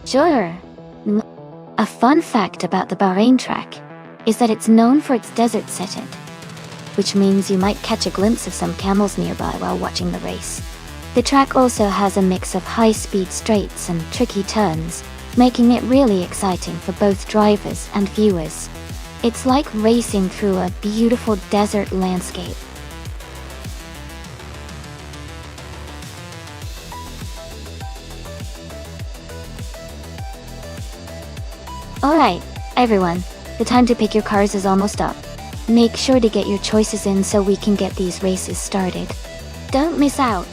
Sure. A fun fact about the Bahrain track is that it's known for its desert setting, which means you might catch a glimpse of some camels nearby while watching the race. The track also has a mix of high-speed straights and tricky turns, making it really exciting for both drivers and viewers. It's like racing through a beautiful desert landscape. Alright, everyone, the time to pick your cars is almost up. Make sure to get your choices in so we can get these races started. Don't miss out!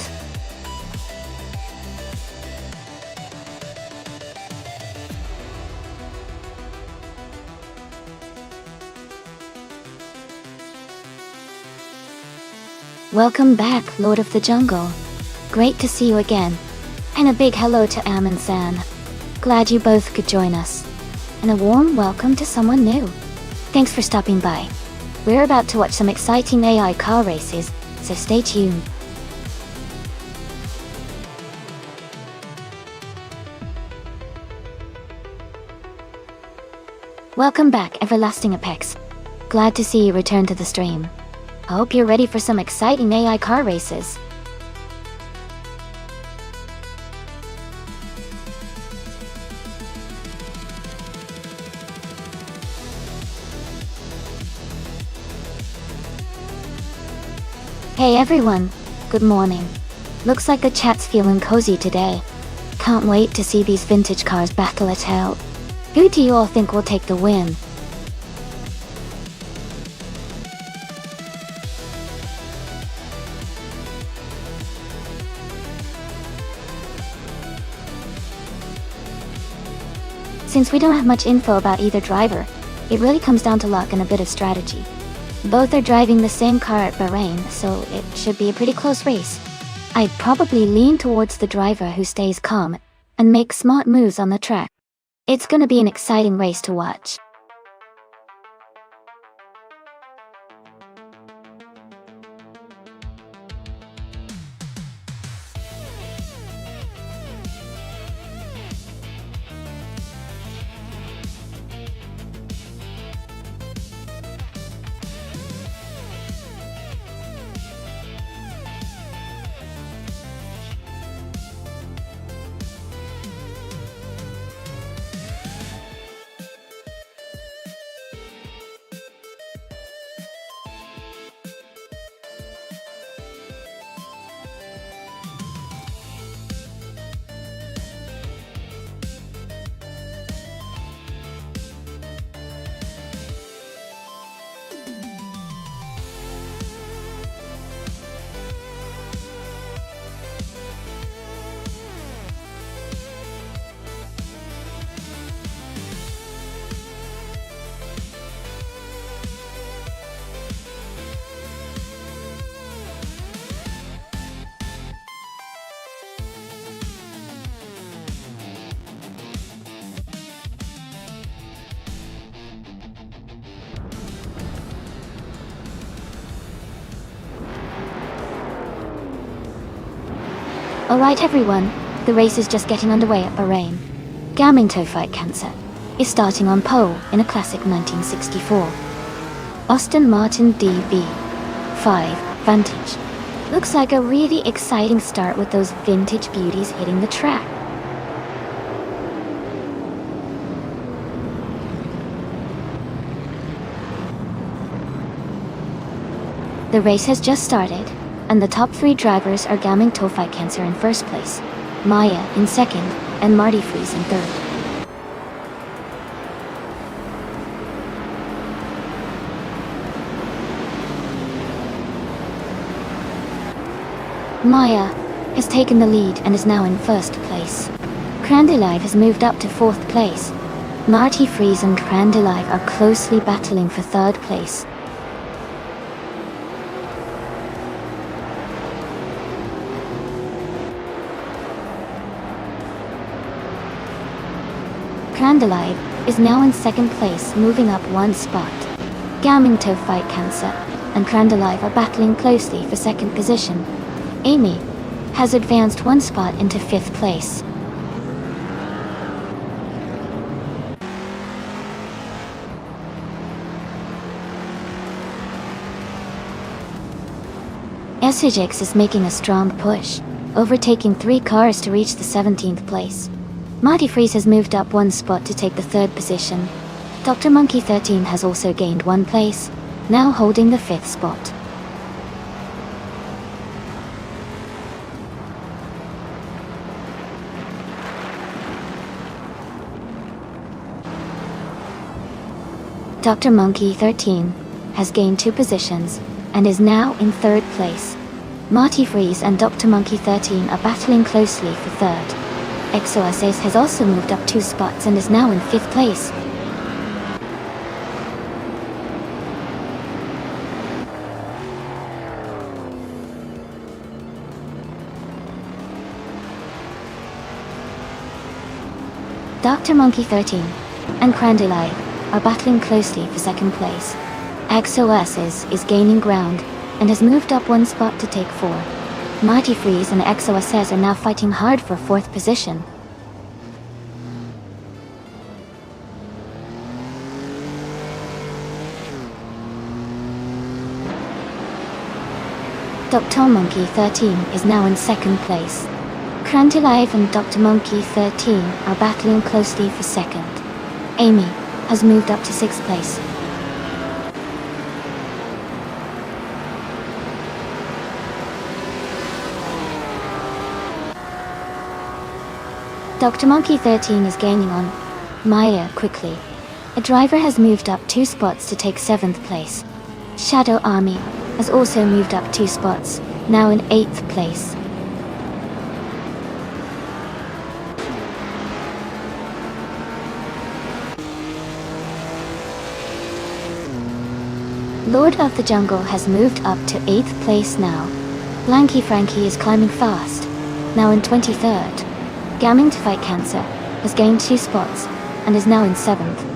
Welcome back, Lord of the Jungle. Great to see you again. And a big hello to Am and San. Glad you both could join us. And a warm welcome to someone new. Thanks for stopping by. We're about to watch some exciting AI car races, so stay tuned. Welcome back, Everlasting Apex. Glad to see you return to the stream. I hope you're ready for some exciting AI car races. Hey everyone, good morning. Looks like the chat's feeling cozy today. Can't wait to see these vintage cars battle it out. Who do you all think will take the win? Since we don't have much info about either driver, it really comes down to luck and a bit of strategy. Both are driving the same car at Bahrain, so it should be a pretty close race. I'd probably lean towards the driver who stays calm and makes smart moves on the track. It's gonna be an exciting race to watch. Alright everyone, the race is just getting underway at Bahrain. Gaming Toe Fight Cancer is starting on pole in a classic 1964 Aston Martin DB5 Vantage. Looks like a really exciting start with those vintage beauties hitting the track. The race has just started, and the top 3 drivers are Gaming Toe Fight Cancer in first place, Maya in second, and Marty Freeze in third. Maya has taken the lead and is now in first place. Crandelive has moved up to fourth place. Marty Freeze and Crandelive are closely battling for third place. Crandelive is now in second place, moving up 1 spot. Gaming Toe Fight Cancer and Crandelive are battling closely for second position. Amy has advanced 1 spot into 5th place. Essigix is making a strong push, overtaking 3 cars to reach the 17th place. Marty Freeze has moved up 1 spot to take the 3rd position. Dr. Monkey 13 has also gained 1 place, now holding the 5th spot. Dr. Monkey 13 has gained 2 positions and is now in 3rd place. Marty Freeze and Dr. Monkey 13 are battling closely for 3rd. XOSAs has also moved up 2 spots and is now in 5th place. Dr. Monkey 13 and Crandelive are battling closely for 2nd place. XOSAs is gaining ground and has moved up 1 spot to take 4. Marty Freeze and XOSS are now fighting hard for 4th position. Dr. Monkey 13 is now in 2nd place. Crandelive and Dr. Monkey 13 are battling closely for 2nd. Amy has moved up to 6th place. Dr. Monkey 13 is gaining on Maya quickly. A driver has moved up 2 spots to take 7th place. Shadow Army has also moved up 2 spots, now in 8th place. Lord of the Jungle has moved up to 8th place now. Blanky Frankie is climbing fast, now in 23rd. Gaming Toe Fight Cancer has gained 2 spots and is now in 7th.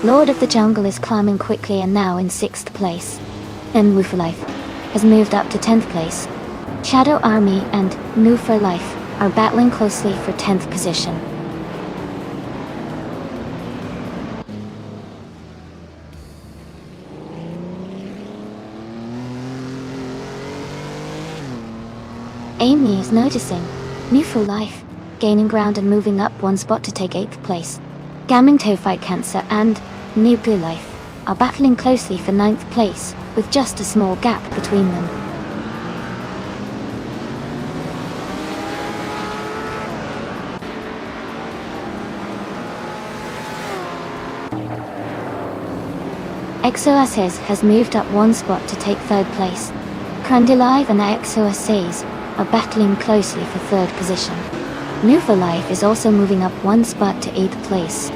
Lord of the Jungle is climbing quickly and now in 6th place. M. Woofer Life has moved up to 10th place. Shadow Army and Noofer Life are battling closely for 10th position. Amy is noticing Noofer Life gaining ground and moving up 1 spot to take 8th place. Gaming Toe Fight Cancer and Nooper Life are battling closely for 9th place, with just a small gap between them. XOSS has moved up 1 spot to take 3rd place. Crandelive and XOSS are battling closely for 3rd position. Noofer Life is also moving up 1 spot to 8th place.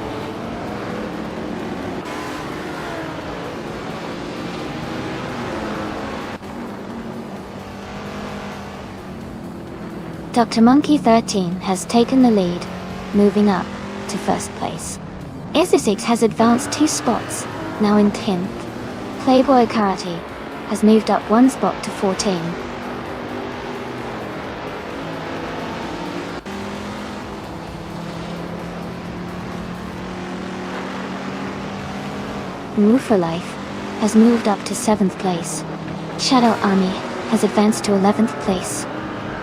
Dr. Monkey 13 has taken the lead, moving up to 1st place. Essex has advanced 2 spots, now in 10th. Playboy Karate has moved up 1 spot to 14. Move for Life has moved up to 7th place. Shadow Army has advanced to 11th place.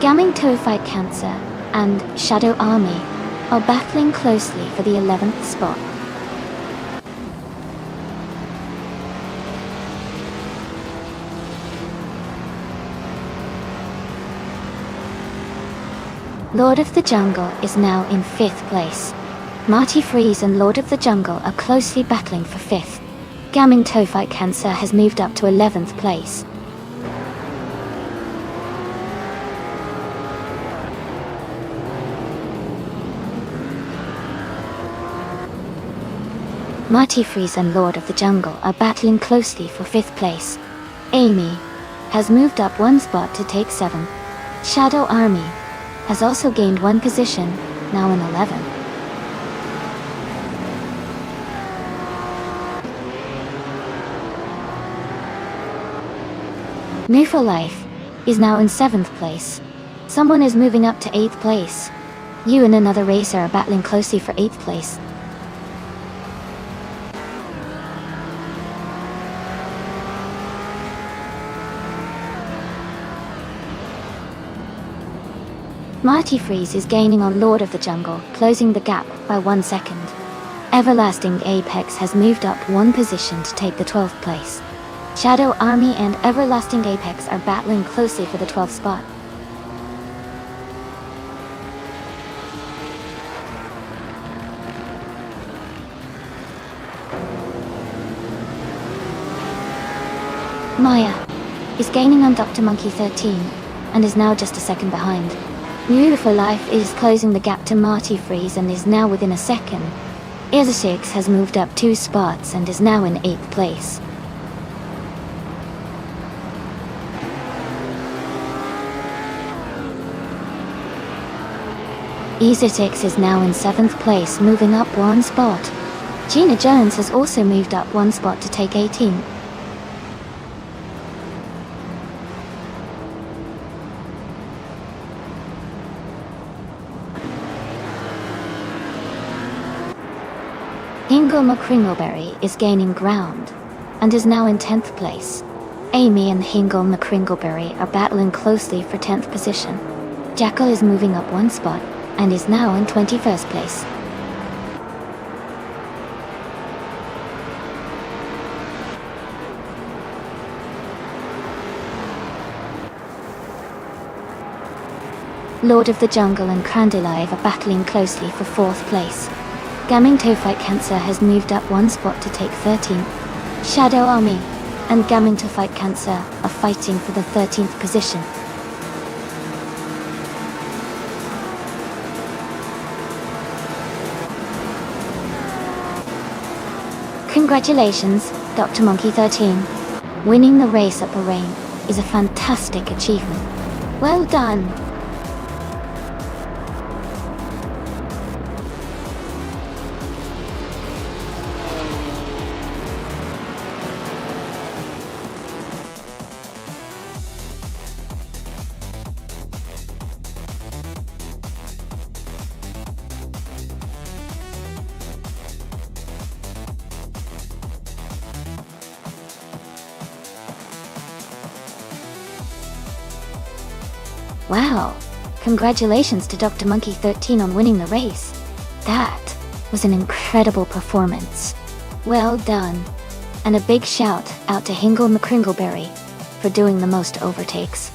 Gaming To Fight Cancer and Shadow Army are battling closely for the 11th spot. Lord of the Jungle is now in 5th place. Marty Freeze and Lord of the Jungle are closely battling for 5th. Gaming To Fight Cancer has moved up to 11th place. Marty Freeze and Lord of the Jungle are battling closely for 5th place. Amy has moved up 1 spot to take 7th. Shadow Army has also gained 1 position, now in 11th. New for Life is now in 7th place. Someone is moving up to 8th place. You and another racer are battling closely for 8th place. Marty Freeze is gaining on Lord of the Jungle, closing the gap by 1 second. Everlasting Apex has moved up 1 position to take the 12th place. Shadow Army and Everlasting Apex are battling closely for the 12th spot. Maya is gaining on Dr. Monkey 13 and is now just a second behind. New for Life is closing the gap to Marty Freeze and is now within a second. Essex has moved up 2 spots and is now in 8th place. Essex is now in 7th place, moving up 1 spot. Gina Jones has also moved up 1 spot to take 18. Hingle McCringleberry is gaining ground and is now in 10th place. Amy and Hingle McCringleberry are battling closely for 10th position. Jackal is moving up 1 spot and is now in 21st place. Lord of the Jungle and Crandalive are battling closely for 4th place. Gaming To Fight Cancer has moved up 1 spot to take 13th. Shadow Army and Gaming To Fight Cancer are fighting for the 13th position. Congratulations, Dr. Monkey 13. Winning the race at Bahrain is a fantastic achievement. Well done! Wow! Congratulations to Dr. Monkey 13 on winning the race. That was an incredible performance. Well done. And a big shout out to Hingle McCringleberry for doing the most overtakes.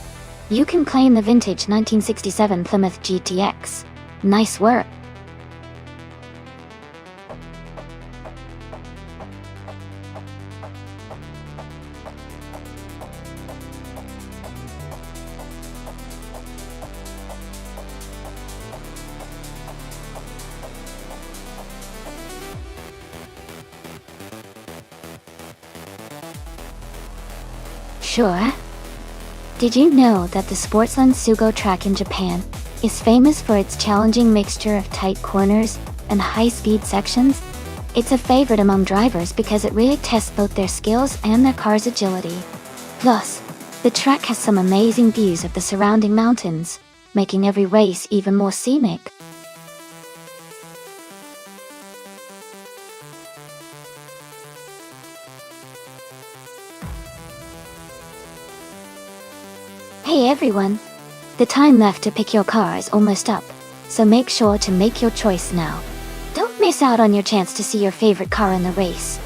You can claim the vintage 1967 Plymouth GTX. Nice work. Sure. Did you know that the Sportsland Sugo track in Japan is famous for its challenging mixture of tight corners and high-speed sections? It's a favorite among drivers because it really tests both their skills and their car's agility. Plus, the track has some amazing views of the surrounding mountains, making every race even more scenic. Hey everyone! The time left to pick your car is almost up, so make sure to make your choice now. Don't miss out on your chance to see your favorite car in the race.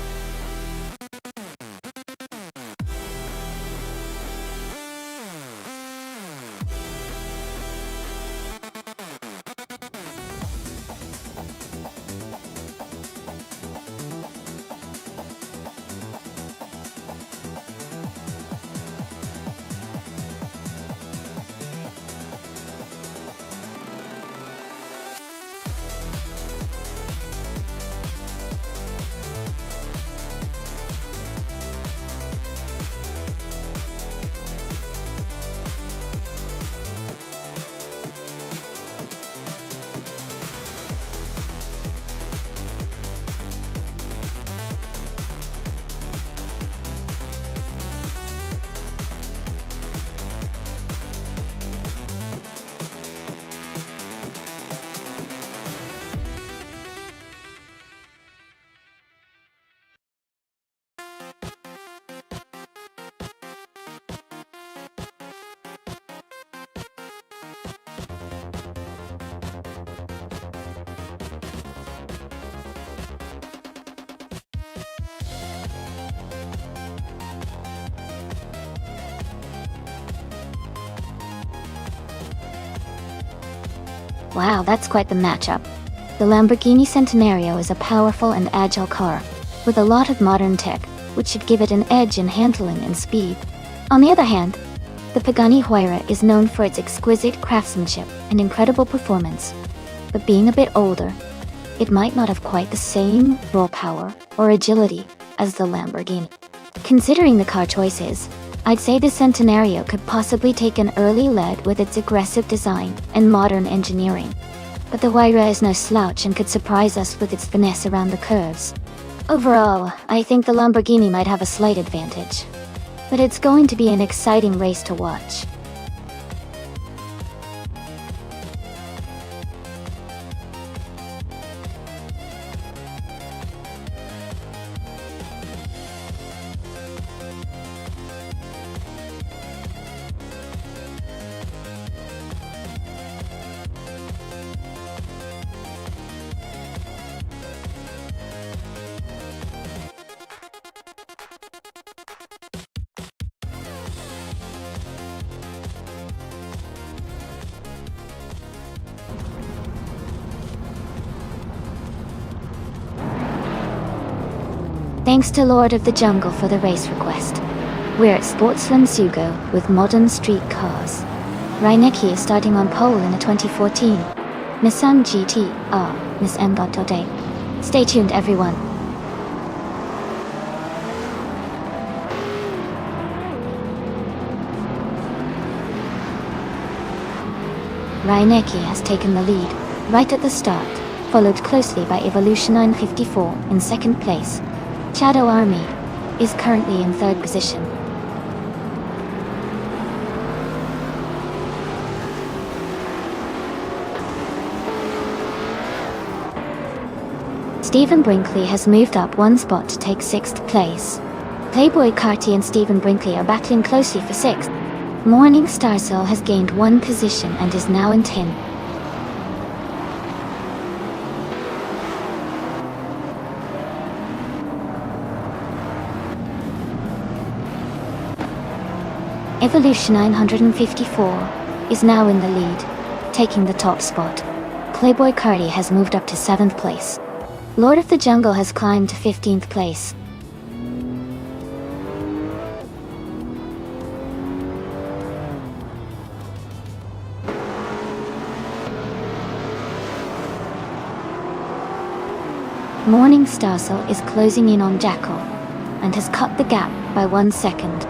Wow, that's quite the matchup. The Lamborghini Centenario is a powerful and agile car, with a lot of modern tech, which should give it an edge in handling and speed. On the other hand, the Pagani Huayra is known for its exquisite craftsmanship and incredible performance. But being a bit older, it might not have quite the same raw power or agility as the Lamborghini. Considering the car choices, I'd say the Centenario could possibly take an early lead with its aggressive design and modern engineering. But the Huayra is no slouch and could surprise us with its finesse around the curves. Overall, I think the Lamborghini might have a slight advantage. But it's going to be an exciting race to watch. Thanks to Lord of the Jungle for the race request. We're at Sportsland Sugo with modern street cars. Reinecke is starting on pole in a 2014 Nissan GT-R Miss M. Day. Stay tuned everyone. Reinecke has taken the lead right at the start, followed closely by Evolution 954 in second place. Shadow Army is currently in third position. Stephen Brinkley has moved up one spot to take sixth place. Playboy Carti and Stephen Brinkley are battling closely for sixth. Morning Star Soul has gained one position and is now in 10th. Evolution 954 is now in the lead, taking the top spot. Playboy Carti has moved up to 7th place. Lord of the Jungle has climbed to 15th place. Morning Starcell is closing in on Jackal, and has cut the gap by 1 second.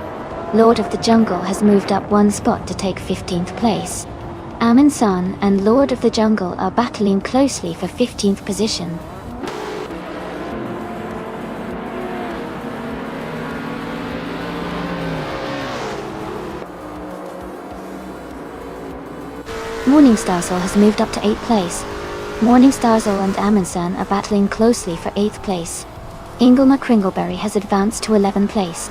Lord of the Jungle has moved up one spot to take 15th place. Amin San and Lord of the Jungle are battling closely for 15th position. Morningstar has moved up to 8th place. Morningstar and Amundsen are battling closely for 8th place. Inglemer Kringleberry has advanced to 11th place.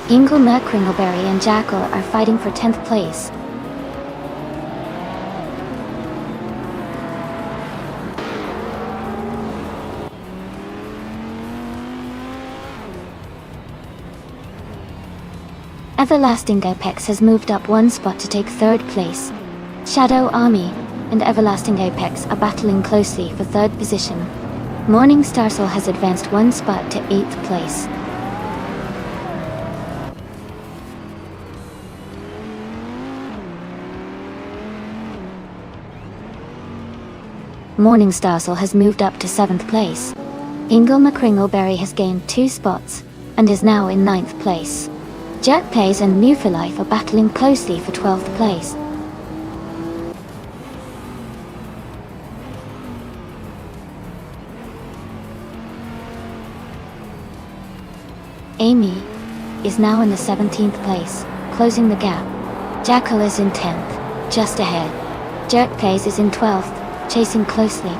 Inglemer Kringleberry and Jackal are fighting for 10th place. Everlasting Apex has moved up 1 spot to take 3rd place. Shadow Army and Everlasting Apex are battling closely for 3rd position. Morningstar has advanced 1 spot to 8th place. Morningstar has moved up to 7th place. Inglemer Kringleberry has gained 2 spots and is now in 9th place. Jerk Plays and New for Life are battling closely for 12th place. Amy is now in the 17th place, closing the gap. Jackal is in 10th, just ahead. Jerk Plays is in 12th, chasing closely.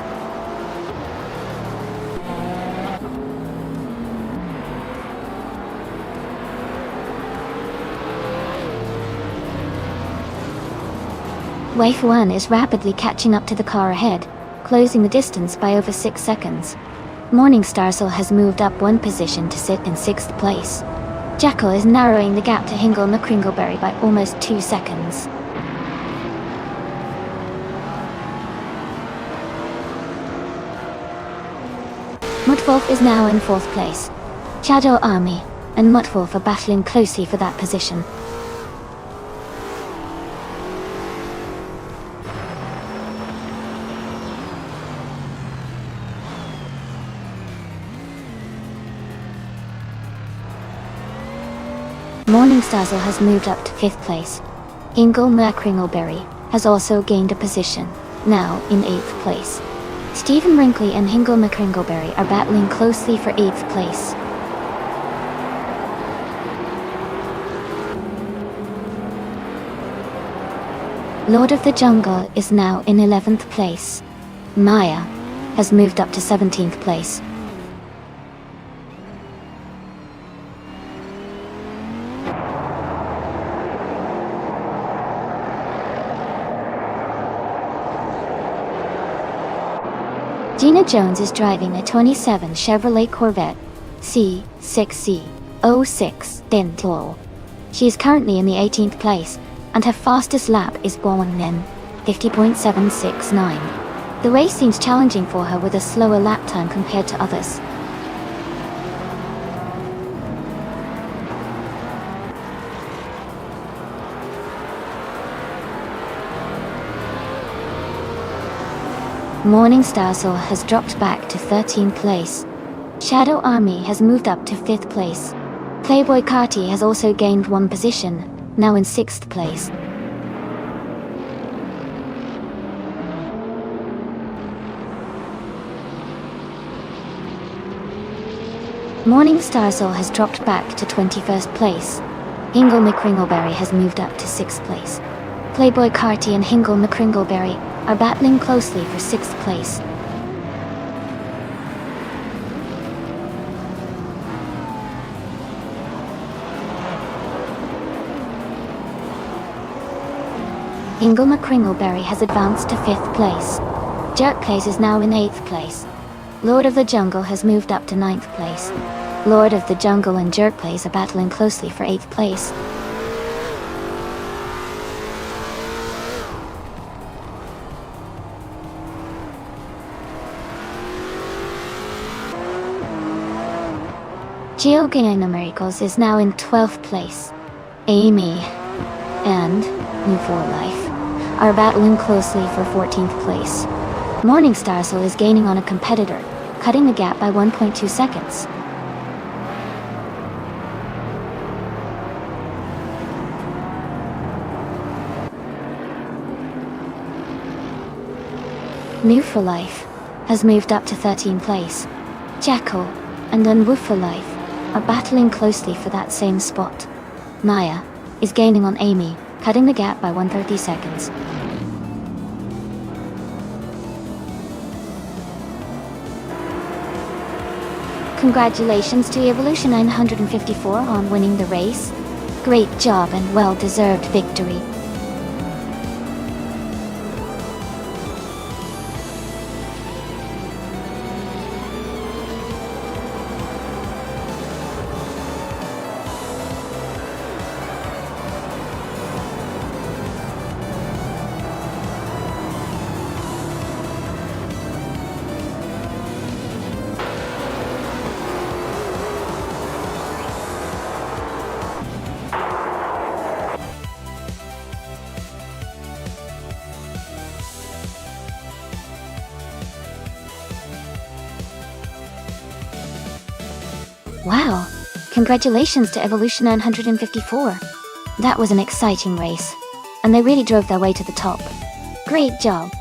Wave 1 is rapidly catching up to the car ahead, closing the distance by over 6 seconds. Morningstar has moved up 1 position to sit in 6th place. Jackal is narrowing the gap to Inglemer Kringleberry by almost 2 seconds. Mudwolf is now in 4th place. Shadow Army and Mudwolf are battling closely for that position. Morningstar has moved up to 5th place. Inglemer Kringleberry has also gained a position, now in 8th place. Stephen Brinkley and Inglemer Kringleberry are battling closely for 8th place. Lord of the Jungle is now in 11th place. Maya has moved up to 17th place. Gina Jones is driving a 27 Chevrolet Corvette C6C06 Dental. She is currently in the 18th place, and her fastest lap is 50.769. The race seems challenging for her with a slower lap time compared to others. Morningstar has dropped back to 13th place. Shadow Army has moved up to 5th place. Playboy Carti has also gained 1 position, now in 6th place. Morningstar has dropped back to 21st place. Inglemer Kringleberry has moved up to 6th place. Playboy Carti and Inglemer Kringleberry are battling closely for 6th place. Inglemer Kringleberry has advanced to 5th place. Jerk Plays is now in 8th place. Lord of the Jungle has moved up to 9th place. Lord of the Jungle and Jerk Plays are battling closely for 8th place. Geogana Miracles is now in 12th place. Amy and New for Life are battling closely for 14th place. Morningstar is gaining on a competitor, cutting the gap by 1.2 seconds. New for Life has moved up to 13th place. Jackal and Unwoo for Life are battling closely for that same spot. Maya is gaining on Amy, cutting the gap by 130 seconds. Congratulations to Evolution 954 on winning the race. Great job and well-deserved victory. Wow! Congratulations to Evolution 954. That was an exciting race, and they really drove their way to the top. Great job!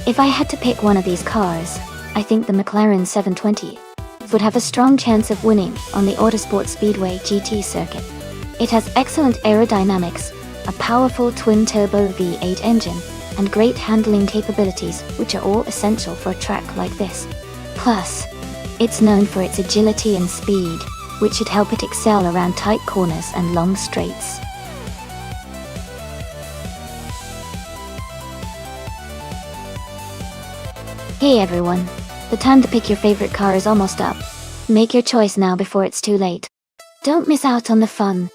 If I had to pick one of these cars, I think the McLaren 720 would have a strong chance of winning on the Autosport Speedway GT circuit. It has excellent aerodynamics, a powerful twin-turbo V8 engine, and great handling capabilities, which are all essential for a track like this. Plus, it's known for its agility and speed, which should help it excel around tight corners and long straights. Hey everyone, the time to pick your favorite car is almost up. Make your choice now before it's too late. Don't miss out on the fun.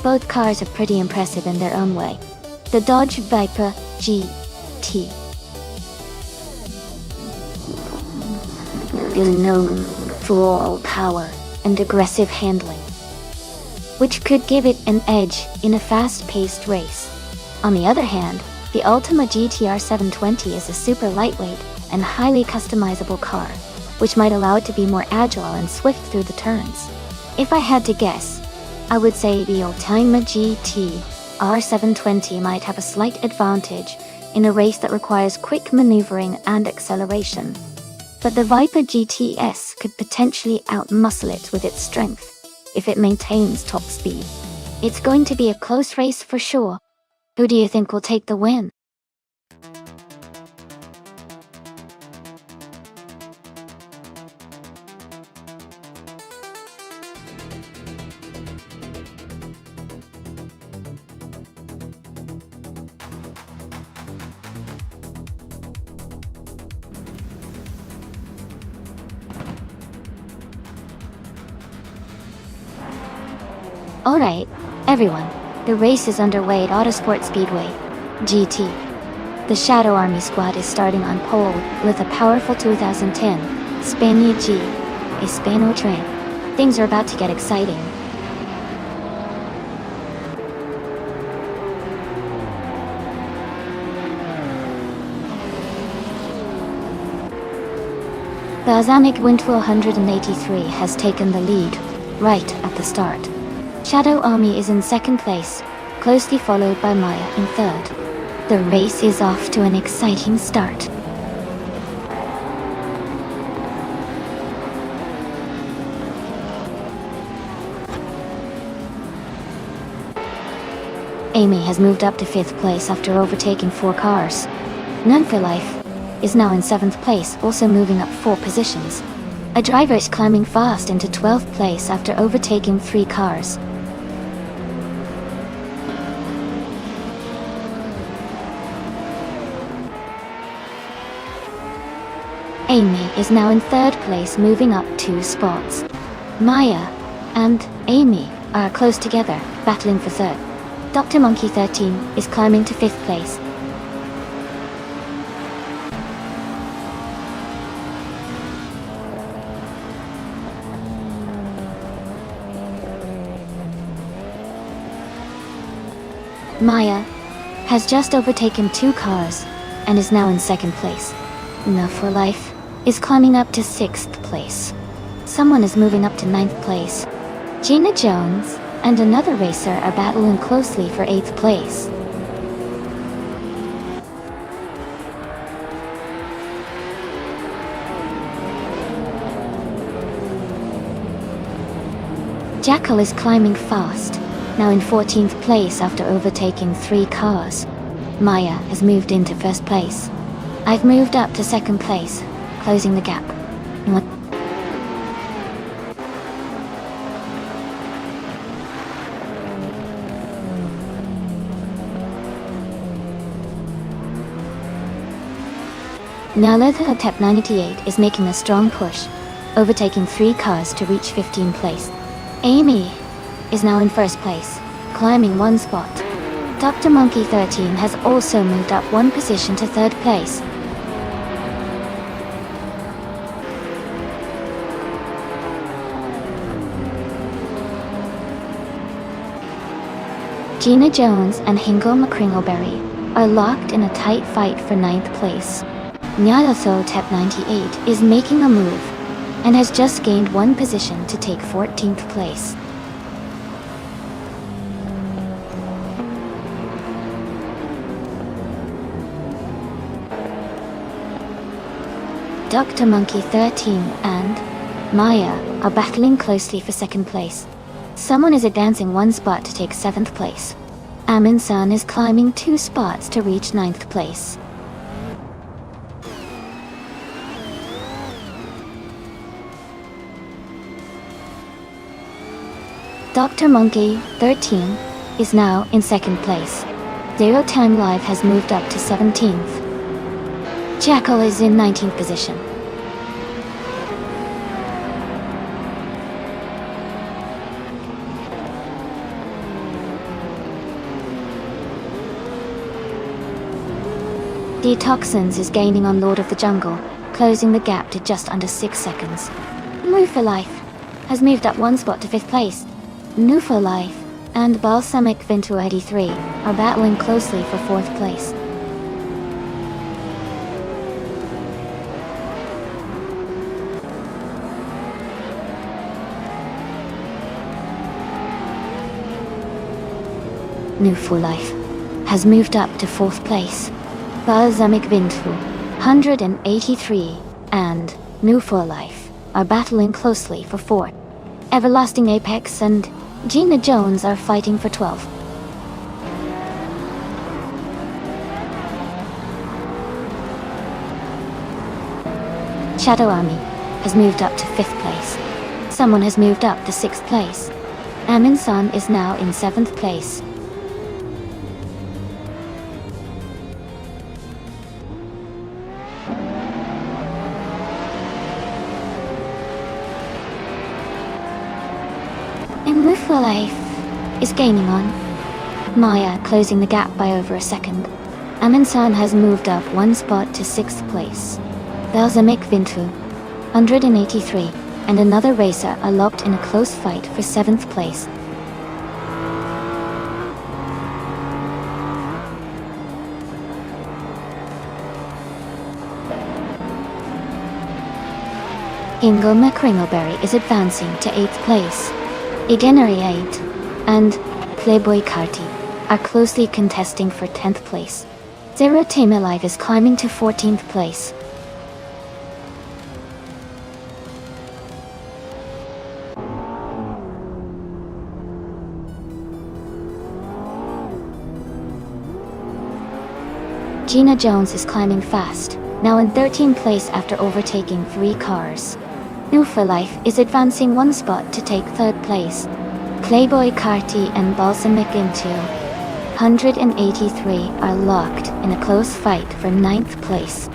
Both cars are pretty impressive in their own way. The Dodge Viper GT is known for raw power and aggressive handling, which could give it an edge in a fast-paced race. On the other hand, the Ultima GTR 720 is a super lightweight and highly customizable car, which might allow it to be more agile and swift through the turns. If I had to guess, I would say the Ultima GTR 720 might have a slight advantage in a race that requires quick maneuvering and acceleration. But the Viper GTS could potentially outmuscle it with its strength if it maintains top speed. It's going to be a close race for sure. Who do you think will take the win? Alright, everyone, the race is underway at Autosport Speedway GT. The Shadow Army squad is starting on pole with a powerful 2010 Spania G, Hispano train. Things are about to get exciting. Balsamic Windwheel 183 has taken the lead, right at the start. Shadow Army is in second place, closely followed by Maya in third. The race is off to an exciting start. Amy has moved up to 5th place after overtaking 4 cars. None for Life is now in 7th place, also moving up 4 positions. A driver is climbing fast into 12th place after overtaking 3 cars. Amy is now in 3rd place, moving up 2 spots. Maya and Amy are close together, battling for 3rd. Dr. Monkey 13 is climbing to 5th place. Maya has just overtaken 2 cars and is now in 2nd place. Enough for Life is climbing up to 6th place. Someone is moving up to 9th place. Gina Jones and another racer are battling closely for 8th place. Jackal is climbing fast, now in 14th place after overtaking 3 cars. Maya has moved into 1st place. I've moved up to 2nd place, closing the gap. Now Tep 98 is making a strong push, overtaking 3 cars to reach 15th place. Amy is now in 1st place, climbing 1 spot. Dr. Monkey 13 has also moved up 1 position to 3rd place. Gina Jones and Hingle McCringleberry are locked in a tight fight for 9th place. Tep 98 is making a move and has just gained 1 position to take 14th place. Dr. Monkey 13 and Maya are battling closely for 2nd place. Someone is advancing 1 spot to take 7th place. Amin-san is climbing 2 spots to reach 9th place. Dr. Monkey 13 is now in 2nd place. Zero Time Live has moved up to 17th. Jackal is in 19th position. Detoxins is gaining on Lord of the Jungle, closing the gap to just under 6 seconds. Move for Life has moved up 1 spot to 5th place. New for Life and Balsamic Windwheel 83 are battling closely for 4th place. New for Life has moved up to 4th place. Balsamic Windwheel 183 and New for Life are battling closely for 4th. Everlasting Apex and Gina Jones are fighting for 12th. Shadow Army has moved up to 5th place. Someone has moved up to 6th place. Amin-san is now in 7th place. And Move for Life is gaining on Maya, closing the gap by over a second. Amundsen has moved up one spot to 6th place. Belzamic Vintu, 183, and another racer are locked in a close fight for 7th place. Ingo McCringleberry is advancing to 8th place. Igenary 8 and Playboy Carty are closely contesting for 10th place. Zero Team Alive is climbing to 14th place. Gina Jones is climbing fast, now in 13th place after overtaking 3 cars. New for Life is advancing one spot to take 3rd place. Playboy Carty and Balsamic Into 183 are locked in a close fight for 9th place.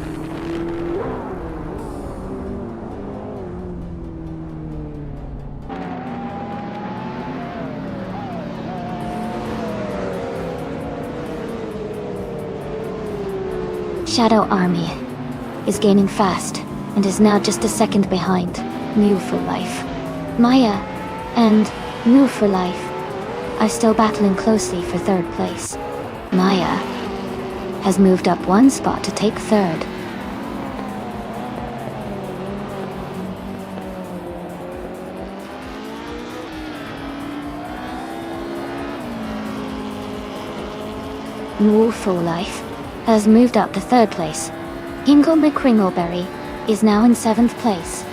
Shadow Army is gaining fast and is now just a second behind New for Life. Maya and New for Life are still battling closely for 3rd place. Maya has moved up one spot to take 3rd. New for Life has moved up to 3rd place. Ingo McCringleberry is now in 7th place.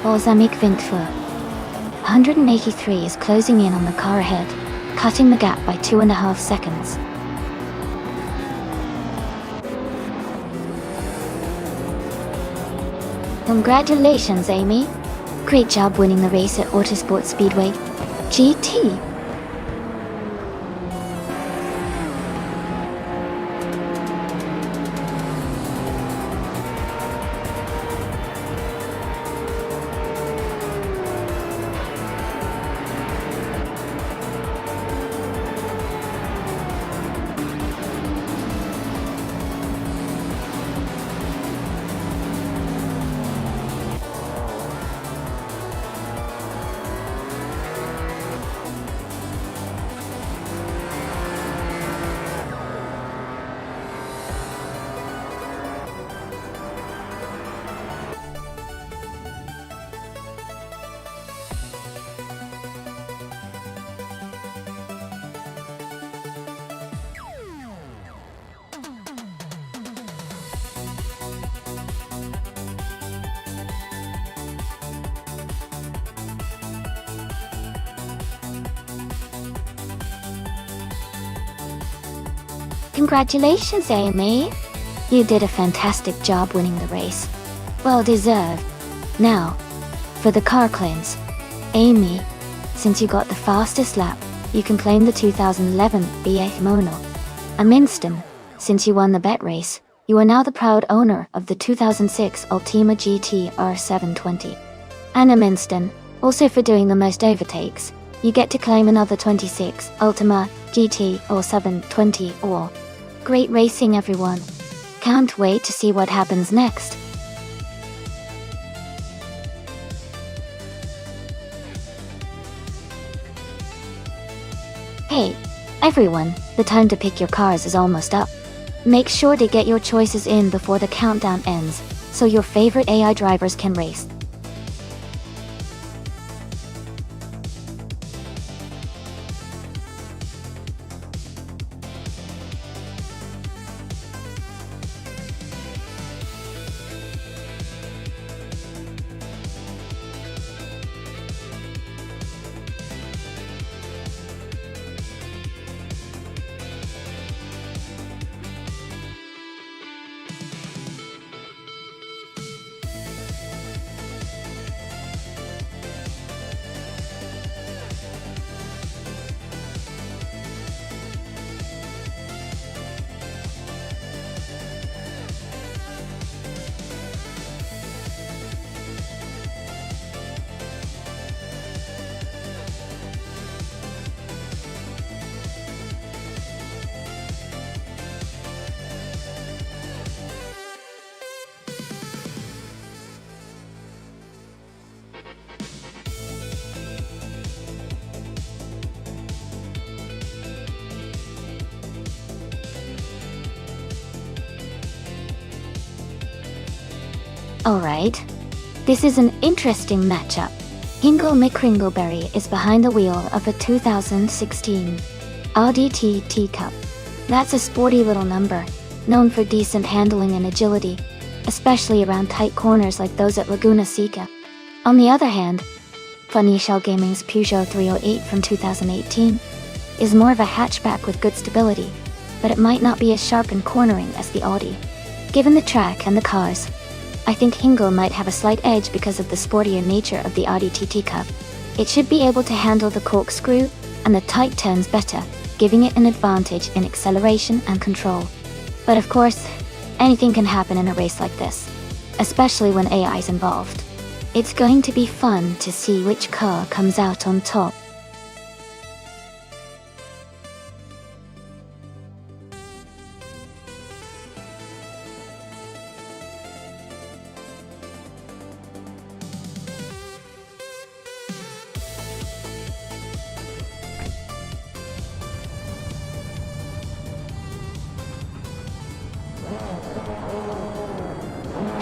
Balsamic Vintfur 183 is closing in on the car ahead, cutting the gap by 2.5 seconds. Congratulations, Amy. Great job winning the race at Autosport Speedway GT. Congratulations, Amy. You did a fantastic job winning the race. Well deserved. Now, for the car claims. Amy, since you got the fastest lap, you can claim the 2011 BF Mono. Amundsen, since you won the bet race, you are now the proud owner of the 2006 Ultima GT R720. And Amundsen, also for doing the most overtakes, you get to claim another 26 Ultima GT R720 or. Great racing, everyone. Can't wait to see what happens next. Hey, everyone, the time to pick your cars is almost up. Make sure to get your choices in before the countdown ends, so your favorite AI drivers can race. Alright. This is an interesting matchup. Hingle McCringleberry is behind the wheel of a 2016 Audi TT Cup. That's a sporty little number, known for decent handling and agility, especially around tight corners like those at Laguna Seca. On the other hand, Funny Shell Gaming's Peugeot 308 from 2018 is more of a hatchback with good stability, but it might not be as sharp and cornering as the Audi. Given the track and the cars, I think Hingle might have a slight edge because of the sportier nature of the Audi TT Cup. It should be able to handle the corkscrew and the tight turns better, giving it an advantage in acceleration and control. But of course, anything can happen in a race like this, especially when AI is involved. It's going to be fun to see which car comes out on top.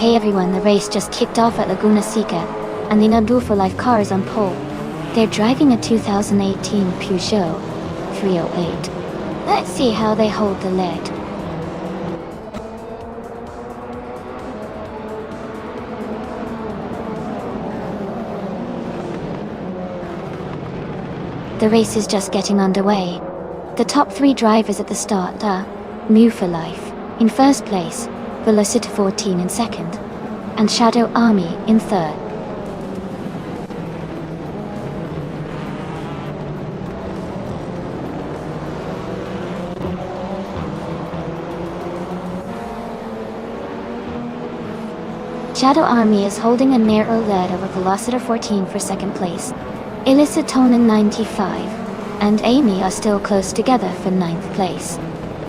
Hey everyone, the race just kicked off at Laguna Seca, and the Nadu for Life car is on pole. They're driving a 2018 Peugeot 308. Let's see how they hold the lead. The race is just getting underway. The top three drivers at the start are Mew for Life in first place, Velocity 14 in second, and Shadow Army in third. Shadow Army is holding a narrow lead over Velocity 14 for second place. Elisatonin 95 and Amy are still close together for 9th place.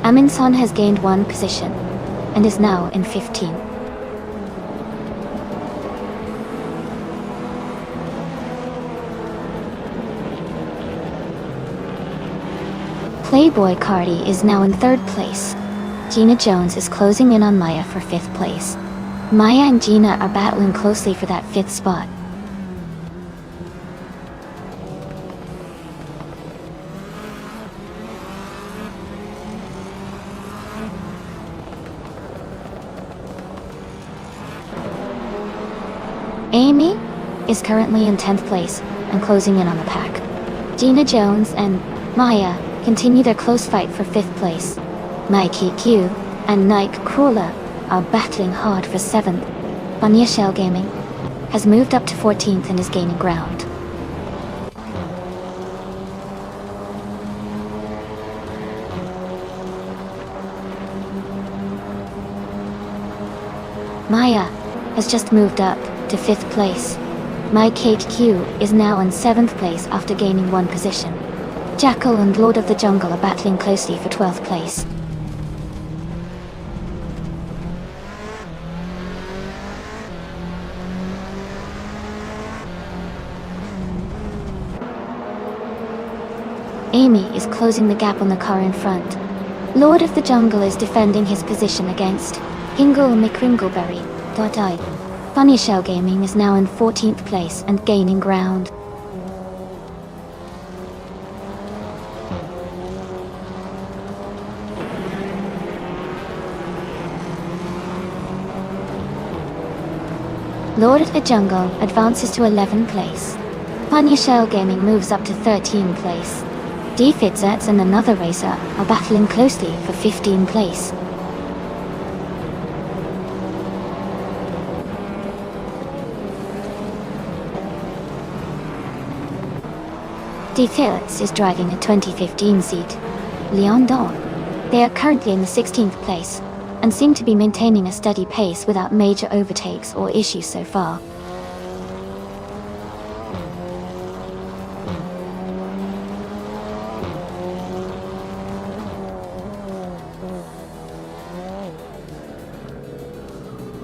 Aminson has gained one position and is now in 15th. Playboy Cardi is now in 3rd place. Gina Jones is closing in on Maya for 5th place. Maya and Gina are battling closely for that 5th spot. Amy is currently in 10th place and closing in on the pack. Gina Jones and Maya continue their close fight for 5th place. Mikey Q and Nike Crawler are battling hard for 7th. Vanya Shell Gaming has moved up to 14th and is gaining ground. Maya has just moved up to 5th place. My Kate Q is now in 7th place after gaining one position. Jackal and Lord of the Jungle are battling closely for 12th place. Amy is closing the gap on the car in front. Lord of the Jungle is defending his position against Hingle McCringleberry. Funny Shell Gaming is now in 14th place and gaining ground. Lord of the Jungle advances to 11th place. Funny Shell Gaming moves up to 13th place. Defitzets and another racer are battling closely for 15th place. Defitzets is driving a 2015 seat, Leon Dawn. They are currently in the 16th place and seem to be maintaining a steady pace without major overtakes or issues so far.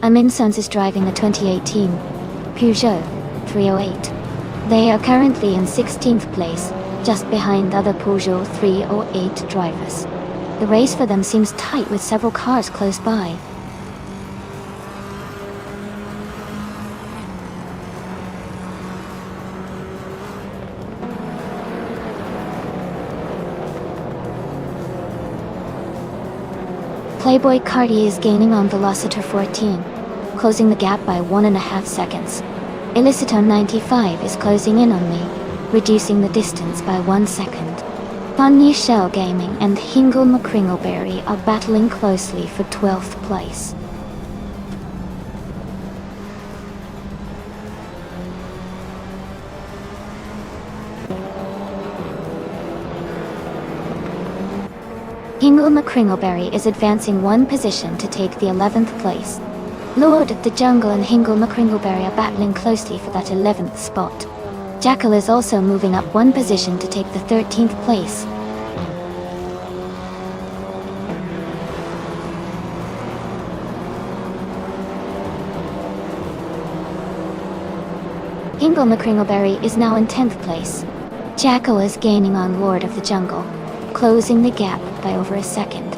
Aminsons is driving a 2018 Peugeot 308. They are currently in 16th place, just behind other Peugeot 308 drivers. The race for them seems tight with several cars close by. Playboy Carti is gaining on Velociter 14, closing the gap by 1.5 seconds. Illicitone 95 is closing in on me, reducing the distance by 1 second. Fun Shell Gaming and Hingle McCringleberry are battling closely for 12th place. Hingle McCringleberry is advancing 1 position to take the 11th place. Lord of the Jungle and Hingle McCringleberry are battling closely for that 11th spot. Jackal is also moving up 1 position to take the 13th place. Hingle McCringleberry is now in 10th place. Jackal is gaining on Lord of the Jungle, closing the gap by over a second.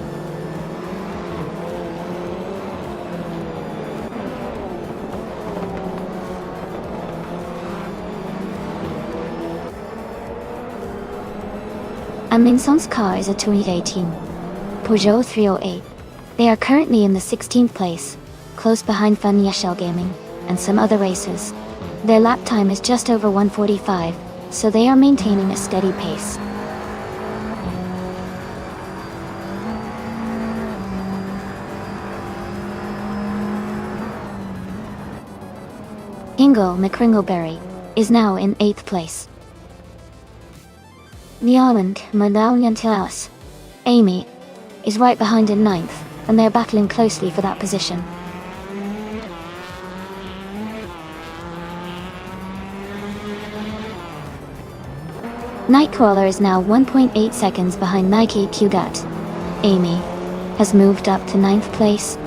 Aminson's car is a 2018 Peugeot 308. They are currently in the 16th place, close behind Fun Shell Gaming and some other racers. Their lap time is just over 1:45, so they are maintaining a steady pace. Hingle McCringleberry is now in 8th place. Nyaland Manalyantilaus Amy is right behind in 9th, and they're battling closely for that position. Nightcrawler is now 1.8 seconds behind Nike Qgut. Amy has moved up to 9th place.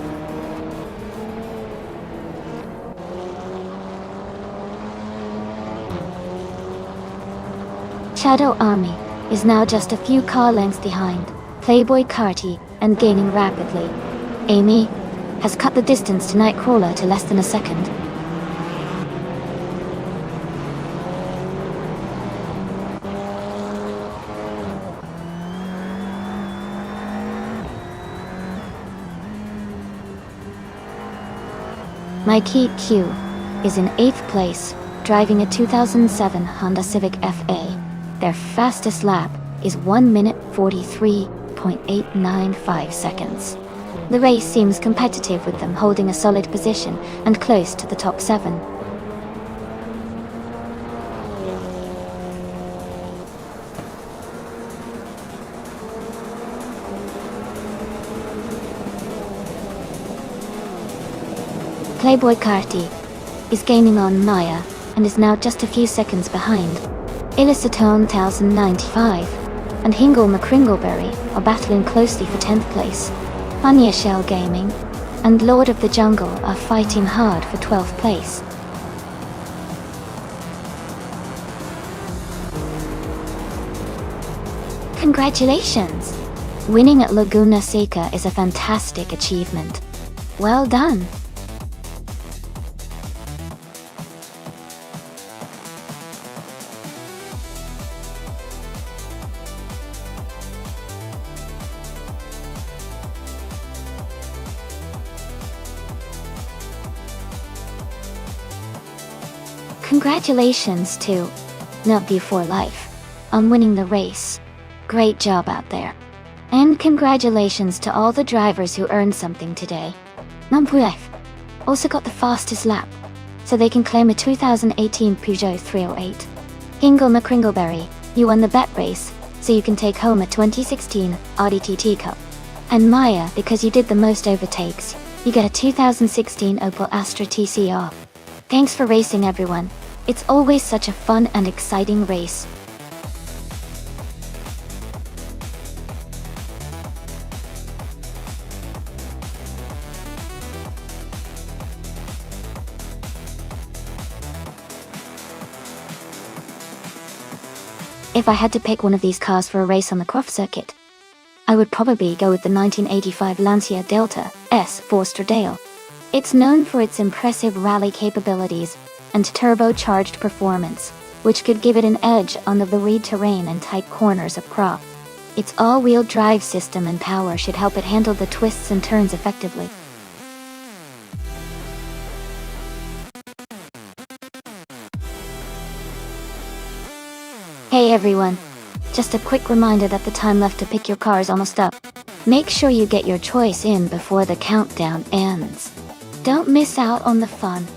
Shadow Army is now just a few car lengths behind Playboy Carti and gaining rapidly. Amy has cut the distance to Nightcrawler to less than a second. Mikey Q is in 8th place, driving a 2007 Honda Civic FA. Their fastest lap is 1 minute 43.895 seconds. The race seems competitive with them holding a solid position and close to the top 7. Playboy Carti is gaining on Maya and is now just a few seconds behind. Illicitone 1095 and Hingle McCringleberry are battling closely for 10th place. Fun Shell Gaming and Lord of the Jungle are fighting hard for 12th place. Congratulations! Winning at Laguna Seca is a fantastic achievement. Well done! Congratulations to Nubby for Life on winning the race. Great job out there. And congratulations to all the drivers who earned something today. Numpuyef also got the fastest lap, so they can claim a 2018 Peugeot 308. Hingle McCringleberry, you won the bet race, so you can take home a 2016 Audi TT Cup. And Maya, because you did the most overtakes, you get a 2016 Opel Astra TCR. Thanks for racing, everyone. It's always such a fun and exciting race. If I had to pick one of these cars for a race on the Croft circuit, I would probably go with the 1985 Lancia Delta S Forster Dale. It's known for its impressive rally capabilities and turbocharged performance, which could give it an edge on the varied terrain and tight corners of Croft. Its all-wheel drive system and power should help it handle the twists and turns effectively. Hey everyone! Just a quick reminder that the time left to pick your car is almost up. Make sure you get your choice in before the countdown ends. Don't miss out on the fun.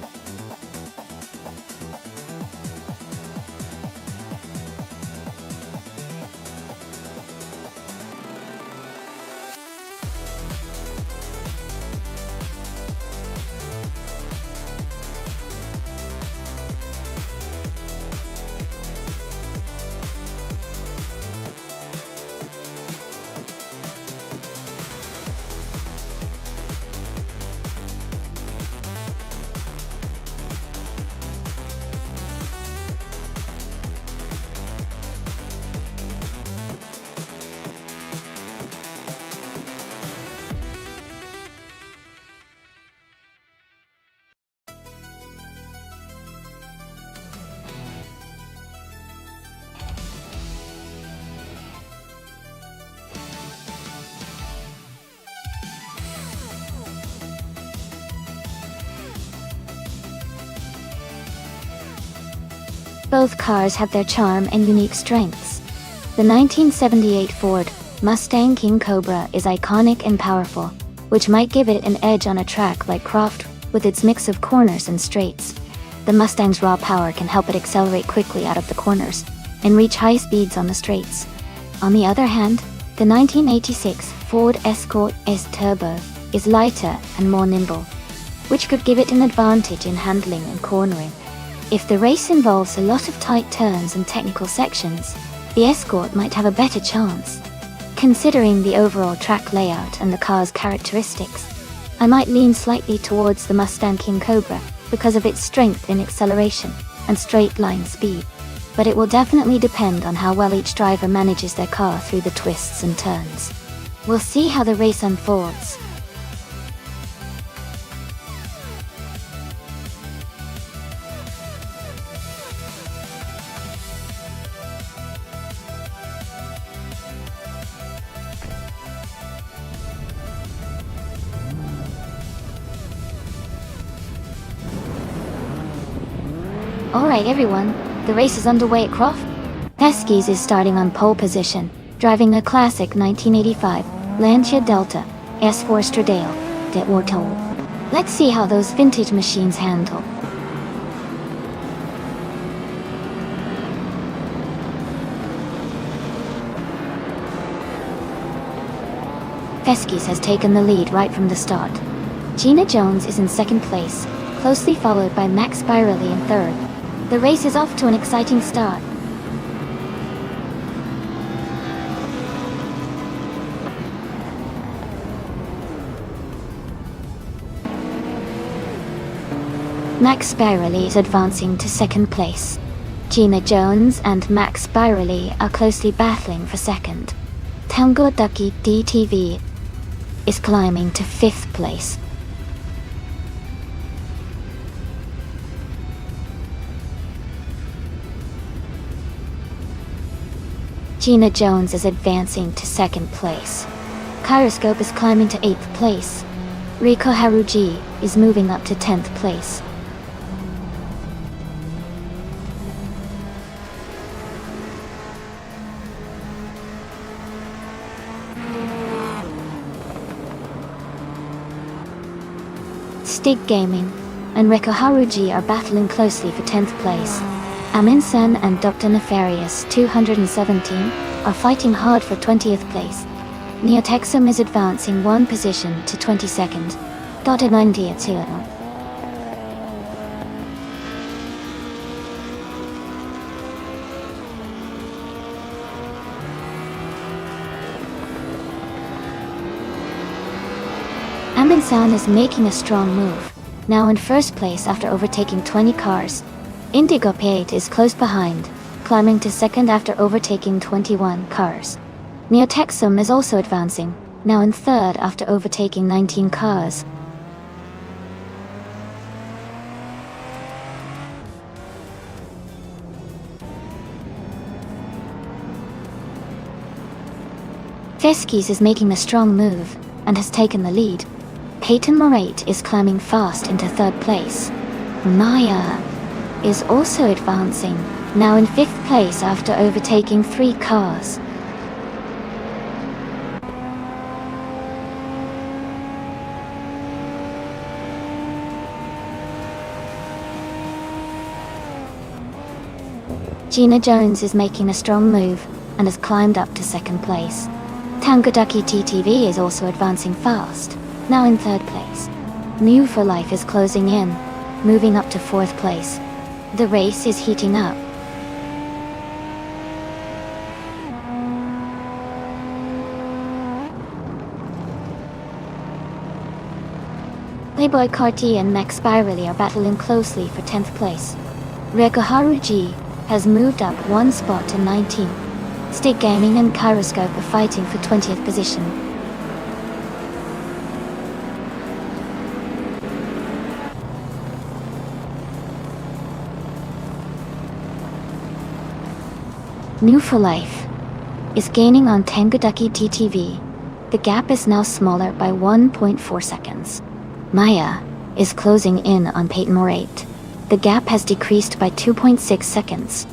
Both cars have their charm and unique strengths. The 1978 Ford Mustang King Cobra is iconic and powerful, which might give it an edge on a track like Croft with its mix of corners and straights. The Mustang's raw power can help it accelerate quickly out of the corners and reach high speeds on the straights. On the other hand, the 1986 Ford Escort S Turbo is lighter and more nimble, which could give it an advantage in handling and cornering. If the race involves a lot of tight turns and technical sections, the Escort might have a better chance. Considering the overall track layout and the car's characteristics, I might lean slightly towards the Mustang King Cobra because of its strength in acceleration and straight line speed, but it will definitely depend on how well each driver manages their car through the twists and turns. We'll see how the race unfolds. Alright everyone, the race is underway at Croft. Peskis is starting on pole position, driving a classic 1985 Lancia Delta S4 Stradale de Orto. Let's see how those vintage machines handle. Peskis has taken the lead right from the start. Gina Jones is in second place, closely followed by Max Spirelli in third. The race is off to an exciting start. Max Spirelli is advancing to second place. Gina Jones and Max Spirelli are closely battling for second. Tango Ducky DTV is climbing to fifth place. Gina Jones is advancing to second place. Kyroscope is climbing to 8th place. Riko Haruji is moving up to 10th place. Stig Gaming and Riko Haruji are battling closely for 10th place. Amin-san and Dr. Nefarious 217 are fighting hard for 20th place. Neotexum is advancing one position to 22nd. Dotted 90th. Amin-san is making a strong move, now in first place after overtaking 20 cars. Indigo Pate is close behind, climbing to second after overtaking 21 cars. Neotexum is also advancing, now in third after overtaking 19 cars. Fiskies is making a strong move and has taken the lead. Peyton Morait is climbing fast into third place. Maya is also advancing, now in fifth place after overtaking 3 cars. Gina Jones is making a strong move and has climbed up to second place. Tangadaki TTV is also advancing fast, now in third place. New for Life is closing in, moving up to fourth place. The race is heating up. Playboy Carti and Max Spirally are battling closely for 10th place. Rekoharu G has moved up 1 spot to 19th. Stick Gaming and Kyroscope are fighting for 20th position. New for Life is gaining on Tangadaki TTV. The gap is now smaller by 1.4 seconds. Maya is closing in on Peyton Morait. The gap has decreased by 2.6 seconds.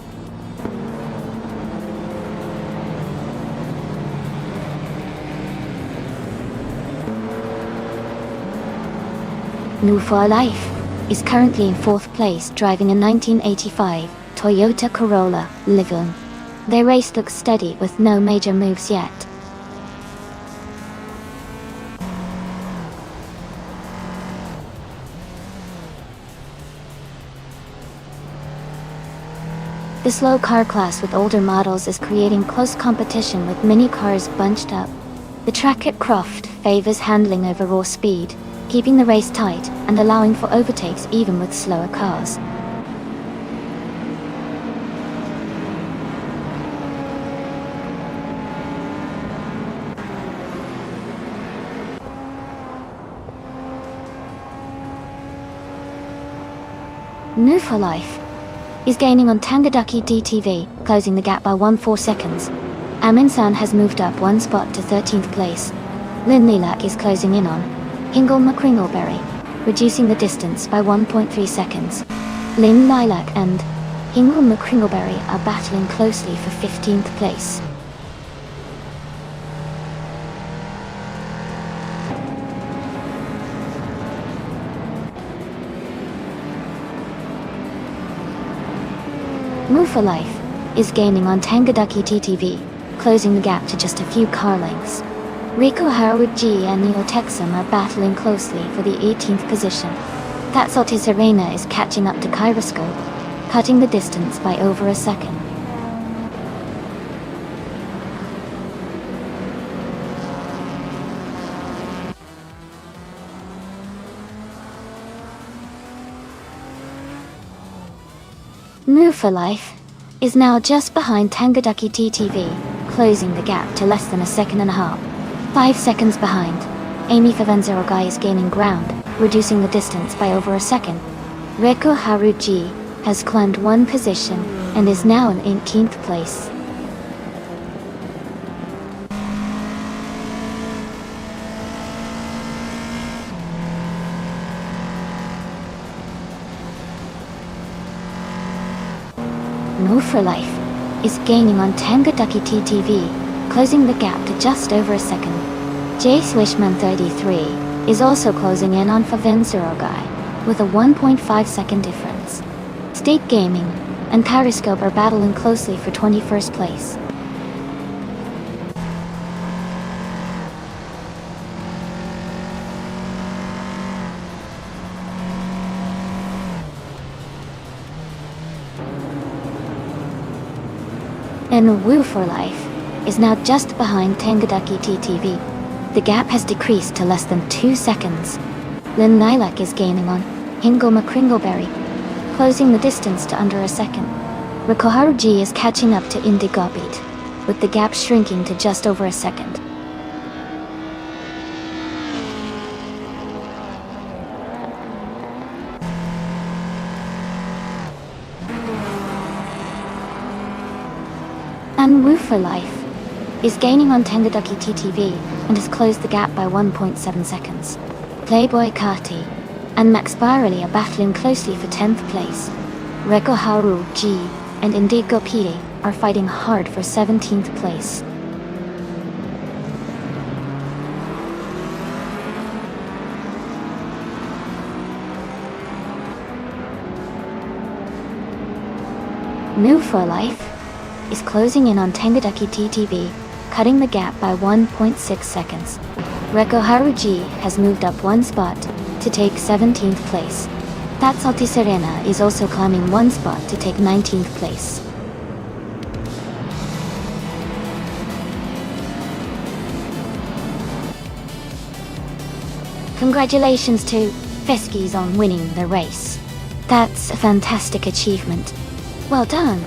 New for Life is currently in fourth place, driving a 1985 Toyota Corolla Living. Their race looks steady with no major moves yet. The slow car class with older models is creating close competition with mini cars bunched up. The track at Croft favors handling over raw speed, keeping the race tight and allowing for overtakes even with slower cars. New for Life is gaining on Tangadaki DTV, closing the gap by 1.4 seconds. Amin-san has moved up 1 spot to 13th place. Lynn Lilac is closing in on Hingle McCringleberry, reducing the distance by 1.3 seconds. Lynn Lilac and Hingle McCringleberry are battling closely for 15th place. Move for Life is gaining on Tangadaki TTV, closing the gap to just a few car lengths. Rico Harwood G and Neil Texum are battling closely for the 18th position. That's Otis Arena is catching up to Kyroscope, cutting the distance by over a second. Move for Life is now just behind Tangadaki TTV, closing the gap to less than a second and a half. 5 seconds behind. Amy Favanzerogai is gaining ground, reducing the distance by over a second. Reko Haruji has climbed 1 position and is now in 18th place. Move for Life is gaining on Tangadaki TTV, closing the gap to just over a second. Jace Wishman 33 is also closing in on Favanzerogai with a 1.5 second difference. State Gaming and Kyroscope are battling closely for 21st place. And Woo for Life is now just behind Tangadaki TTV. The gap has decreased to less than 2 seconds. Lynn Lilac is gaining on Hingle McCringleberry, closing the distance to under a second. Rikoharu G is catching up to Indigo Beat, with the gap shrinking to just over a second. And Woo for Life is gaining on Tendaduki TTV and has closed the gap by 1.7 seconds. Playboy Kati and Max Birelli are battling closely for 10th place. Rekoharu G and Indigo Pide are fighting hard for 17th place. New for Life is closing in on Tendaduki TTV, cutting the gap by 1.6 seconds. Rekoharu G has moved up one spot to take 17th place. That's Salty Serena is also climbing one spot to take 19th place. Congratulations to Feskis on winning the race. That's a fantastic achievement. Well done.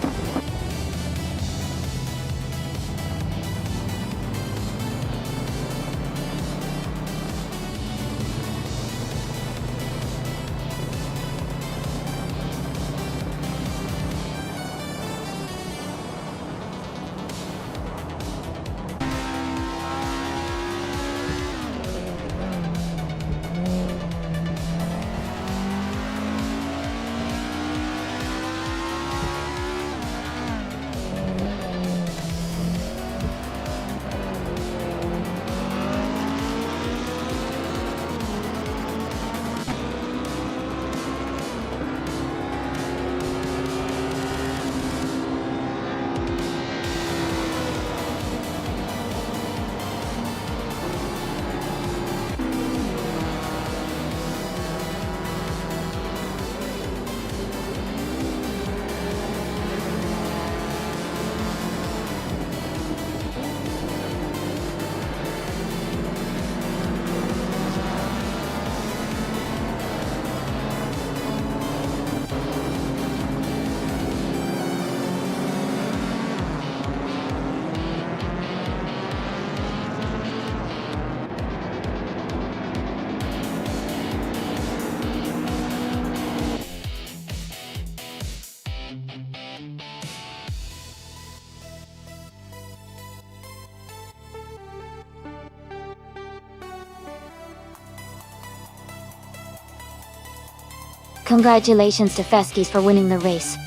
Congratulations to Feskis for winning the race.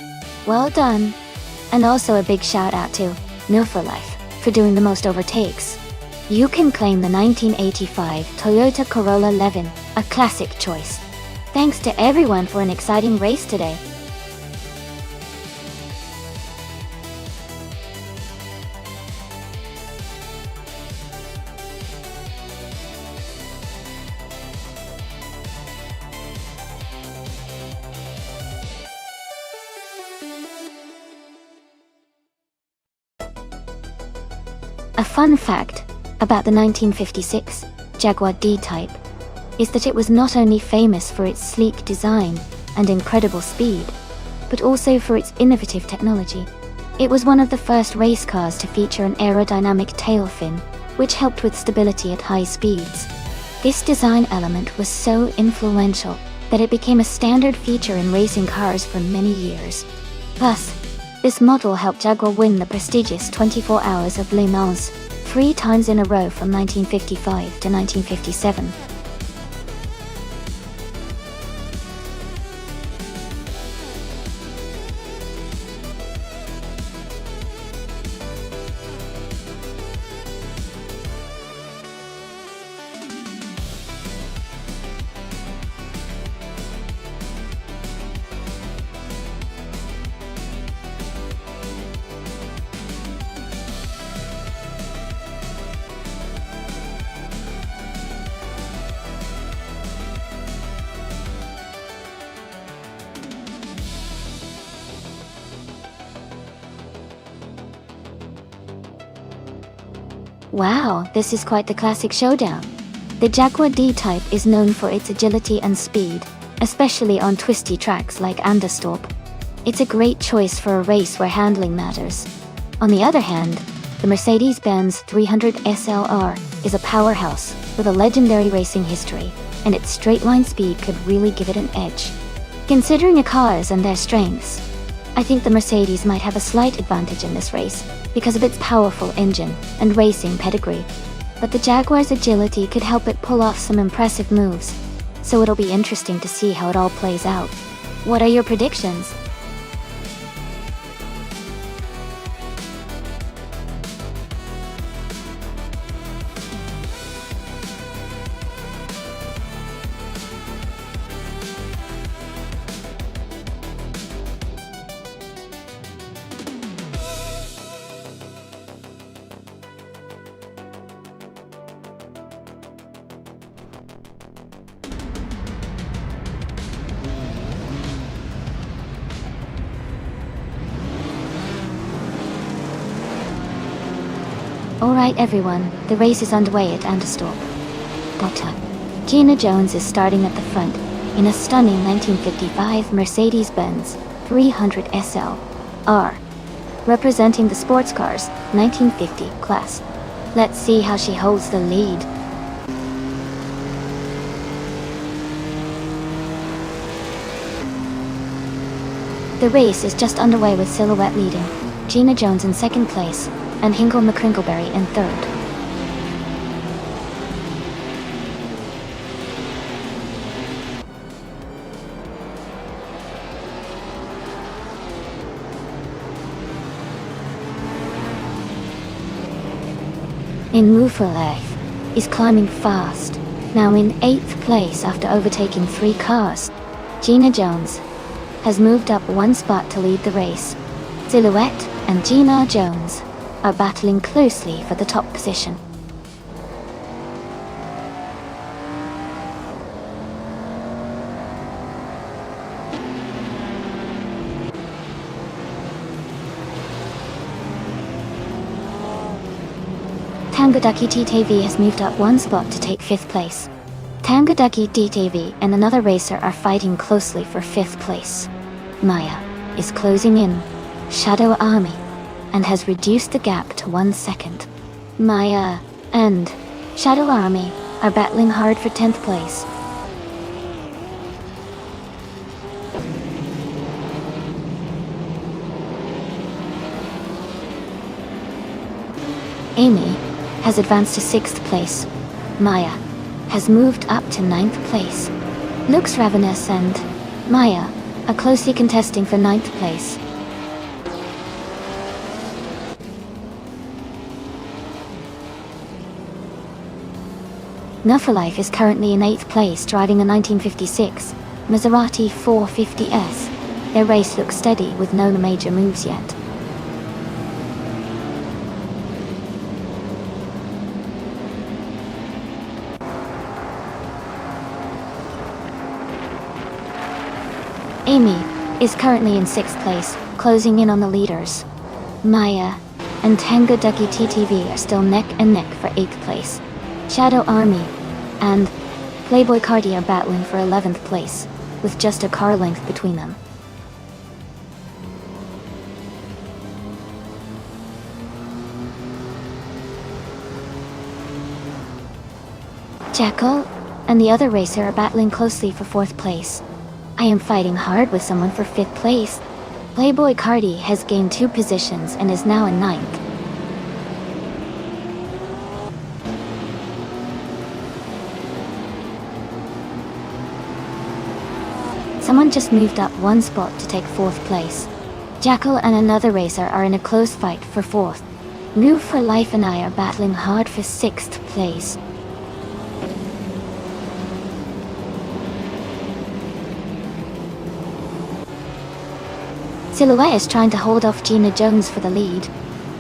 Well done. And also a big shout out to New for Life for doing the most overtakes. You can claim the 1985 Toyota Corolla 11, a classic choice. Thanks to everyone for an exciting race today. A fun fact about the 1956 Jaguar D-Type is that it was not only famous for its sleek design and incredible speed, but also for its innovative technology. It was one of the first race cars to feature an aerodynamic tail fin, which helped with stability at high speeds. This design element was so influential that it became a standard feature in racing cars for many years. Plus, this model helped Jaguar win the prestigious 24 Hours of Le Mans 3 times in a row from 1955 to 1957. Wow, this is quite the classic showdown. The Jaguar D-Type is known for its agility and speed, especially on twisty tracks like Nonstop. It's a great choice for a race where handling matters. On the other hand, the Mercedes-Benz 300 SLR is a powerhouse with a legendary racing history, and its straight-line speed could really give it an edge. Considering the cars and their strengths, I think the Mercedes might have a slight advantage in this race because of its powerful engine and racing pedigree, but the Jaguar's agility could help it pull off some impressive moves, so it'll be interesting to see how it all plays out. What are your predictions? Alright everyone, the race is underway at Nonstop. Gina Jones is starting at the front in a stunning 1955 Mercedes-Benz 300 SL R, representing the sports cars 1950 class. Let's see how she holds the lead. The race is just underway with Silhouette leading, Gina Jones in second place, and Hinkle McCrinkleberry in third. In Move for Life is climbing fast, now in 8th place after overtaking 3 cars. Gina Jones has moved up 1 spot to lead the race. Silhouette and Gina Jones are battling closely for the top position. Tangadaki TTV has moved up 1 spot to take 5th place. Tangadaki DTV and another racer are fighting closely for 5th place. Maya is closing in Shadow Army and has reduced the gap to 1 second. Maya and Shadow Army are battling hard for 10th place. Amy has advanced to 6th place. Maya has moved up to 9th place. Looks Ravenous and Maya are closely contesting for 9th place. Nuffalife is currently in 8th place, driving a 1956 Maserati 450S. Their race looks steady with no major moves yet. Amy is currently in 6th place, closing in on the leaders. Maya and Tangadaki TTV are still neck and neck for 8th place. Shadow Army and Playboy Cardi are battling for 11th place, with just a car length between them. Jackal and the other racer are battling closely for 4th place. I am fighting hard with someone for 5th place. Playboy Cardi has gained 2 positions and is now in 9th. Someone just moved up 1 spot to take 4th place. Jackal and another racer are in a close fight for 4th. Move for Life and I are battling hard for 6th place. Silhouette is trying to hold off Gina Jones for the lead.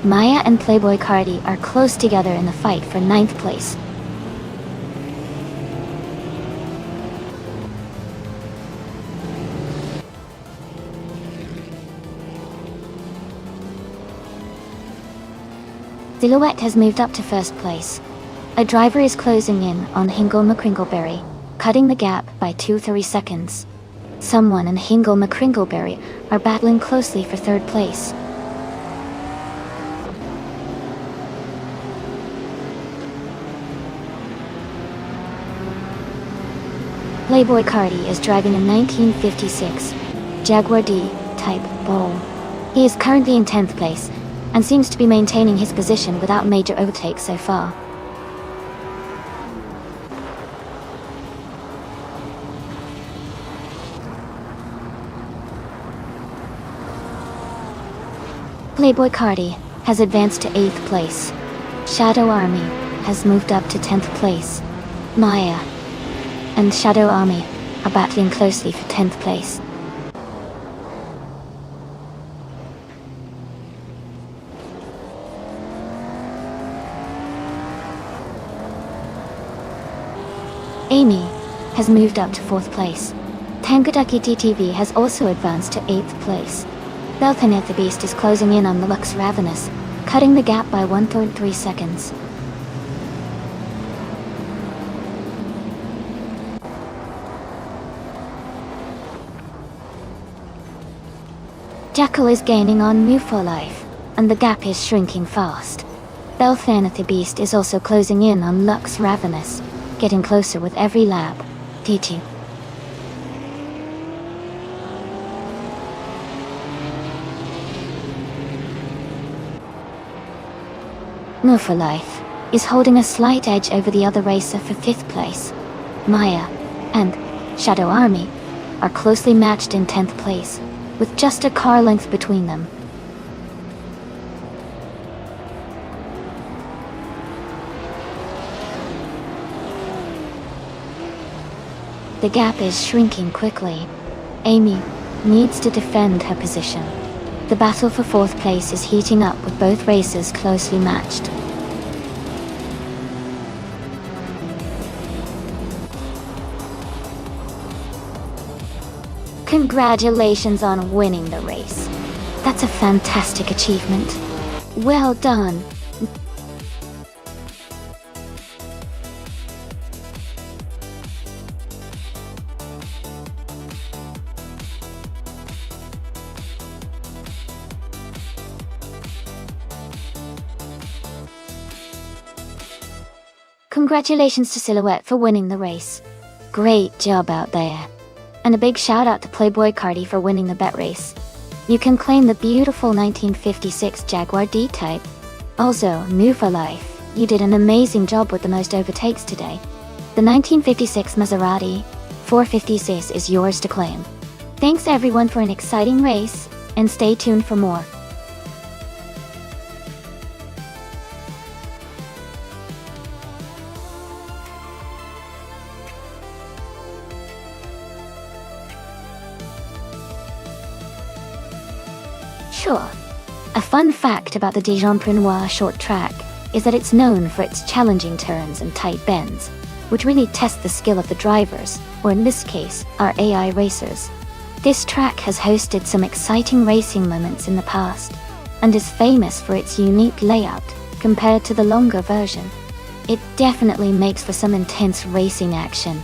Maya and Playboy Cardi are close together in the fight for 9th place. Silhouette has moved up to 1st place. A driver is closing in on Hingle McCrinkleberry, cutting the gap by 2 seconds. Someone and Hingle McCrinkleberry are battling closely for 3rd place. Playboy Cardi is driving a 1956 Jaguar D D-type bowl. He is currently in 10th place, and seems to be maintaining his position without major overtakes so far. Playboy Cardi has advanced to 8th place. Shadow Army has moved up to 10th place. Maya and Shadow Army are battling closely for 10th place. Amy has moved up to 4th place. Tangadaki TTV has also advanced to 8th place. Belthanet the Beast is closing in on the Lux Ravenous, cutting the gap by 1.3 seconds. Jackal is gaining on Mufa Life, and the gap is shrinking fast. Belthanet the Beast is also closing in on Lux Ravenous, getting closer with every lap. TT. Mufa Life is holding a slight edge over the other racer for 5th place. Maya and Shadow Army are closely matched in 10th place, with just a car length between them. The gap is shrinking quickly. Amy needs to defend her position. The battle for 4th place is heating up with both racers closely matched. Congratulations on winning the race. That's a fantastic achievement. Well done. Congratulations to Silhouette for winning the race. Great job out there. And a big shout out to Playboy Cardi for winning the bet race. You can claim the beautiful 1956 Jaguar D-Type. Also, Mufa Life, you did an amazing job with the most overtakes today. The 1956 Maserati 450 is yours to claim. Thanks everyone for an exciting race, and stay tuned for more. Sure. A fun fact about the Dijon-Prenois short track is that it's known for its challenging turns and tight bends, which really test the skill of the drivers, or in this case, our AI racers. This track has hosted some exciting racing moments in the past, and is famous for its unique layout compared to the longer version. It definitely makes for some intense racing action.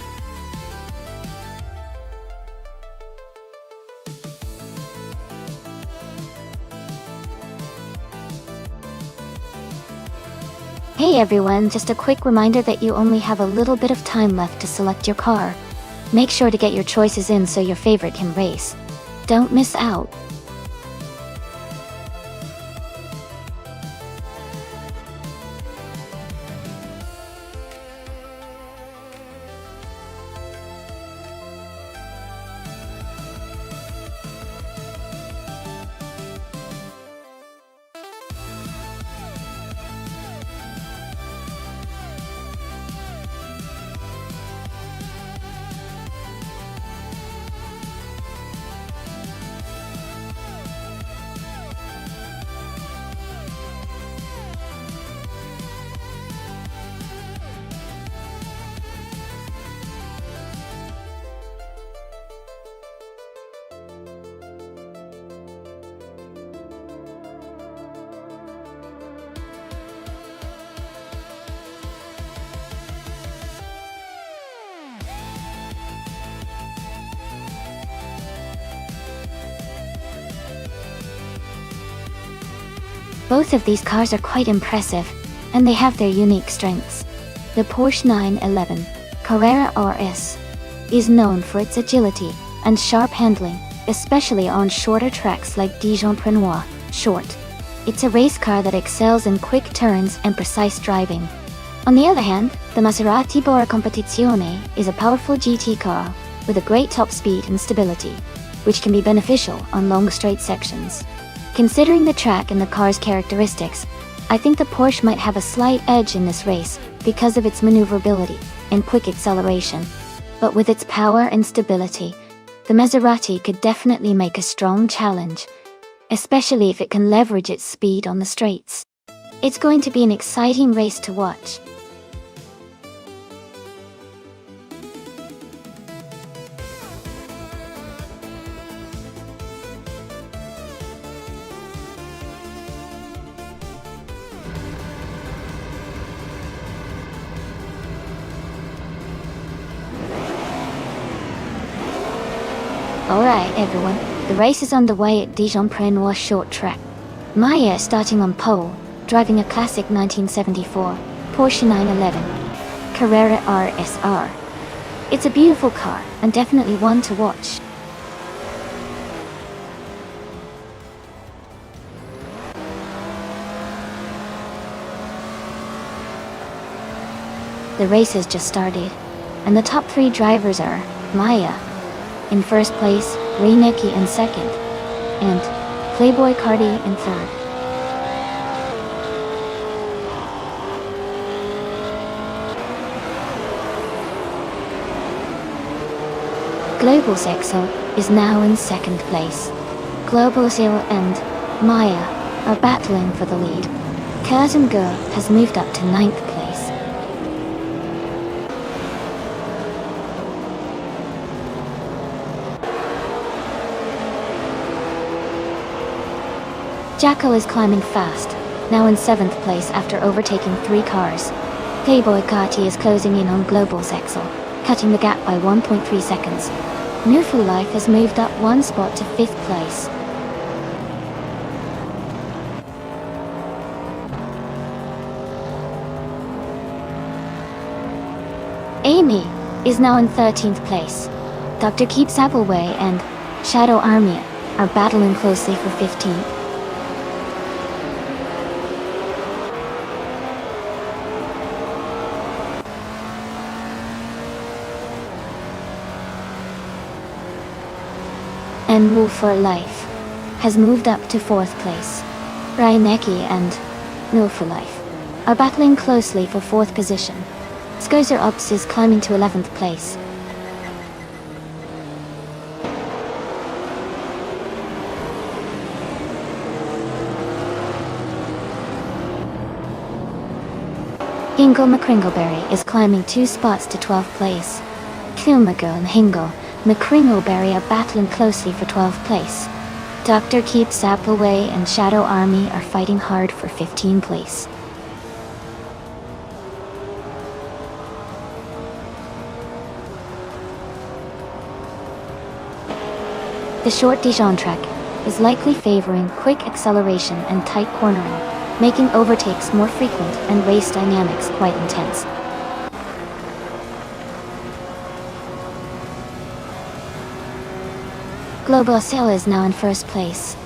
Hey everyone, just a quick reminder that you only have a little bit of time left to select your car. Make sure to get your choices in so your favorite can race. Don't miss out. Both of these cars are quite impressive, and they have their unique strengths. The Porsche 911 Carrera RS is known for its agility and sharp handling, especially on shorter tracks like Dijon-Prenois Short. It's a race car that excels in quick turns and precise driving. On the other hand, the Maserati Bora Competizione is a powerful GT car with a great top speed and stability, which can be beneficial on long straight sections. Considering the track and the car's characteristics, I think the Porsche might have a slight edge in this race because of its maneuverability and quick acceleration. But with its power and stability, the Maserati could definitely make a strong challenge, especially if it can leverage its speed on the straights. It's going to be an exciting race to watch. Alright everyone, the race is underway at Dijon-Prenois short track. Maya is starting on pole, driving a classic 1974 Porsche 911 Carrera RSR. It's a beautiful car and definitely one to watch. The race has just started, and the top 3 drivers are Maya in first place, Reinecke in second, and Playboy Cardi in third. Global Sexo is now in second place. Global Zero and Maya are battling for the lead. Kazum Girl has moved up to 9th place. Jacko is climbing fast, now in 7th place after overtaking 3 cars. Playboy Carti is closing in on Global Sexo, cutting the gap by 1.3 seconds. Newful Life has moved up 1 spot to 5th place. Amy is now in 13th place. Dr. Keeps Appleway and Shadow Army are battling closely for 15th. And Wolf for Life has moved up to 4th place. Reinecke and No for Life are battling closely for 4th position. Skozer Ops is climbing to 11th place. Hingo McCringleberry is climbing 2 spots to 12th place. Kilmago and Hingo McCringleberry are battling closely for 12th place. Dr. Keeps Appleway and Shadow Army are fighting hard for 15th place. The short Dijon track is likely favoring quick acceleration and tight cornering, making overtakes more frequent and race dynamics quite intense. Global Sail is now in first place.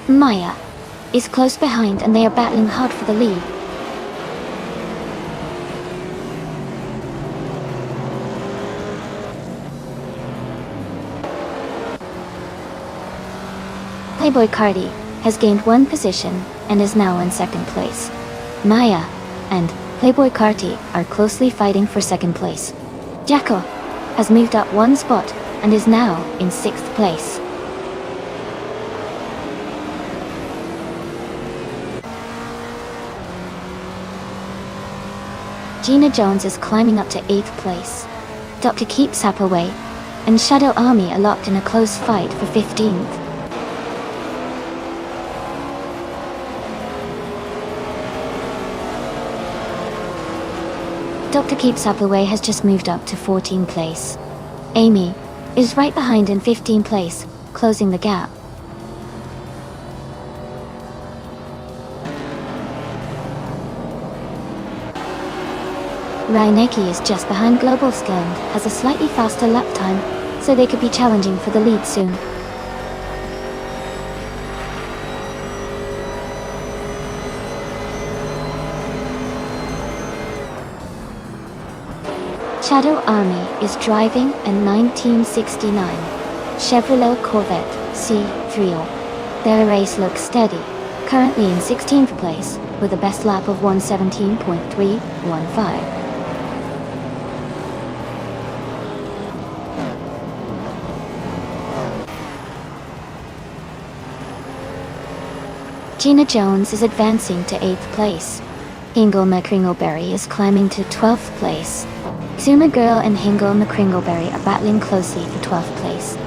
Maya is close behind and they are battling hard for the lead. Playboy Cardi has gained 1 position and is now in 2nd place. Maya and Playboy Carti are closely fighting for 2nd place. Jacko has moved up 1 spot and is now in 6th place. Gina Jones is climbing up to 8th place. Dr. Keeps Appleway and Shadow Army are locked in a close fight for 15th. Dr. Keeps Appleway has just moved up to 14th place. Amy is right behind in 15th place, closing the gap. Reinecke is just behind Global Skill and has a slightly faster lap time, so they could be challenging for the lead soon. Shadow Army is driving a 1969 Chevrolet Corvette C3. Their race looks steady, currently in 16th place, with a best lap of 1:17.315. Gina Jones is advancing to 8th place. Hingle McCringleberry is climbing to 12th place. Zuma Girl and Hingle McCringleberry are battling closely for 12th place.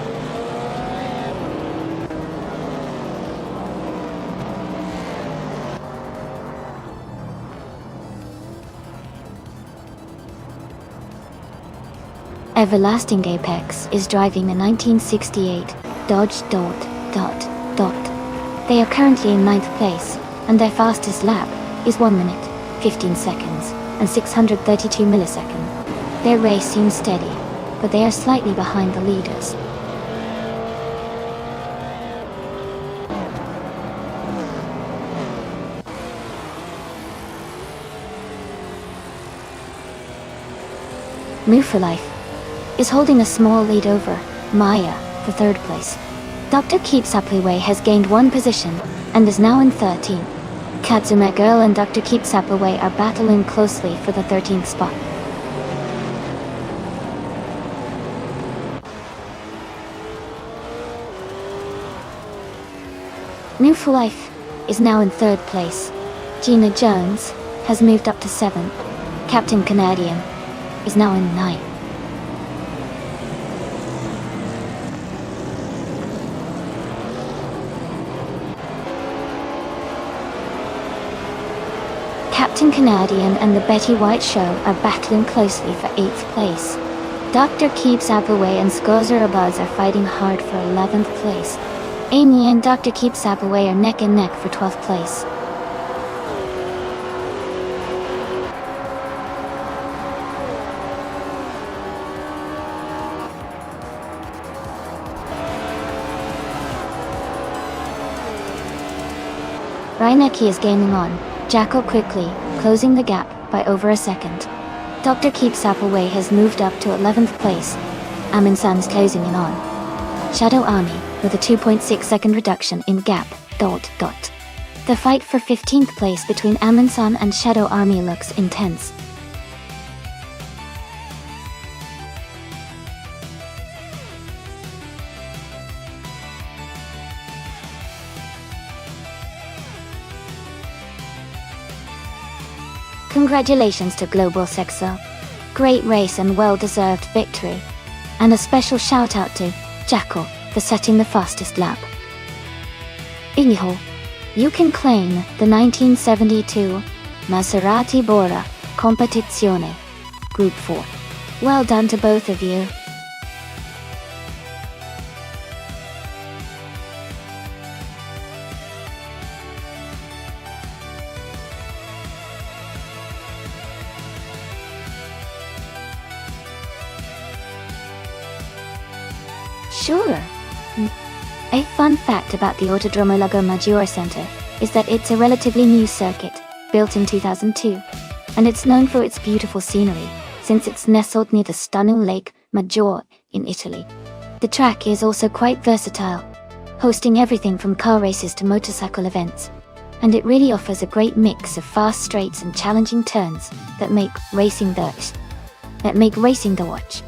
Everlasting Apex is driving a 1968 Dodge Dot. They are currently in 9th place, and their fastest lap is 1 minute, 15 seconds, and 632 milliseconds. Their race seems steady, but they are slightly behind the leaders. Move for Life is holding a small lead over Maya for 3rd place. Dr. Keeps Appleway has gained 1 position and is now in 13th. Katsume Girl and Dr. Keeps Appleway are battling closely for the 13th spot. New for Life is now in 3rd place. Gina Jones has moved up to 7th. Captain Canadian is now in 9th. Captain Canadian and the Betty White Show are battling closely for 8th place. Dr. Keeps Appleway and Skozer Abuz are fighting hard for 11th place. Amy and Dr. Keeps Appleway are neck and neck for 12th place. Reinecke is gaining on Jackal quickly, closing the gap by over a second. Dr. Keeps Appleway has moved up to 11th place. Aminsan's closing in on Shadow Army with a 2.6 second reduction in gap. The fight for 15th place between Aminsan and Shadow Army looks intense. Congratulations to Global Sexo. Great race and well-deserved victory. And a special shout out to Jackal for setting the fastest lap. Anyhow, you can claim the 1972 Maserati Bora Competizione Group 4. Well done to both of you. Sure. A fun fact about the Autodromo Lago Maggiore Center is that it's a relatively new circuit, built in 2002, and it's known for its beautiful scenery, since it's nestled near the stunning Lake Maggiore in Italy. The track is also quite versatile, hosting everything from car races to motorcycle events, and it really offers a great mix of fast straights and challenging turns that make racing the watch.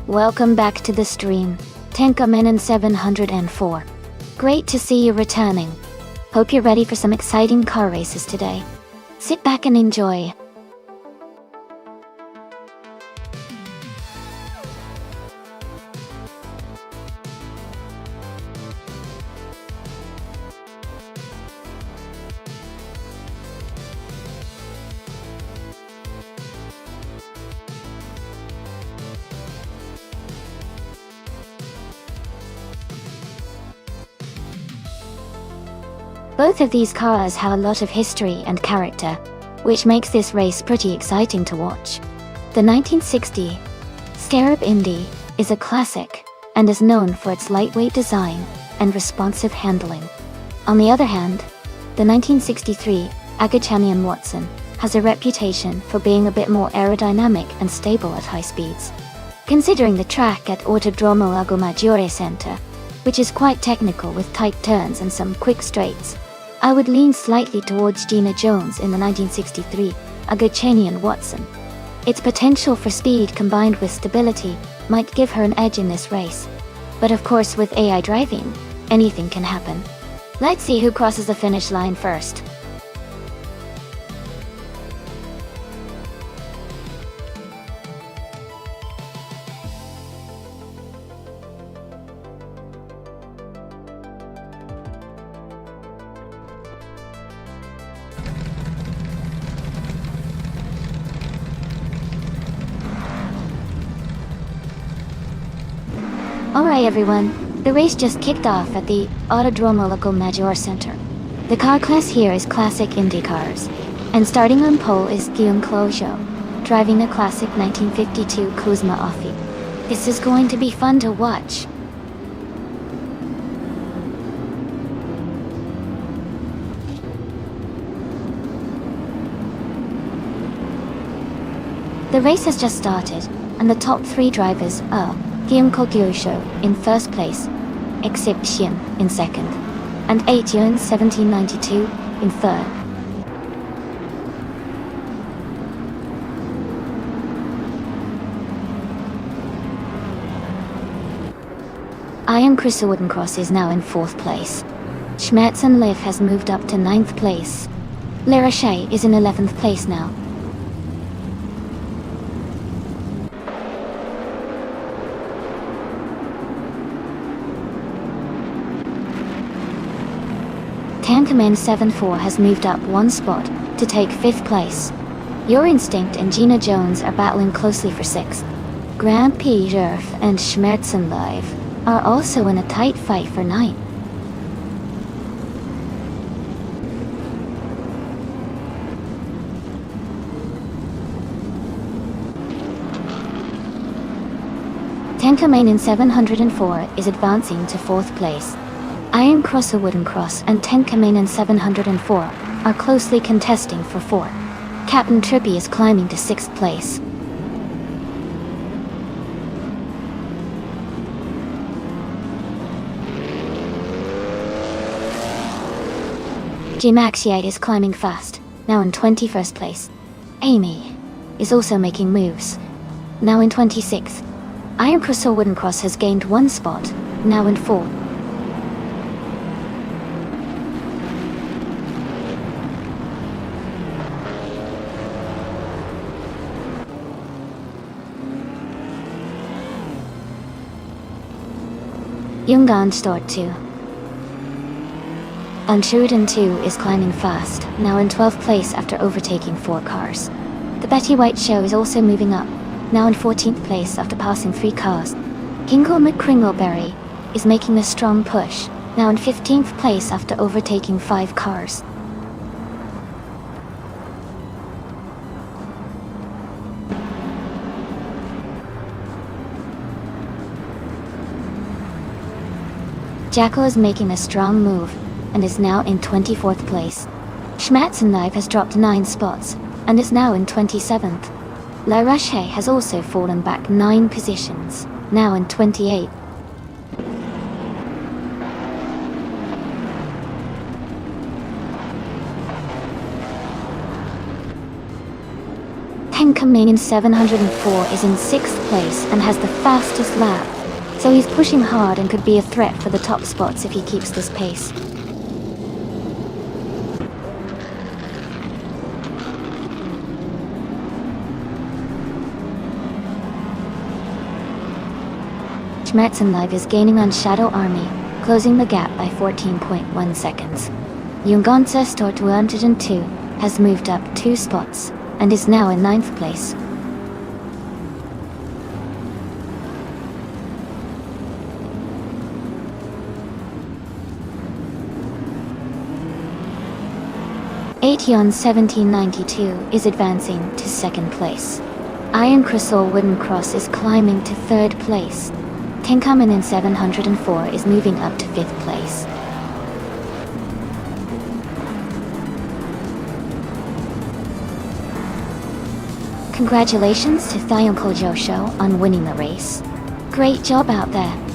Welcome back to the stream, Tenkamenon 704. Great to see you returning. Hope you're ready for some exciting car races today. Sit back and enjoy. Both of these cars have a lot of history and character, which makes this race pretty exciting to watch. The 1960 Scarab Indy is a classic and is known for its lightweight design and responsive handling. On the other hand, the 1963 Agachanian Watson has a reputation for being a bit more aerodynamic and stable at high speeds. Considering the track at Autodromo Lago Maggiore Center, which is quite technical with tight turns and some quick straights, I would lean slightly towards Gina Jones in the 1963 Agachanian Watson. Its potential for speed combined with stability might give her an edge in this race. But of course, with AI driving, anything can happen. Let's see who crosses the finish line first. Alright everyone, the race just kicked off at the Autodromo Lago Maggiore Center. The car class here is classic Indy cars, and starting on pole is Guillaume Clojo, driving a classic 1952 Cosma Offi. This is going to be fun to watch. The race has just started, and the top 3 drivers are Guillaume Clojo in first place, Exception in second, and 8 Yeon 1792 in third. I Am Chris Woodencross is now in 4th place. Schmerz and Liv has moved up to 9th place. Le Rocher is in 11th place now. Tankerman 74 has moved up 1 spot to take 5th place. Your Instinct and Gina Jones are battling closely for 6th. Grand P. Jerf and Schmerzen Live are also in a tight fight for 9th. Tankerman in 704 is advancing to 4th place. Iron Crosser Wooden Cross and Tankerman in 704 are closely contesting for 4. Captain Trippy is climbing to 6th place. G-Maxiate is climbing fast, now in 21st place. Amy is also making moves, now in 26th. Iron Crosser Wooden Cross has gained 1 spot, now in 4th. Jungan Stort 2. Untruden 2 is climbing fast, now in 12th place after overtaking 4 cars. The Betty White Show is also moving up, now in 14th place after passing 3 cars. Kingle McCringleberry is making a strong push, now in 15th place after overtaking 5 cars. Jackal is making a strong move, and is now in 24th place. Schmatzenlive has dropped 9 spots, and is now in 27th. La Roche has also fallen back 9 positions, now in 28th. Tankerman in 704 is in 6th place and has the fastest lap, so he's pushing hard and could be a threat for the top spots if he keeps this pace. Schmerzenlive is gaining on Shadow Army, closing the gap by 14.1 seconds. Junganza Stort 202 has moved up 2 spots, and is now in 9th place. Aetion 1792 is advancing to 2nd place. Iron Crystal Wooden Cross is climbing to 3rd place. Tenkamen in 704 is moving up to 5th place. Congratulations to Thayonko Josho on winning the race. Great job out there.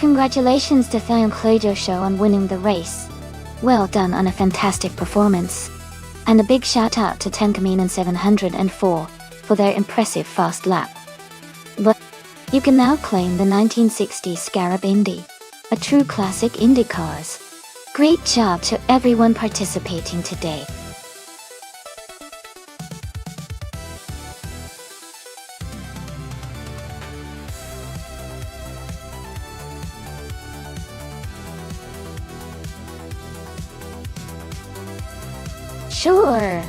Congratulations to Thayonko Josho on winning the race. Well done on a fantastic performance. And a big shout out to Tenkamen in 704 for their impressive fast lap. But you can now claim the 1960s Scarab Indy, a true classic Indy cars. Great job to everyone participating today. Sure!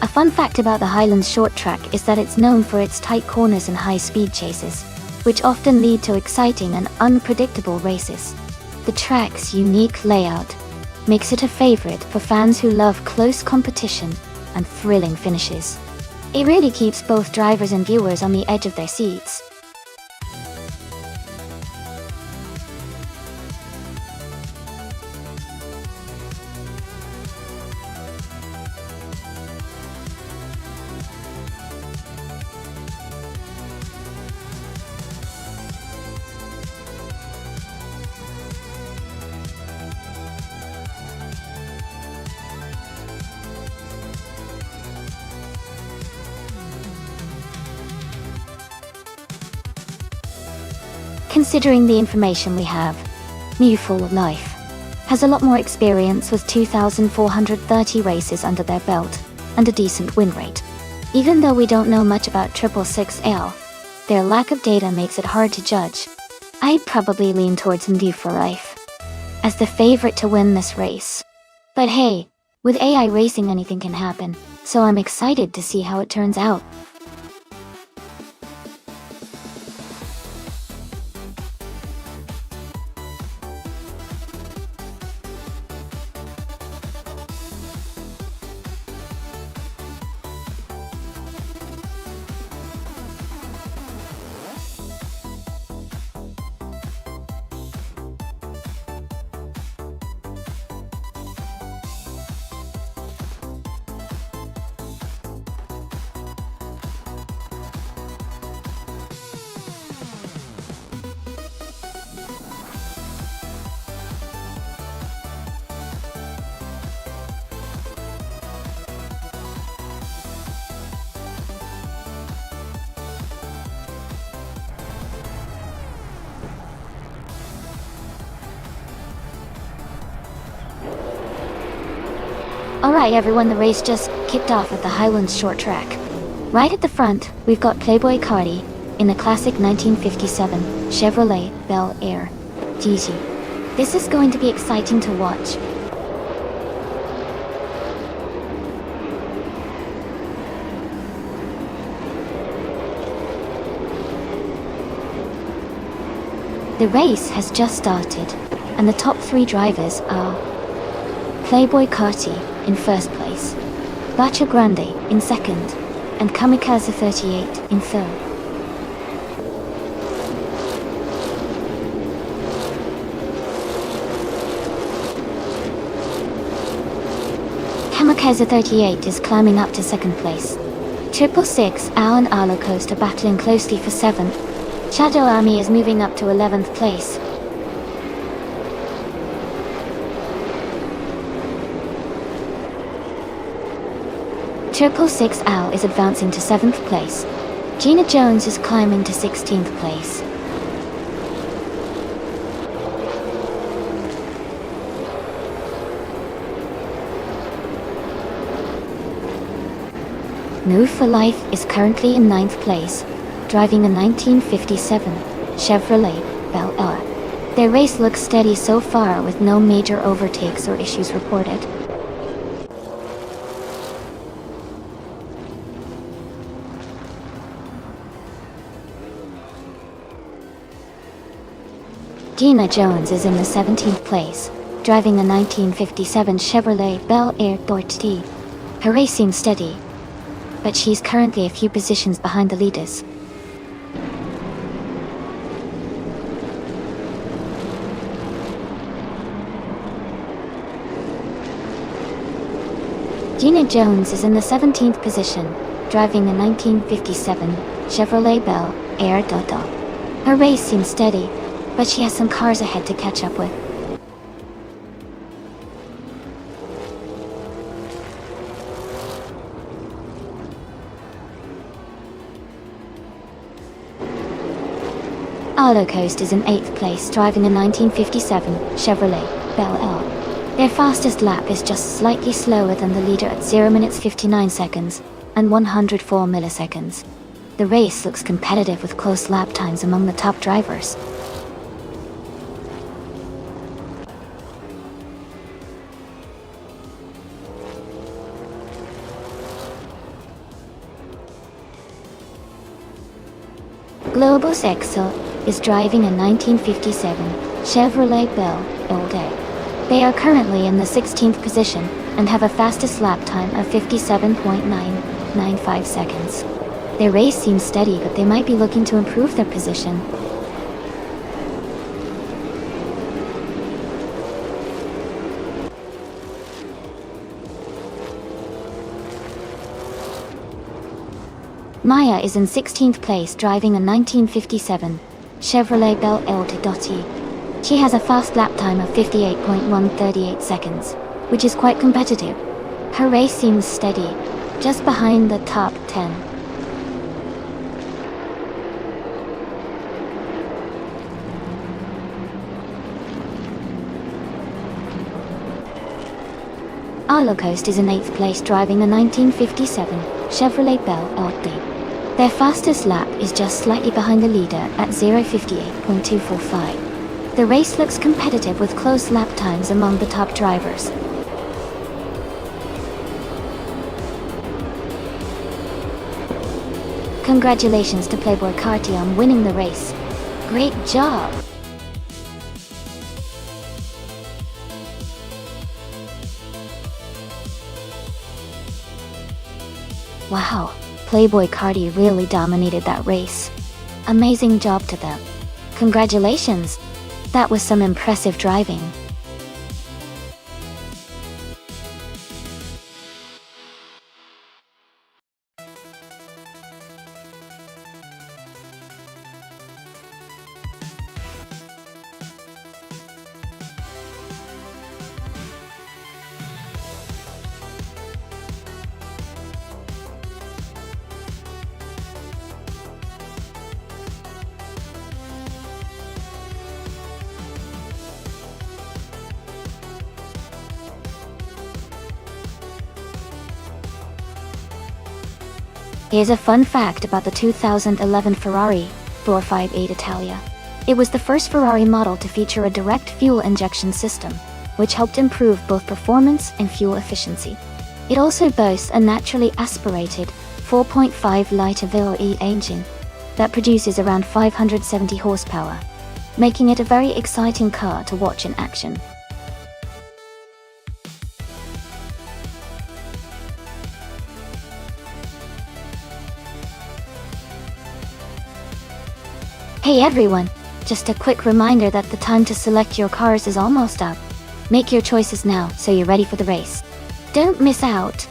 A fun fact about the Highlands short track is that it's known for its tight corners and high-speed chases, which often lead to exciting and unpredictable races. The track's unique layout makes it a favorite for fans who love close competition and thrilling finishes. It really keeps both drivers and viewers on the edge of their seats. Considering the information we have, New Full Life has a lot more experience with 2,430 races under their belt and a decent win rate. Even though we don't know much about 666L, their lack of data makes it hard to judge. I'd probably lean towards New Full Life as the favorite to win this race. But hey, with AI racing anything can happen, so I'm excited to see how it turns out. Alright everyone, the race just kicked off at the Highlands short track. Right at the front, we've got Playboy Cardi in the classic 1957 Chevrolet Bel Air GT. This is going to be exciting to watch. The race has just started, and the top three drivers are Playboy Carti in first place, Bacha Grande in second, and Kamikaze 38 in third. Kamikaze 38 is climbing up to second place. 666 Ao and Arlo Coast are battling closely for 7th. Shadow Army is moving up to 11th place. Triple Six Al is advancing to 7th place. Gina Jones is climbing to 16th place. New for Life is currently in 9th place, driving a 1957 Chevrolet Bel Air. Their race looks steady so far with no major overtakes or issues reported. Gina Jones is in the 17th place, driving a 1957 Chevrolet Bel Air Dorty. Her race seems steady, but she's currently a few positions behind the leaders. Gina Jones is in the 17th position, driving a 1957 Chevrolet Bel Air Dodo. Her race seems steady, but she has some cars ahead to catch up with. Arlo Coast is in 8th place, driving a 1957 Chevrolet Bel Air. Their fastest lap is just slightly slower than the leader at 0 minutes 59 seconds and 104 milliseconds. The race looks competitive with close lap times among the top drivers. Globus Exo is driving a 1957 Chevrolet Bel Air. They are currently in the 16th position and have a fastest lap time of 57.995 seconds. Their race seems steady, but they might be looking to improve their position. Maya is in 16th place, driving a 1957 Chevrolet Bel Air Doty. She has a fast lap time of 58.138 seconds, which is quite competitive. Her race seems steady, just behind the top 10. Arlo Coast is in 8th place, driving a 1957 Chevrolet Bel Air. Their fastest lap is just slightly behind the leader at 0:58.245. The race looks competitive with close lap times among the top drivers. Congratulations to Playboy Carty on winning the race. Great job! Wow, Playboy Carty really dominated that race. Amazing job to them. Congratulations! That was some impressive driving. Here's a fun fact about the 2011 Ferrari 458 Italia. It was the first Ferrari model to feature a direct fuel injection system, which helped improve both performance and fuel efficiency. It also boasts a naturally aspirated 4.5-liter VOE engine that produces around 570 horsepower, making it a very exciting car to watch in action. Hey everyone, just a quick reminder that the time to select your cars is almost up. Make your choices now so you're ready for the race. Don't miss out!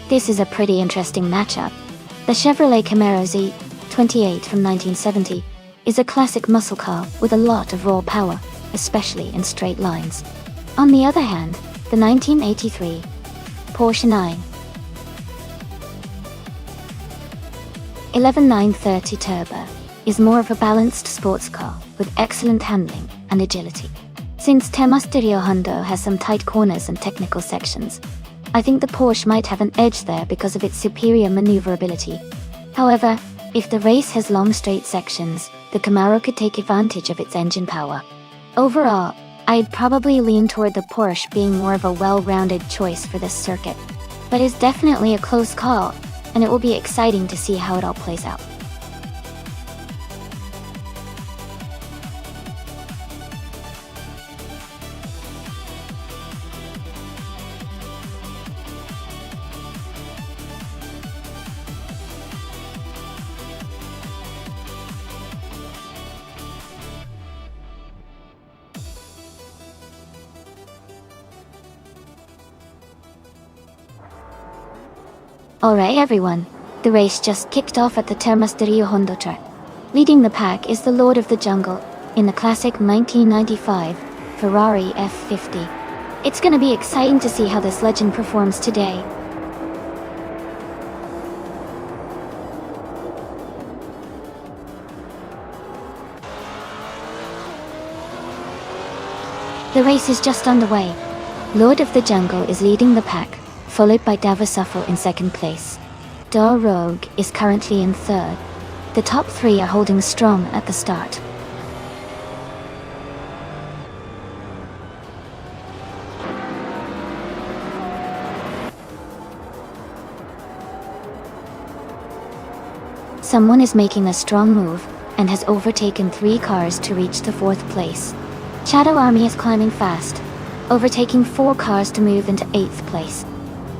This is a pretty interesting matchup. The Chevrolet Camaro Z28 from 1970 is a classic muscle car with a lot of raw power, especially in straight lines. On the other hand, the 1983 Porsche 911 Turbo is more of a balanced sports car with excellent handling and agility. Since Termasterio Hondo has some tight corners and technical sections, I think the Porsche might have an edge there because of its superior maneuverability. However, if the race has long straight sections, the Camaro could take advantage of its engine power. Overall, I'd probably lean toward the Porsche being more of a well-rounded choice for this circuit. But it's definitely a close call, and it will be exciting to see how it all plays out. Alright everyone, the race just kicked off at the Termasterio Hondo track. Leading the pack is the Lord of the Jungle in the classic 1995 Ferrari F50. It's gonna be exciting to see how this legend performs today. The race is just underway. Lord of the Jungle is leading the pack, followed by Davosafo in second place. Dar Rogue is currently in third. The top three are holding strong at the start. Someone is making a strong move and has overtaken 3 cars to reach the 4th place. Shadow Army is climbing fast, overtaking 4 cars to move into 8th place.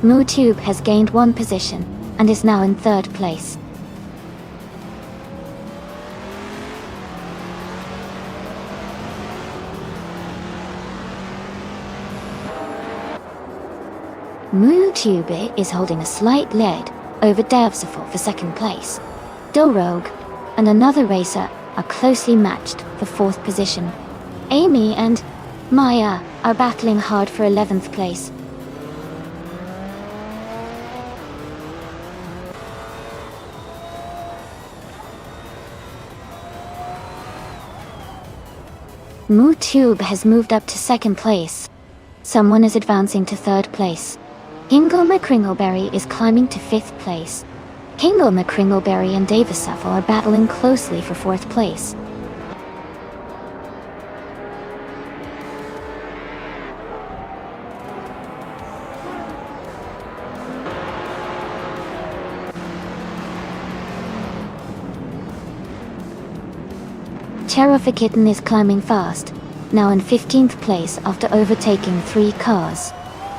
MooTube has gained 1 position and is now in 3rd place. MooTube is holding a slight lead over Davsafo for 2nd place. Rogue and another racer are closely matched for 4th position. Amy and Maya are battling hard for 11th place. MooTube has moved up to 2nd place. Someone is advancing to 3rd place. Kingo McCringleberry is climbing to 5th place. Kingo McCringleberry and Davosafo are battling closely for 4th place. Kitten is climbing fast, now in 15th place after overtaking 3 cars.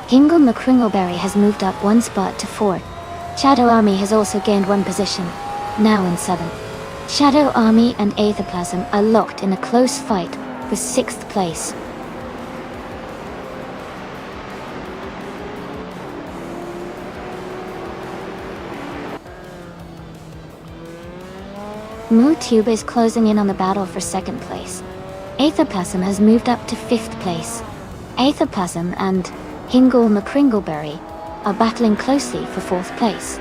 Kingo McCringleberry has moved up 1 spot to 4th. Shadow Army has also gained 1 position, now in 7th. Shadow Army and Aethoplasm are locked in a close fight for 6th place. MooTube is closing in on the battle for 2nd place. Aethoplasm has moved up to 5th place. Aethoplasm and Kingo McCringleberry are battling closely for 4th place.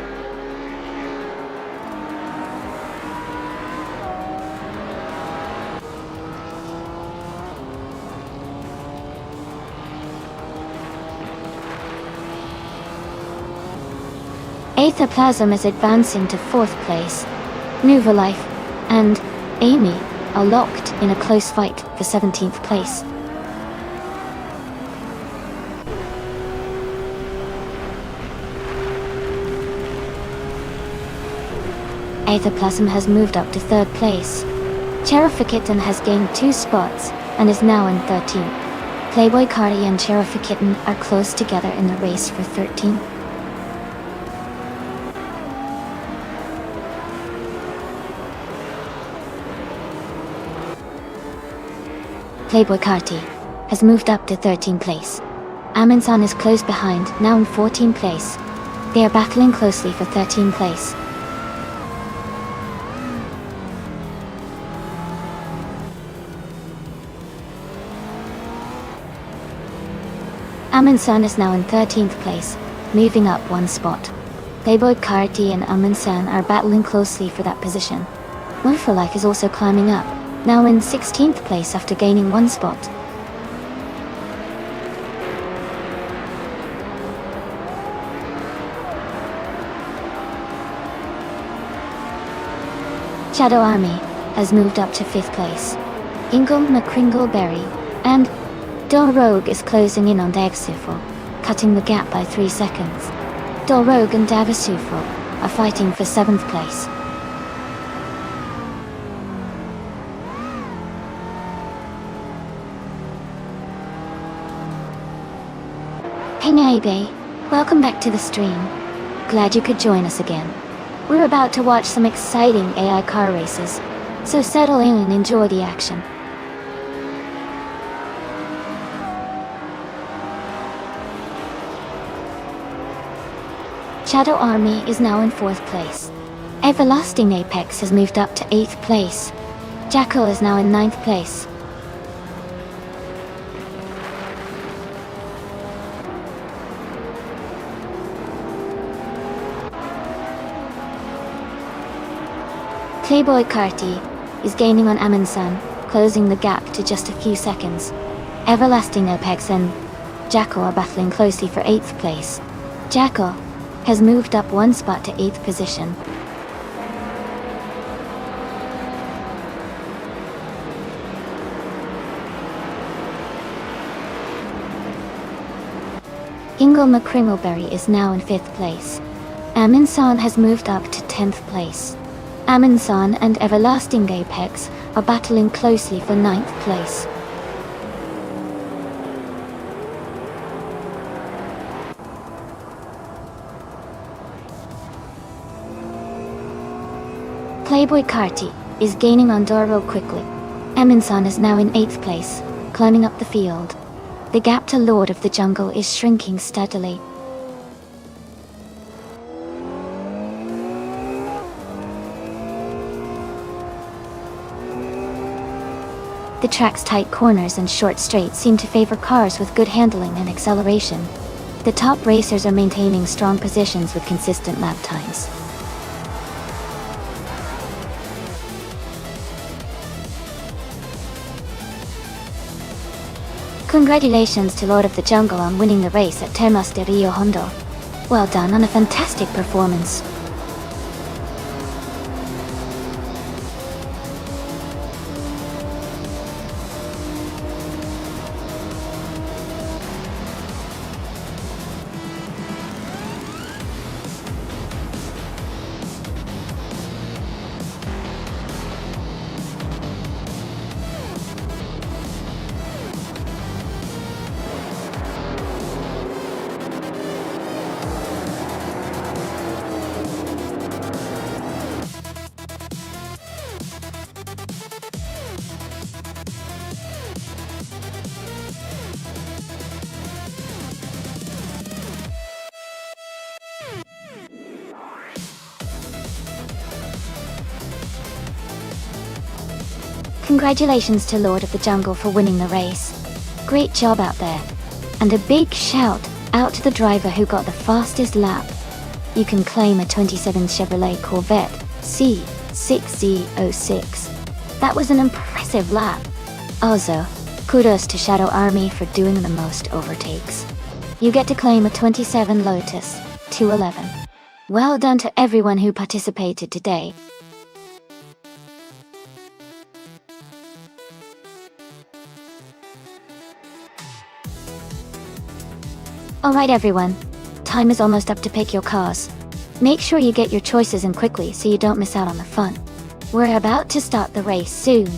Aethoplasm is advancing to 4th place. Nuva and Amy are locked in a close fight for 17th place. Aethoplasm has moved up to 3rd place. Kitten has gained 2 spots and is now in 13th. Playboy Cardi and Kitten are close together in the race for 13th. Playboy Carti has moved up to 13th place. Aminsan is close behind, now in 14th place. They are battling closely for 13th place. Amundsen is now in 13th place, moving up one spot. Playboy Carty and Amundsen are battling closely for that position. Morpholike is also climbing up, now in 16th place after gaining one spot. Shadow Army has moved up to 5th place. Ingle McCringleberry and Dor Rogue is closing in on Dagsufo, cutting the gap by 3 seconds. Dor Rogue and Dagasufo are fighting for 7th place. Hey Naibe, welcome back to the stream. Glad you could join us again. We're about to watch some exciting AI car races, so settle in and enjoy the action. Shadow Army is now in 4th place. Everlasting Apex has moved up to 8th place. Jackal is now in 9th place. Playboy Carty is gaining on Amundsen, closing the gap to just a few seconds. Everlasting Apex and Jackal are battling closely for 8th place. Jackal has moved up one spot to 8th position. Ingle McCringleberry is now in 5th place. Amundsen has moved up to 10th place. Amundsen and Everlasting Apex are battling closely for 9th place. Playboy Carty is gaining on Doro quickly. Amundsen is now in 8th place, climbing up the field. The gap to Lord of the Jungle is shrinking steadily. The track's tight corners and short straights seem to favor cars with good handling and acceleration. The top racers are maintaining strong positions with consistent lap times. Congratulations to Lord of the Jungle on winning the race at Termas de Rio Hondo. Well done on a fantastic performance. Congratulations to Lord of the Jungle for winning the race. Great job out there. And a big shout out to the driver who got the fastest lap. You can claim a 27 Chevrolet Corvette C6Z06. That was an impressive lap. Also, kudos to Shadow Army for doing the most overtakes. You get to claim a 27 Lotus 211. Well done to everyone who participated today. Alright everyone, time is almost up to pick your cars. Make sure you get your choices in quickly so you don't miss out on the fun. We're about to start the race soon.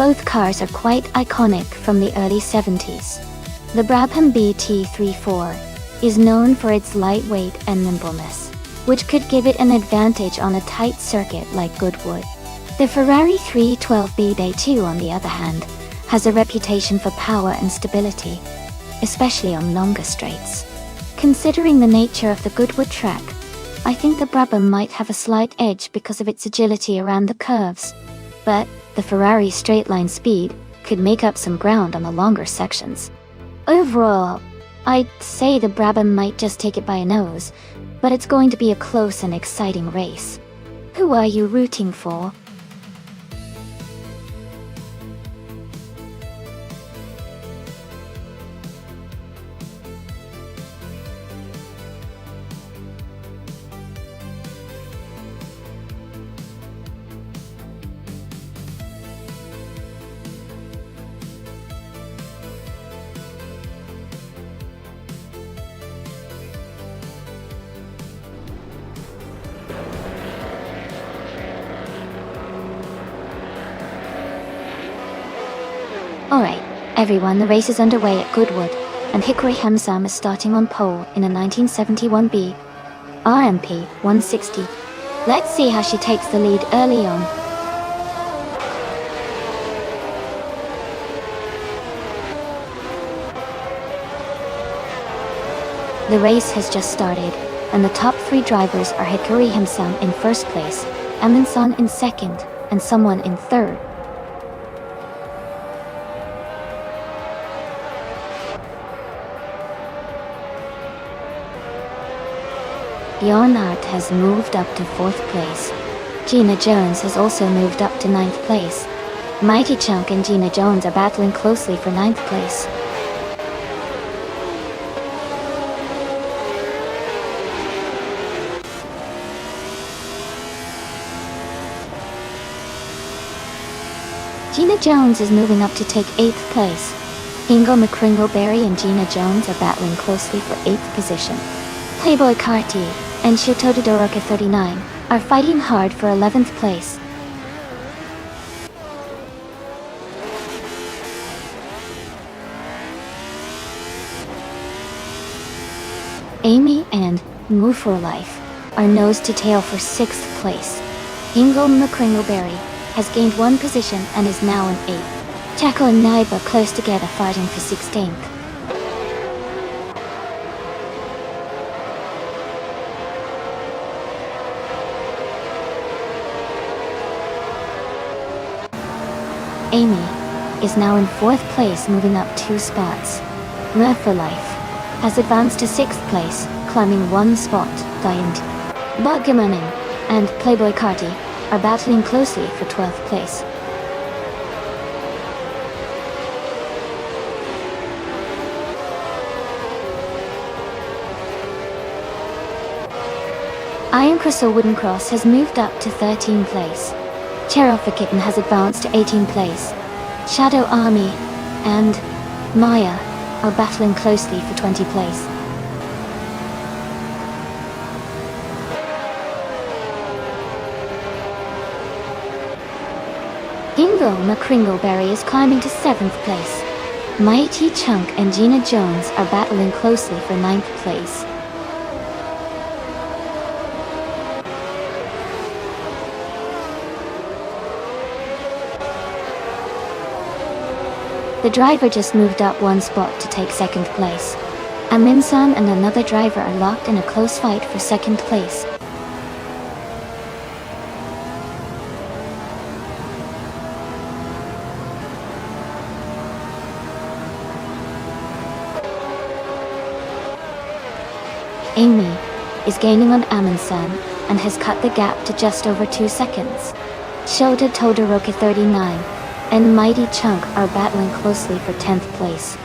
Both cars are quite iconic from the early 70s. The Brabham BT34 is known for its lightweight and nimbleness, which could give it an advantage on a tight circuit like Goodwood. The Ferrari 312 BB2, on the other hand, has a reputation for power and stability, especially on longer straights. Considering the nature of the Goodwood track, I think the Brabham might have a slight edge because of its agility around the curves, but the Ferrari straight-line speed could make up some ground on the longer sections. Overall, I'd say the Brabham might just take it by a nose, but it's going to be a close and exciting race. Who are you rooting for? Alright, everyone, the race is underway at Goodwood, and Hickory Hamsam is starting on pole in a 1971B RMP 160. Let's see how she takes the lead early on. The race has just started, and the top three drivers are Hickory Hamsam in first place, Amundsen in second, and someone in third. Bjornart has moved up to fourth place. Gina Jones has also moved up to ninth place. Mighty Chunk and Gina Jones are battling closely for ninth place. Gina Jones is moving up to take 8th place. Ingo McCringleberry and Gina Jones are battling closely for 8th position. Playboy Carty and Shotododoroka 39 are fighting hard for 11th place. Amy and Move for Life are nose to tail for 6th place. Ingo McCringleberry has gained 1 position and is now in 8th. Chaco and Naiba close together fighting for 16th. Amy is now in 4th place, moving up 2 spots. Move for Life has advanced to 6th place, climbing 1 spot. Giant Bogamanen and Playboy Carty are battling closely for 12th place. Iron Crystal Wooden Cross has moved up to 13th place. Cherokee Kitten has advanced to 18th place. Shadow Army and Maya are battling closely for 20th place. Ingo McCringleberry is climbing to 7th place. Mighty Chunk and Gina Jones are battling closely for 9th place. The driver just moved up 1 spot to take 2nd place. Amundsen and another driver are locked in a close fight for 2nd place. Amy is gaining on Amundsen and has cut the gap to just over 2 seconds. Shota Todoroki 39 and Mighty Chunk are battling closely for 10th place.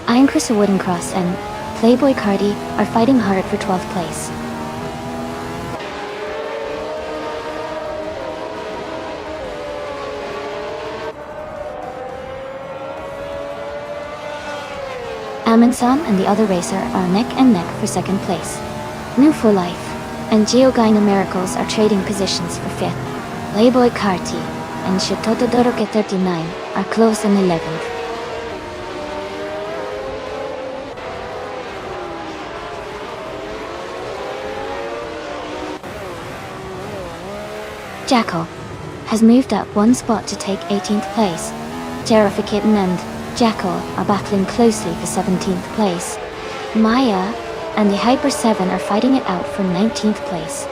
Iron Crystal Wooden Cross and Playboy Carty are fighting hard for 12th place. Amundsen and the other racer are neck and neck for 2nd place. New for Life and Geogina Miracles are trading positions for 5th. Playboy Carty and Shotododoroke 39 are close in 11th. Jackal has moved up one spot to take 18th place. Terrificitten and Jackal are battling closely for 17th place. Maya and the Hyper 7 are fighting it out for 19th place.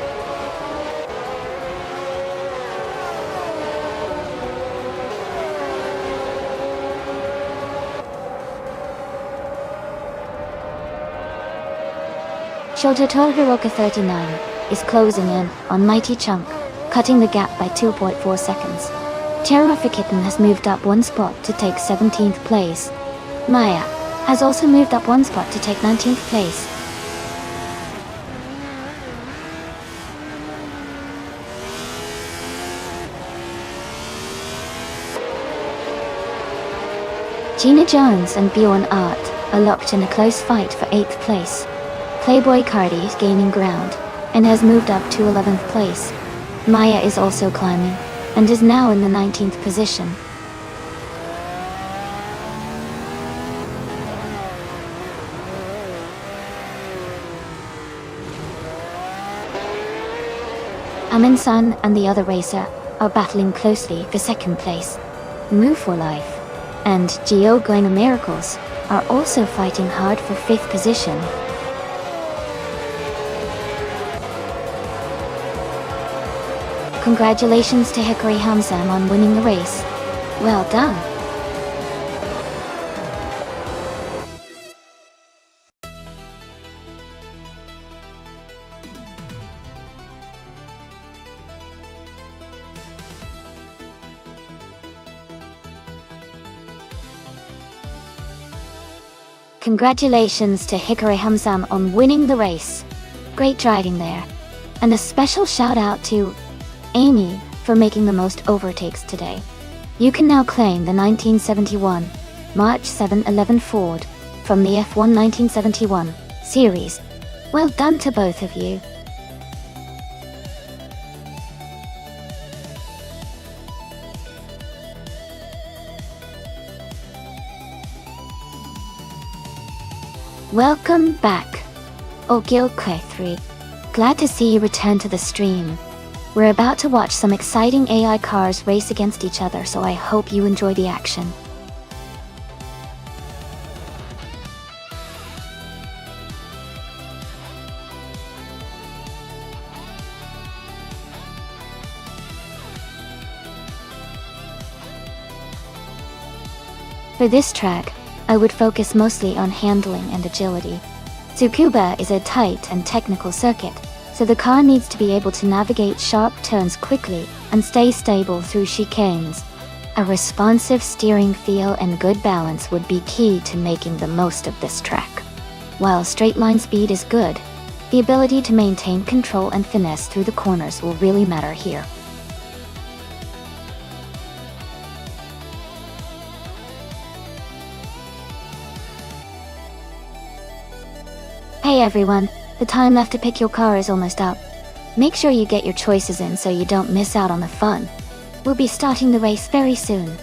Shototo Hiroka 39 is closing in on Mighty Chunk, cutting the gap by 2.4 seconds. Terrificitten has moved up one spot to take 17th place. Maya has also moved up one spot to take 19th place. Gina Jones and Bjorn Art are locked in a close fight for 8th place. Playboy Cardi is gaining ground and has moved up to 11th place. Maya is also climbing and is now in the 19th position. Amin-san and the other racer are battling closely for 2nd place. Move for Life and Gio Going Miracles are also fighting hard for 5th position. Congratulations to Hikari Hamsam on winning the race. Well done. Congratulations to Hikari Hamsam on winning the race. Great driving there. And a special shout out to Amy for making the most overtakes today. You can now claim the 1971 March 711 Ford from the F1 1971 series. Well done to both of you. Welcome back, Ogilque3. Glad to see you return to the stream. We're about to watch some exciting AI cars race against each other, so I hope you enjoy the action. For this track, I would focus mostly on handling and agility. Tsukuba is a tight and technical circuit, so the car needs to be able to navigate sharp turns quickly and stay stable through chicanes. A responsive steering feel and good balance would be key to making the most of this track. While straight line speed is good, the ability to maintain control and finesse through the corners will really matter here. Hey everyone, the time left to pick your car is almost up. Make sure you get your choices in so you don't miss out on the fun. We'll be starting the race very soon.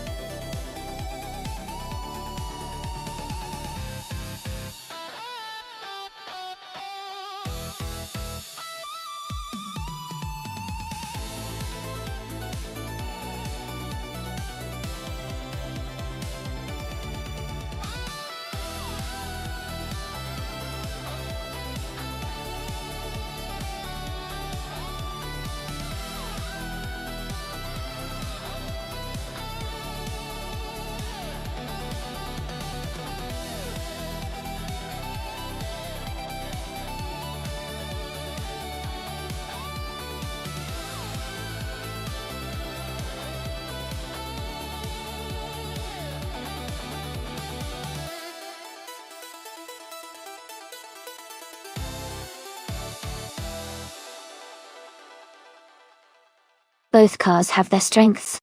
Both cars have their strengths.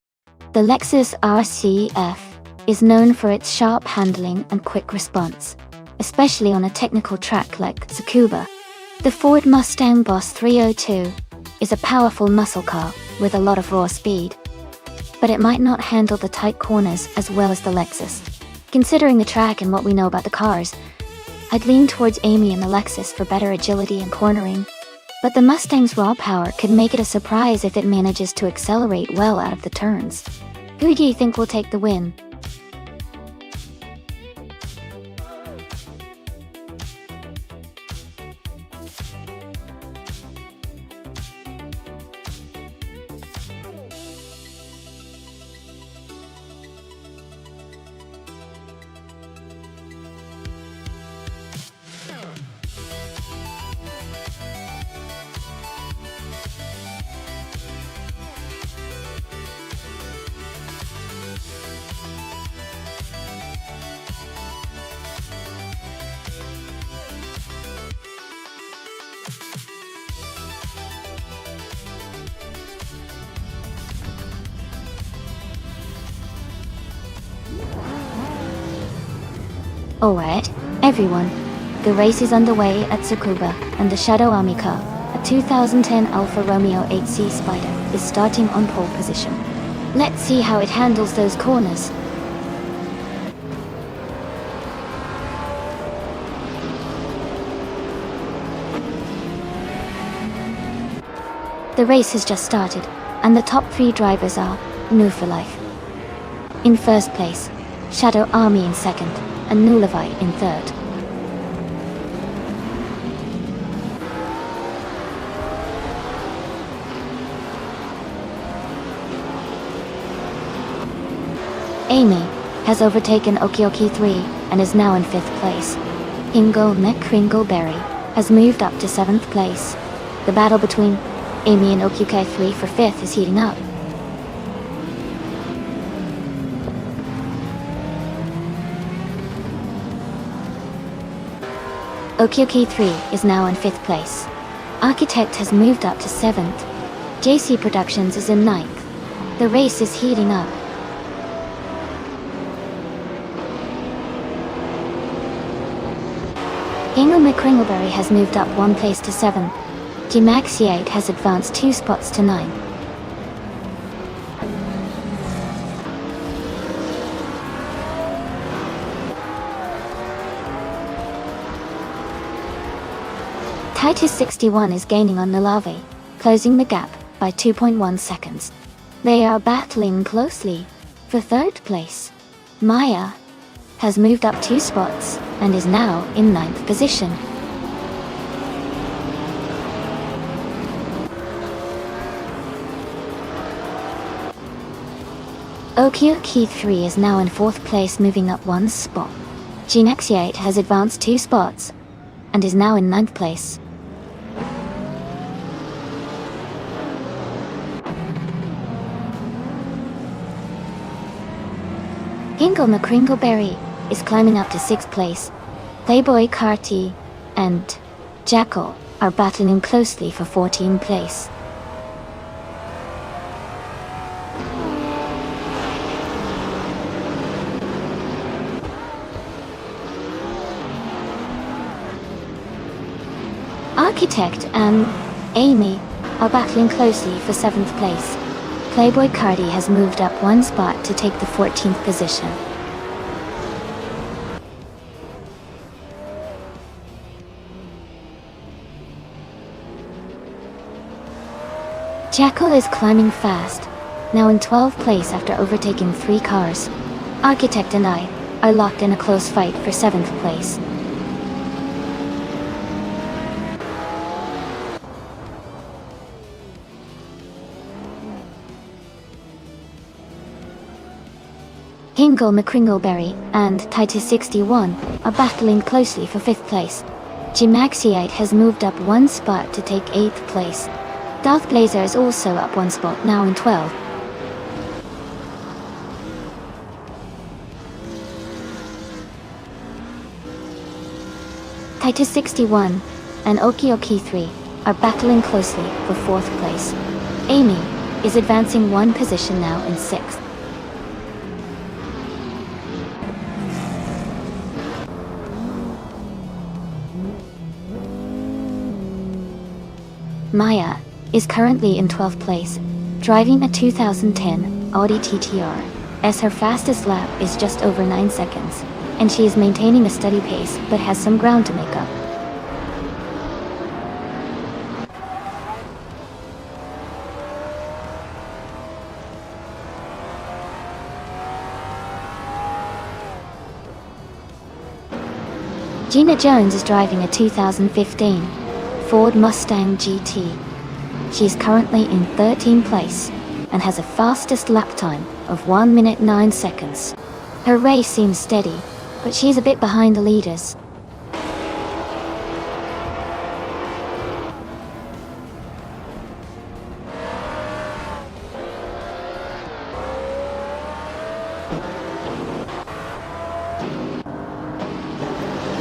The Lexus RCF is known for its sharp handling and quick response, especially on a technical track like Tsukuba. The Ford Mustang Boss 302 is a powerful muscle car with a lot of raw speed. but it might not handle the tight corners as well as the Lexus. Considering the track and what we know about the cars, I'd lean towards Amy and the Lexus for better agility and cornering. But the Mustang's raw power could make it a surprise if it manages to accelerate well out of the turns. Who do you think will take the win? Alright, everyone. The race is underway at Tsukuba, and the Shadow Army car, a 2010 Alfa Romeo 8C Spider, is starting on pole position. Let's see how it handles those corners. The race has just started, and the top 3 drivers are new for life. In first place, Shadow Army in second, and Nulevite in third. Amy has overtaken Okioki 3 and is now in 5th place. Ingo Kringleberry has moved up to 7th place. The battle between Amy and Okioki 3 for 5th is heating up. Okioki 3 is now in 5th place. Architect has moved up to 7th. JC Productions is in 9th. The race is heating up. Ingo McCringleberry has moved up 1 place to 7th. G-Maxiate has advanced 2 spots to 9th. Titus 61 is gaining on Nalavi, closing the gap by 2.1 seconds. They are battling closely for 3rd place. Maya has moved up 2 spots and is now in 9th position. Okioki 3 is now in 4th place, moving up 1 spot. G-Maxiate has advanced 2 spots and is now in 9th place. Ingo McCringleberry is climbing up to 6th place. Playboy Carty and Jackal are battling closely for 14th place. Architect and Amy are battling closely for 7th place. Playboy Cardi has moved up 1 spot to take the 14th position. Jackal is climbing fast, now in 12th place after overtaking 3 cars. Architect and I are locked in a close fight for 7th place. Ingo McCringleberry and Titus 61 are battling closely for 5th place. G-Maxiate has moved up 1 spot to take 8th place. Darth Blazer is also up 1 spot, now in 12th. Titus 61 and Okioki 3 are battling closely for 4th place. Amy is advancing 1 position now in 6th. Maya is currently in 12th place, driving a 2010 Audi TTR, as her fastest lap is just over 9 seconds, and she is maintaining a steady pace but has some ground to make up. Gina Jones is driving a 2015 Ford Mustang GT. She is currently in 13th place and has a fastest lap time of 1 minute 9 seconds. Her race seems steady, but she's a bit behind the leaders.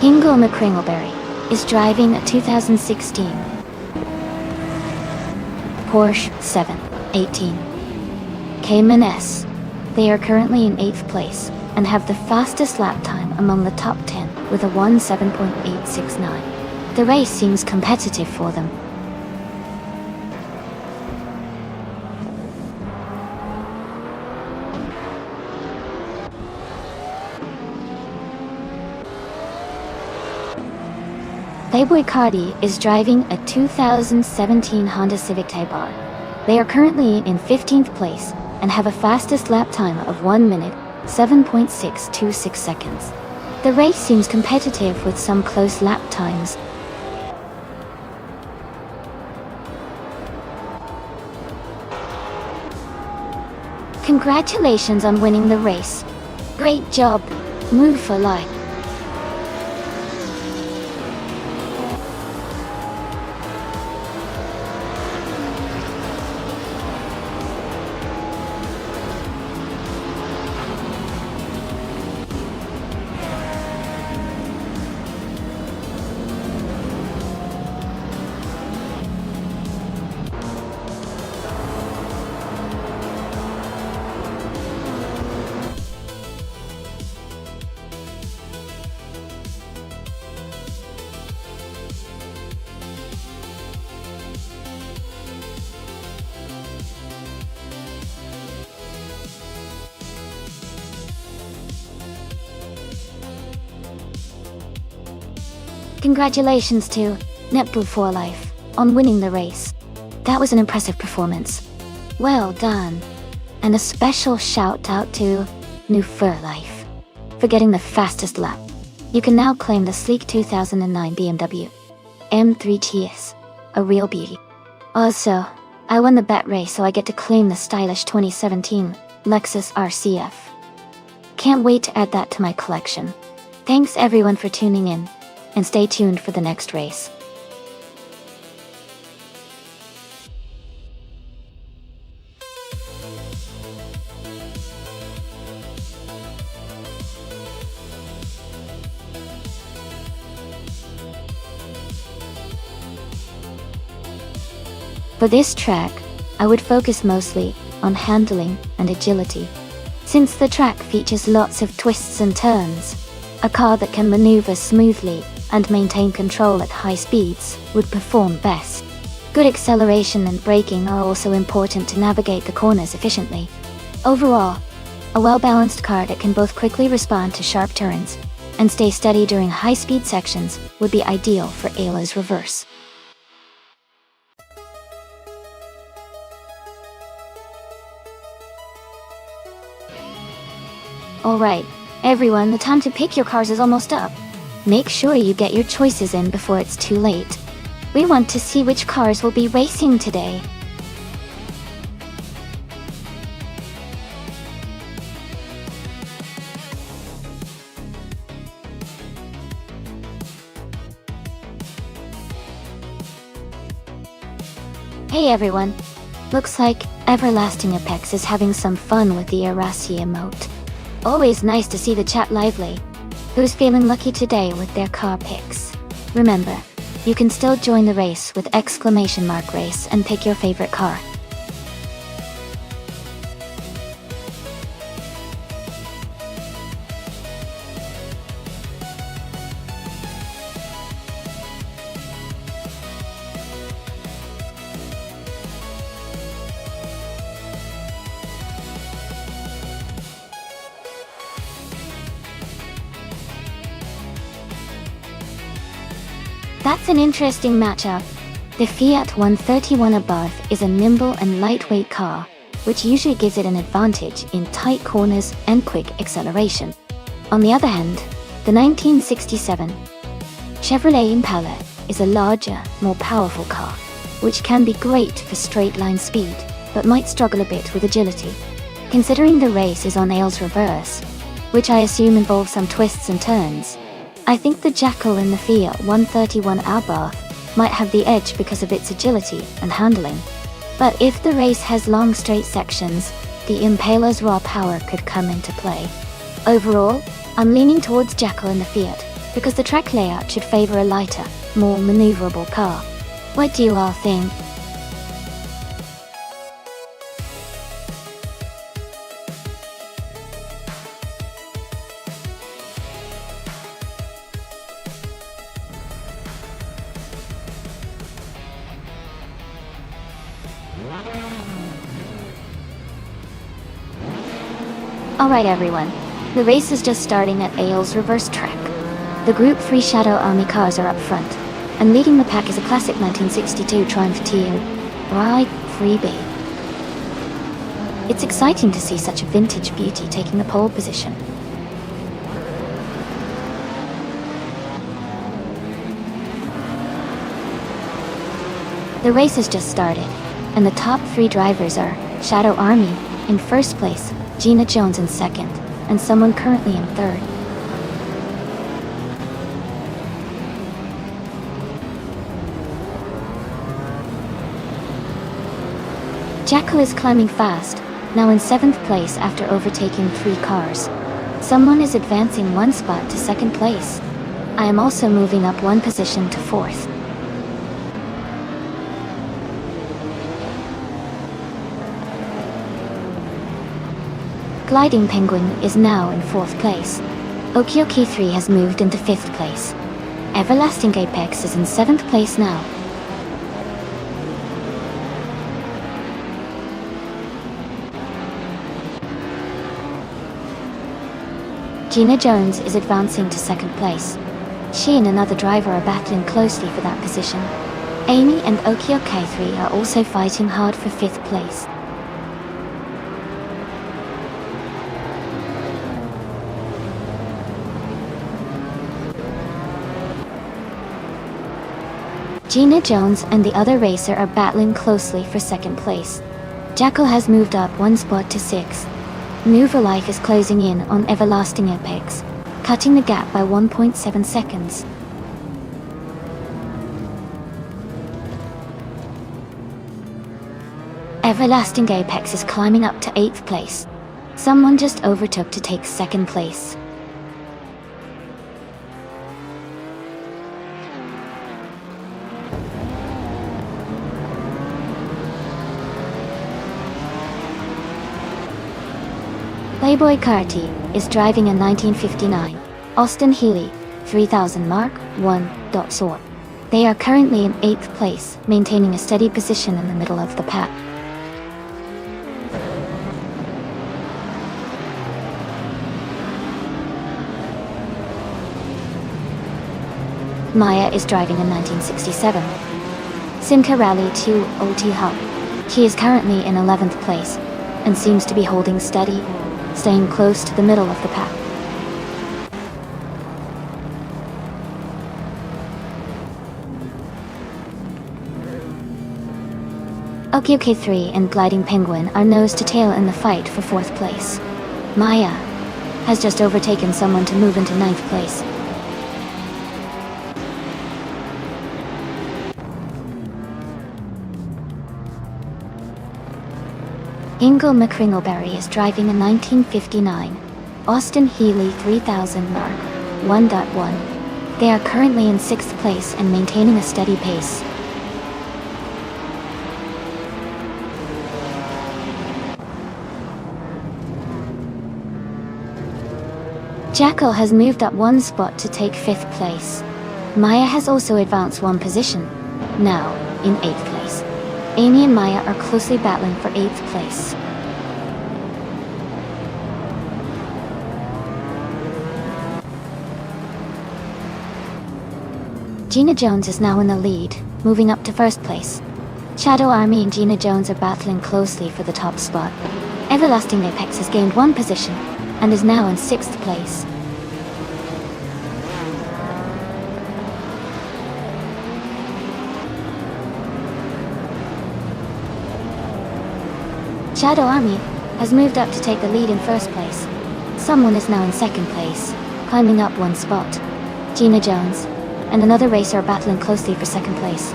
Ingo McCringleberry is driving a 2016 Porsche 718 Cayman S. They are currently in 8th place and have the fastest lap time among the top 10 with a 17.869. The race seems competitive for them. Playboy Cardi is driving a 2017 Honda Civic Type R. They are currently in 15th place and have a fastest lap time of 1 minute 7.626 seconds. The race seems competitive with some close lap times. Congratulations on winning the race. Great job. Move for life. Congratulations to Netball for Life on winning the race. That was an impressive performance. Well done. And a special shout out to New Fur Life for getting the fastest lap. You can now claim the sleek 2009 BMW M3 GS, a real beauty. Also, I won the bet race, so I get to claim the stylish 2017 Lexus RCF. Can't wait to add that to my collection. Thanks everyone for tuning in, and stay tuned for the next race. For this track, I would focus mostly on handling and agility. Since the track features lots of twists and turns, a car that can maneuver smoothly and maintain control at high speeds would perform best. Good acceleration and braking are also important to navigate the corners efficiently. Overall, a well-balanced car that can both quickly respond to sharp turns and stay steady during high-speed sections would be ideal for Ayla's reverse. Alright, everyone, the time to pick your cars is almost up. Make sure you get your choices in before it's too late. We want to see which cars will be racing today. Hey everyone! Looks like Everlasting Apex is having some fun with the Arasi emote. Always nice to see the chat lively. Who's feeling lucky today with their car picks? Remember, you can still join the race with !race and pick your favorite car. That's an interesting matchup. The Fiat 131 Abarth is a nimble and lightweight car, which usually gives it an advantage in tight corners and quick acceleration. On the other hand, the 1967 Chevrolet Impala is a larger, more powerful car, which can be great for straight-line speed, but might struggle a bit with agility. Considering the race is on Ailes reverse, which I assume involves some twists and turns, I think the Jackal in the Fiat 131 Abarth might have the edge because of its agility and handling. But if the race has long straight sections, the Impala's raw power could come into play. Overall, I'm leaning towards Jackal in the Fiat, because the track layout should favor a lighter, more maneuverable car. What do you all think? Alright everyone, the race is just starting at Ailes reverse track. The Group 3 Shadow Army cars are up front, and leading the pack is a classic 1962 Triumph TU Ride 3B. It's exciting to see such a vintage beauty taking the pole position. The race has just started, and the top 3 drivers are Shadow Army in first place, Gina Jones in second, and someone currently in third. Jackal is climbing fast, now in 7th place after overtaking 3 cars. Someone is advancing 1 spot to 2nd place. I am also moving up 1 position to 4th. Gliding Penguin is now in 4th place. Okioki 3 has moved into 5th place. Everlasting Apex is in 7th place now. Gina Jones is advancing to 2nd place. She and another driver are battling closely for that position. Amy and Okioki 3 are also fighting hard for 5th place. Gina Jones and the other racer are battling closely for 2nd place. Jackal has moved up 1 spot to 6th. Nuva Life is closing in on Everlasting Apex, cutting the gap by 1.7 seconds. Everlasting Apex is climbing up to 8th place. Someone just overtook to take 2nd place. Playboy Carty is driving a 1959 Austin Healey 3000 Mark I. Sword. They are currently in 8th place, maintaining a steady position in the middle of the pack. Maya is driving a 1967 Simca Rally 2 OT Hub. She is currently in 11th place, and seems to be holding steady, staying close to the middle of the pack. Okioki 3 and Gliding Penguin are nose to tail in the fight for 4th place. Maya has just overtaken someone to move into 9th place. Ingle McCringleberry is driving a 1959 Austin Healey 3000 Mark I. They are currently in 6th place and maintaining a steady pace. Jackal has moved up 1 spot to take 5th place. Maya has also advanced 1 position, now in 8th place. Amy and Maya are closely battling for 8th place. Gina Jones is now in the lead, moving up to first place. Shadow Army and Gina Jones are battling closely for the top spot. Everlasting Apex has gained 1 position, and is now in 6th place. Shadow Army has moved up to take the lead in first place. Someone is now in 2nd place, climbing up 1 spot. Gina Jones and another racer are battling closely for 2nd place.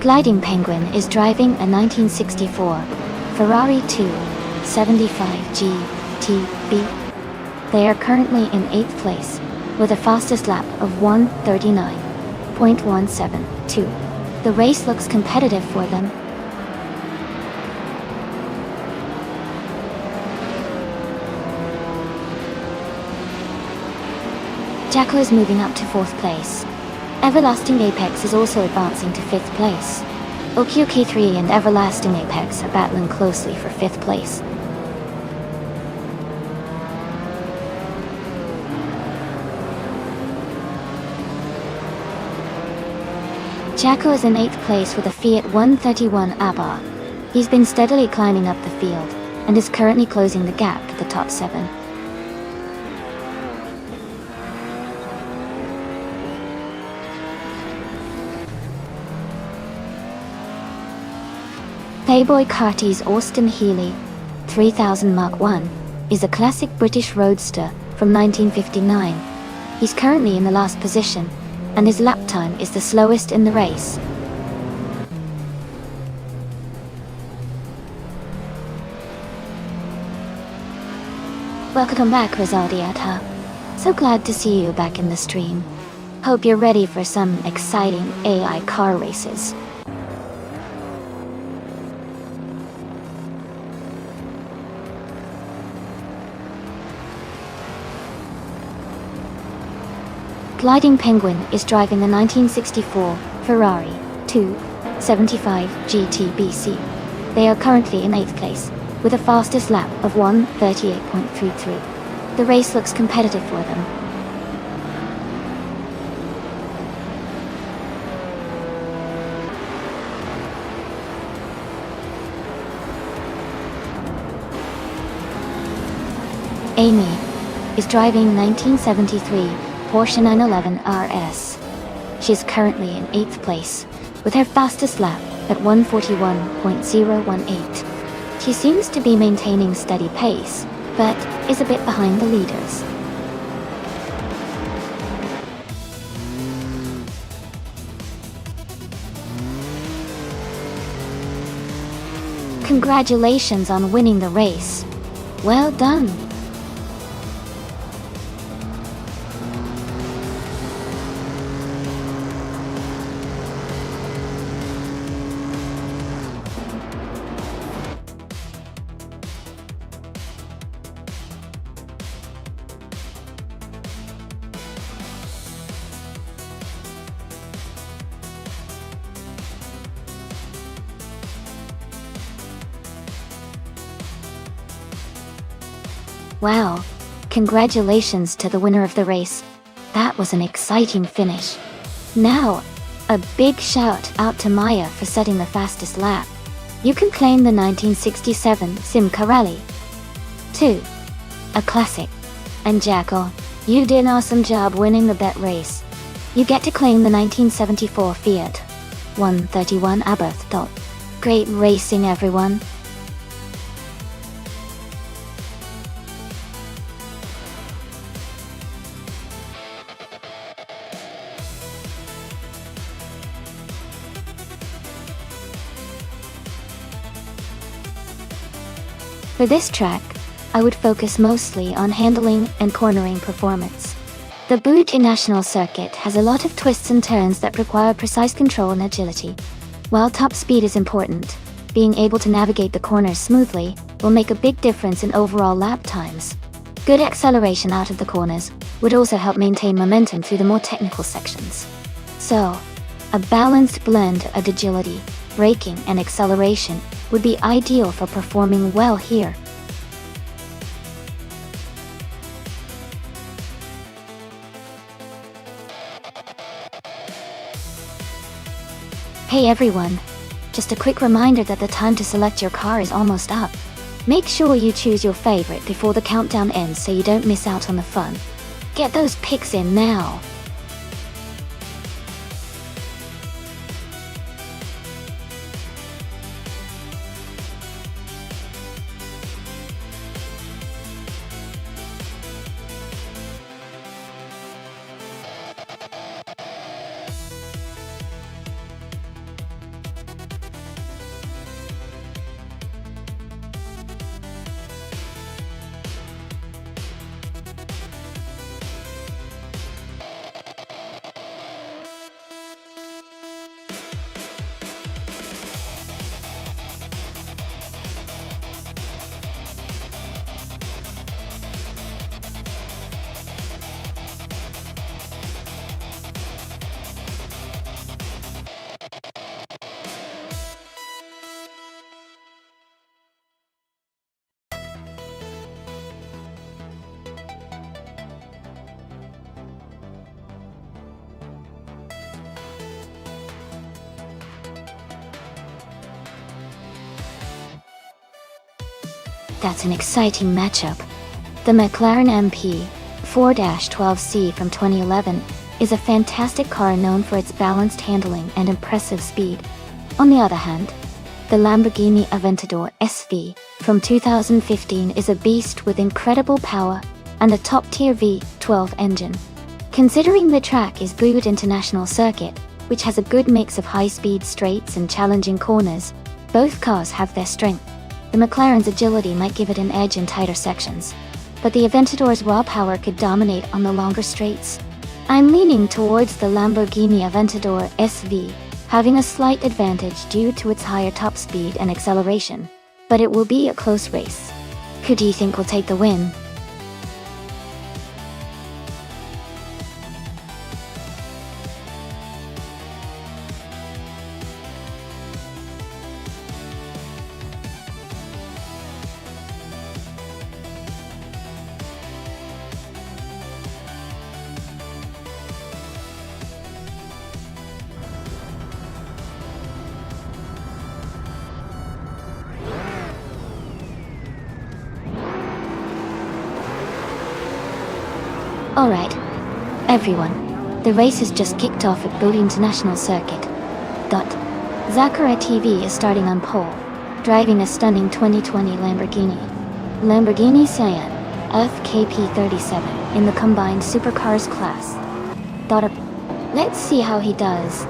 Gliding Penguin is driving a 1964 Ferrari 275 GTB. They are currently in 8th place, with a fastest lap of 1:39.172. The race looks competitive for them. Jacko is moving up to 4th place. Everlasting Apex is also advancing to 5th place. OQK3 and Everlasting Apex are battling closely for 5th place. Jacko is in 8th place with a Fiat 131 ABA. He's been steadily climbing up the field, and is currently closing the gap to the top 7. Playboy Carty's Austin Healey 3000 Mark I is a classic British roadster from 1959. He's currently in the last position, and his lap time is the slowest in the race. Welcome back, Rizaldiata. So glad to see you back in the stream. Hope you're ready for some exciting AI car races. Gliding Penguin is driving the 1964 Ferrari 275 GTBC. They are currently in 8th place, with a fastest lap of 1:38.33. The race looks competitive for them. Amy is driving 1973 Porsche 911 RS. She is currently in 8th place, with her fastest lap at 1:41.018. She seems to be maintaining steady pace, but is a bit behind the leaders. Congratulations on winning the race. Well done. Wow, congratulations to the winner of the race. That was an exciting finish. Now, a big shout out to Maya for setting the fastest lap. You can claim the 1967 Simca Rally 2, a classic. And Jacko, you did an awesome job winning the bet race. You get to claim the 1974 Fiat 131 Abarth. Great racing, everyone. For this track, I would focus mostly on handling and cornering performance. The Bougie National Circuit has a lot of twists and turns that require precise control and agility. While top speed is important, being able to navigate the corners smoothly will make a big difference in overall lap times. Good acceleration out of the corners would also help maintain momentum through the more technical sections. So, a balanced blend of agility braking and acceleration would be ideal for performing well here. Hey everyone! Just a quick reminder that the time to select your car is almost up. Make sure you choose your favorite before the countdown ends so you don't miss out on the fun. Get those pics in now! That's an exciting matchup. The McLaren MP 4-12C from 2011 is a fantastic car known for its balanced handling and impressive speed. On the other hand, the Lamborghini Aventador SV from 2015 is a beast with incredible power and a top-tier V12 engine. Considering the track is Boot International Circuit, which has a good mix of high-speed straights and challenging corners, both cars have their strength. The McLaren's agility might give it an edge in tighter sections, but the Aventador's raw power could dominate on the longer straights. I'm leaning towards the Lamborghini Aventador SV, having a slight advantage due to its higher top speed and acceleration, but it will be a close race. Who do you think will take the win? Alright, everyone, the race has just kicked off at Boot International Circuit. Zachary TV is starting on pole, driving a stunning 2020 Lamborghini Sian FKP37 in the combined supercars class. Let's see how he does.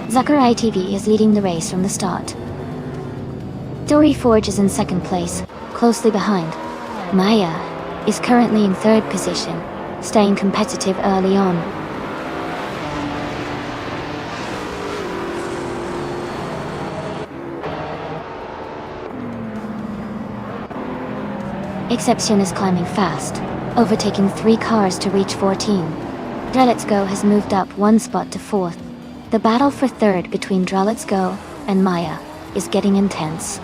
Zachary TV is leading the race from the start. Dory Forge is in second place, closely behind. Maya is currently in third position, staying competitive early on. Exception is climbing fast, overtaking 3 cars to reach 14. Let's Go has moved up 1 spot to 4th. The battle for third between Let's Go and Maya is getting intense.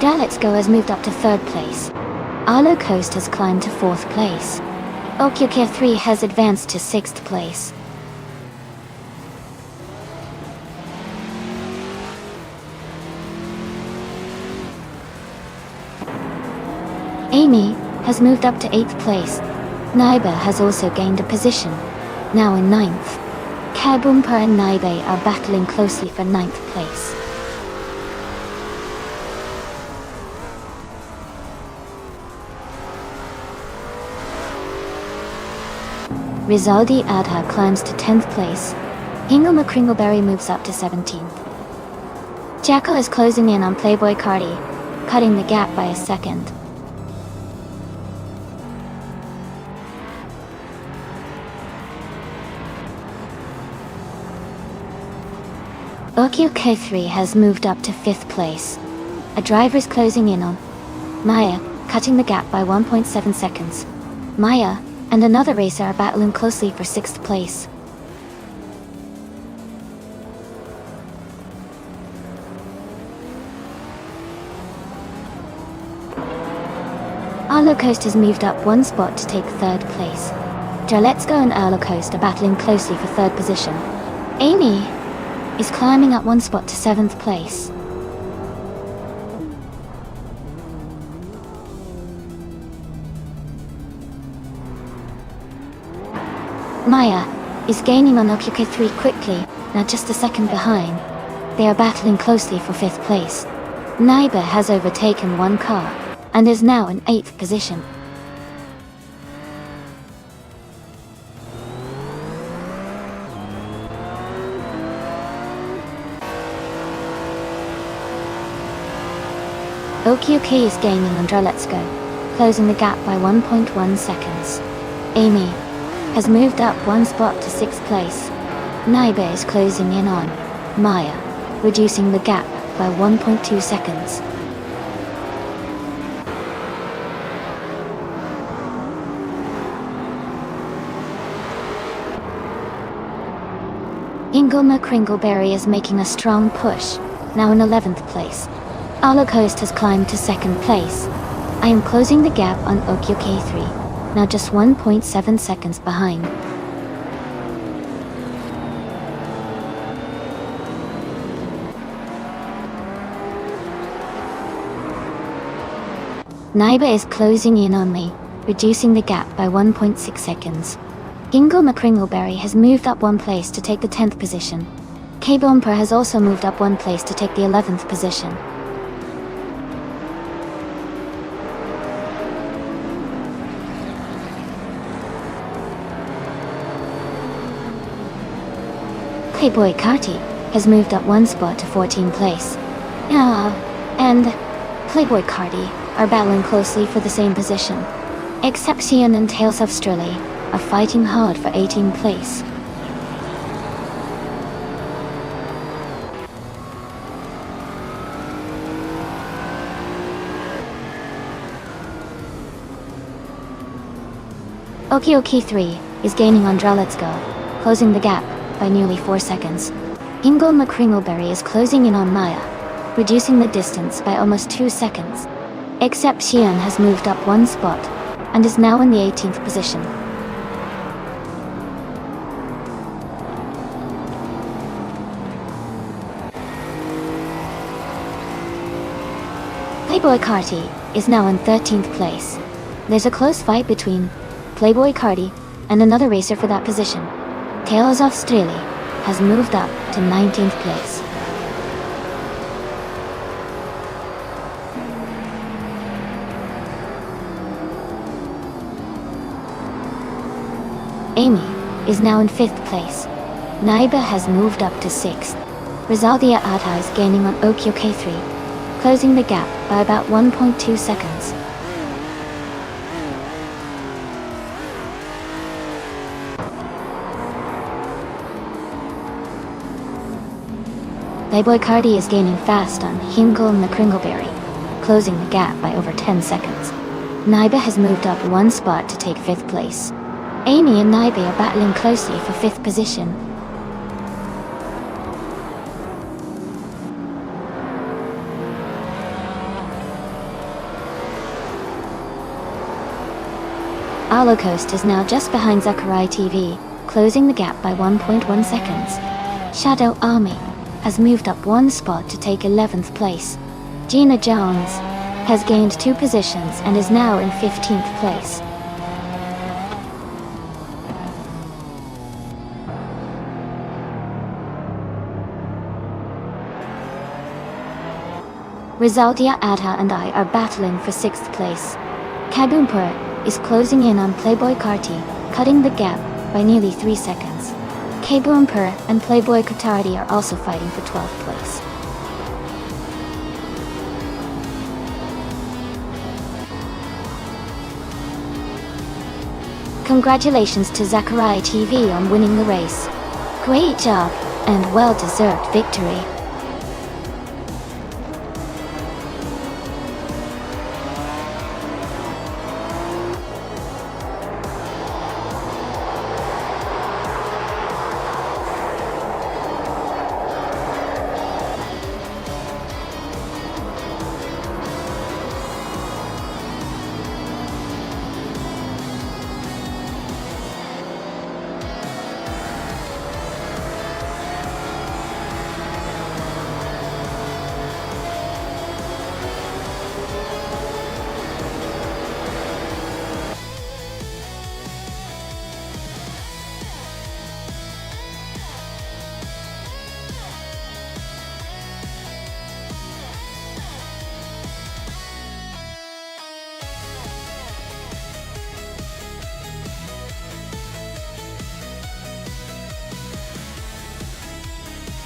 Let's Go has moved up to 3rd place. Arlo Coast has climbed to 4th place. Okyukia 3 has advanced to 6th place. Amy has moved up to 8th place. Naiba has also gained a position, now in 9th. Kabumpa and Naibe are battling closely for 9th place. Rizaldi Adha climbs to 10th place. Hingle McCringleberry moves up to 17th. Jackal is closing in on Playboy Cardi, cutting the gap by a second. OQK3 has moved up to 5th place. A driver is closing in on Maya, cutting the gap by 1.7 seconds. Maya and another racer are battling closely for 6th place. Arlo Coast has moved up 1 spot to take 3rd place. Jarletsko and Arlo Coast are battling closely for 3rd position. Amy is climbing up 1 spot to 7th place. Maya is gaining on OQK3 quickly, now just a second behind. They are battling closely for 5th place. Naiba has overtaken 1 car and is now in 8th position. OQK is gaining on Jarletsko, closing the gap by 1.1 seconds. Amy has moved up 1 spot to 6th place. Naiba is closing in on Maya, reducing the gap by 1.2 seconds. Ingolma Kringleberry is making a strong push, now in 11th place. Arlo Coast has climbed to 2nd place. I am closing the gap on OQK3, now just 1.7 seconds behind. Naiba is closing in on me, reducing the gap by 1.6 seconds. Ingolma Kringleberry has moved up 1 place to take the 10th position. K-Bumper has also moved up 1 place to take the 11th position. Playboy Carty has moved up 1 spot to 14th place. And Playboy Carty are battling closely for the same position. Exception and Tales of Strelly are fighting hard for 18th place. OQK3 is gaining on Jarletsko, closing the gap by nearly 4 seconds. Ingolma Kringleberry is closing in on Maya, reducing the distance by almost 2 seconds. Exception has moved up 1 spot and is now in the 18th position. Playboy Carty is now in 13th place. There's a close fight between Playboy Carty and another racer for that position. Tales of Strelly has moved up to 19th place. Amy is now in 5th place. Naiba has moved up to 6th. Rizaldia Atta is gaining on OQK3, closing the gap by about 1.2 seconds. Playboy Carty is gaining fast on Ingolma Kringleberry, closing the gap by over 10 seconds. Naiba has moved up 1 spot to take 5th place. Amy and Naiba are battling closely for 5th position. Arlo Coast is now just behind Zachariah TV, closing the gap by 1.1 seconds. Shadow Army has moved up 1 spot to take 11th place. Gina Jones has gained 2 positions and is now in 15th place. Rizaldia Atta and I are battling for 6th place. Kabumpur is closing in on Playboy Carty, cutting the gap by nearly 3 seconds. Kabumpur and Playboy Katardi are also fighting for 12th place. Congratulations to Zachariah TV on winning the race. Great job! and well-deserved victory.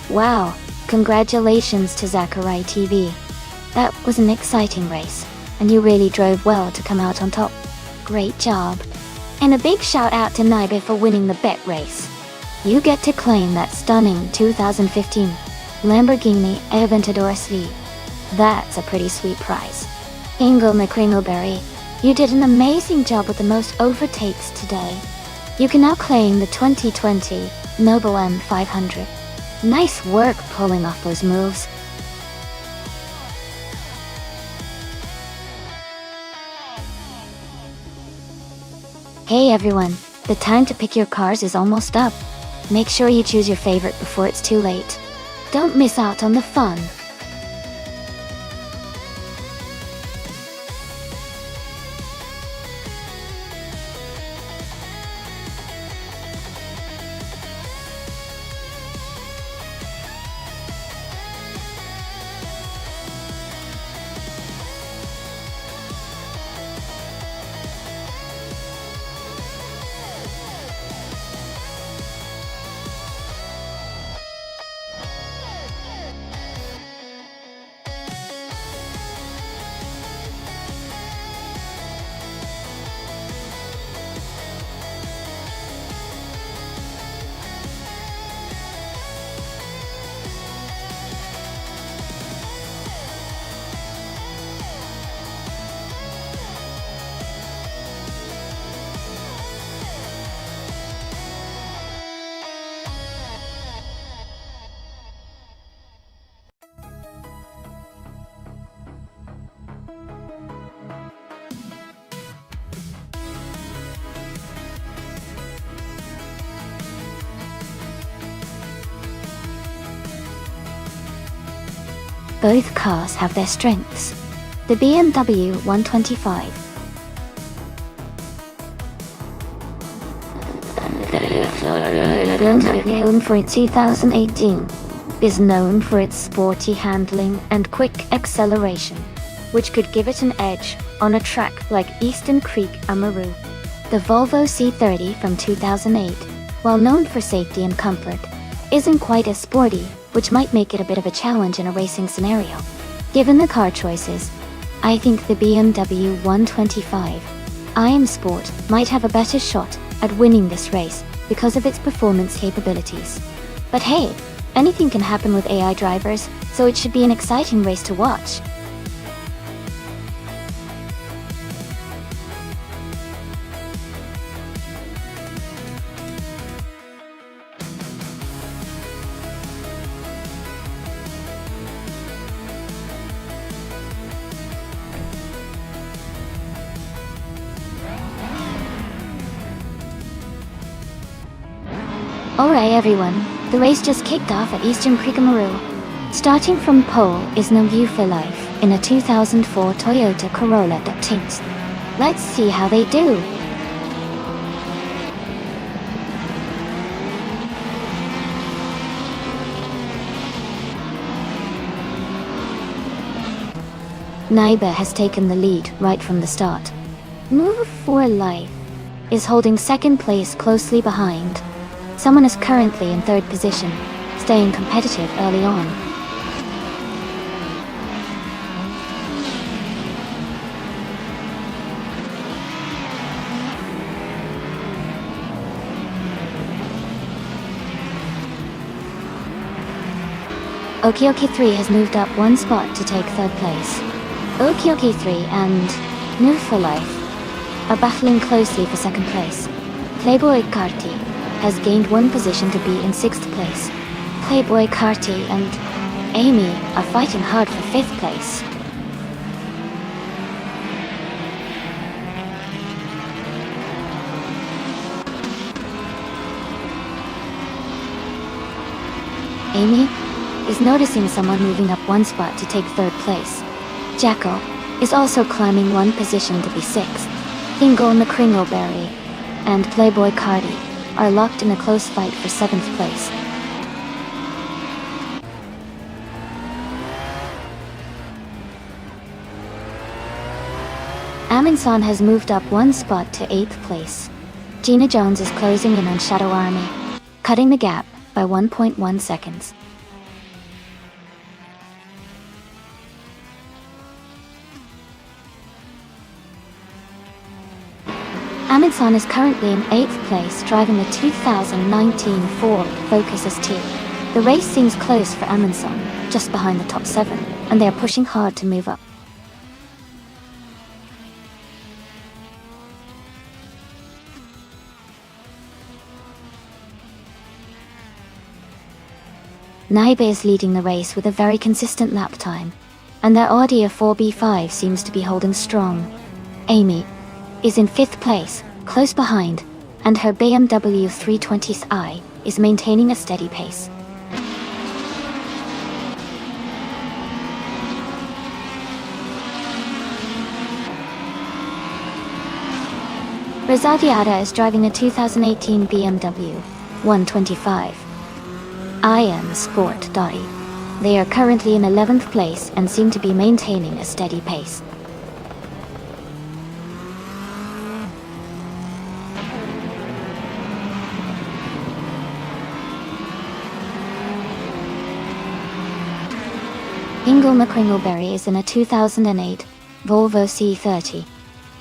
Wow, congratulations to Zachary TV. That was an exciting race, and you really drove well to come out on top. Great job. And a big shout out to Naibe for winning the bet race. You get to claim that stunning 2015 Lamborghini Aventador SV. That's a pretty sweet prize. Ingle McCringleberry, you did an amazing job with the most overtakes today. You can now claim the 2020 Noble M500. Nice work pulling off those moves. Hey everyone, the time to pick your cars is almost up. Make sure you choose your favorite before it's too late. Don't miss out on the fun. Both cars have their strengths. The BMW 125 for 2018 is known for its sporty handling and quick acceleration, which could give it an edge on a track like Eastern Creek Amaru. The Volvo C30 from 2008, while known for safety and comfort, isn't quite as sporty, which might make it a bit of a challenge in a racing scenario. Given the car choices, I think the BMW 125 IM Sport might have a better shot at winning this race because of its performance capabilities. But hey, anything can happen with AI drivers, so it should be an exciting race to watch. Alright everyone, the race just kicked off at Eastern Creek Amaru. Starting from pole is No You for Life in a 2004 Toyota Corolla that tints. Let's see how they do. Naiba has taken the lead right from the start. Move for Life is holding second place closely behind. Someone is currently in third position, staying competitive early on. Okioki 3 has moved up one spot to take third place. Okioki 3 and New for Life are battling closely for second place. Playboy Carti has gained one position to be in sixth place. Playboy Carti and Amy are fighting hard for fifth place. Amy is noticing someone moving up one spot to take third place. Jacko is also climbing one position to be sixth. Ingo McCringleberry and Playboy Cardi are locked in a close fight for seventh place. Aminson has moved up one spot to eighth place. Gina Jones is closing in on Shadow Army, cutting the gap by 1.1 seconds. Aminson is currently in 8th place, driving the 2019 Ford Focus ST. The race seems close for Aminson, just behind the top 7, and they are pushing hard to move up. Naibe is leading the race with a very consistent lap time, and their Audi A4B5 seems to be holding strong. Amy is in 5th place, close behind, and her BMW 320i is maintaining a steady pace. Rezadiada is driving a 2018 BMW 125 IM Sport Dottie. They are currently in 11th place and seem to be maintaining a steady pace. Ingo McCringleberry is in a 2008 Volvo C30.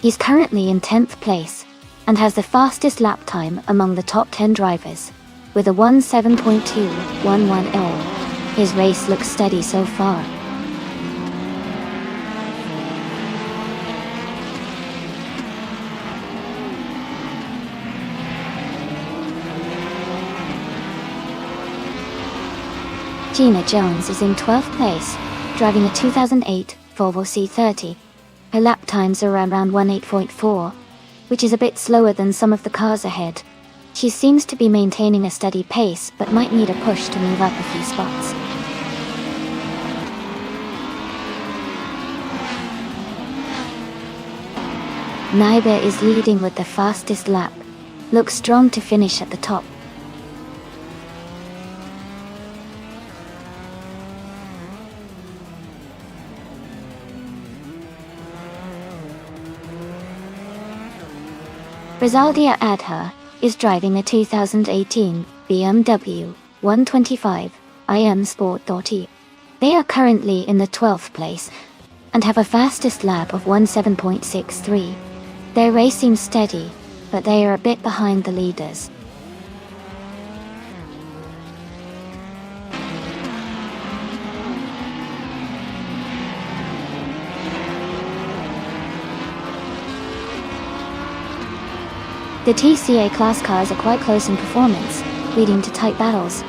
He's currently in 10th place and has the fastest lap time among the top 10 drivers, with a 17.211L. His race looks steady so far. Gina Jones is in 12th place, driving a 2008 Volvo C30. Her lap times are around 18.4, which is a bit slower than some of the cars ahead. She seems to be maintaining a steady pace, but might need a push to move up a few spots. Naibe is leading with the fastest lap. Looks strong to finish at the top. Rizaldia Adha is driving a 2018 BMW 125 IM Sport Dottie. They are currently in the 12th place and have a fastest lap of 17.63. Their race seems steady, but they are a bit behind the leaders. The TCA class cars are quite close in performance, leading to tight battles.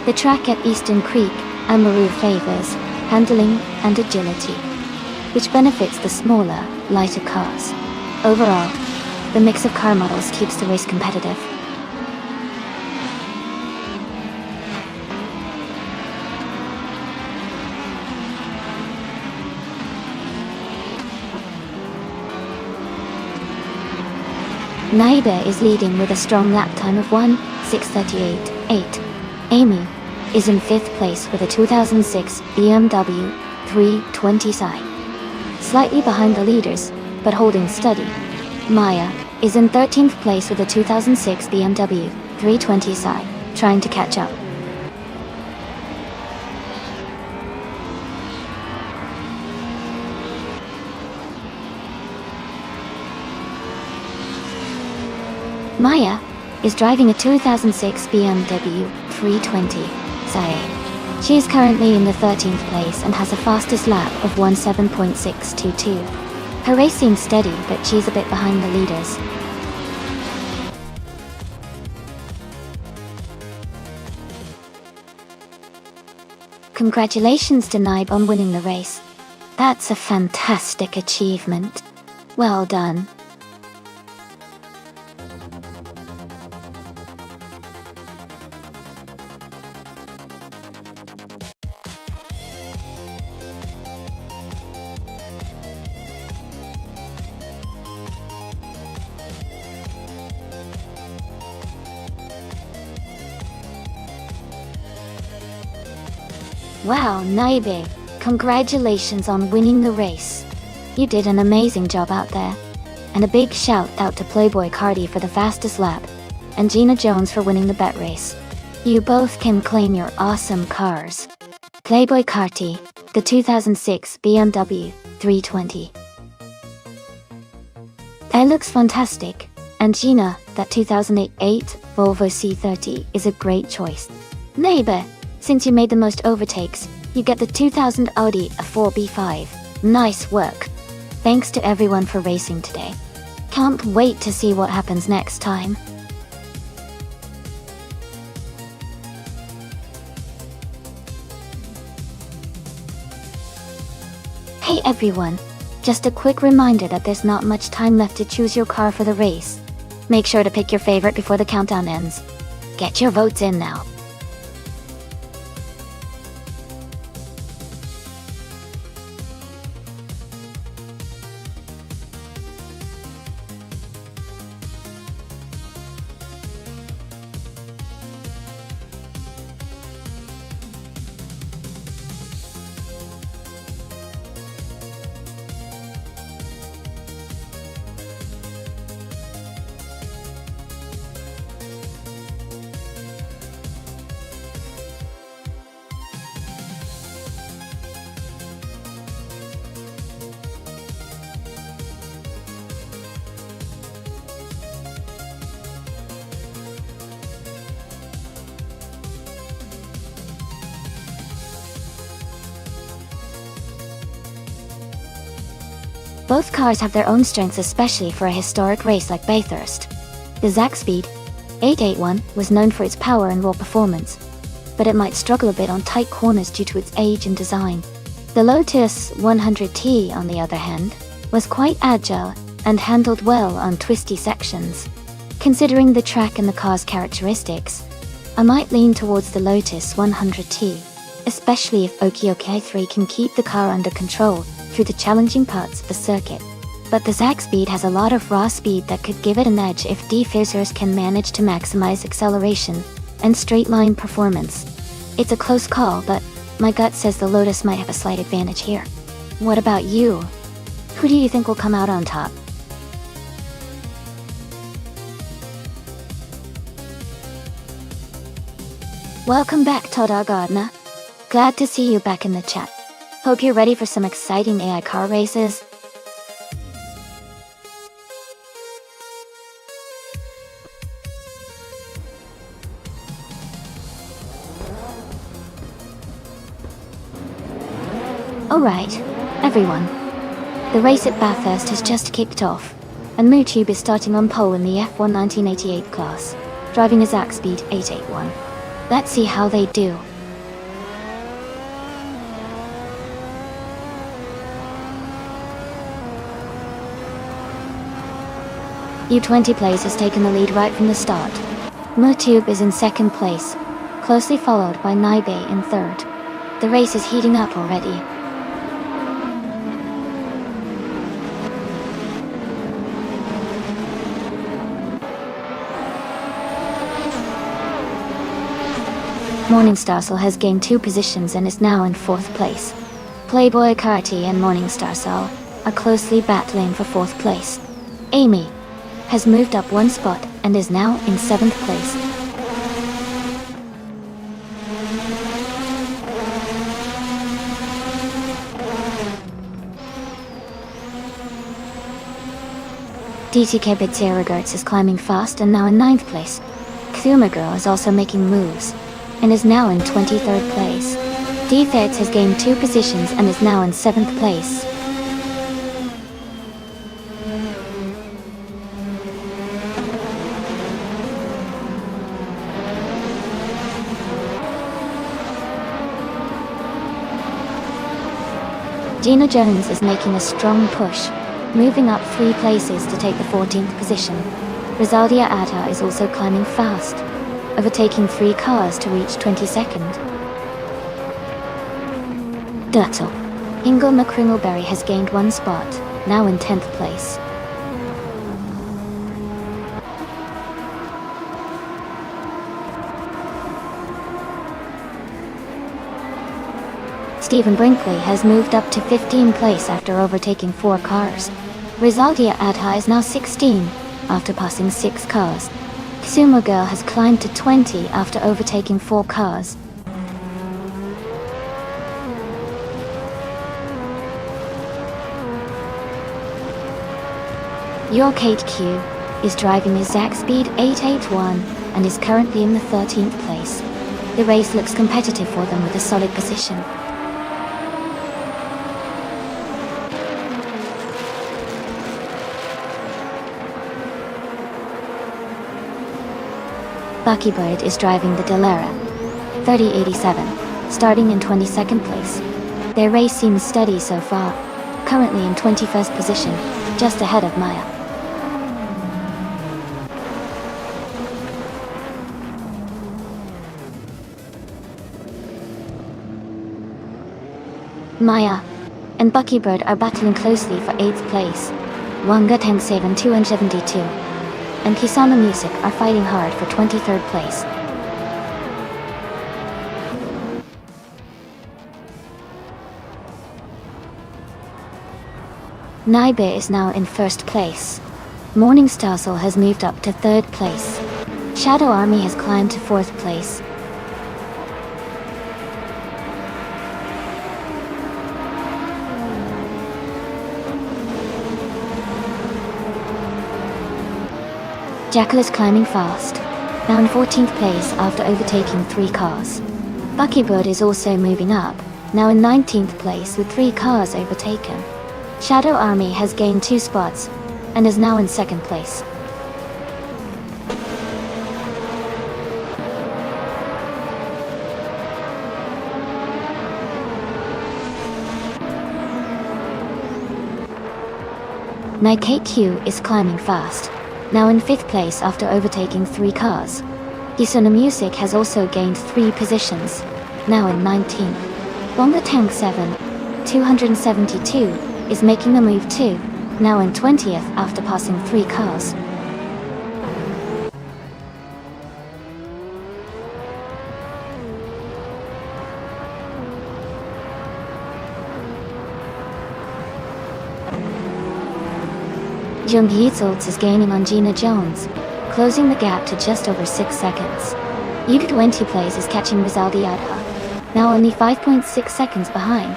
The track at Eastern Creek, Amaru favors handling and agility, which benefits the smaller, lighter cars. Overall, the mix of car models keeps the race competitive. Naibe is leading with a strong lap time of 1:6:38.8. Amy is in 5th place with a 2006 BMW 320i. Slightly behind the leaders, but holding steady. Maya is in 13th place with a 2006 BMW 320i, trying to catch up. Maya is driving a 2006 BMW 320 Sae. She is currently in the 13th place and has a fastest lap of 17.622. Her race seems steady, but she's a bit behind the leaders. Congratulations to Naib on winning the race. That's a fantastic achievement. Well done. Wow, Naibe, congratulations on winning the race. You did an amazing job out there. And a big shout out to Playboy Cardi for the fastest lap, and Gina Jones for winning the bet race. You both can claim your awesome cars. Playboy Carti, the 2006 BMW 320. That looks fantastic. And Gina, that 2008 Volvo C30 is a great choice. Neighbor, since you made the most overtakes, you get the 2000 Audi A4B5. Nice work. Thanks to everyone for racing today. Can't wait to see what happens next time. Hey everyone, just a quick reminder that there's not much time left to choose your car for the race. Make sure to pick your favorite before the countdown ends. Get your votes in now. Both cars have their own strengths, especially for a historic race like Bathurst. The Zaxbyt 881 was known for its power and raw performance, but it might struggle a bit on tight corners due to its age and design. The Lotus 100T, on the other hand, was quite agile and handled well on twisty sections. Considering the track and the car's characteristics, I might lean towards the Lotus 100T, especially if Okioke 3 can keep the car under control through the challenging parts of the circuit. But the Zaxbyt has a lot of raw speed that could give it an edge if diffusers can manage to maximize acceleration and straight line performance. It's a close call, but my gut says the Lotus might have a slight advantage here. What about you? Who do you think will come out on top? Welcome back, Todar Gardner. Glad to see you back in the chat. Hope you're ready for some exciting AI car races. Alright, everyone. The race at Bathurst has just kicked off, and MooTube is starting on pole in the F1 1988 class, driving a Zaxbyt 881. Let's see how they do. U20 Plays has taken the lead right from the start. MooTube is in second place, closely followed by Naibe in third. The race is heating up already. Morningstar Soul has gained 2 positions and is now in 4th place. Playboy Carti and Morningstar Soul are closely battling for 4th place. Amy has moved up 1 spot and is now in 7th place. DTK Bitseragertz is climbing fast and now in 9th place. Kuma Girl is also making moves and is now in 23rd place. D-Thirds has gained 2 positions and is now in 7th place. Gina Jones is making a strong push, moving up 3 places to take the 14th position. Rizaldia Adha is also climbing fast, overtaking 3 cars to reach 22nd. Duttel. Ingo McCringleberry has gained 1 spot, now in 10th place. Stephen Brinkley has moved up to 15th place after overtaking 4 cars. Rizaldia Adha is now 16, after passing 6 cars. Sumo Girl has climbed to 20 after overtaking 4 cars. Your Kate Q is driving a Zach Speed 881 and is currently in the 13th place. The race looks competitive for them with a solid position. Buckybird is driving the Dallara 3087, starting in 22nd place. Their race seems steady so far, currently in 21st position, just ahead of Maya. Maya and Buckybird are battling closely for 8th place. Wanga Tank 272 and Kisama Music are fighting hard for 23rd place. Naibe is now in 1st place. Morning Starsel has moved up to 3rd place. Shadow Army has climbed to 4th place. Jackal is climbing fast, now in 14th place after overtaking 3 cars. Buckybird is also moving up, now in 19th place with 3 cars overtaken. Shadow Army has gained 2 spots, and is now in 2nd place. Nike Q is climbing fast, now in 5th place after overtaking 3 cars. Kisuna Music has also gained 3 positions, now in 19th. Bonga Tank 272 is making a move too, now in 20th after passing 3 cars. Jung Yeetzelts is gaining on Gina Jones, closing the gap to just over 6 seconds. Yuga 20 plays is catching Rizaldi Adha, now only 5.6 seconds behind.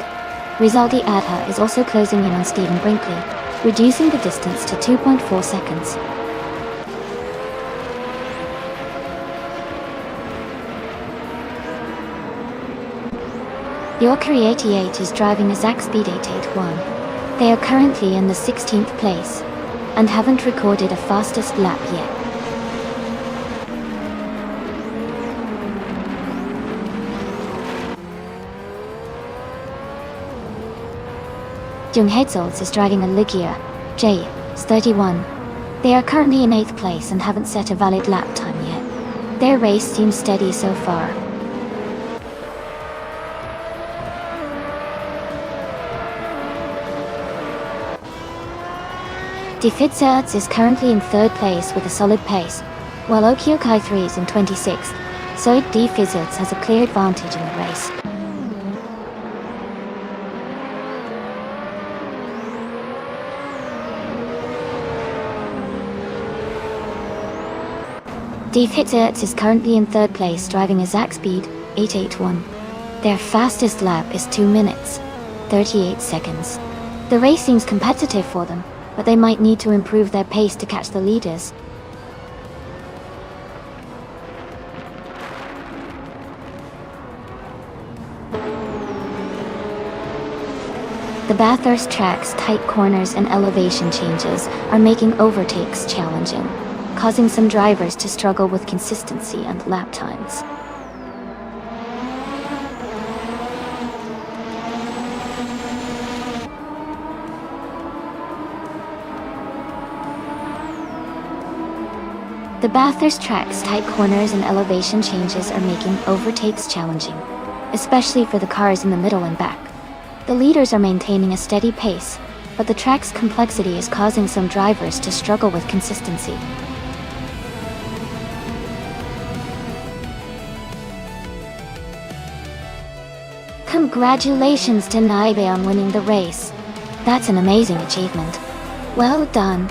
Rizaldi Adha is also closing in on Stephen Brinkley, reducing the distance to 2.4 seconds. Yorker 88 is driving a Zach Speed 881. They are currently in the 16th place, and haven't recorded a fastest lap yet. Jung Hedzels is driving a Ligia J31. They are currently in 8th place and haven't set a valid lap time yet. Their race seems steady so far. Defitserts is currently in 3rd place with a solid pace, while Okyokai 3 is in 26th, so Defitserts has a clear advantage in the race. Defitserts is currently in 3rd place driving a Zach Speed 881. Their fastest lap is 2 minutes, 38 seconds. The race seems competitive for them, but they might need to improve their pace to catch the leaders. The Bathurst track's tight corners and elevation changes are making overtakes challenging, causing some drivers to struggle with consistency and lap times. The Bathurst track's tight corners and elevation changes are making overtakes challenging, especially for the cars in the middle and back. The leaders are maintaining a steady pace, but the track's complexity is causing some drivers to struggle with consistency. Congratulations to Naibe on winning the race. That's an amazing achievement. Well done.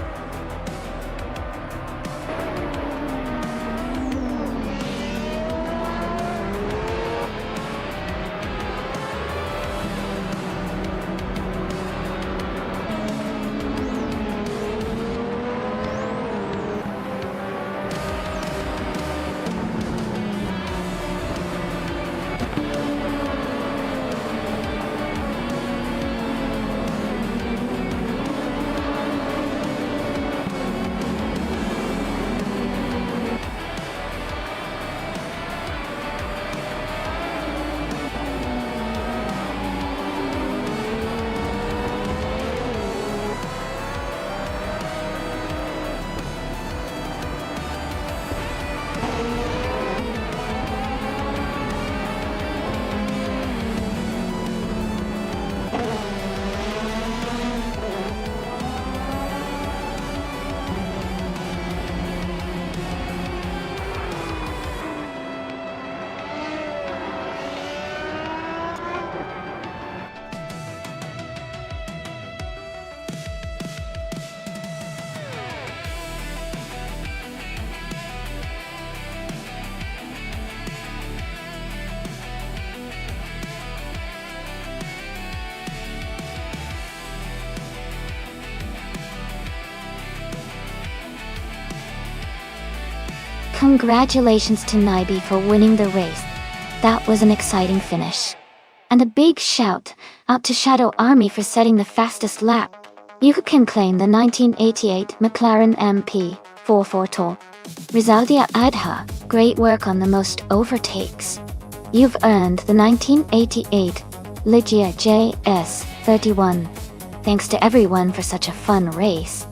Congratulations to Naibe for winning the race. That was an exciting finish. And a big shout out to Shadow Army for setting the fastest lap. You can claim the 1988 McLaren MP 44 Rizaldia Adha, great work on the most overtakes. You've earned the 1988 Ligia JS 31. Thanks to everyone for such a fun race.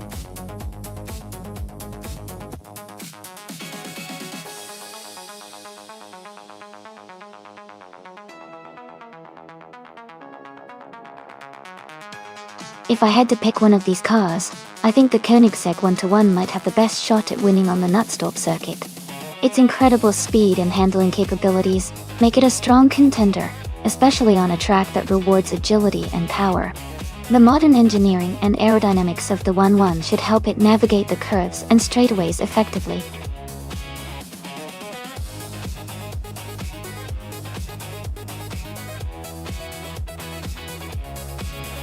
If I had to pick one of these cars, I think the Koenigsegg 1-1 might have the best shot at winning on the Nonstop circuit. Its incredible speed and handling capabilities make it a strong contender, especially on a track that rewards agility and power. The modern engineering and aerodynamics of the 1-1 should help it navigate the curves and straightaways effectively.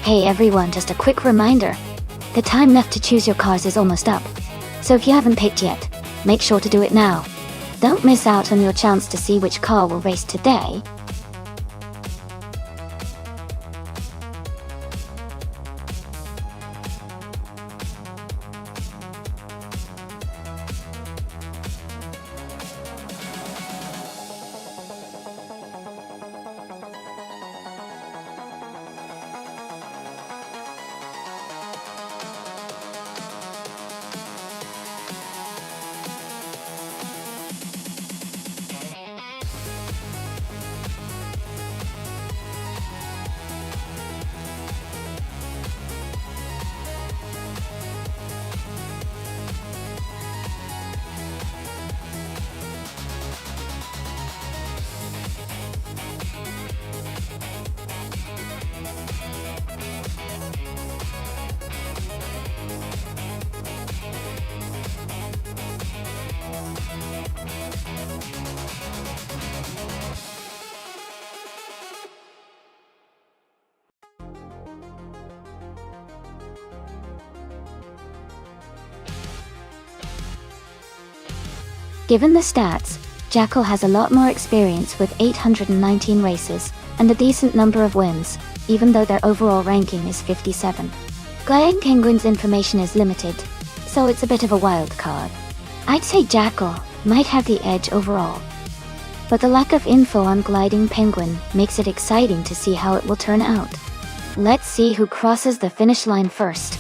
Hey everyone, just a quick reminder. The time left to choose your cars is almost up. So if you haven't picked yet, make sure to do it now. Don't miss out on your chance to see which car will race today. Given the stats, Jackal has a lot more experience with 819 races and a decent number of wins, even though their overall ranking is 57. Gliding Penguin's information is limited, so it's a bit of a wild card. I'd say Jackal might have the edge overall. But the lack of info on Gliding Penguin makes it exciting to see how it will turn out. Let's see who crosses the finish line first.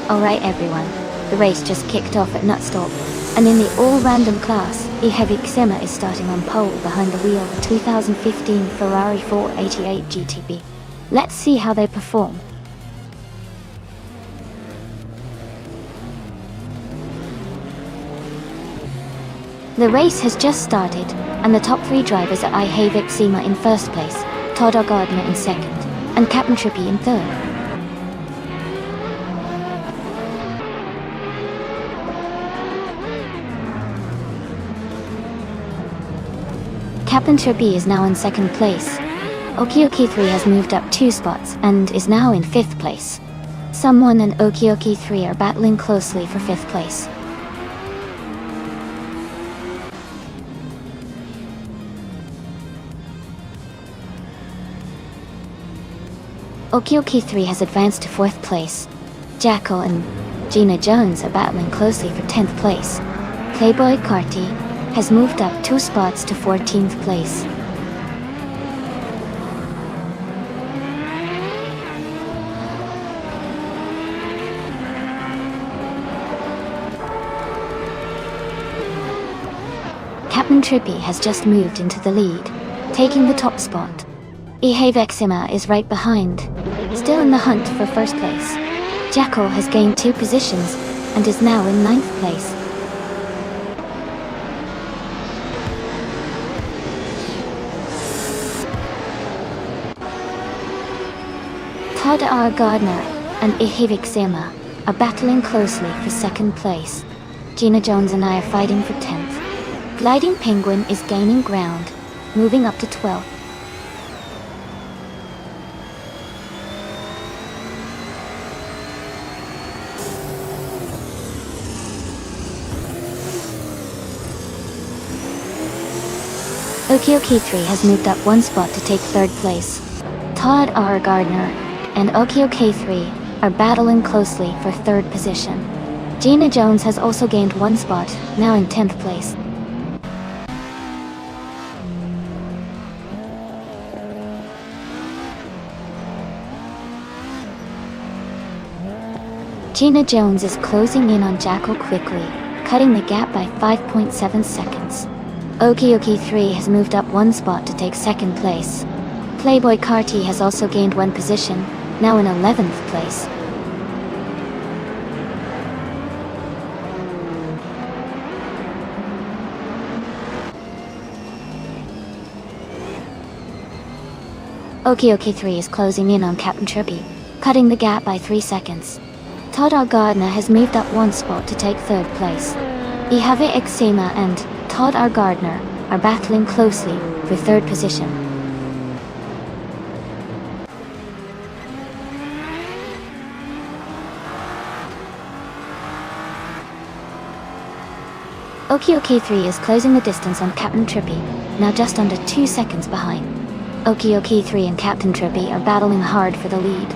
Alright everyone, the race just kicked off at Nonstop, and in the all-random class, Ihevixema is starting on pole behind the wheel of a 2015 Ferrari 488 GTB. Let's see how they perform. The race has just started, and the top 3 drivers are Ihevixema in first place, Todd Gardner in second, and Captain Trippy in third. Captain Trippy is now in second place. Okioki3 has moved up 2 spots and is now in 5th place. Someone and Okioki3 are battling closely for 5th place. Okioki3 has advanced to 4th place. Jackal and Gina Jones are battling closely for 10th place. Playboy Carty has moved up 2 spots to 14th place. Captain Trippy has just moved into the lead, taking the top spot. Ihevixema is right behind, still in the hunt for first place. Jackal has gained 2 positions and is now in 9th place. Todd R. Gardner and Ihevixema are battling closely for 2nd place. Gina Jones and I are fighting for 10th. Gliding Penguin is gaining ground, moving up to 12th. Okioki3 has moved up 1 spot to take 3rd place. Todd R. Gardner and Okioki3 are battling closely for 3rd position. Gina Jones has also gained 1 spot, now in 10th place. Gina Jones is closing in on Jackal quickly, cutting the gap by 5.7 seconds. Okioki3 has moved up 1 spot to take 2nd place. Playboy Carty has also gained 1 position, now in 11th place. Okioki3 is closing in on Captain Trippy, cutting the gap by 3 seconds. Todd R. Gardner has moved up 1 spot to take 3rd place. Ihevixema and Todd R. Gardner are battling closely for 3rd position. Okioki3 is closing the distance on Captain Trippy, now just under 2 seconds behind. Okioki3 and Captain Trippy are battling hard for the lead.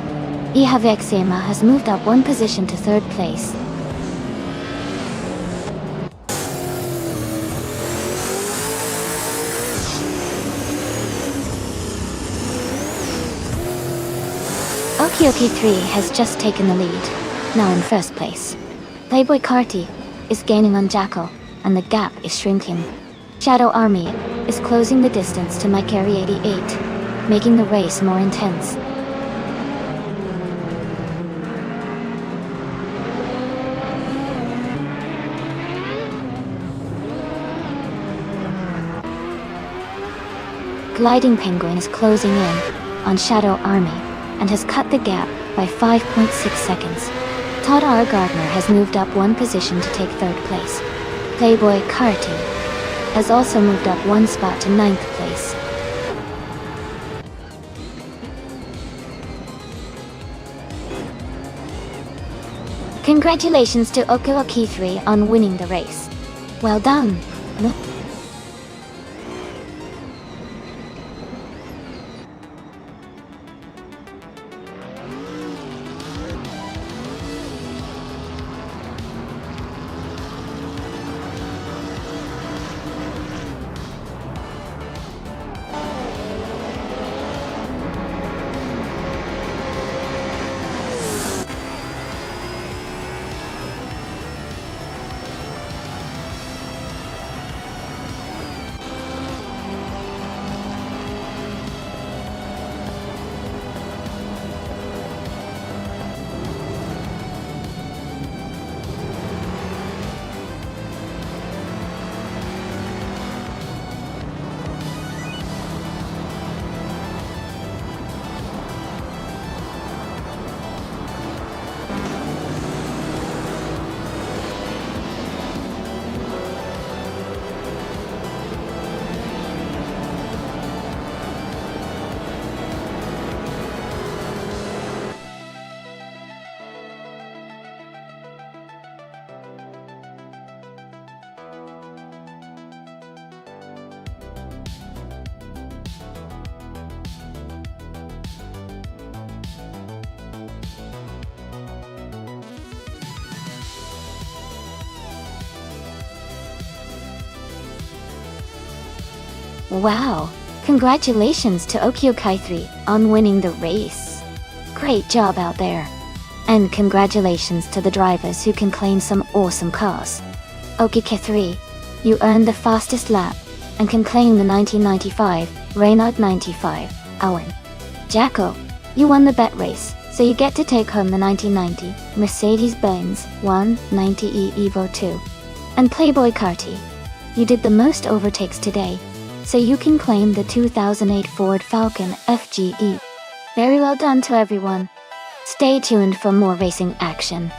Ihevixema has moved up 1 position to 3rd place. Okioki 3 has just taken the lead, now in first place. Playboy Carti is gaining on Jackal, and the gap is shrinking. Shadow Army is closing the distance to Mikeri 88, making the race more intense. Gliding Penguin is closing in on Shadow Army and has cut the gap by 5.6 seconds. Todd R. Gardner has moved up one position to take third place. Playboy Carti has also moved up one spot to 9th place. Congratulations to Okioki 3 on winning the race. Well done. Wow! Congratulations to Okioki 3 on winning the race. Great job out there. And congratulations to the drivers who can claim some awesome cars. Okioki 3, you earned the fastest lap and can claim the 1995 Renault 95 Owen. Jackal, you won the bet race, so you get to take home the 1990 Mercedes-Benz 190e Evo 2. And Playboy Carti, you did the most overtakes today, so you can claim the 2008 Ford Falcon FGE. Very well done to everyone. Stay tuned for more racing action.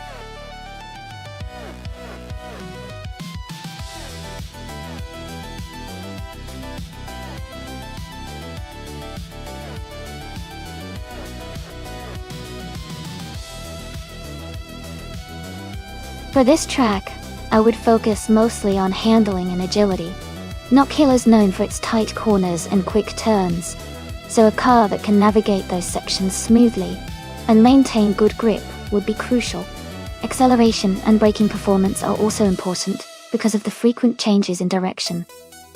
For this track, I would focus mostly on handling and agility. Knockhill is known for its tight corners and quick turns, so a car that can navigate those sections smoothly and maintain good grip would be crucial. Acceleration and braking performance are also important because of the frequent changes in direction.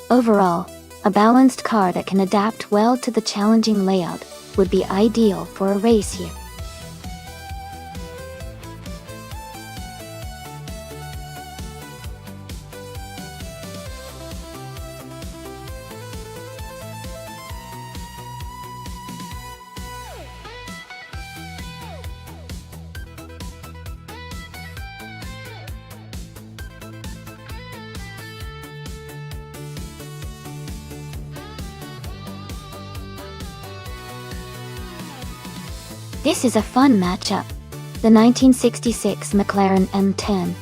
Overall, a balanced car that can adapt well to the challenging layout would be ideal for a race here. This is a fun matchup. The 1966 McLaren M10,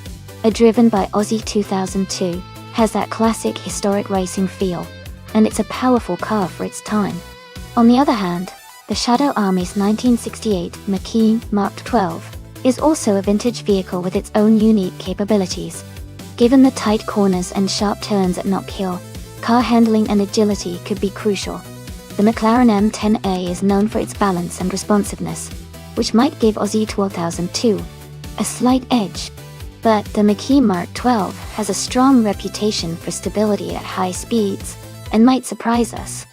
driven by Aussie 2002, has that classic historic racing feel, and it's a powerful car for its time. On the other hand, the Shadow Army's 1968 McKee Mark 12 is also a vintage vehicle with its own unique capabilities. Given the tight corners and sharp turns at Knockhill, car handling and agility could be crucial. The McLaren M10A is known for its balance and responsiveness, which might give Aussie 2002 a slight edge. But the McKee Mark 12 has a strong reputation for stability at high speeds and might surprise us.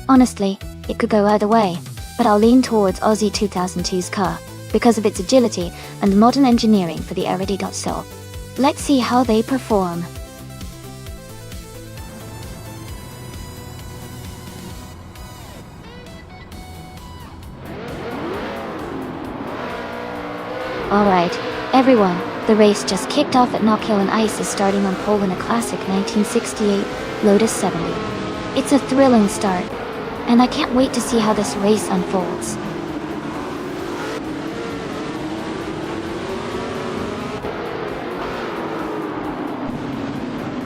Honestly, it could go either way. but I'll lean towards Aussie 2002's car because of its agility and modern engineering for the Arity.so. Let's see how they perform. Alright, everyone, the race just kicked off at Knockhill and Ice is starting on pole in a classic 1968 Lotus 70. It's a thrilling start, and I can't wait to see how this race unfolds.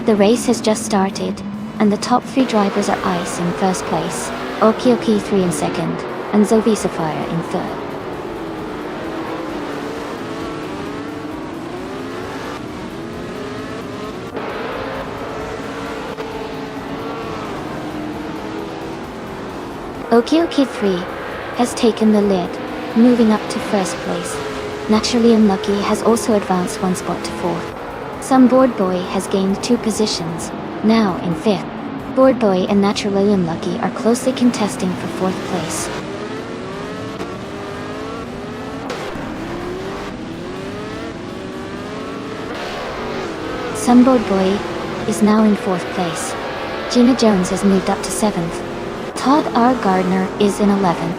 The race has just started, and the top 3 drivers are Ice in first place, Okioki 3 in second, and Zovi Sapphire in third. Okioki 3 has taken the lead, moving up to first place. Naturally Unlucky has also advanced 1 spot to 4th. Some Board Boy has gained 2 positions, now in 5th. Board Boy and Naturally Unlucky are closely contesting for 4th place. Some Board Boy is now in 4th place. Gina Jones has moved up to 7th. Todd R. Gardner is in 11th.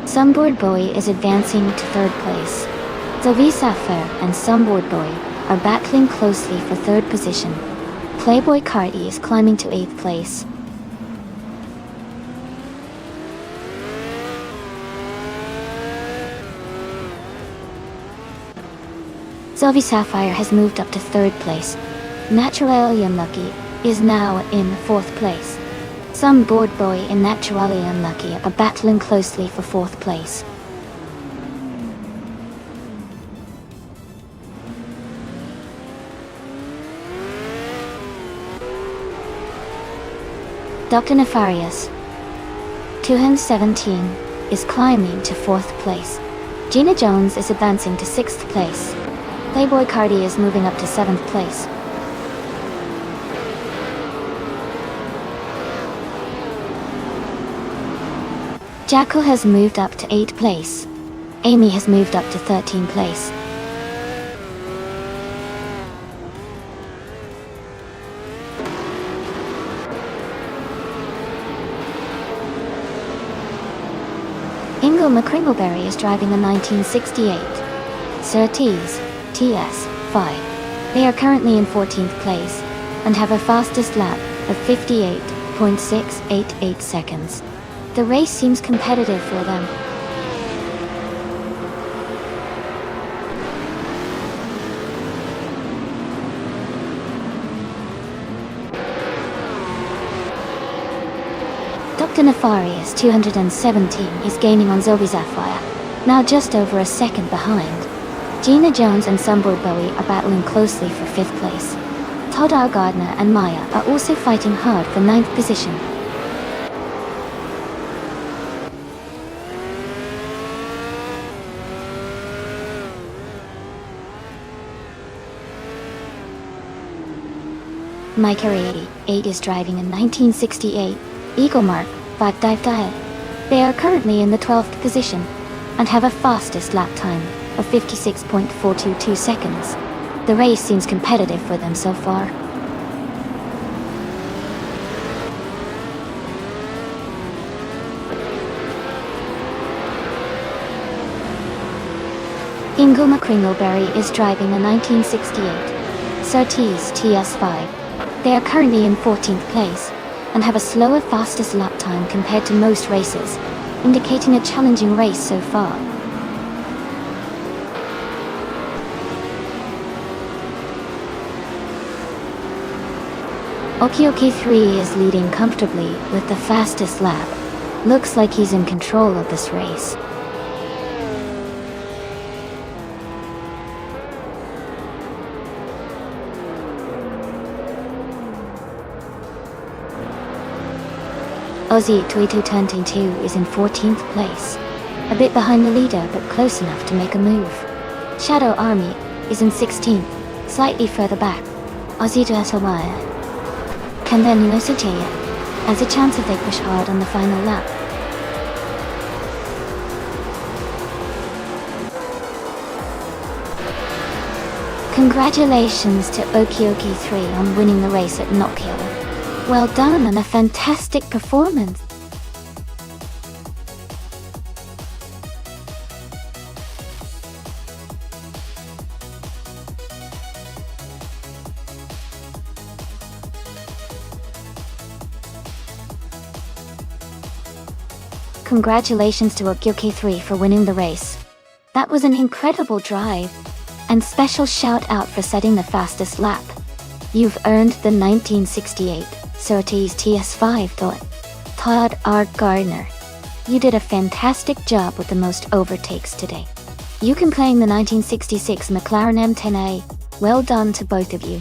Some Board Boy is advancing to 3rd place. Zovi Sapphire and Some Board Boy are battling closely for 3rd position. Playboy Cardi is climbing to 8th place. Zovi Sapphire has moved up to 3rd place. Naturally Unlucky is now in 4th place. Some Board Boy and Naturally Unlucky are battling closely for 4th place. Dr. Nefarious 217 is climbing to 4th place. Gina Jones is advancing to 6th place. Playboy Cardi is moving up to 7th place. Jackal has moved up to 8th place. Amy has moved up to 13th place. Ingo McCringleberry is driving a 1968 Surtees TS5. They are currently in 14th place and have a fastest lap of 58.688 seconds. The race seems competitive for them. Dr. Nefarious 217 is gaining on Zovi Sapphire, now just over a second behind. Gina Jones and Some Board Boy are battling closely for 5th place. Todd R. Gardner and Maya are also fighting hard for 9th position. Mike 88 is driving a 1968 Eagle Mark 5 Dive Dial. They are currently in the 12th position and have a fastest lap time of 56.422 seconds. The race seems competitive for them so far. Ingo McCringleberry is driving a 1968 Surtees TS5. They are currently in 14th place and have a slower fastest lap time compared to most races, indicating a challenging race so far. Okioki 3 is leading comfortably with the fastest lap. Looks like he's in control of this race. Aussie 2222 is in 14th place, a bit behind the leader but close enough to make a move. Shadow Army is in 16th, Slightly further back, Ozito Asawaya. And then Inositaya, as a chance if they push hard on the final lap. Congratulations to Okioki3 on winning the race at Nokia. Well done and a fantastic performance. Congratulations to Okioki3 for winning the race. That was an incredible drive. And special shout out for setting the fastest lap. You've earned the 1968 Surtees TS5. Todd R. Gardner. You did a fantastic job with the most overtakes today. You can claim the 1966 McLaren M10A. Well done to both of you.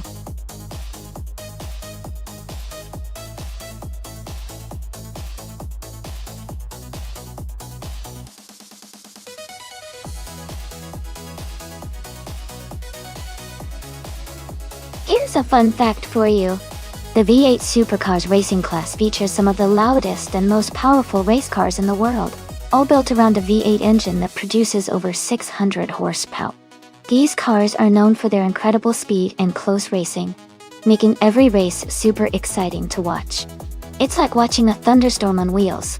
Here's a fun fact for you. The V8 Supercars racing class features some of the loudest and most powerful race cars in the world, all built around a V8 engine that produces over 600 horsepower. These cars are known for their incredible speed and close racing, making every race super exciting to watch. It's like watching a thunderstorm on wheels.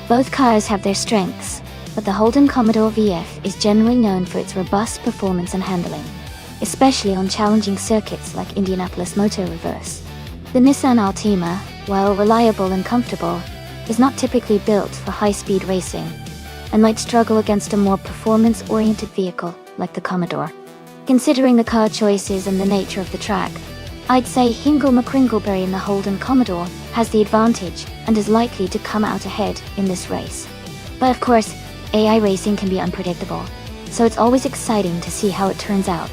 Both cars have their strengths, but the Holden Commodore VF is generally known for its robust performance and handling, especially on challenging circuits like Indianapolis Motor Reverse. The Nissan Altima, while reliable and comfortable, is not typically built for high-speed racing, and might struggle against a more performance-oriented vehicle like the Commodore. Considering the car choices and the nature of the track, I'd say Hingle McCringleberry in the Holden Commodore has the advantage and is likely to come out ahead in this race. But of course, AI racing can be unpredictable, so it's always exciting to see how it turns out.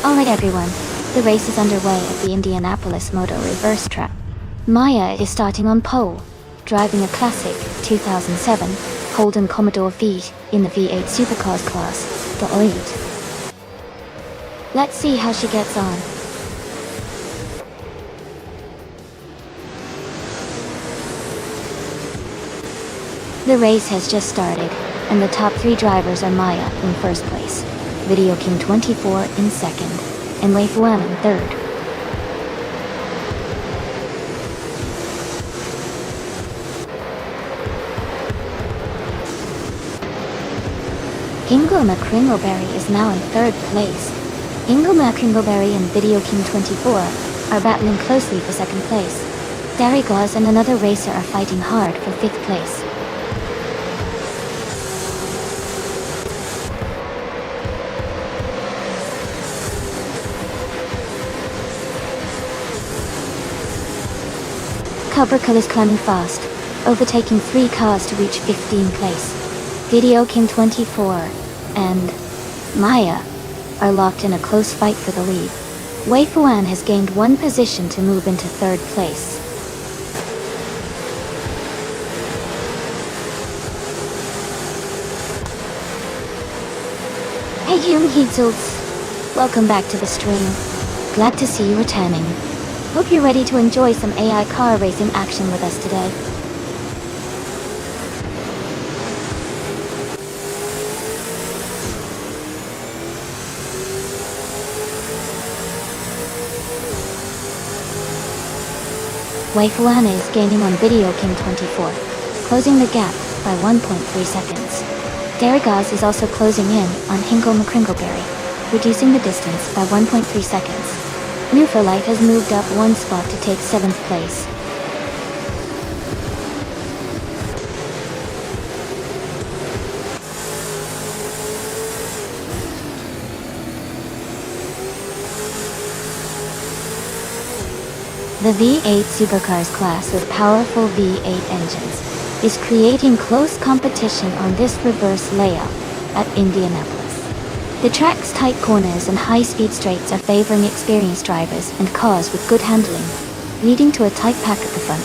Alright everyone, the race is underway at the Indianapolis Motor Reverse track. Maya is starting on pole, driving a classic 2007 Holden Commodore V in the V8 Supercars class, the 8. Let's see how she gets on. The race has just started, and the top 3 drivers are Maya in first place, Video King 24 in second, and Wei Fuan in third. Hingle McCringleberry is now in third place. Hingle McCringleberry and Video King 24 are battling closely for second place. Derry Gauze and another racer are fighting hard for fifth place. Cabrical is climbing fast, overtaking 3 cars to reach 15th place. Video King 24 and Maya are locked in a close fight for the lead. Wei Fuan has gained 1 position to move into third place. Young Heatzels, welcome back to the stream. Glad to see you returning. Hope you're ready to enjoy some AI car racing action with us today. Waifuana is gaining on Video King 24, closing the gap by 1.3 seconds. Derrigaz is also closing in on Hinkle McCringleberry, reducing the distance by 1.3 seconds. Newforlight has moved up one spot to take 7th place. The V8 Supercars class with powerful V8 engines is creating close competition on this reverse layout at Indianapolis. The track's tight corners and high-speed straights are favoring experienced drivers and cars with good handling, leading to a tight pack at the front.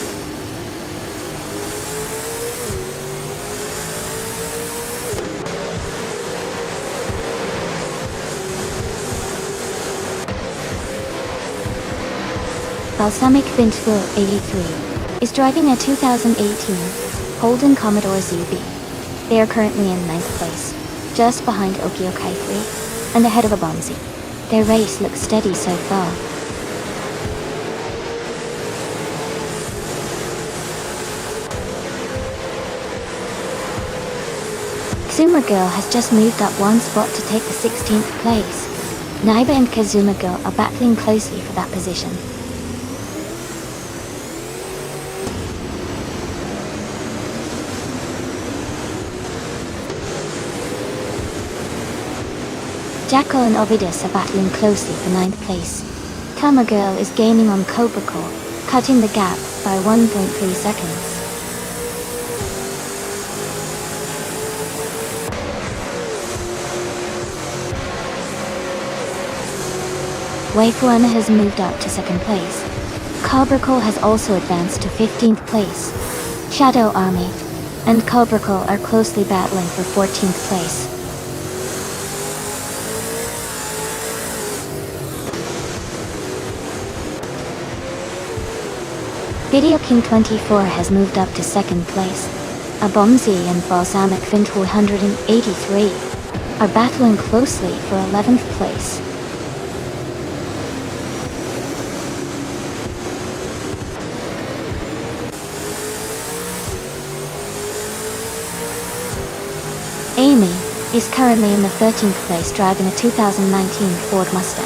Balsamic Vintful 83 is driving a 2018 Holden Commodore ZB. They are currently in 9th place, just behind Okiokai 3 and ahead of Abomzi. Their race looks steady so far. Kazuma Girl has just moved up one spot to take the 16th place. Naiba and Kazuma Girl are battling closely for that position. Jackal and Ovidus are battling closely for 9th place. Kama Girl is gaining on Cobra Core, cutting the gap by 1.3 seconds. Waifuana has moved up to 2nd place. Cobra Core has also advanced to 15th place. Shadow Army and Cobra Core are closely battling for 14th place. Video King 24 has moved up to 2nd place. Abomzi and Balsamic Vint 183 are battling closely for 11th place. Amy is currently in the 13th place driving a 2019 Ford Mustang.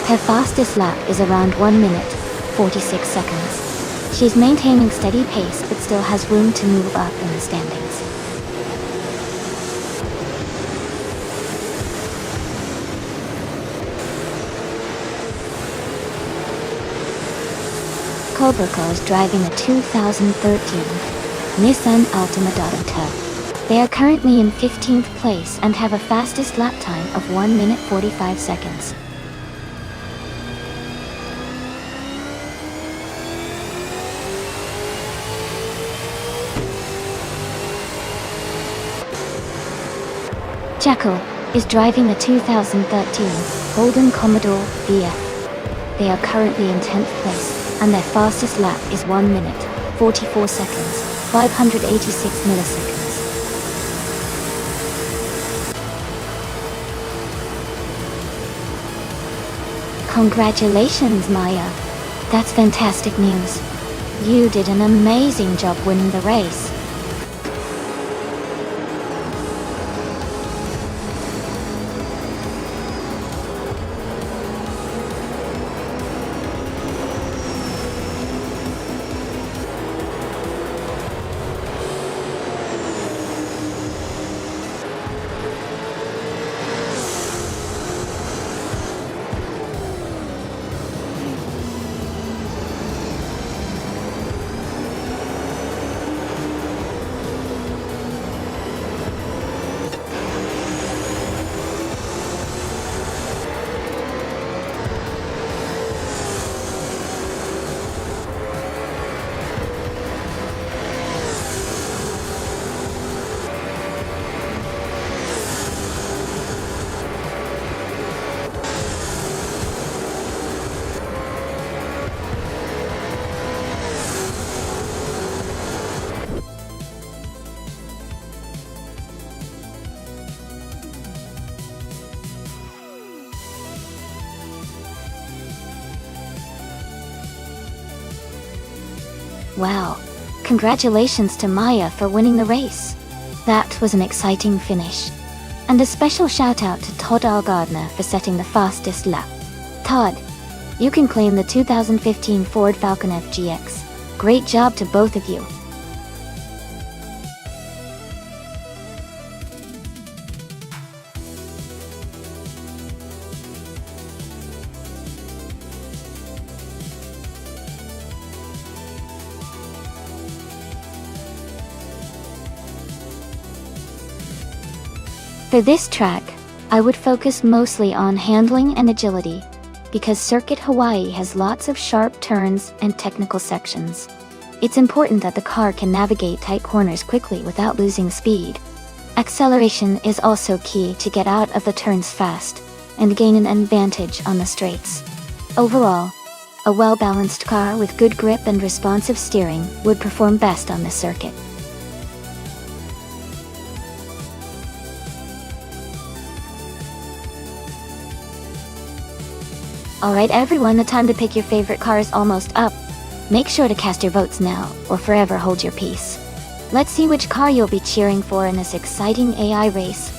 Her fastest lap is around 1 minute, 46 seconds. She's maintaining steady pace but still has room to move up in the standings. Cobra Core is driving a 2013 Nissan Altima Dotto. They are currently in 15th place and have a fastest lap time of 1 minute 45 seconds. Jackal is driving a 2013 Holden Commodore VF. They are currently in 10th place, and their fastest lap is 1 minute, 44 seconds, 586 milliseconds. Congratulations, Maya. That's fantastic news. You did an amazing job winning the race. Wow. Congratulations to Maya for winning the race. That was an exciting finish. And a special shout out to Todd Allgardner for setting the fastest lap. Todd, you can claim the 2015 Ford Falcon FGX. Great job to both of you. For this track, I would focus mostly on handling and agility, because Circuit Hawaii has lots of sharp turns and technical sections. It's important that the car can navigate tight corners quickly without losing speed. Acceleration is also key to get out of the turns fast and gain an advantage on the straights. Overall, a well-balanced car with good grip and responsive steering would perform best on this circuit. Alright everyone, the time to pick your favorite car is almost up. Make sure to cast your votes now, or forever hold your peace. Let's see which car you'll be cheering for in this exciting AI race.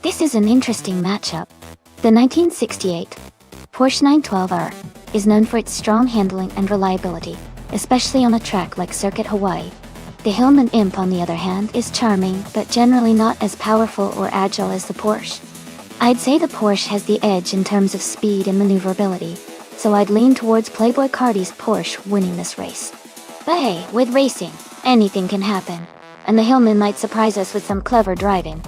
This is an interesting matchup. The 1968 Porsche 912R is known for its strong handling and reliability, especially on a track like Circuit Hawaii. The Hillman Imp, on the other hand, is charming, but generally not as powerful or agile as the Porsche. I'd say the Porsche has the edge in terms of speed and maneuverability, so I'd lean towards Playboy Cardi's Porsche winning this race. But hey, with racing, anything can happen, and the Hillman might surprise us with some clever driving.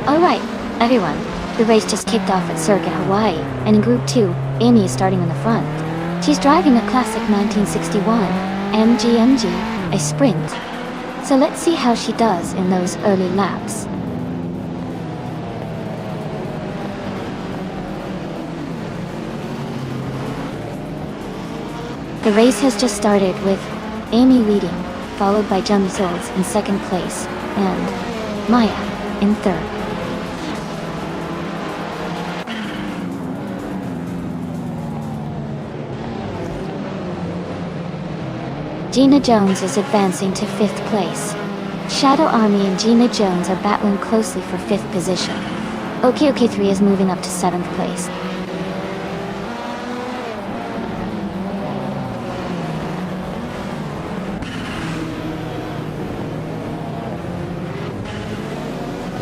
Alright, everyone, the race just kicked off at Circuit Hawaii, and in Group 2, Amy is starting in the front. She's driving a classic 1961 MGMG, a Sprint. So let's see how she does in those early laps. The race has just started with Amy leading, followed by Jung Souls in second place, and Maya in third. Gina Jones is advancing to 5th place. Shadow Army and Gina Jones are battling closely for 5th position. OK3 is moving up to 7th place.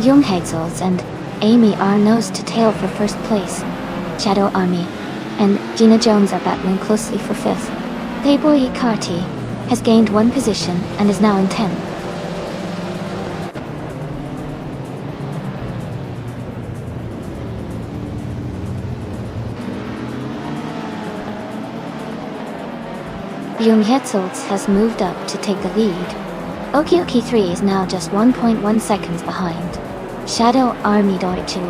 Jung Hagels and Amy are nose to tail for 1st place. Shadow Army and Gina Jones are battling closely for 5th. Playboy Carti has gained 1 position and is now in 10th. Young Hetzelts has moved up to take the lead. Okioki 3 is now just 1.1 seconds behind. Shadow Army Doichu,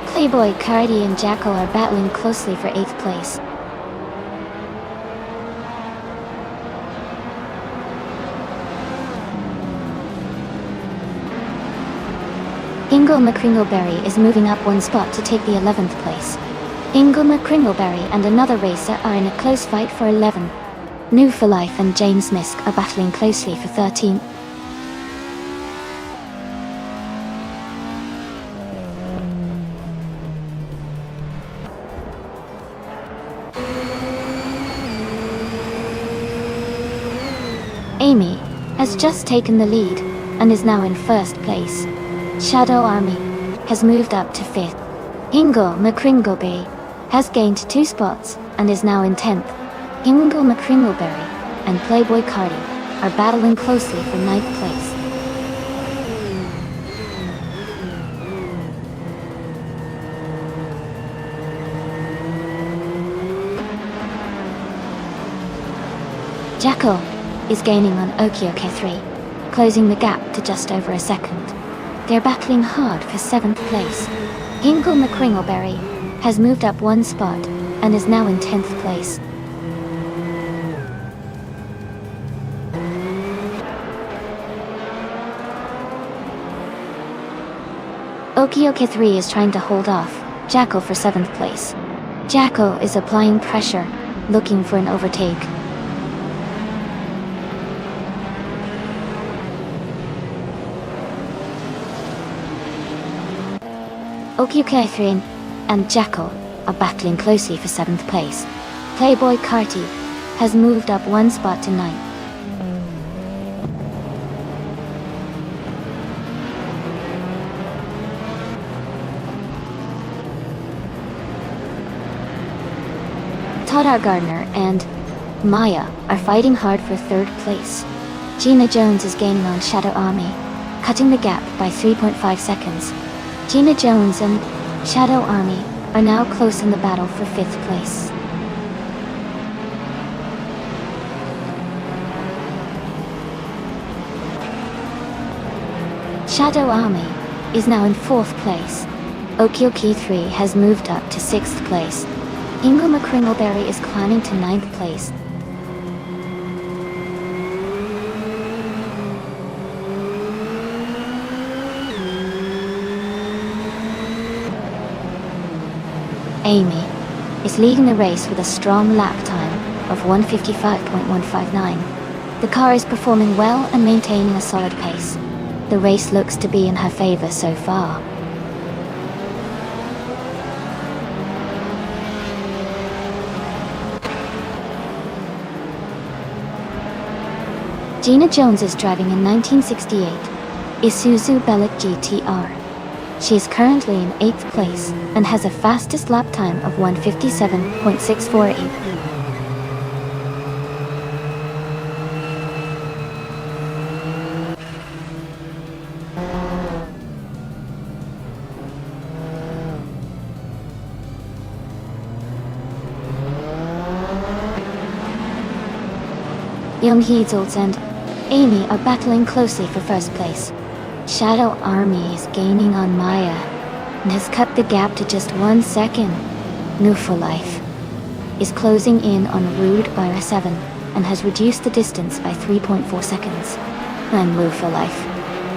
Playboy Cardi and Jackal are battling closely for 8th place. Ingle McCringleberry is moving up 1 spot to take the 11th place. Ingle McCringleberry and another racer are in a close fight for 11. New for Life and James Misk are battling closely for 13th. Amy has just taken the lead and is now in 1st place. Shadow Army has moved up to 5th. Ingle McCringleberry has gained 2 spots and is now in 10th. Ingle McCringleberry and Playboy Cardi are battling closely for 9th place. Jackal is gaining on Okioke 3, closing the gap to just over a second. They're battling hard for 7th place. Ingle McCringleberry has moved up 1 spot and is now in 10th place. Okioke 3 is trying to hold off Jackal for 7th place. Jackal is applying pressure, looking for an overtake. Okioke 3 and Jackal are battling closely for 7th place. Playboy Carti has moved up 1 spot to 9th. Todd Gardner and Maya are fighting hard for 3rd place. Gina Jones is gaining on Shadow Army, cutting the gap by 3.5 seconds. Gina Jones and Shadow Army are now close in the battle for 5th place. Shadow Army is now in 4th place. Okioke 3 has moved up to 6th place. Ingle McCringleberry is climbing to 9th place. Amy is leading the race with a strong lap time of 1:55.159. The car is performing well and maintaining a solid pace. The race looks to be in her favor so far. Gina Jones is driving a 1968 Isuzu Bellic GTR. She is currently in 8th place and has a fastest lap time of 1:57.648. Young Heedzels and Amy are battling closely for 1st place. Shadow Army is gaining on Maya and has cut the gap to just 1 second. New for Life is closing in on Rude by 7 and has reduced the distance by 3.4 seconds. And Move for Life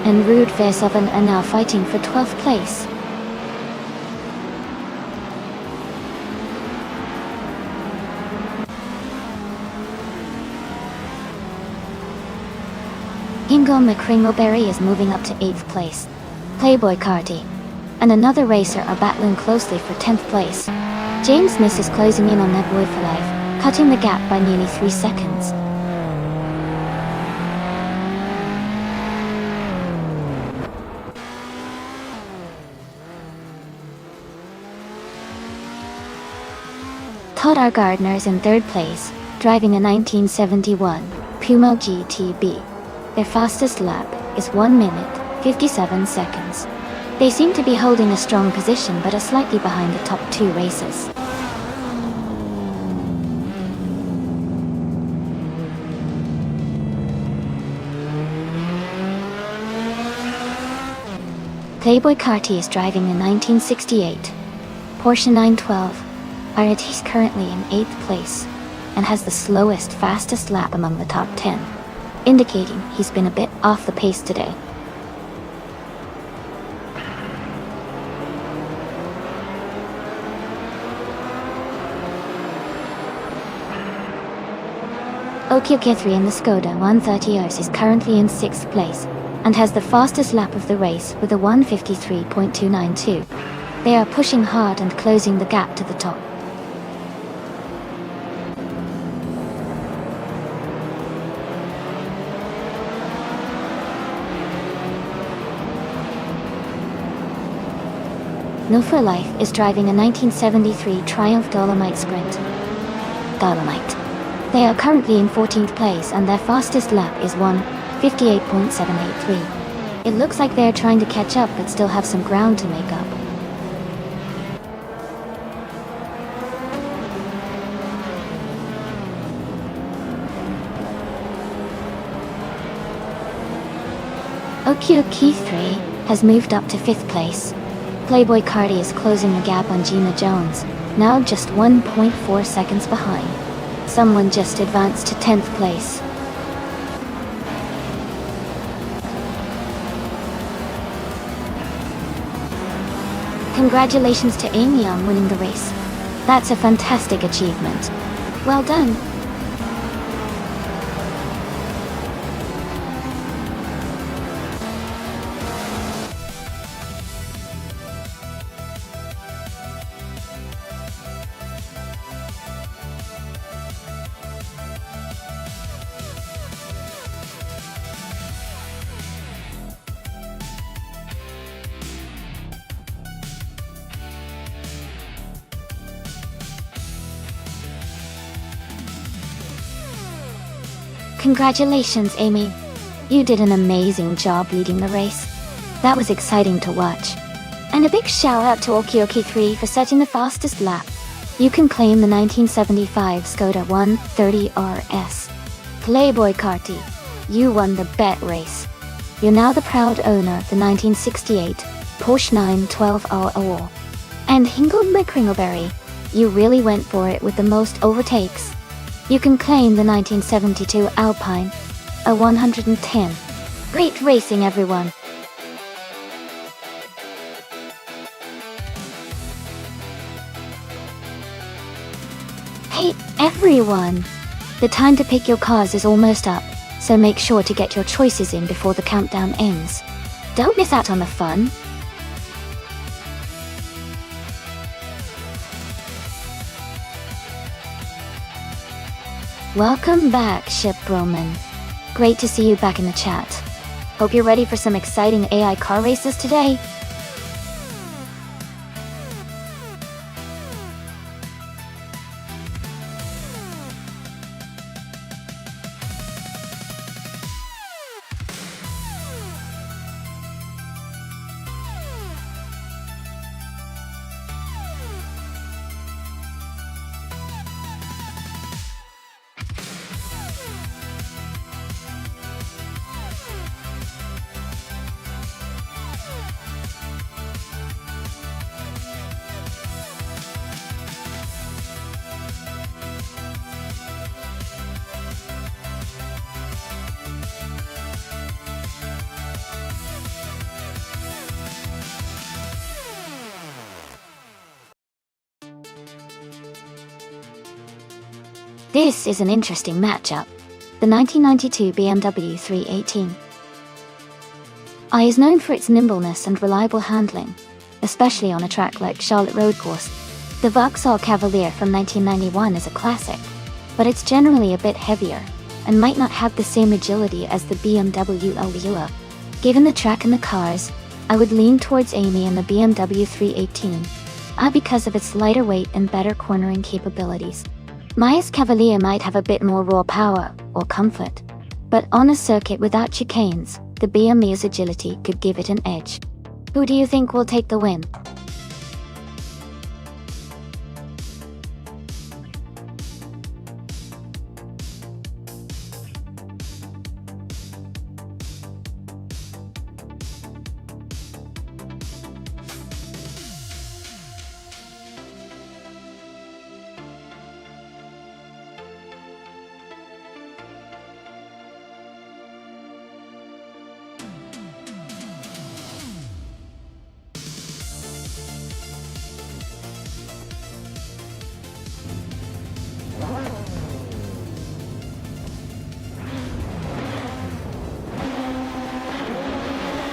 and Rude V7 are now fighting for 12th place. Ingle McCringleberry is moving up to 8th place. Playboy Carti and another racer are battling closely for 10th place. James Miss is closing in on Nebboy for Life, cutting the gap by nearly 3 seconds. Todd R. Gardner is in 3rd place, driving a 1971 Puma GTB. Their fastest lap is 1 minute, 57 seconds. They seem to be holding a strong position but are slightly behind the top 2 racers. Playboy Carty is driving a 1968 Porsche 912, and he's currently in 8th place and has the slowest, fastest lap among the top 10, indicating he's been a bit off the pace today. Okioke3 in the Skoda 130S is currently in 6th place and has the fastest lap of the race with a 1:53.292. They are pushing hard and closing the gap to the top. No For Life is driving a 1973 Triumph Dolomite Sprint. Dolomite. They are currently in 14th place and their fastest lap is 1:58.783. It looks like they're trying to catch up but still have some ground to make up. Okioke3 has moved up to 5th place. Playboy Carty is closing the gap on Gina Jones, now just 1.4 seconds behind. Someone just advanced to 10th place. Congratulations to Amy on winning the race. That's a fantastic achievement. Well done. Congratulations, Amy. You did an amazing job leading the race. That was exciting to watch. And a big shout out to Okioke3 for setting the fastest lap. You can claim the 1975 Skoda 130RS. Playboy Carty, you won the bet race. You're now the proud owner of the 1968 Porsche 912 And Hingle McCringleberry, you really went for it with the most overtakes. You can claim the 1972 Alpine, a 110. Great racing, everyone! Hey, everyone! The time to pick your cars is almost up, so make sure to get your choices in before the countdown ends. Don't miss out on the fun! Welcome back, Ship Roman. Great to see you back in the chat. Hope you're ready for some exciting AI car races today. This is an interesting matchup. The 1992 BMW 318. I is known for its nimbleness and reliable handling, especially on a track like Charlotte Road Course. The Vauxhall Cavalier from 1991 is a classic, but it's generally a bit heavier, and might not have the same agility as the BMW Alula. Given the track and the cars, I would lean towards Amy and the BMW 318, because of its lighter weight and better cornering capabilities. Maya's Cavalier might have a bit more raw power or comfort, but on a circuit without chicanes, the BMW's agility could give it an edge. Who do you think will take the win?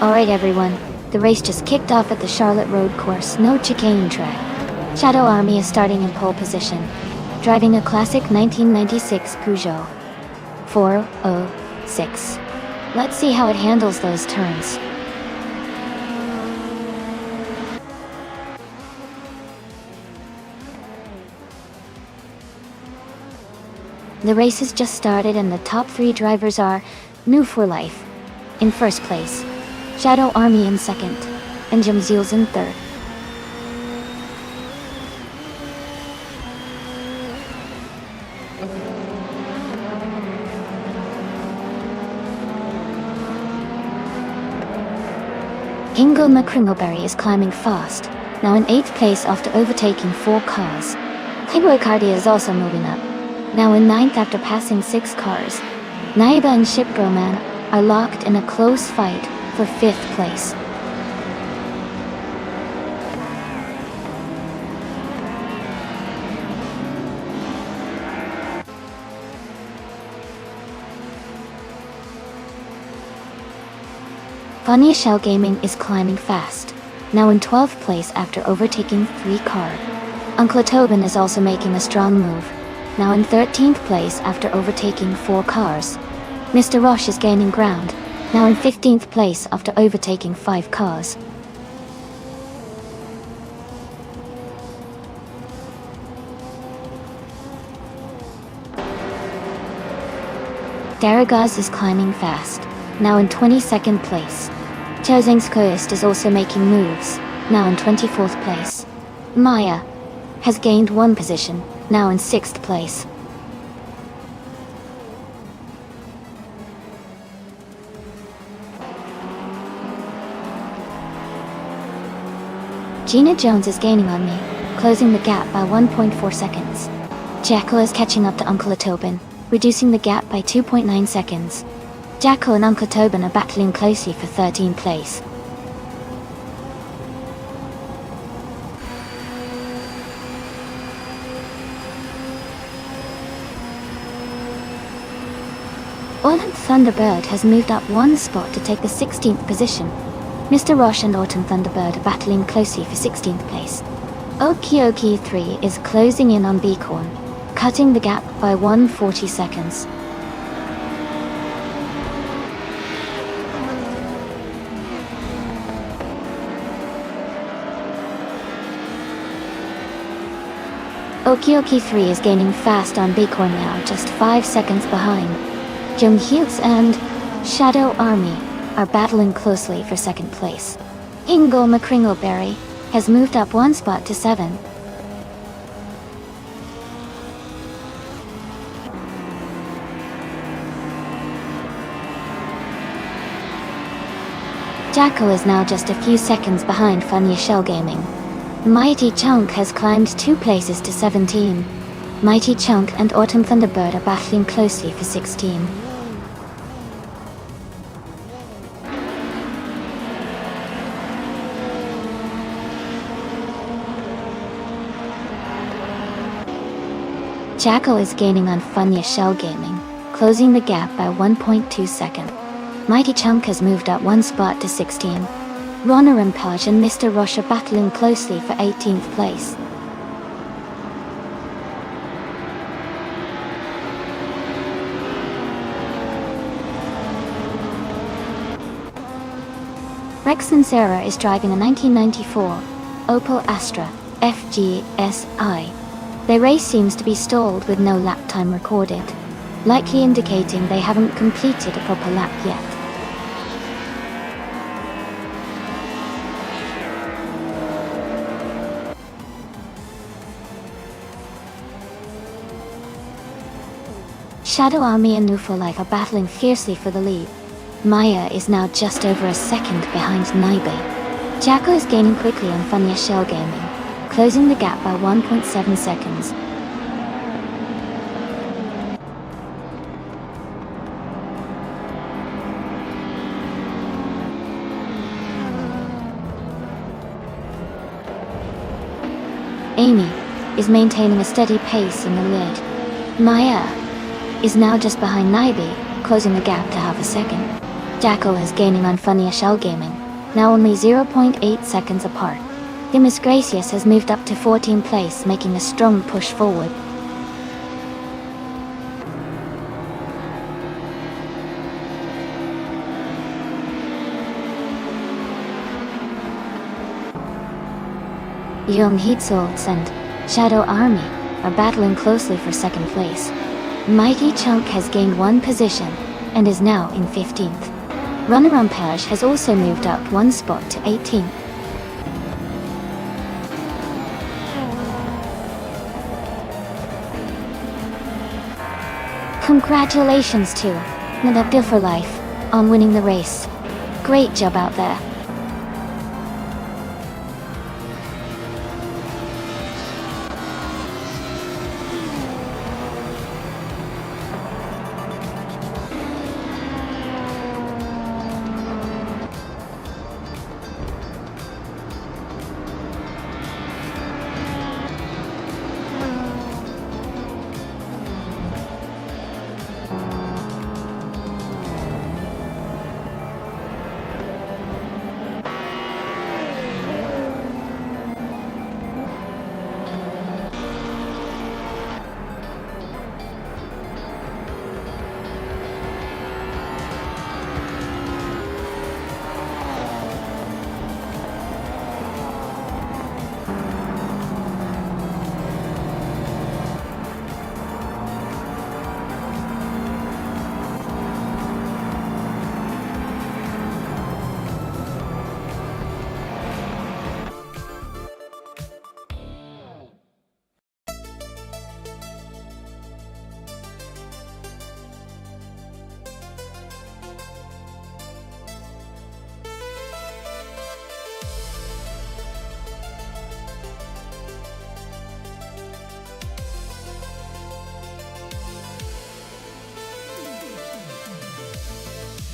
Alright everyone, the race just kicked off at the Charlotte Road course, no chicane track. Shadow Army is starting in pole position, driving a classic 1996 Peugeot 406. Let's see how it handles those turns. The race has just started and the top 3 drivers are new for life. In first place, Shadow Army in second, and Jim Ziels in third. Ingo McCringleberry is climbing fast, now in 8th place after overtaking 4 cars. Playboy Cardi is also moving up, now in 9th after passing 6 cars. Naiba and Shipbroman are locked in a close fight for 5th place. Funny Shell Gaming is climbing fast, now in 12th place after overtaking 3 cars. Uncle Tobin is also making a strong move, now in 13th place after overtaking 4 cars. Mr. Roche is gaining ground, now in 15th place after overtaking 5 cars. Daragaz is climbing fast, now in 22nd place. Chozengskoist is also making moves, now in 24th place. Maya has gained 1 position, now in 6th place. Gina Jones is gaining on me, closing the gap by 1.4 seconds. Jackal is catching up to Uncle Tobin, reducing the gap by 2.9 seconds. Jackal and Uncle Tobin are battling closely for 13th place. Autumn Thunderbird has moved up 1 spot to take the 16th position. Mr. Roche and Autumn Thunderbird are battling closely for 16th place. Okie 3 is closing in on Beacorn, cutting the gap by 140 seconds. Okie 3 is gaining fast on Beacorn now, just 5 seconds behind. Jim Hughes and Shadow Army are battling closely for 2nd place. Ingo McCringleberry has moved up 1 spot to 7. Jackal is now just a few seconds behind Funny Shell Gaming. Mighty Chunk has climbed 2 places to 17. Mighty Chunk and Autumn Thunderbird are battling closely for 16. Jackal is gaining on Funny Shell Gaming, closing the gap by 1.2 seconds. Mighty Chunk has moved up 1 spot to 16. Ronna Rampage and Mr. Roche are battling closely for 18th place. Rex and Sarah is driving a 1994 Opel Astra FGSI. Their race seems to be stalled with no lap time recorded, likely indicating they haven't completed a proper lap yet. Shadow Army and New for Life are battling fiercely for the lead. Maya is now just over a second behind Naibe. Jacko is gaining quickly on Funny Shell Gaming, closing the gap by 1.7 seconds. Amy is maintaining a steady pace in the lead. Maya is now just behind Naibe, closing the gap to half a second. Jackal is gaining on Funnier Shell Gaming, now only 0.8 seconds apart. Demis Gracious has moved up to 14th place, making a strong push forward. Young Heatsolds and Shadow Army are battling closely for second place. Mikey Chunk has gained one position and is now in 15th. Runner Rampage has also moved up one spot to 18th. Congratulations to Nonstop for life on winning the race. Great job out there.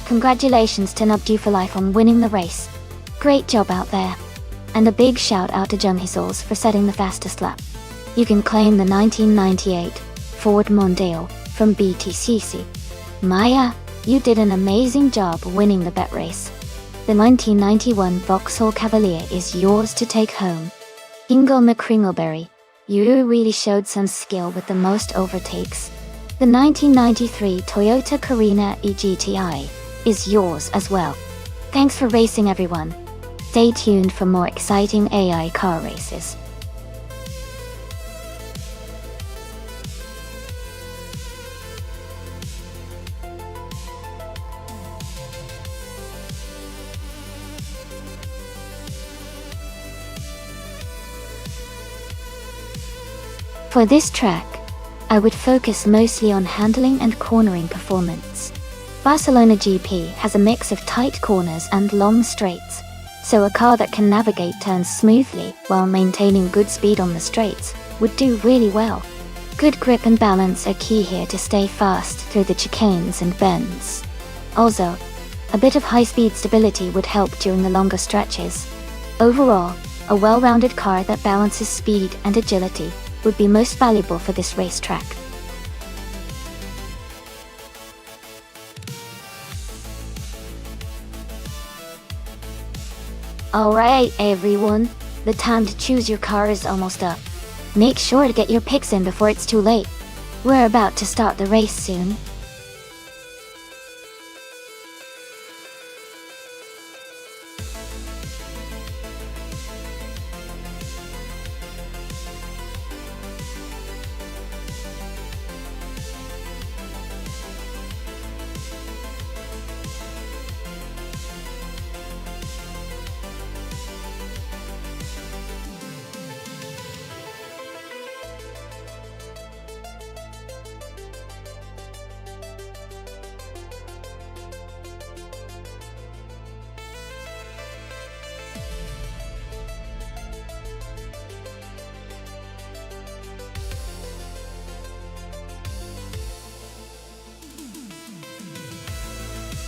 Congratulations to Nonstop for life on winning the race. Great job out there. And a big shout out to Young Heatsolds for setting the fastest lap. You can claim the 1998 Ford Mondeo from BTCC. Maya, you did an amazing job winning the bet race. The 1991 Vauxhall Cavalier is yours to take home. Ingle McCringleberry, you really showed some skill with the most overtakes. The 1993 Toyota Carina eGTI is yours as well. Thanks for racing, everyone. Stay tuned for more exciting AI car races. For this track, I would focus mostly on handling and cornering performance. Barcelona GP has a mix of tight corners and long straights, so a car that can navigate turns smoothly while maintaining good speed on the straights would do really well. Good grip and balance are key here to stay fast through the chicanes and bends. Also, a bit of high-speed stability would help during the longer stretches. Overall, a well-rounded car that balances speed and agility would be most valuable for this racetrack. Alright everyone, the time to choose your car is almost up. Make sure to get your picks in before it's too late. We're about to start the race soon.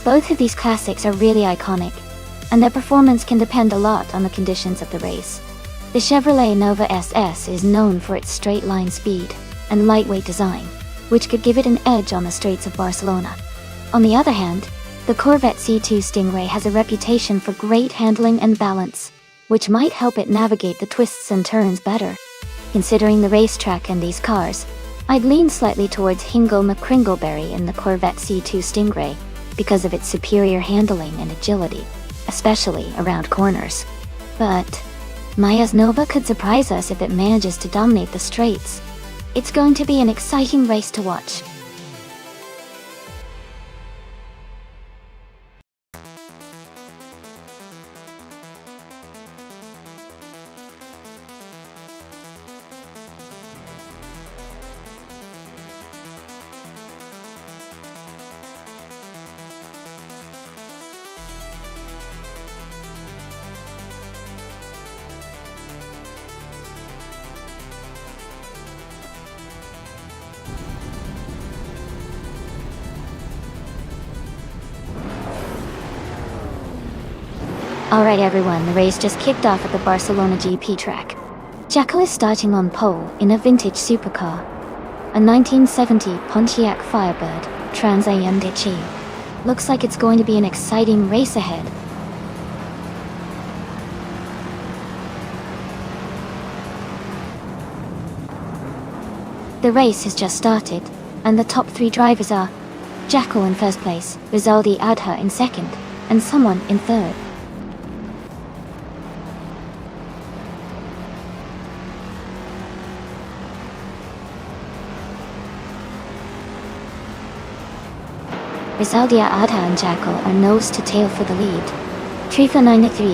Both of these classics are really iconic, and their performance can depend a lot on the conditions of the race. The Chevrolet Nova SS is known for its straight-line speed and lightweight design, which could give it an edge on the streets of Barcelona. On the other hand, The Corvette C2 Stingray has a reputation for great handling and balance, which might help it navigate the twists and turns better. Considering the racetrack and these cars, I'd lean slightly towards Hingle McCringleberry in the Corvette C2 Stingray because of its superior handling and agility, especially around corners. But Maya's Nova could surprise us if it manages to dominate the straights. It's going to be an exciting race to watch. Alright everyone, the race just kicked off at the Barcelona GP track. Jacko is starting on pole in a vintage supercar. A 1970 Pontiac Firebird Trans Am Dici. Looks like it's going to be an exciting race ahead. The race has just started, and the top 3 drivers are Jacko in first place, Rizaldi Adha in second, and someone in third. Rizaldia Adha and Jackal are nose to tail for the lead. Trifa 93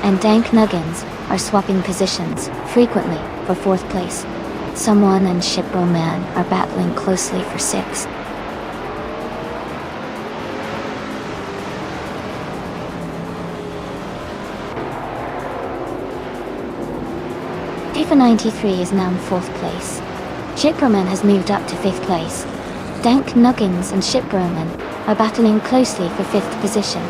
and Dank Nuggins are swapping positions, frequently, for 4th place. Someone and Shipro Man are battling closely for 6th. Trifa 93 is now in 4th place. Shiproman has moved up to 5th place. Dank Nuggins and Shiproman are battling closely for 5th position.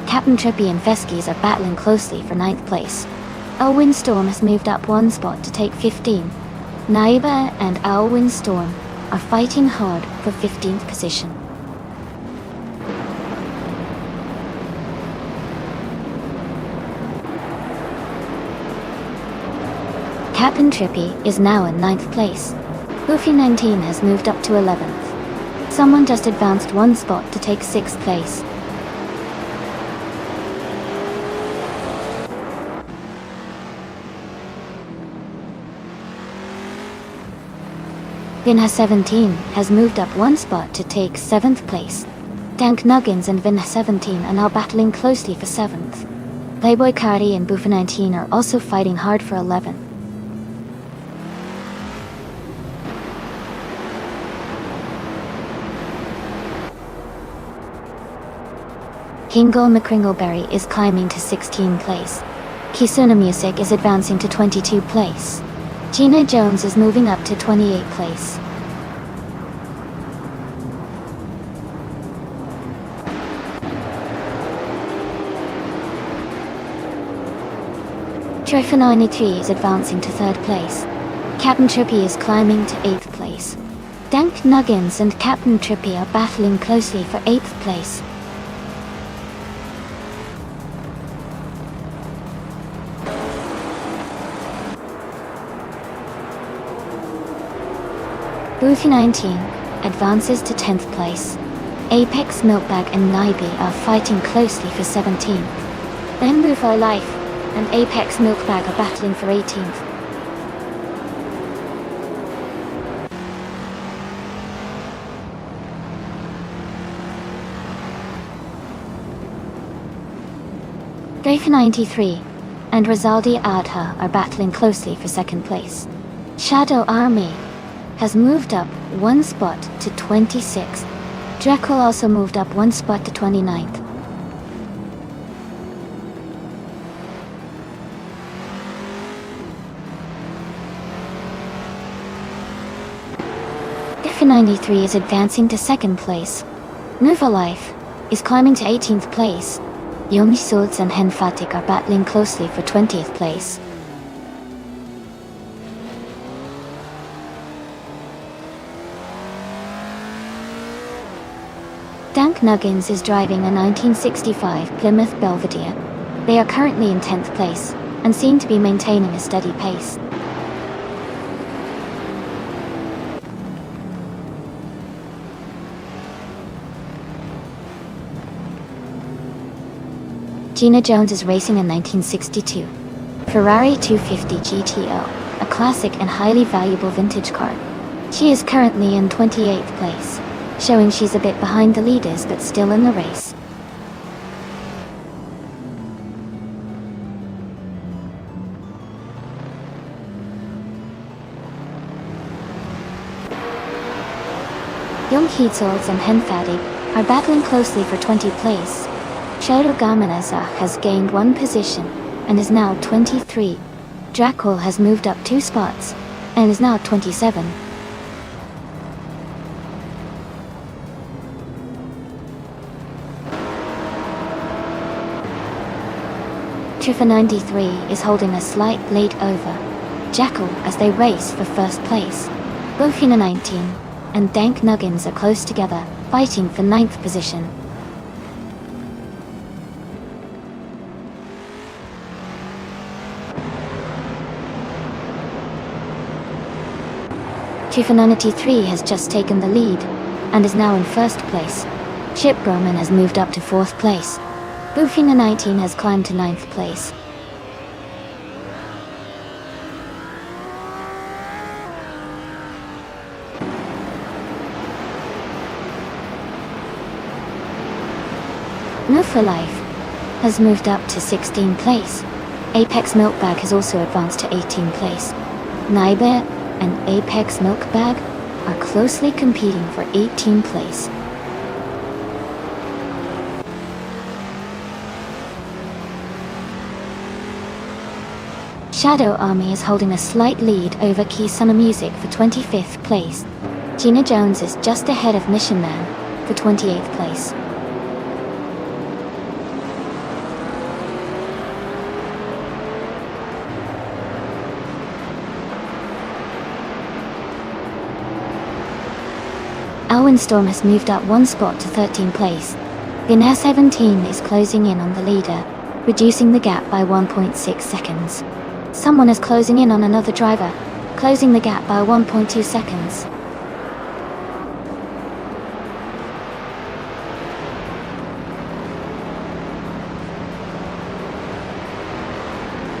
Captain Trippy and Feskis are battling closely for 9th place. Al Windstorm has moved up 1 spot to take 15. Naiba and Al Windstorm are fighting hard for 15th position. Captain Trippy is now in 9th place. Goofy 19 has moved up to 11th. Someone just advanced 1 spot to take 6th place. Vinha 17 has moved up 1 spot to take 7th place. Dank Nuggins and Vinha 17 are now battling closely for 7th. Playboy Cardi and Boofa 19 are also fighting hard for 11th. Hingle McCringleberry is climbing to 16th place. Kisuna Music is advancing to 22nd place. Gina Jones is moving up to 28th place. Trofa 93 is advancing to 3rd place. Captain Trippy is climbing to 8th place. Dank Nuggins and Captain Trippy are battling closely for 8th place. Boothie 19 advances to 10th place. Apex Milkbag and Naibi are fighting closely for 17th. Then Boofa Life and Apex Milkbag are battling for 18th. Grafe 93 and Rizaldi Adha are battling closely for 2nd place. Shadow Army has moved up 1 spot to 26th. Jekyll also moved up 1 spot to 29th. Diffie 93 is advancing to 2nd place. Nuva Life is climbing to 18th place. Young Swords and Henfatik are battling closely for 20th place. Dank Nuggins is driving a 1965 Plymouth Belvedere. They are currently in 10th place, and seem to be maintaining a steady pace. Gina Jones is racing a 1962 Ferrari 250 GTO, a classic and highly valuable vintage car. She is currently in 28th place, showing she's a bit behind the leaders but still in the race. Young Heatsolds and Henfadig are battling closely for 20th place. Shadow Gamanasa has gained 1 position and is now 23. Dracul has moved up 2 spots and is now 27. Triffa 93 is holding a slight lead over Jackal as they race for first place. Bofina 19 and Dank Nuggins are close together, fighting for 9th position. Triffa 93 has just taken the lead and is now in first place. Chip Broman has moved up to 4th place. Bofina 19 has climbed to 9th place. No for Life has moved up to 16th place. Apex Milkbag has also advanced to 18th place. Naibe and Apex Milkbag are closely competing for 18th place. Shadow Army is holding a slight lead over Key Summer Music for 25th place. Gina Jones is just ahead of Mission Man for 28th place. Alwyn Storm has moved up 1 spot to 13th place. Binair 17 is closing in on the leader, reducing the gap by 1.6 seconds. Someone is closing in on another driver, closing the gap by 1.2 seconds.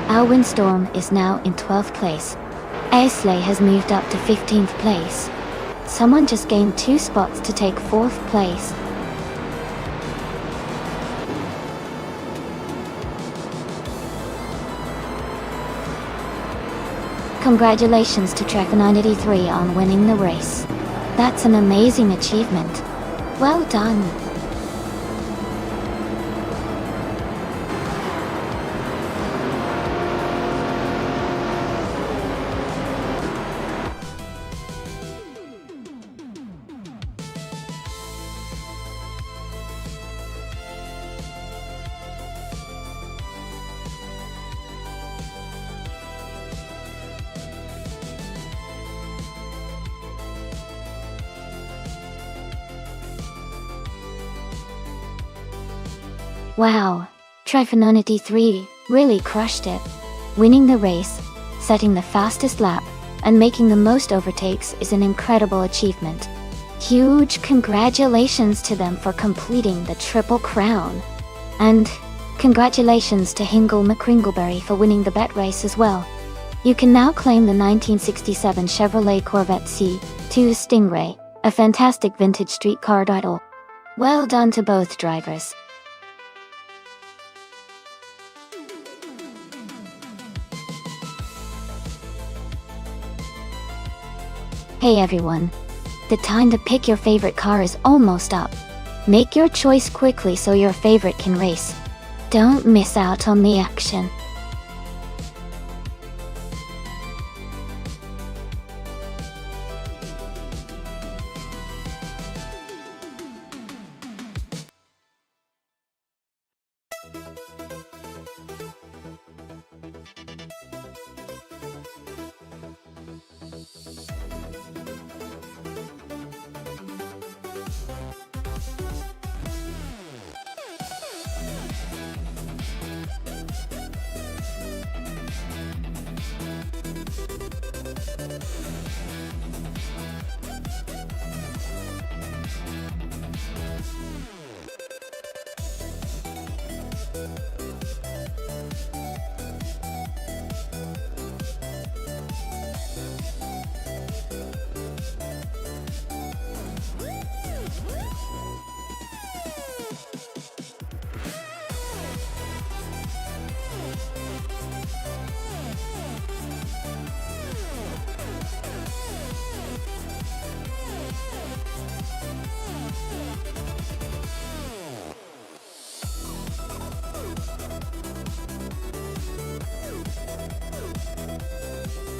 Alwyn Storm is now in 12th place. Aisley has moved up to 15th place. Someone just gained 2 spots to take 4th place. Congratulations to Trek 983 on winning the race. That's an amazing achievement. Well done. Wow, Trifononity 3 really crushed it. Winning the race, setting the fastest lap, and making the most overtakes is an incredible achievement. Huge congratulations to them for completing the Triple Crown. And congratulations to Hingle McCringleberry for winning the bet race as well. You can now claim the 1967 Chevrolet Corvette C2 Stingray, a fantastic vintage street car idol. Well done to both drivers. Hey everyone! The time to pick your favorite car is almost up. Make your choice quickly so your favorite can race. Don't miss out on the action.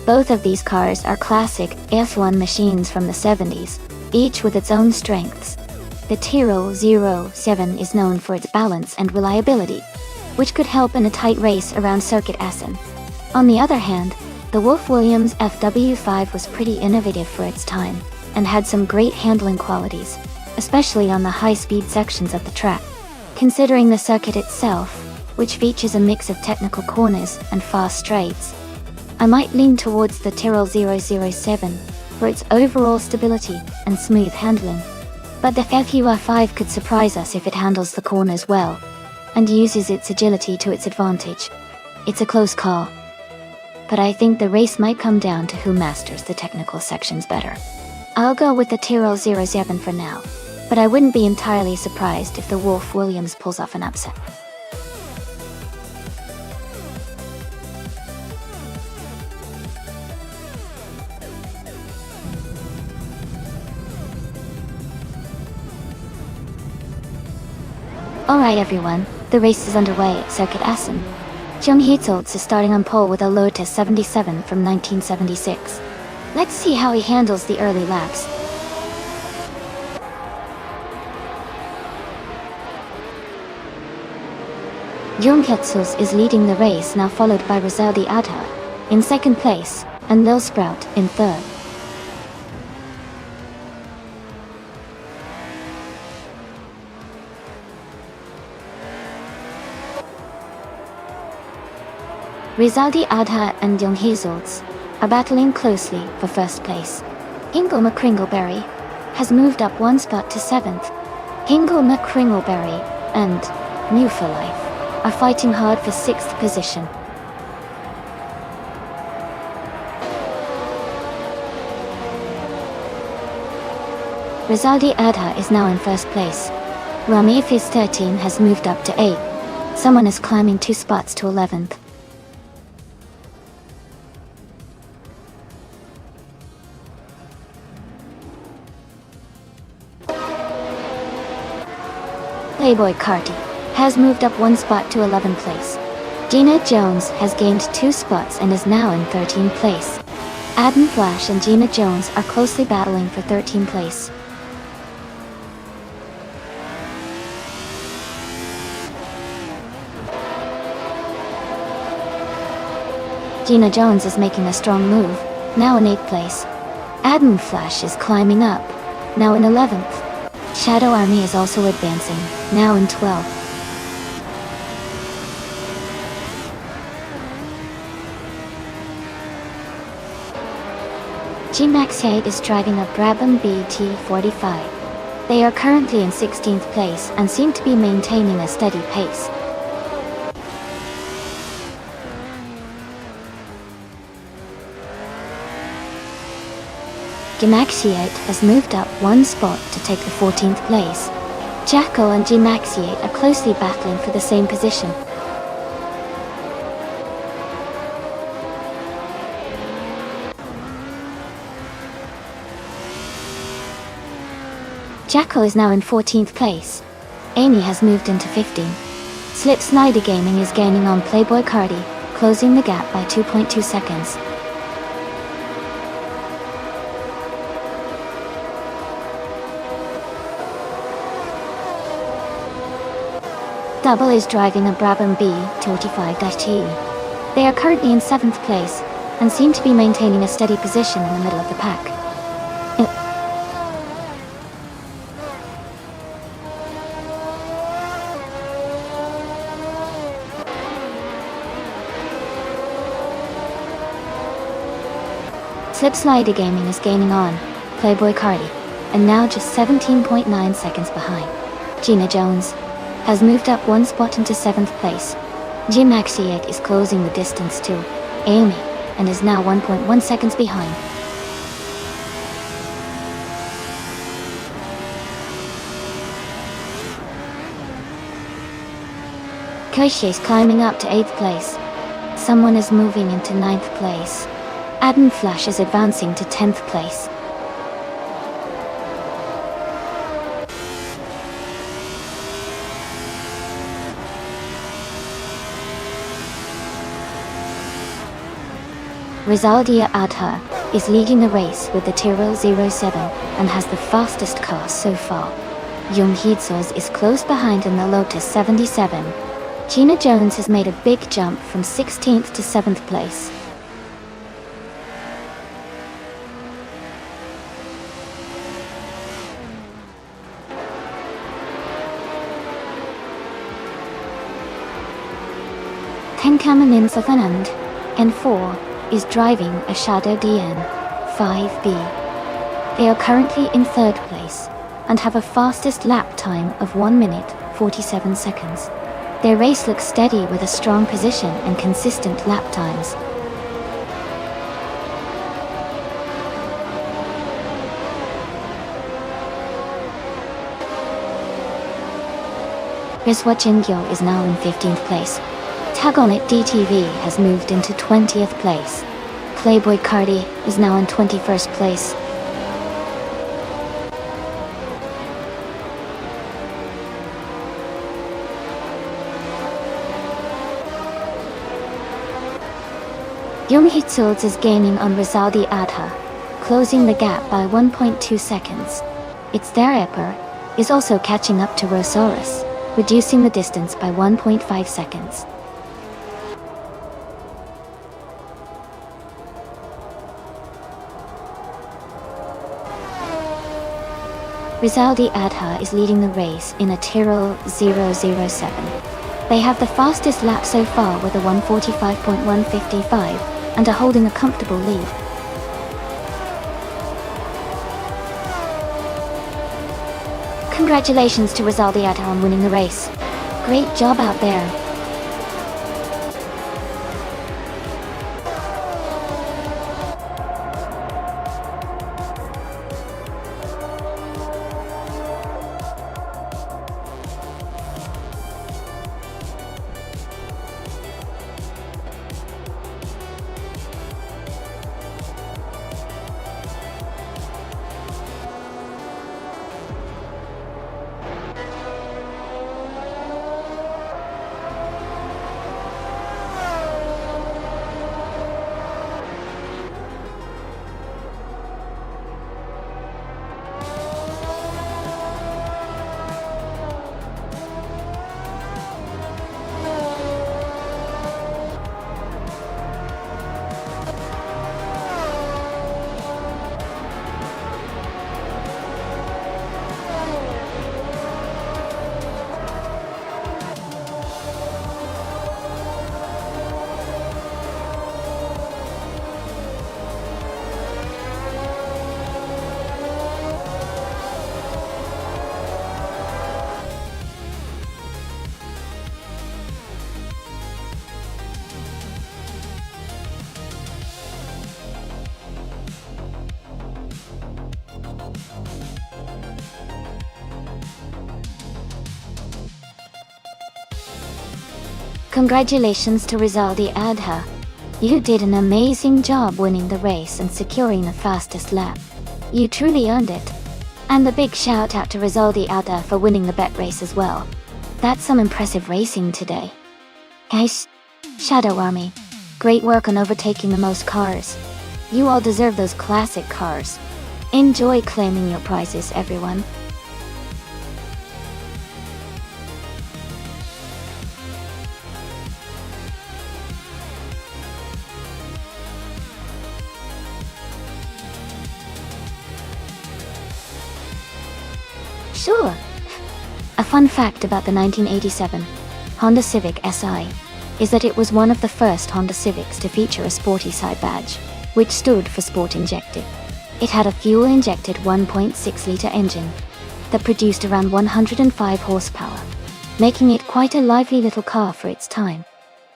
Both of these cars are classic F1 machines from the 70s, each with its own strengths. The Tyrrell 07 is known for its balance and reliability, which could help in a tight race around Circuit Essen. On the other hand, the Wolf-Williams FW5 was pretty innovative for its time, and had some great handling qualities, especially on the high-speed sections of the track. Considering the circuit itself, which features a mix of technical corners and fast straights, I might lean towards the Tyrrell 007 for its overall stability and smooth handling. But the FW5 could surprise us if it handles the corners well, and uses its agility to its advantage. It's a close call, but I think the race might come down to who masters the technical sections better. I'll go with the Tyrrell 07 for now, but I wouldn't be entirely surprised if the Wolf-Williams pulls off an upset. Alright everyone, the race is underway at Circuit Essen. Jung Heetholtz is starting on pole with a Lotus 77 from 1976. Let's see how he handles the early laps. Jung Heetholtz is leading the race, now followed by Rizaldi Adha in second place, and Lil Sprout in third. Rizaldi Adha and Jung Heetholtz are battling closely for first place. Hingle McCringleberry has moved up one spot to 7th. Hingle McCringleberry and New for Life are fighting hard for 6th position. Rizaldi Adha is now in first place. Rami Fizz 13 has moved up to 8th. Someone is climbing 2 spots to 11th. Playboy Carti has moved up 1 spot to 11th place. Gina Jones has gained 2 spots and is now in 13th place. Adam Flash and Gina Jones are closely battling for 13th place. Gina Jones is making a strong move, now in 8th place. Adam Flash is climbing up, now in 11th. Shadow Army is also advancing, now in 12th. G-Max8 is driving a Brabham BT45. They are currently in 16th place and seem to be maintaining a steady pace. G-Max8 has moved up 1 spot to take the 14th place. Jacko and G-Max8 are closely battling for the same position. Jacko is now in 14th place. Amy has moved into 15th. Slip Snyder Gaming is gaining on Playboy Cardi, closing the gap by 2.2 seconds. Double is driving a Brabham B25-T. They are currently in 7th place, and seem to be maintaining a steady position in the middle of the pack. Slip Slider Gaming is gaining on Playboy Cardi, and now just 17.9 seconds behind. Gina Jones has moved up 1 spot into 7th place. G-Max8 is closing the distance to Amy, and is now 1.1 seconds behind. Koshi is climbing up to 8th place. Someone is moving into 9th place. Adam Flash is advancing to 10th place. Rizaldia Adha is leading the race with the Tyrrell 07 and has the fastest car so far. Jung Heedsos is close behind in the Lotus 77. Gina Jones has made a big jump from 16th to 7th place. Tenkamanin Safanand, N4, is driving a Shadow DN 5B. They are currently in 3rd place and have a fastest lap time of 1 minute 47 seconds. Their race looks steady with a strong position and consistent lap times. Riswa Chingyo is now in 15th place. Tagonit DTV has moved into 20th place. Playboy Cardi is now in 21st place. Jung Heedsos is gaining on Rizaldi Adha, closing the gap by 1.2 seconds. Its Thereper is also catching up to Rosaurus, reducing the distance by 1.5 seconds. Rizaldi Adha is leading the race in a Tyrrell 007. They have the fastest lap so far with a 1:45.155 and are holding a comfortable lead. Congratulations to Rizaldi Adha on winning the race. Great job out there. Congratulations to Rizaldi Adha. You did an amazing job winning the race and securing the fastest lap. You truly earned it. And a big shout out to Rizaldi Adha for winning the bet race as well. That's some impressive racing today. Guys, Shadow Army, great work on overtaking the most cars. You all deserve those classic cars. Enjoy claiming your prizes, everyone. Sure. A fun fact about the 1987 Honda Civic Si is that it was one of the first Honda Civics to feature a sporty side badge, which stood for Sport Injected. It had a fuel-injected 1.6-liter engine that produced around 105 horsepower, making it quite a lively little car for its time.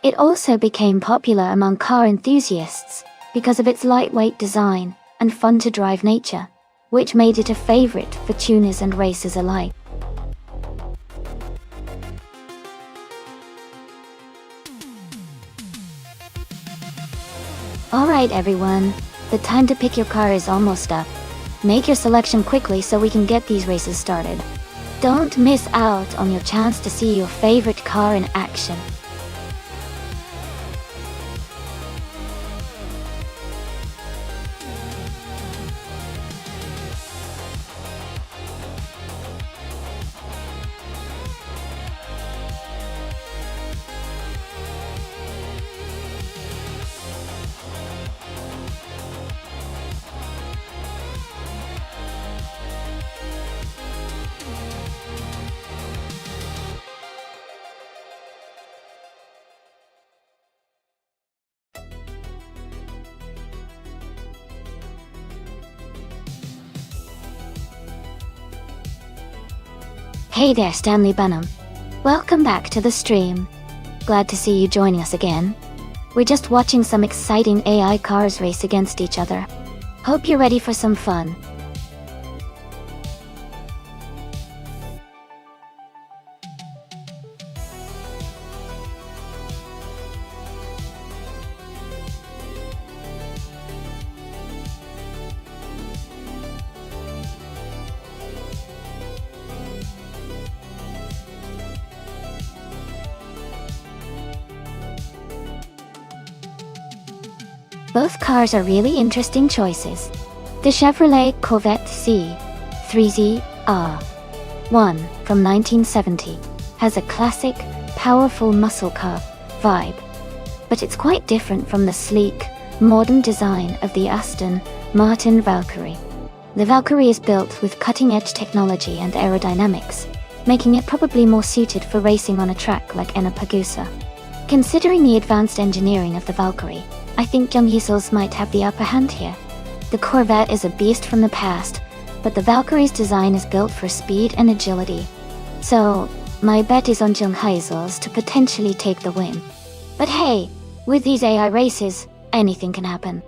It also became popular among car enthusiasts because of its lightweight design and fun-to-drive nature, which made it a favorite for tuners and racers alike. Alright everyone, the time to pick your car is almost up. Make your selection quickly so we can get these races started. Don't miss out on your chance to see your favorite car in action. Hey there, Stanley Benham. Welcome back to the stream. Glad to see you joining us again. We're just watching some exciting AI cars race against each other. Hope you're ready for some fun. Both cars are really interesting choices. The Chevrolet Corvette C3ZR1 from 1970 has a classic, powerful muscle car vibe, but it's quite different from the sleek, modern design of the Aston Martin Valkyrie. The Valkyrie is built with cutting-edge technology and aerodynamics, making it probably more suited for racing on a track like Enneagussa. Considering the advanced engineering of the Valkyrie, I think Younghisos might have the upper hand here. The Corvette is a beast from the past, but the Valkyrie's design is built for speed and agility. So, my bet is on Younghisos to potentially take the win. But hey, with these AI races, anything can happen.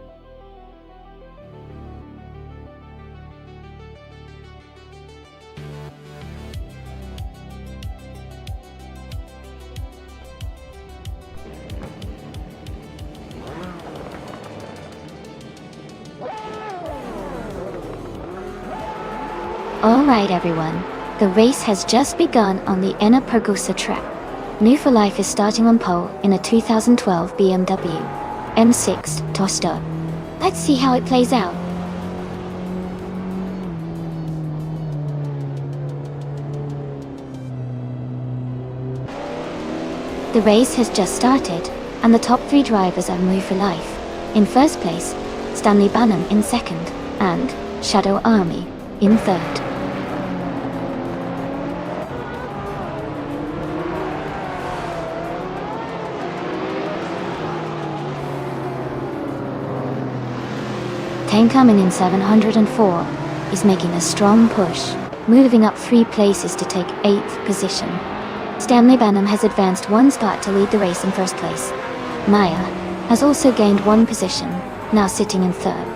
Alright everyone, the race has just begun on the Enneagussa track. New for Life is starting on pole in a 2012 BMW M6 Toster. Let's see how it plays out. The race has just started, and the top 3 drivers are New for Life in first place, Stanley Benham in second, and Shadow Army in third. Tankaman in 704 is making a strong push, moving up 3 places to take 8th position. Stanley Benham has advanced 1 spot to lead the race in first place. Maya has also gained 1 position, now sitting in third.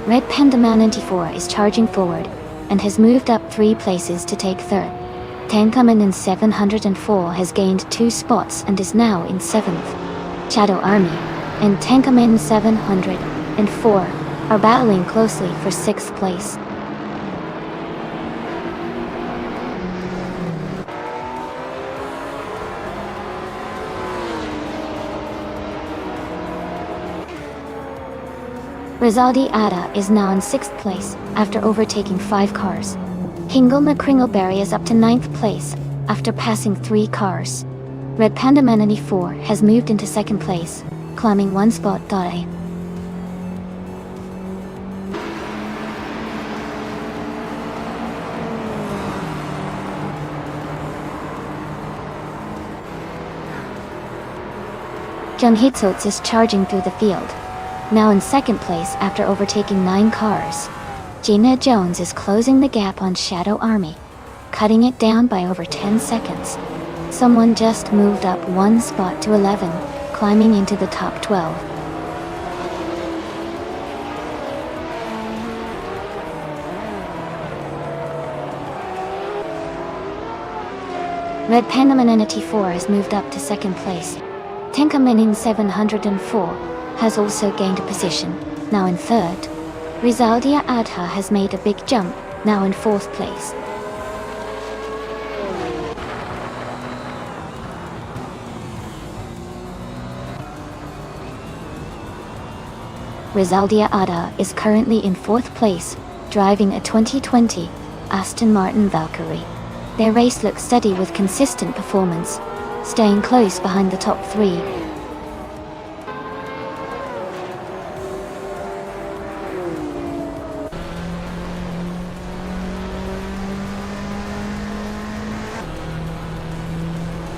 Red Panda Man 94 is charging forward and has moved up 3 places to take third. Tankaman in 704 has gained 2 spots and is now in 7th. Shadow Army and Tankaman in 704 are battling closely for 6th place. Rizaldi Ada is now in 6th place after overtaking 5 cars. Hingle McCringleberry is up to 9th place after passing 3 cars. Red Panda Man 94 has moved into 2nd place, climbing 1 spot. John Hitzots is charging through the field, now in 2nd place after overtaking 9 cars. Gina Jones is closing the gap on Shadow Army, cutting it down by over 10 seconds. Someone just moved up 1 spot to 11, climbing into the top 12. Red Pandaman 94 has moved up to 2nd place. Tankaman in 704 has also gained a position, now in 3rd. Rizaldia Adha has made a big jump, now in 4th place. Rizaldia Ada is currently in 4th place, driving a 2020 Aston Martin Valkyrie. Their race looks steady with consistent performance, staying close behind the top 3.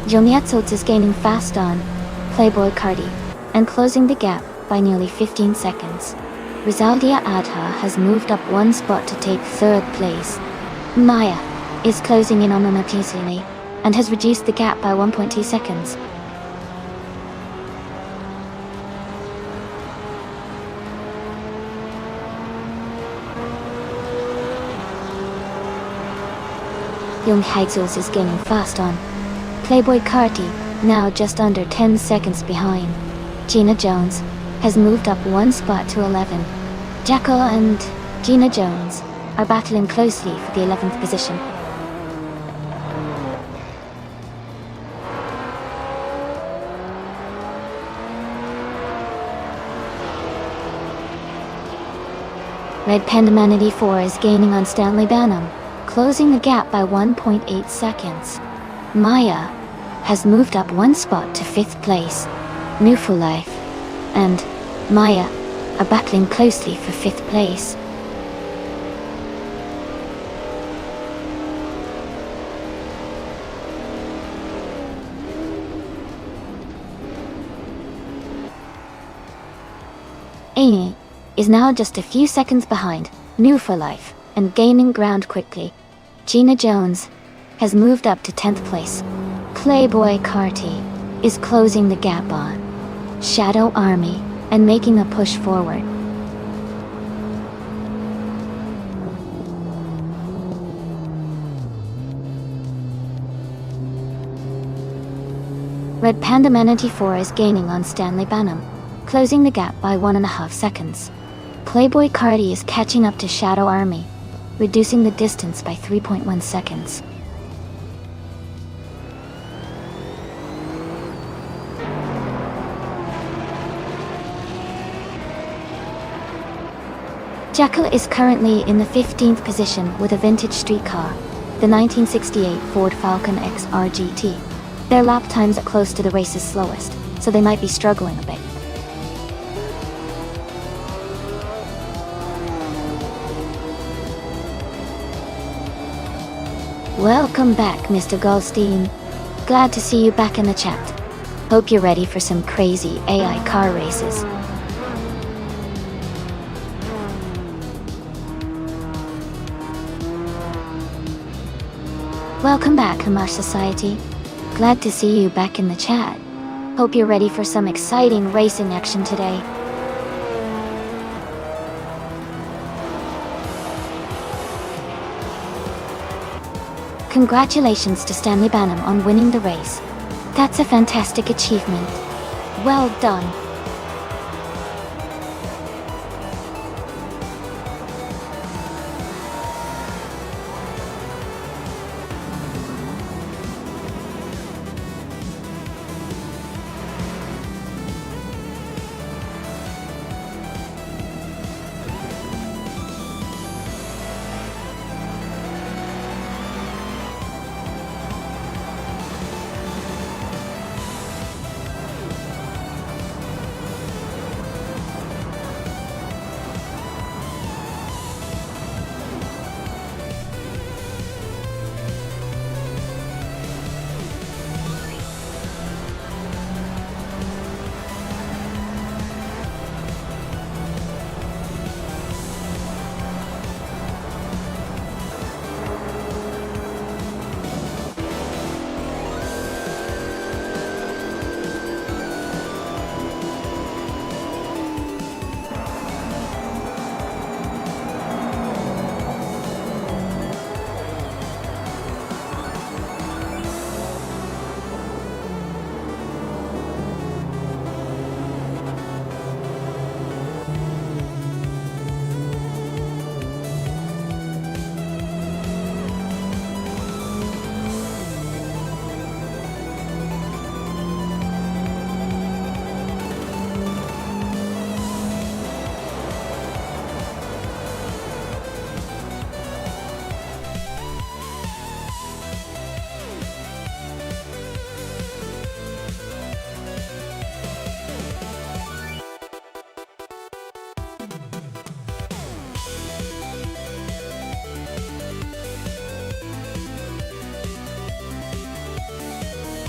Joniatsots is gaining fast on Playboy Cardi and closing the gap by nearly 15 seconds. Rizaldia Adha has moved up one spot to take third place. Maya is closing in on Onatisini and has reduced the gap by 1.2 seconds. Young Haixels is gaining fast on Playboy Carti, now just under 10 seconds behind. Gina Jones has moved up one spot to 11. Jackal and Gina Jones are battling closely for the 11th position. Red Pandamanity 4 is gaining on Stanley Banham, closing the gap by 1.8 seconds. Maya has moved up one spot to 5th place. New for Life and Maya are battling closely for 5th place. Amy is now just a few seconds behind New for Life and gaining ground quickly. Gina Jones has moved up to 10th place. Playboy Carti is closing the gap on Shadow Army and making a push forward. Red Panda Manatee 4 is gaining on Stanley Banham, closing the gap by 1.5 seconds. Playboy Carti is catching up to Shadow Army, reducing the distance by 3.1 seconds. Jackal is currently in the 15th position with a vintage street car, the 1968 Ford Falcon XR GT. Their lap times are close to the race's slowest, so they might be struggling a bit. Welcome back, Mr. Goldstein. Glad to see you back in the chat. Hope you're ready for some crazy AI car races. Welcome back, Hamash Society. Glad to see you back in the chat. Hope you're ready for some exciting racing action today. Congratulations to Stanley Banham on winning the race. That's a fantastic achievement. Well done.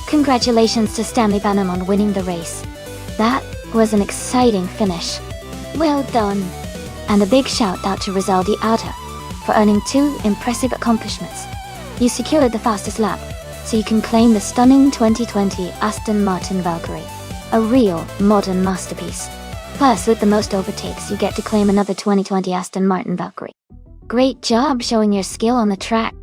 Congratulations to Stanley Banham on winning the race. That was an exciting finish. Well done. And a big shout out to Rizaldi Alta for earning 2 impressive accomplishments. You secured the fastest lap, so you can claim the stunning 2020 Aston Martin Valkyrie, a real modern masterpiece. Plus, with the most overtakes, you get to claim another 2020 Aston Martin Valkyrie. Great job showing your skill on the track.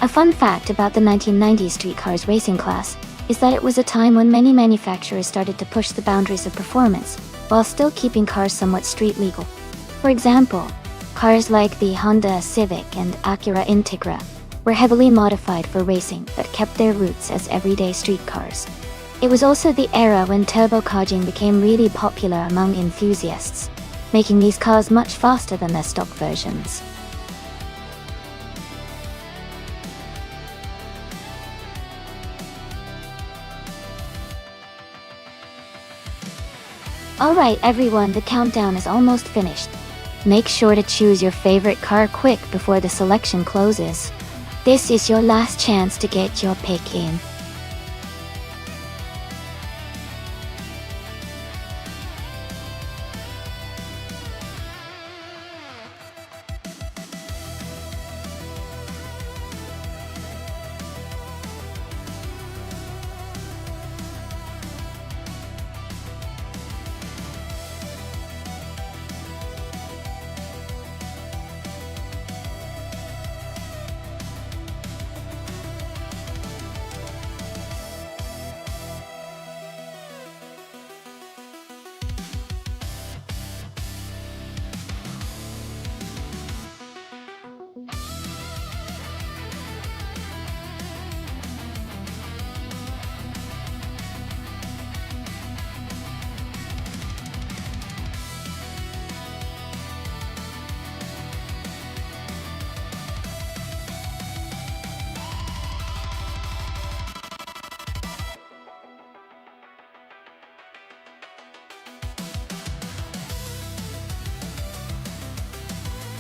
A fun fact about the 1990s street cars racing class is that it was a time when many manufacturers started to push the boundaries of performance while still keeping cars somewhat street legal. For example, cars like the Honda Civic and Acura Integra were heavily modified for racing but kept their roots as everyday street cars. It was also the era when turbocharging became really popular among enthusiasts, making these cars much faster than their stock versions. Alright everyone, the countdown is almost finished. Make sure to choose your favorite car quick before the selection closes. This is your last chance to get your pick in.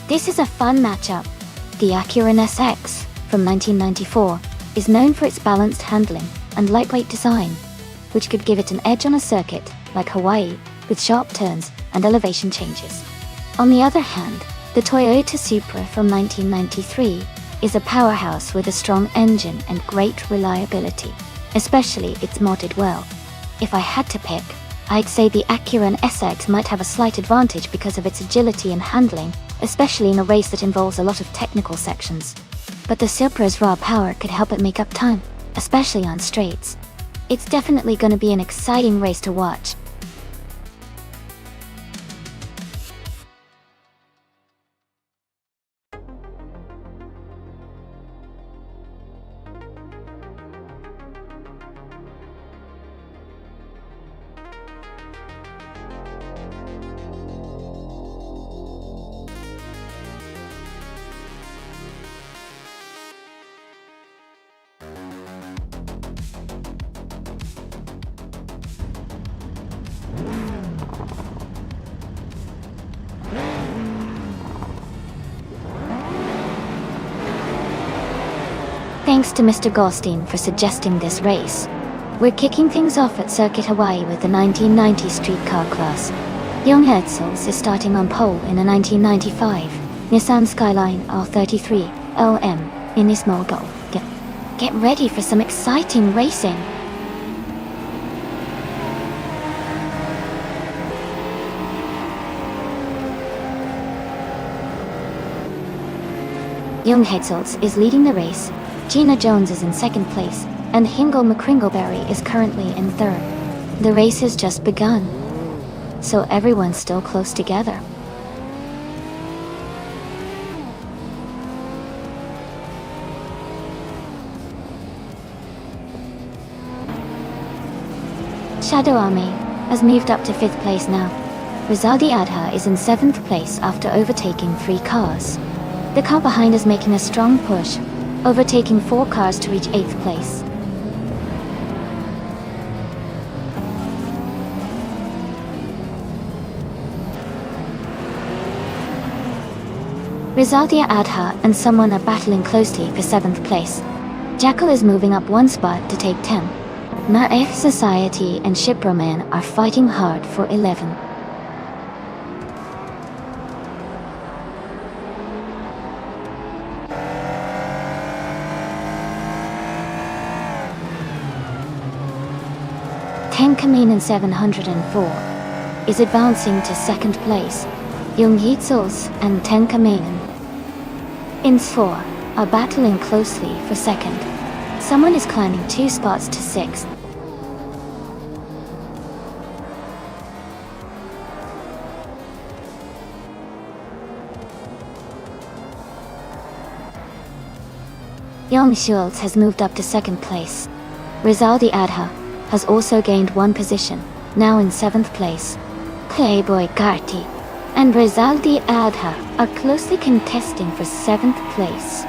This is a fun matchup. The Acura NSX from 1994 is known for its balanced handling and lightweight design, which could give it an edge on a circuit like Hawaii with sharp turns and elevation changes. On the other hand, the Toyota Supra from 1993 is a powerhouse with a strong engine and great reliability, especially it's modded well. If I had to pick, I'd say the Acura NSX might have a slight advantage because of its agility and handling, especially in a race that involves a lot of technical sections. But the Supra's raw power could help it make up time, especially on straights. It's definitely going to be an exciting race to watch. Thanks to Mr. Goldstein for suggesting this race. We're kicking things off at Circuit Hawaii with the 1990 streetcar class. Young Herzls is starting on pole in a 1995 Nissan Skyline R33 LM in this model. Get ready for some exciting racing. Young Herzls is leading the race. Gina Jones is in second place, and Hingle McCringleberry is currently in third. The race has just begun, so everyone's still close together. Shadow Army has moved up to 5th place now. Rizaldi Adha is in 7th place after overtaking 3 cars. The car behind is making a strong push, overtaking 4 cars to reach 8th place. Rizaldia Adha and someone are battling closely for 7th place. Jackal is moving up 1 spot to take 10. Ma'ef Society and Shiproman are fighting hard for 11. Tenkamin in 704 is advancing to 2nd place. Young Yitzels and Tenkamin in 4 are battling closely for 2nd. Someone is climbing 2 spots to 6th. Young Schultz has moved up to 2nd place. Rizaldi Adha has also gained 1 position, now in 7th place. Playboy Karti and Rizaldi Adha are closely contesting for 7th place.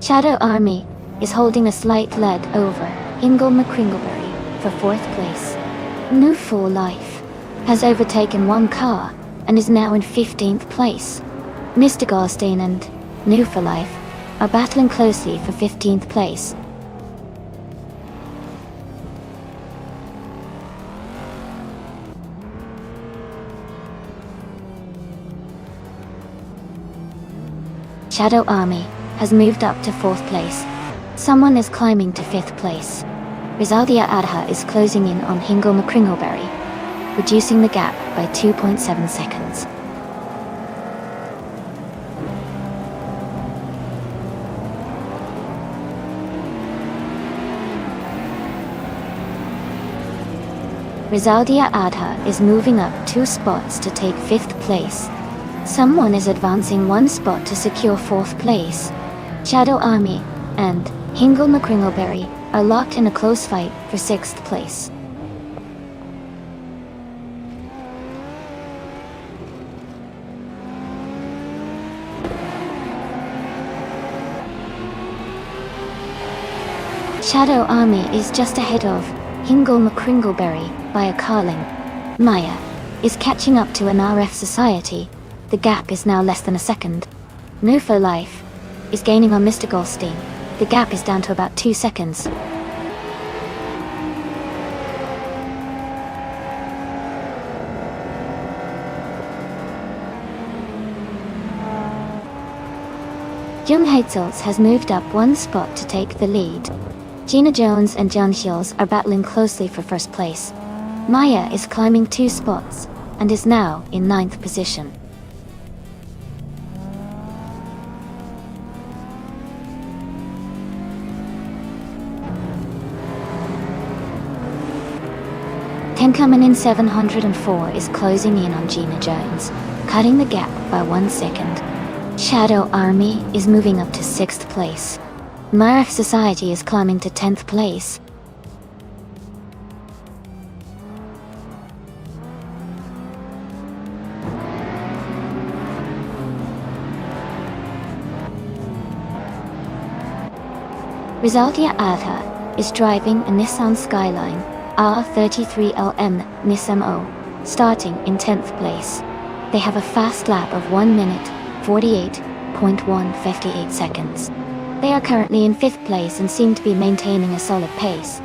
Shadow Army is holding a slight lead over Ingle McCringleberry for 4th place. New Full Life has overtaken 1 car and is now in 15th place. Mr. Goldstein and New for Life are battling closely for 15th place. Shadow Army has moved up to 4th place. Someone is climbing to 5th place. Rizaldia Adha is closing in on Hingle McCringleberry, reducing the gap by 2.7 seconds. Rizaldia Adha is moving up 2 spots to take 5th place. Someone is advancing 1 spot to secure 4th place. Shadow Army and Hingle McCringleberry are locked in a close fight for 6th place. Shadow Army is just ahead of Hingle McCringleberry by a car length. Maya is catching up to an RF Society. The gap is now less than a second. New for Life is gaining on Mr. Goldstein. The gap is down to about 2 seconds. Jung Heitzels has moved up 1 spot to take the lead. Gina Jones and John Shields are battling closely for 1st place. Maya is climbing 2 spots and is now in 9th position. Tenkamen in 704 is closing in on Gina Jones, cutting the gap by 1 second. Shadow Army is moving up to 6th place. Marif Society is climbing to 10th place. Rizaldia Adha is driving a Nissan Skyline R33LM Nissan O, starting in 10th place. They have a fast lap of 1 minute, 48.158 seconds. They are currently in 5th place and seem to be maintaining a solid pace.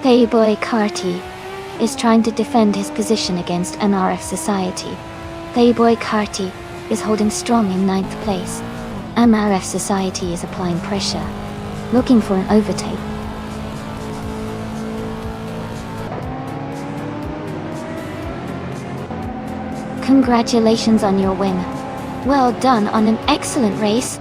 Playboy Karti is trying to defend his position against NRF Society. Playboy Karti is holding strong in 9th place. MRF Society is applying pressure, looking for an overtake. Congratulations on your win. Well done on an excellent race.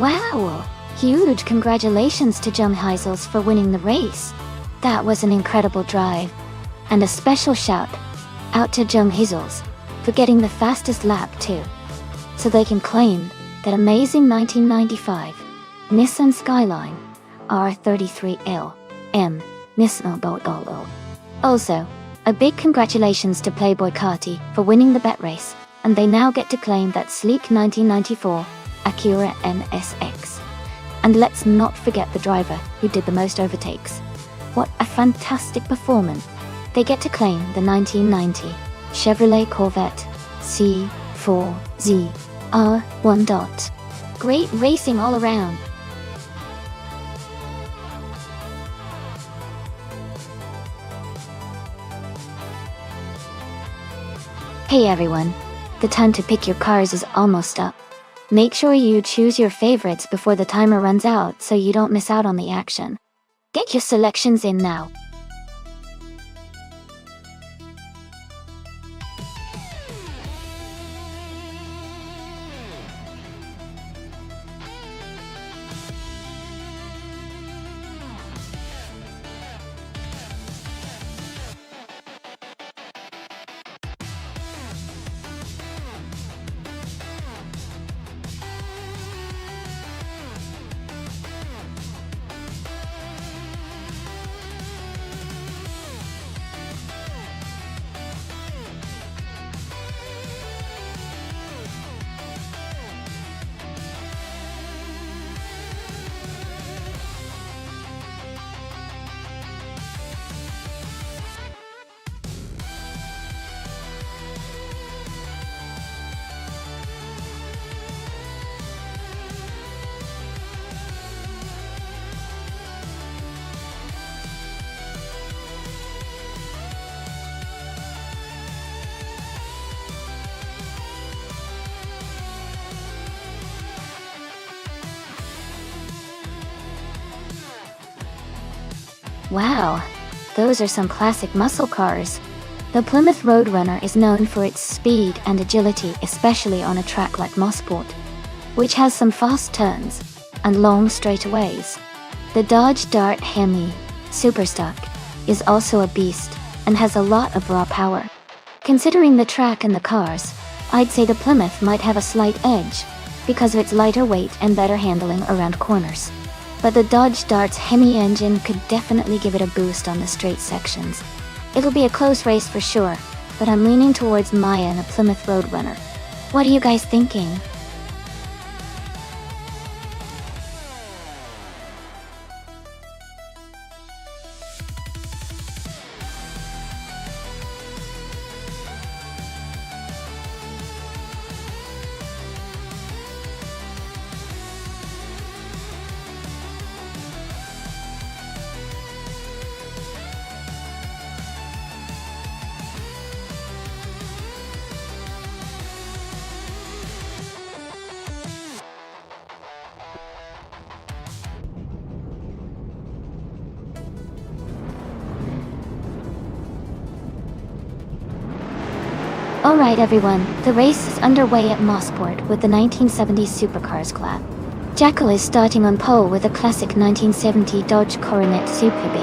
Wow! Huge congratulations to Jung Heisels for winning the race. That was an incredible drive. And a special shout out to Jung Heisels for getting the fastest lap too. So they can claim that amazing 1995 Nissan Skyline R33L M Nissan Boat. Also, a big congratulations to Playboy Carti for winning the bet race, and they now get to claim that sleek 1994 Acura NSX. And let's not forget the driver who did the most overtakes. What a fantastic performance. They get to claim the 1990 Chevrolet Corvette C4Z R1. Great racing all around. Hey everyone, the time to pick your cars is almost up. Make sure you choose your favorites before the timer runs out so you don't miss out on the action. Get your selections in now. Wow, those are some classic muscle cars. The Plymouth Roadrunner is known for its speed and agility, especially on a track like Mosport, which has some fast turns and long straightaways. The Dodge Dart Hemi Superstock is also a beast and has a lot of raw power. Considering the track and the cars, I'd say the Plymouth might have a slight edge because of its lighter weight and better handling around corners. But the Dodge Dart's Hemi engine could definitely give it a boost on the straight sections. It'll be a close race for sure, but I'm leaning towards Maya and a Plymouth Roadrunner. What are you guys thinking? Alright everyone, the race is underway at Mosport with the 1970s Supercars class. Jackal is starting on pole with a classic 1970 Dodge Coronet Super B.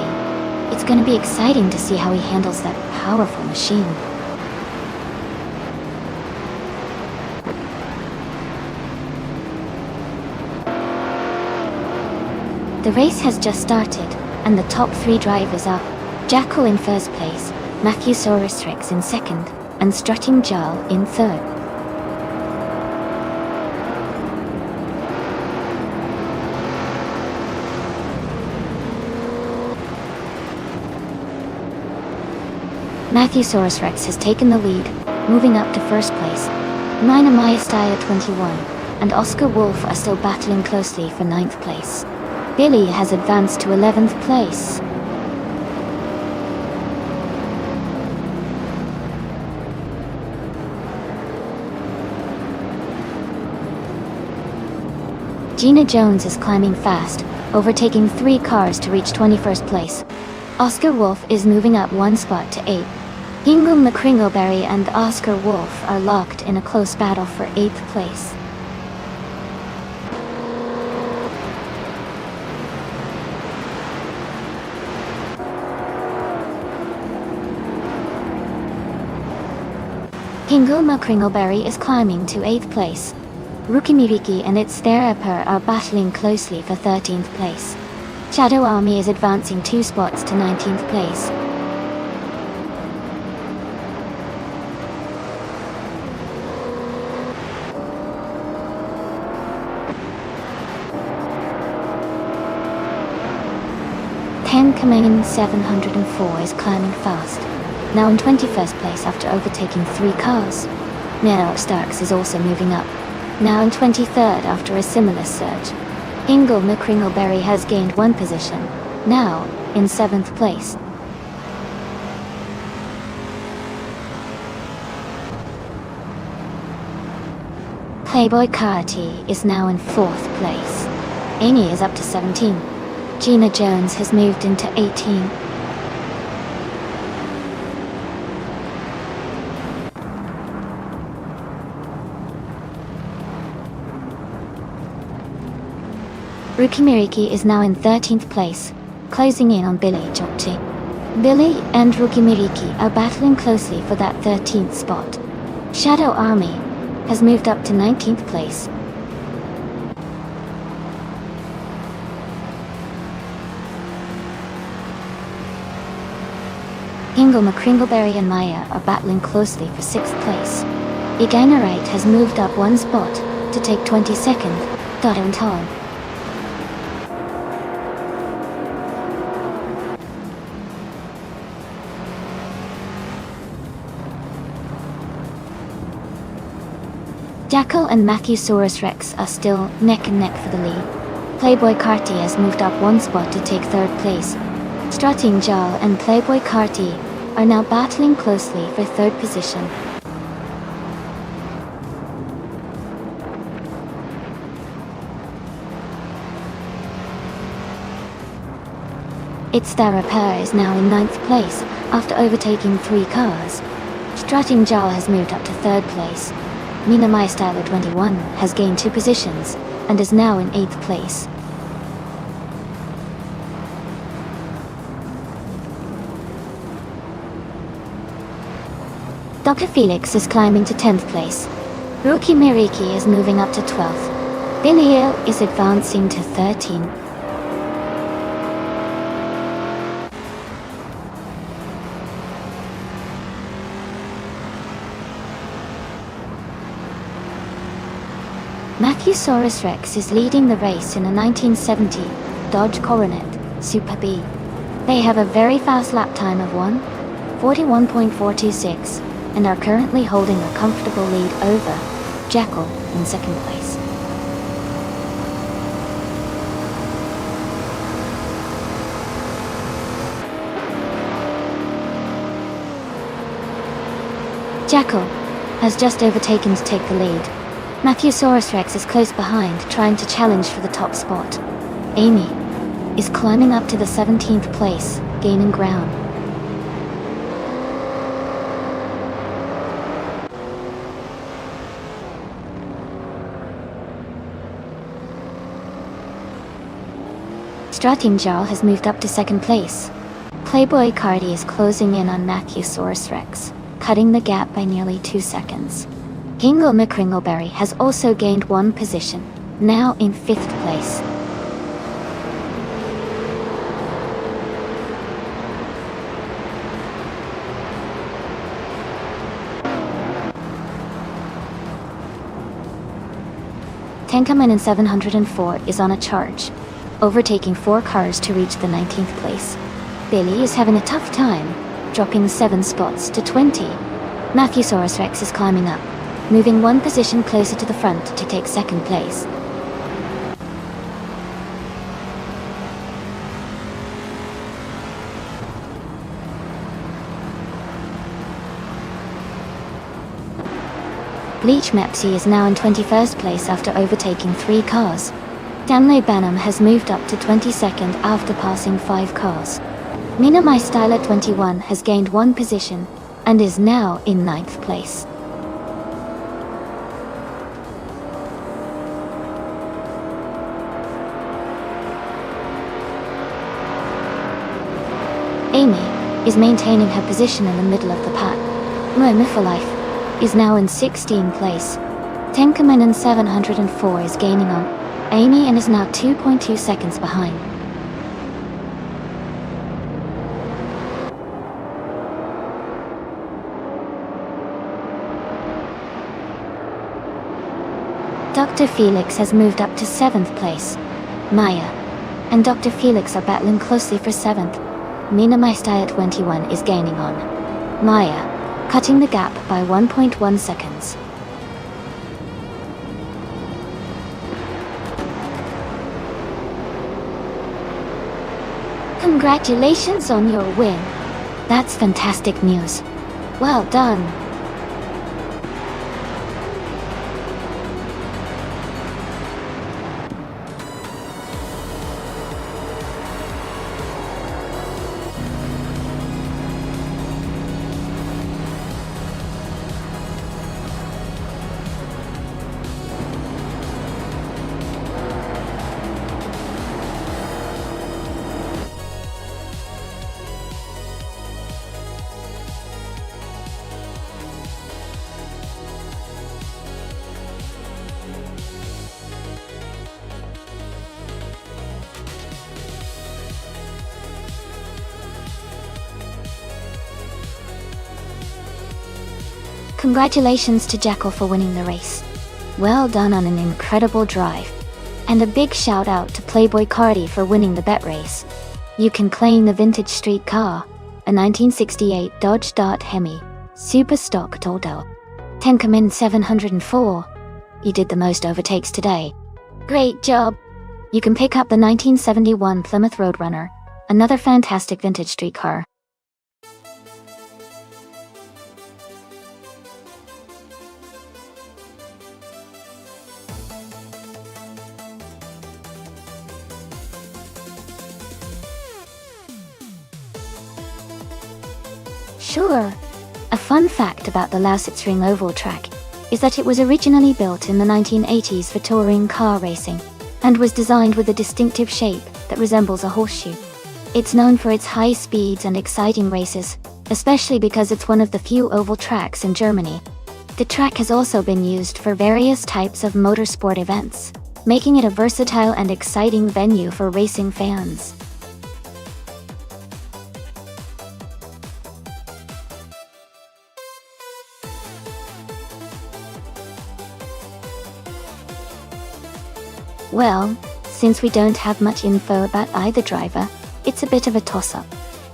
It's gonna be exciting to see how he handles that powerful machine. The race has just started, and the top three drivers are Jackal in first place, Matthew Rex in second, and Strutting Jarl in third. Matthew Rex has taken the lead, moving up to first place. Mina Mayastaya 21 and Oscar Wolf are still battling closely for 9th place. Billy has advanced to 11th place. Gina Jones is climbing fast, overtaking 3 cars to reach 21st place. Oscar Wolf is moving up 1 spot to 8th. Hingham McCringleberry and Oscar Wolf are locked in a close battle for 8th place. Hingulma Kringleberry is climbing to 8th place. Rukimiriki and its thereupper are battling closely for 13th place. Shadow Army is advancing 2 spots to 19th place. Tenkamen 704 is climbing fast, now in 21st place after overtaking 3 cars. Starks is also moving up, now in 23rd after a similar surge. Hingulma Kringleberry has gained 1 position, now in 7th place. Playboy Karate is now in 4th place. Amy is up to 17. Gina Jones has moved into 18. Rukimiriki is now in 13th place, closing in on Billy Jokchi. Billy and Rukimiriki are battling closely for that 13th spot. Shadow Army has moved up to 19th place. Hingulma Kringleberry and Maya are battling closely for 6th place. Igainarite has moved up 1 spot to take 22nd. Dotton Tom. Jackal and Matthewsaurus Rex are still neck and neck for the lead. Playboy Carty has moved up 1 spot to take 3rd place. Strutting Jal and Playboy Carty are now battling closely for 3rd position. Its Therapair is now in 9th place after overtaking 3 cars. Strutting Jal has moved up to 3rd place. Minamai Styler 21 has gained 2 positions and is now in 8th place. Dr. Felix is climbing to 10th place. Rukimiriki is moving up to 12th. Billy is advancing to 13. Matthewsaurus Rex is leading the race in a 1970 Dodge Coronet Super B. They have a very fast lap time of 1:41.426 and are currently holding a comfortable lead over Jackal in 2nd place. Jackal has just overtaken to take the lead. Matthewsaurus Rex is close behind, trying to challenge for the top spot. Amy is climbing up to the 17th place, gaining ground. Strutting Jarl has moved up to 2nd place. Playboy Cardi is closing in on Matthewsaurus Rex, cutting the gap by nearly 2 seconds. Hingulma Kringleberry has also gained 1 position, now in 5th place. Tenkamen in 704 is on a charge, overtaking 4 cars to reach the 19th place. Billy is having a tough time, dropping 7 spots to 20. Matthewsaurus Rex is climbing up, moving 1 position closer to the front to take 2nd place. Bleach Mepsi is now in 21st place after overtaking 3 cars. Danley Benham has moved up to 22nd after passing 5 cars. Minamai Styler 21 has gained 1 position and is now in 9th place. Amy is maintaining her position in the middle of the pack. Momo for life. is now in 16th place. Tenkaman 704 is gaining on Amy and is now 2.2 seconds behind. Dr. Felix has moved up to 7th place. Maya and Dr. Felix are battling closely for 7th. Mina Maistai at 21 is gaining on Maya, cutting the gap by 1.1 seconds. Congratulations on your win. That's fantastic news. Well done. Congratulations to Jackal for winning the race. Well done on an incredible drive. And a big shout out to Playboy Cardi for winning the bet race. You can claim the vintage street car, a 1968 Dodge Dart Hemi, super stock Toto. Tenkamin 704. You did the most overtakes today. Great job. You can pick up the 1971 Plymouth Roadrunner, another fantastic vintage street car. Sure. A fun fact about the Lausitz Ring Oval track is that it was originally built in the 1980s for touring car racing and was designed with a distinctive shape that resembles a horseshoe. It's known for its high speeds and exciting races, especially because it's one of the few oval tracks in Germany. The track has also been used for various types of motorsport events, making it a versatile and exciting venue for racing fans. Well, since we don't have much info about either driver, it's a bit of a toss-up.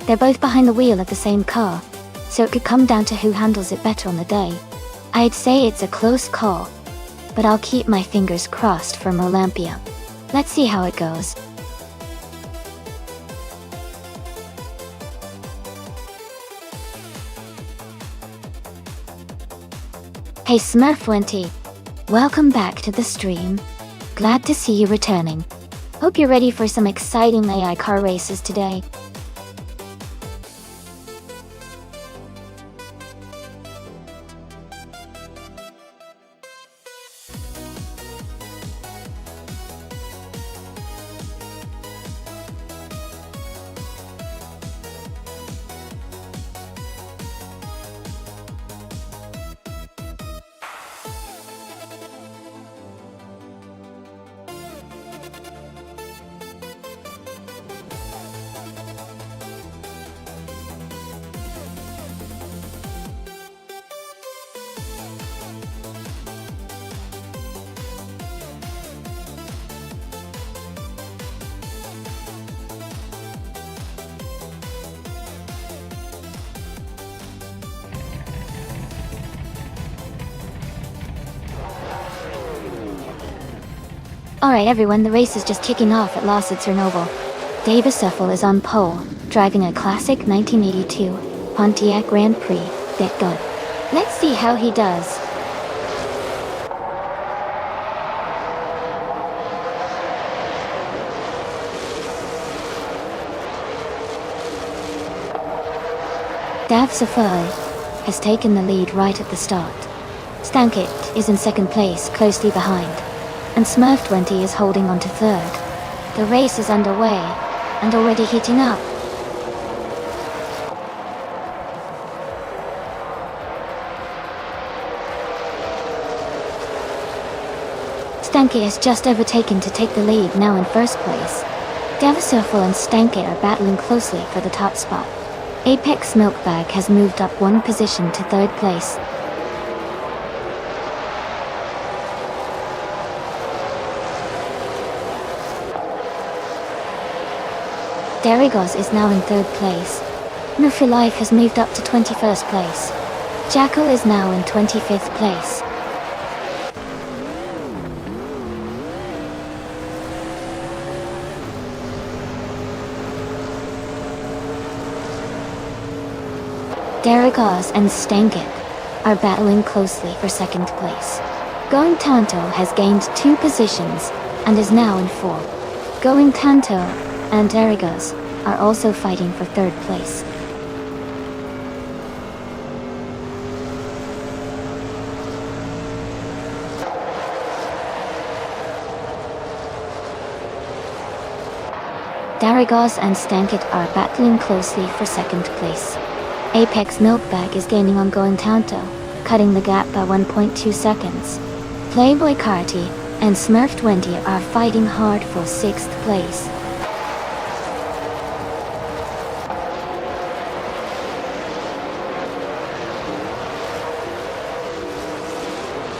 They're both behind the wheel of the same car, so it could come down to who handles it better on the day. I'd say it's a close call, but I'll keep my fingers crossed for Merlampia. Let's see how it goes. Hey Smurf20, welcome back to the stream. Glad to see you returning. Hope you're ready for some exciting AI car races today. Alright everyone, the race is just kicking off at Lausitz Oval. Davis Uffel is on pole, driving a classic 1982 Pontiac Grand Prix. Get good. Let's see how he does. Dav Safari has taken the lead right at the start. Stankit is in second place, closely behind, and Smurf20 is holding on to third. The race is underway, and already heating up. Supersiki has just overtaken to take the lead, now in first place. Devasurful and Stanky are battling closely for the top spot. Apex Milkbag has moved up one position to third place. Derigos is now in third place. Nufi Life has moved up to 21st place. Jackal is now in 25th place. Derigos and Stankit are battling closely for second place. Going Tanto has gained 2 positions and is now in 4th. Going Tanto and Derigos are also fighting for third place. Derigos and Stankit are battling closely for second place. Apex Milkbag is gaining on Going Tanto, cutting the gap by 1.2 seconds. Playboy Carty and Smurf20 are fighting hard for 6th place.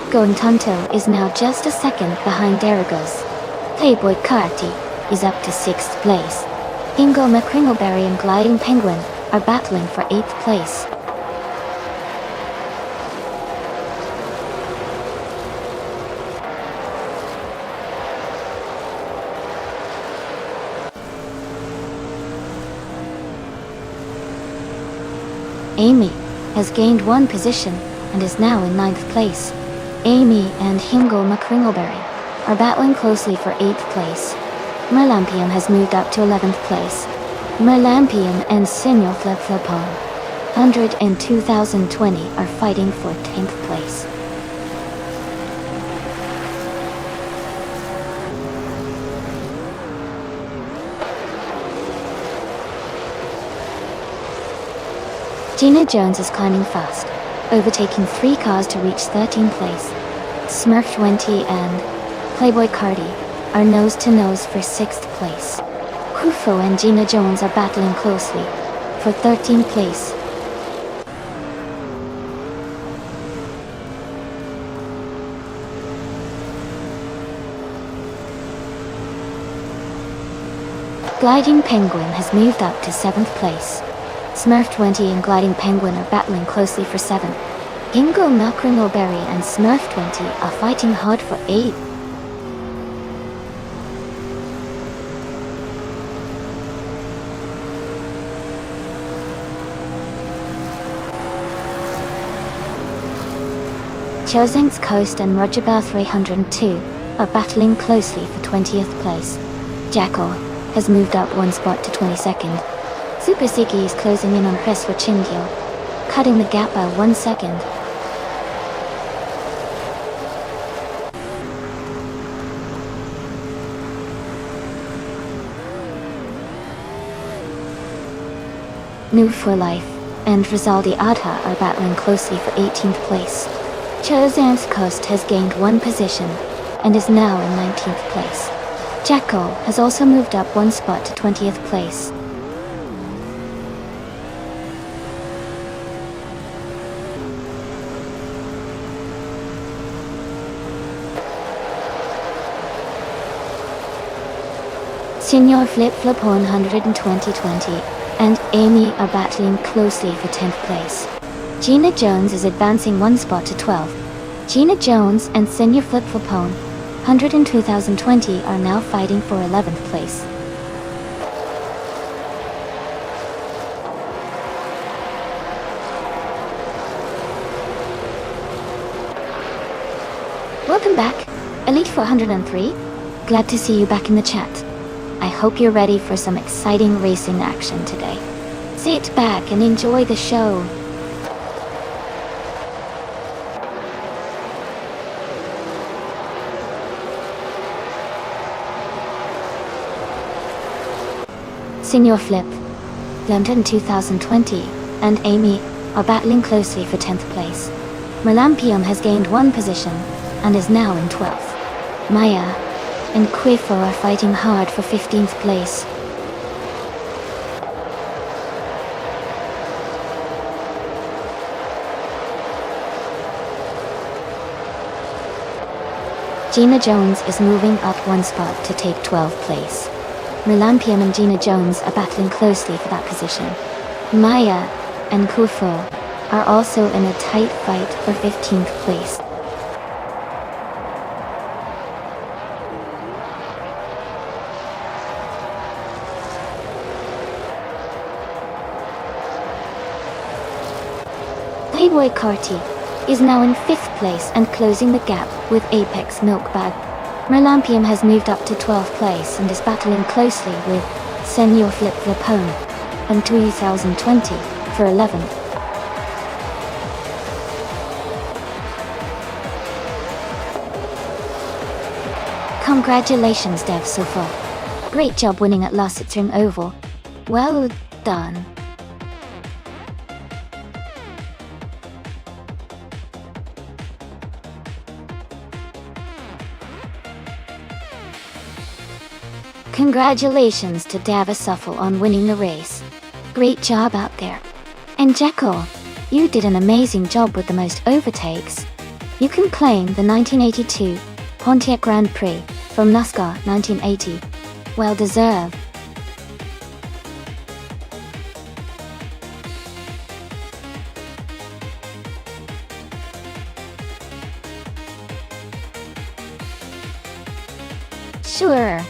Going Tanto is now just a second behind Derigos. Playboy Carty is up to 6th place. Ingo McCringleberry and Gliding Penguin are battling for 8th place. Amy has gained 1 position and is now in 9th place. Amy and Hingo McCringleberry are battling closely for 8th place. Merlampium has moved up to 11th place. Merlampium and Senior Flip Flopon 100 and 2020 are fighting for 10th place. Gina Jones is climbing fast, overtaking 3 cars to reach 13th place. Smurf20 and Playboy Cardi are nose to nose for 6th place. Kufo and Gina Jones are battling closely for 13th place. Gliding Penguin has moved up to 7th place. Smurf20 and Gliding Penguin are battling closely for 7th. Ingo McCringleberry and Smurf20 are fighting hard for 8th. Chozeng's Coast and Rogerbell 302 are battling closely for 20th place. Jackal has moved up 1 spot to 22nd. Super Ziggy is closing in on Chris Wachingyo, cutting the gap by 1 second. New for Life and Rizaldi Adha are battling closely for 18th place. Chozang's Coast has gained 1 position and is now in 19th place. Jackal has also moved up 1 spot to 20th place. Senior Flip Flop 100 and 2020 and Amy are battling closely for 10th place. Gina Jones is advancing 1 spot to 12th. Gina Jones and Senior Flip Flopone 100 and 2020 are now fighting for 11th place. Welcome back, Elite 403. Glad to see you back in the chat. I hope you're ready for some exciting racing action today. Sit back and enjoy the show. Senior Flip, London 2020, and Amy are battling closely for 10th place. Merlampium has gained 1 position and is now in 12th. Maya and Quifo are fighting hard for 15th place. Gina Jones is moving up one spot to take 12th place. Melampium and Gina Jones are battling closely for that position. Maya and Quifo are also in a tight fight for 15th place. Playboy Carty is now in 5th place and closing the gap with Apex Milkbag. Merlampium has moved up to 12th place and is battling closely with Senor Flip Lapone from 2020 for 11th. Congratulations Dev Sofo. Great job winning at Lassitrim Oval. Well done. Congratulations to Davisuffle on winning the race. Great job out there. And Jekyll, you did an amazing job with the most overtakes. You can claim the 1982 Pontiac Grand Prix from NASCAR 1980. Well deserved. Sure.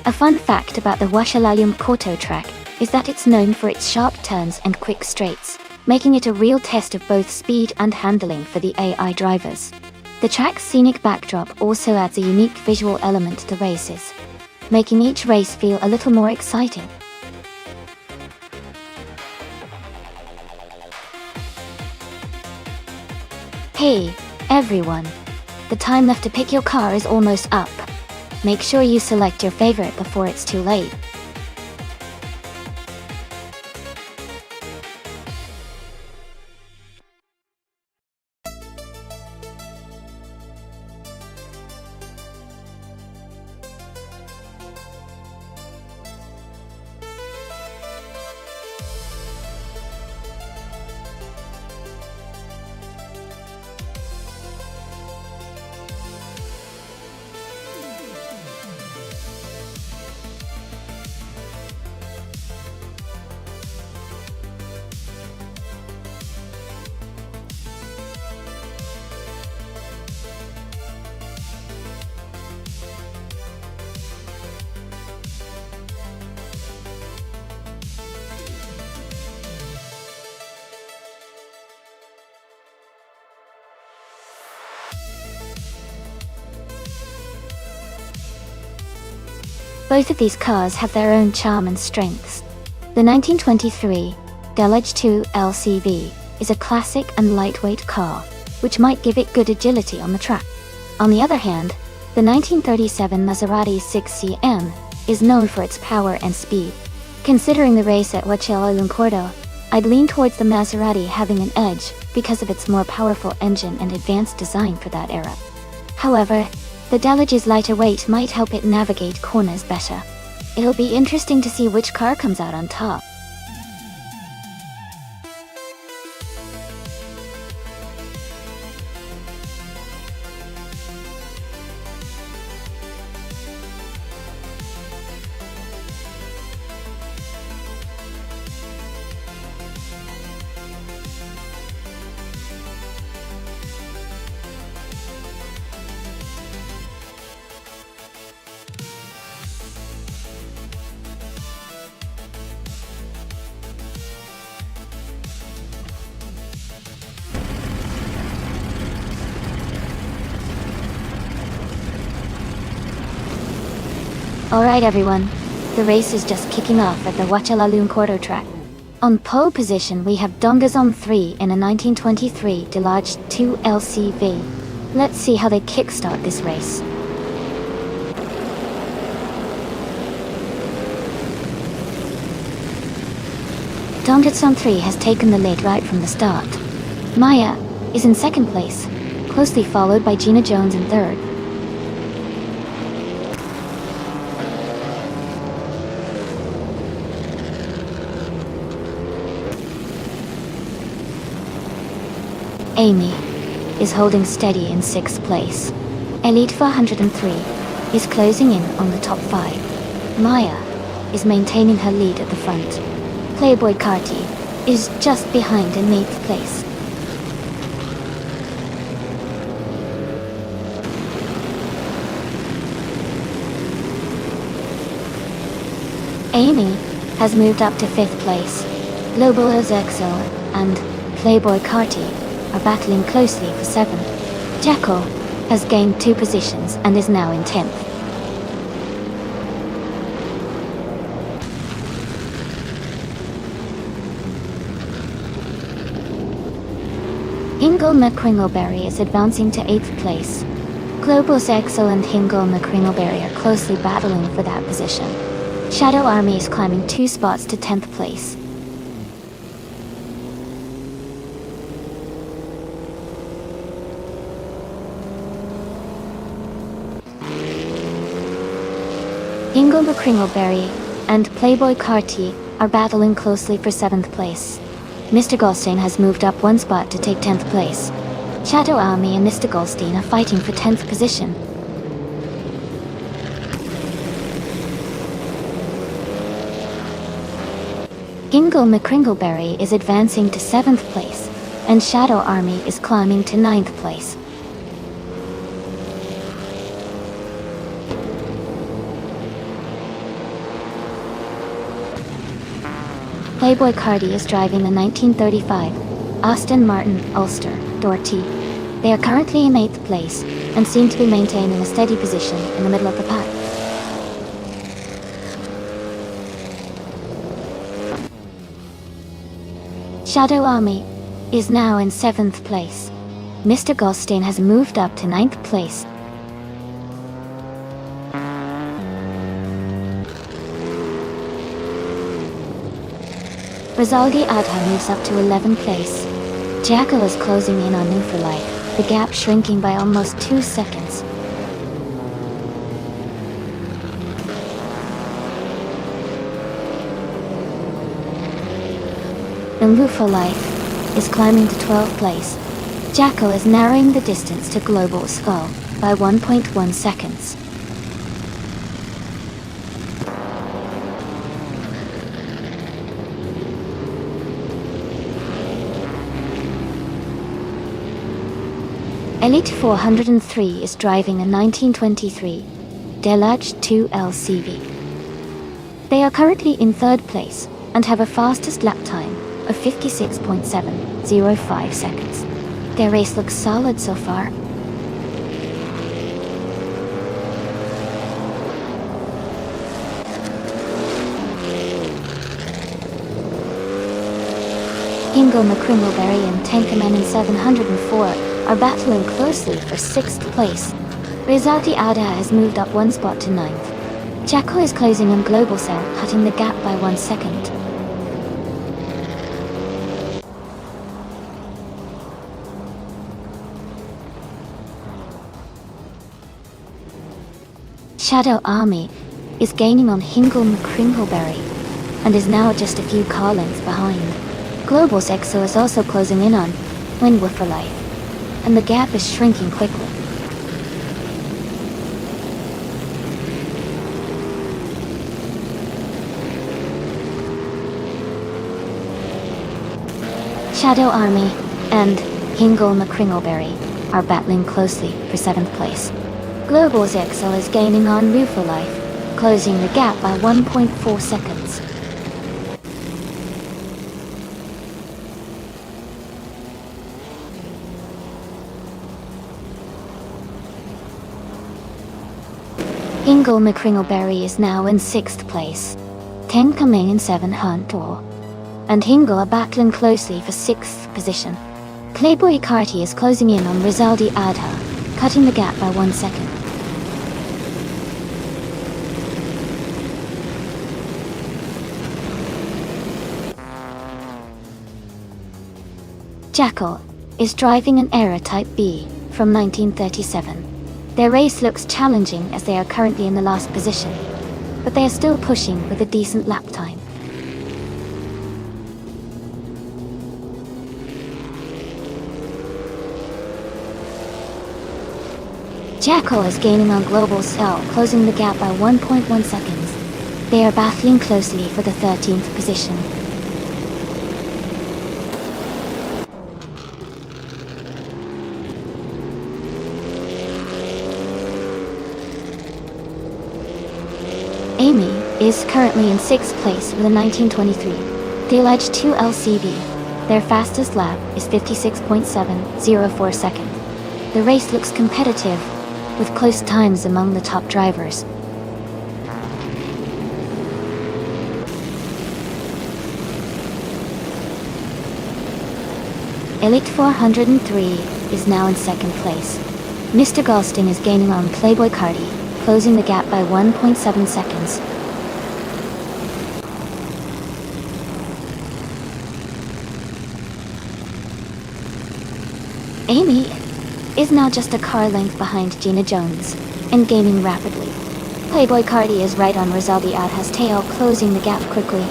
A fun fact about the Washalalum Koto track is that it's known for its sharp turns and quick straights, making it a real test of both speed and handling for the AI drivers. The track's scenic backdrop also adds a unique visual element to the races, making each race feel a little more exciting. Hey, everyone! The time left to pick your car is almost up. Make sure you select your favorite before it's too late. Both of these cars have their own charm and strengths. The 1923 Deluge 2 LCV is a classic and lightweight car, which might give it good agility on the track. On the other hand, the 1937 Maserati 6CM is known for its power and speed. Considering the race at Wacellaluncordo, I'd lean towards the Maserati having an edge because of its more powerful engine and advanced design for that era. However, the Deluge's lighter weight might help it navigate corners better. It'll be interesting to see which car comes out on top. Alright everyone, the race is just kicking off at the Wacellaluncordo track. On pole position we have Dongazon 3 in a 1923 Deluge 2 LCV. Let's see how they kickstart this race. Dongazon 3 has taken the lead right from the start. Maya is in second place, closely followed by Gina Jones in third. Amy is holding steady in 6th place. Elite 403 is closing in on the top 5. Maya is maintaining her lead at the front. Playboy Carti is just behind in 8th place. Amy has moved up to 5th place. Global Ozexo and Playboy Carti are battling closely for 7th. Jackal has gained 2 positions and is now in 10th. Hingle McCringleberry is advancing to 8th place. Global Exo and Hingle McCringleberry are closely battling for that position. Shadow Army is climbing 2 spots to 10th place. Hingle McCringleberry and Playboy Carti are battling closely for 7th place. Mr. Goldstein has moved up 1 spot to take 10th place. Shadow Army and Mr. Goldstein are fighting for 10th position. Hingle McCringleberry is advancing to 7th place, and Shadow Army is climbing to 9th place. Playboy Carti is driving the 1935 Aston Martin Ulster Doherty. They are currently in 8th place and seem to be maintaining a steady position in the middle of the pack. Shadow Army is now in 7th place. Mr. Goldstein has moved up to 9th place. Rizaldi Adha moves up to 11th place. Jackal is closing in on New for Life, the gap shrinking by almost 2 seconds. New for Life is climbing to 12th place. Jackal is narrowing the distance to Global Skull by 1.1 seconds. Elite 403 is driving a 1923 Delage 2 LCV. They are currently in 3rd place and have a fastest lap time of 56.705 seconds. Their race looks solid so far. Hingle McCringleberry and Tankerman in 704 are battling closely for 6th place. Rizaldi Ada has moved up 1 spot to 9th. Jackal is closing on Global Cell, cutting the gap by 1 second. Shadow Army is gaining on Hingle McCringleberry and is now just a few car lengths behind. Global's Exo is also closing in on Winwood for Life, and the gap is shrinking quickly. Shadow Army and Hingle McCringleberry are battling closely for 7th place. Global's Exo is gaining on Rue for Life, closing the gap by 1.4 seconds. Hingle McCringleberry is now in 6th place. 10 coming in 7 Huntor. And Hingle are battling closely for 6th position. Playboy Carti is closing in on Rizaldi Adha, cutting the gap by 1 second. Jackal is driving an Era Type B from 1937. Their race looks challenging as they are currently in the last position, but they are still pushing with a decent lap time. Jackal is gaining on Global Cell, closing the gap by 1.1 seconds. They are battling closely for the 13th position. Amy is currently in 6th place with a 1923. They alleged 2 LCV. Their fastest lap is 56.704 seconds. The race looks competitive, with close times among the top drivers. Elite 403 is now in 2nd place. Mr. Galston is gaining on Playboy Cardi, closing the gap by 1.7 seconds. Amy is now just a car length behind Gina Jones, and gaining rapidly. Playboy Cardi is right on Rizaldi Adha's tail, closing the gap quickly.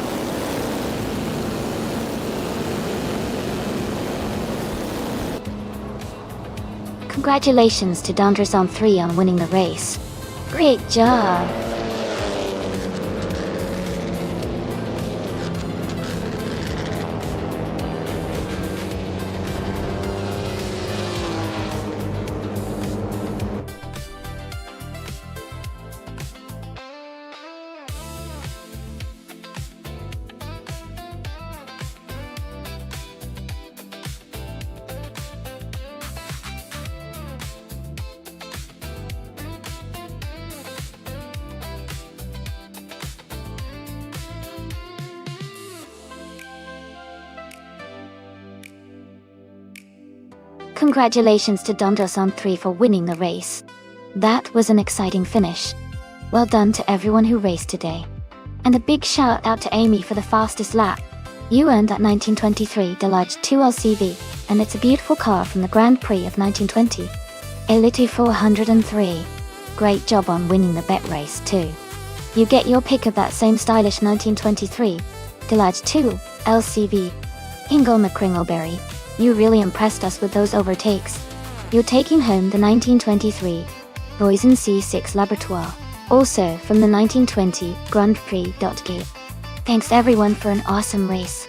Congratulations to Dondrazon 3 on winning the race. Great job! Congratulations to Dondrazon 3 for winning the race. That was an exciting finish. Well done to everyone who raced today. And a big shout out to Amy for the fastest lap. You earned that 1923 Delage 2 LCV, and it's a beautiful car from the Grand Prix of 1920. Elite 403. Great job on winning the bet race too. You get your pick of that same stylish 1923 Delage 2 LCV. Ingle McCringleberry, you really impressed us with those overtakes. You're taking home the 1923 Voisin C6 Laboratoire, also from the 1920 Grand Prix. Thanks everyone for an awesome race.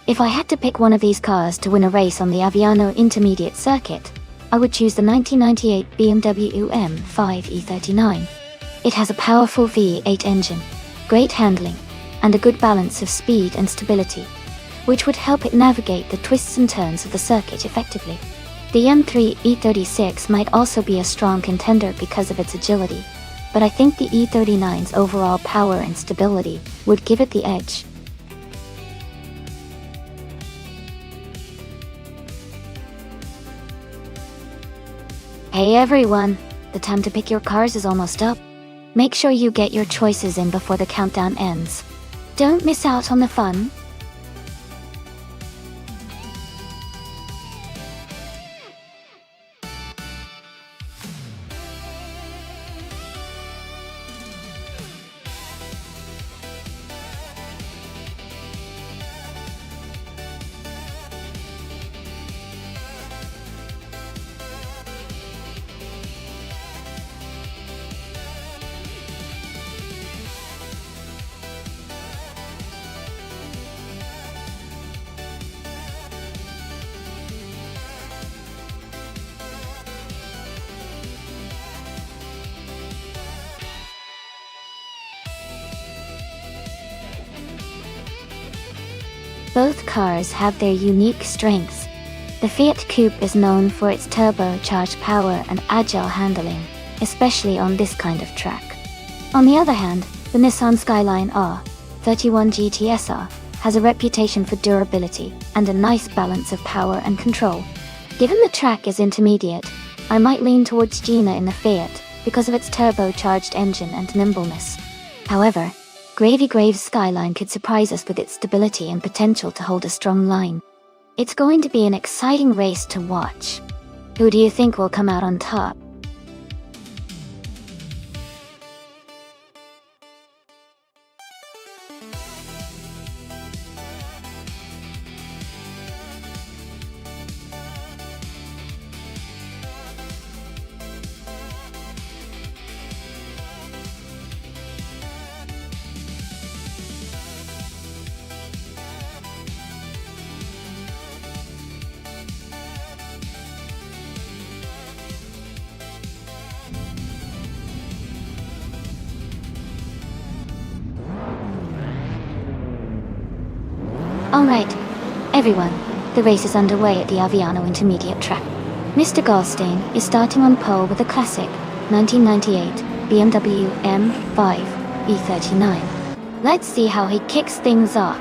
If I had to pick one of these cars to win a race on the Aviano Intermediate Circuit, I would choose the 1998 BMW M5 E39. It has a powerful V8 engine, great handling, and a good balance of speed and stability, which would help it navigate the twists and turns of the circuit effectively. The M3 E36 might also be a strong contender because of its agility, but I think the E39's overall power and stability would give it the edge. Hey everyone, the time to pick your cars is almost up. Make sure you get your choices in before the countdown ends. Don't miss out on the fun. Both cars have their unique strengths. The Fiat Coupe is known for its turbocharged power and agile handling, especially on this kind of track. On the other hand, the Nissan Skyline R31 GTSR has a reputation for durability and a nice balance of power and control. Given the track is intermediate, I might lean towards Gina in the Fiat because of its turbocharged engine and nimbleness. However, Gravy Graves' Skyline could surprise us with its stability and potential to hold a strong line. It's going to be an exciting race to watch. Who do you think will come out on top? Alright, everyone, the race is underway at the Aviano Intermediate Track. Mr. Goldstein is starting on pole with a classic 1998 BMW M5 E39. Let's see how he kicks things off.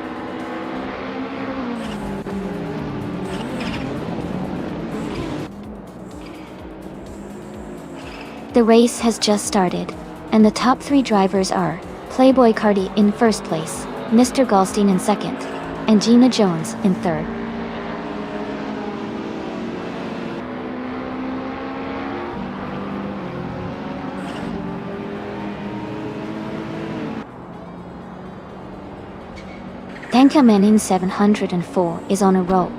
The race has just started, and the top 3 drivers are Playboy Cardi in first place, Mr. Goldstein in second, and Gina Jones in third. Tankerman in 704 is on a roll,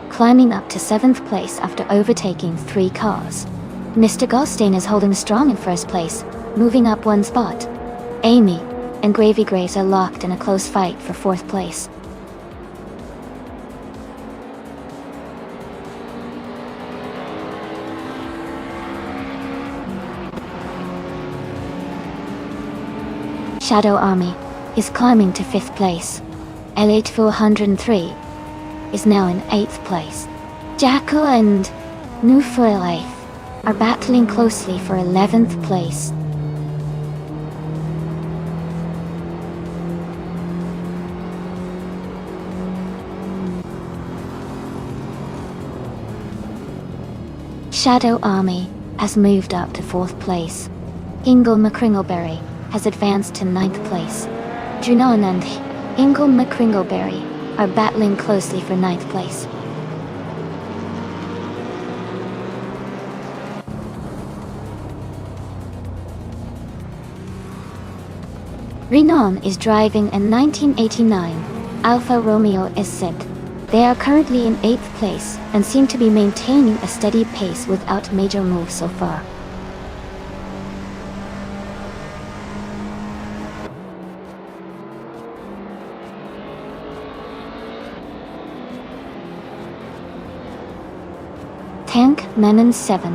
climbing up to 7th place after overtaking 3 cars. Mr. Goldstein is holding strong in first place, moving up 1 spot. Amy and Gravy Graves are locked in a close fight for 4th place. Shadow Army is climbing to 5th place. Elite 403 is now in 8th place. Jacko and New4 Life are battling closely for 11th place. Shadow Army has moved up to 4th place. Ingle McCringleberry has advanced to 9th place. Junon and Ingle McCringleberry are battling closely for 9th place. Renan is driving a 1989 Alfa Romeo SZ. They are currently in 8th place and seem to be maintaining a steady pace without major moves so far. Tank Menon 7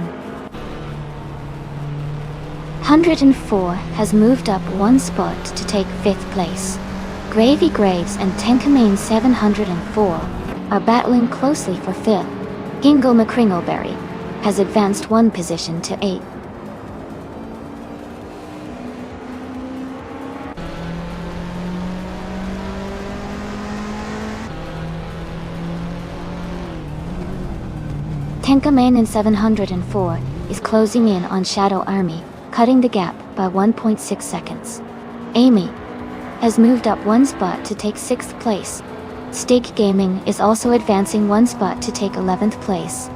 104 has moved up 1 spot to take 5th place. Gravy Graves and Tankamain 704 are battling closely for 5th. Ingle McCringleberry has advanced 1 position to 8th. Tankamain in 704 is closing in on Shadow Army, cutting the gap by 1.6 seconds. Amy has moved up 1 spot to take 6th place. Stig Gaming is also advancing 1 spot to take 11th place.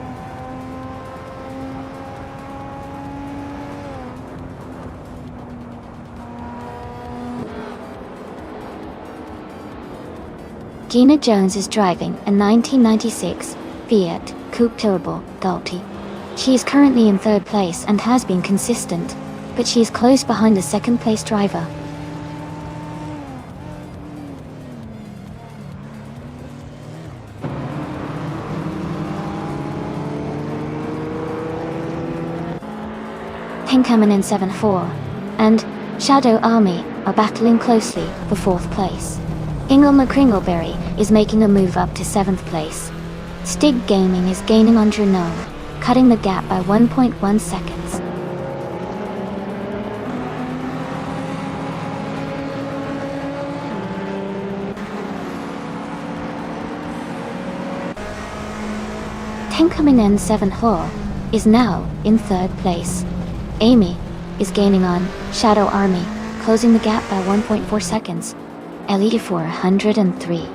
Gina Jones is driving a 1996 Fiat Coupe Turbo Gulti. She is currently in 3rd place and has been consistent, but she is close behind the 2nd place driver. Tankaman in 7-4 and Shadow Army are battling closely for 4th place. Ingle McCringleberry is making a move up to 7th place. Stig Gaming is gaining on Junon, cutting the gap by 1.1 seconds. Tankaminen 7-4 is now in 3rd place. Amy is gaining on Shadow Army, closing the gap by 1.4 seconds. Elite 403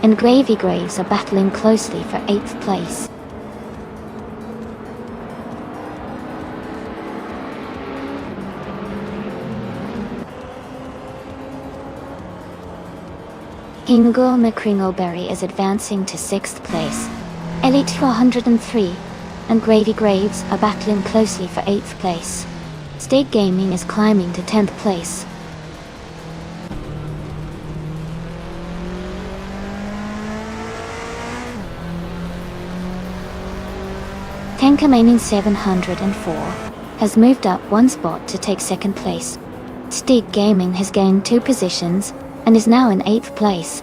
and Gravy Graves are battling closely for 8th place. Ingo McCringleberry is advancing to 6th place. Elite 403 and Gravy Graves are battling closely for 8th place. State Gaming is climbing to 10th place. Tenkamaining 704 has moved up 1 spot to take 2nd place. State Gaming has gained 2 positions and is now in 8th place.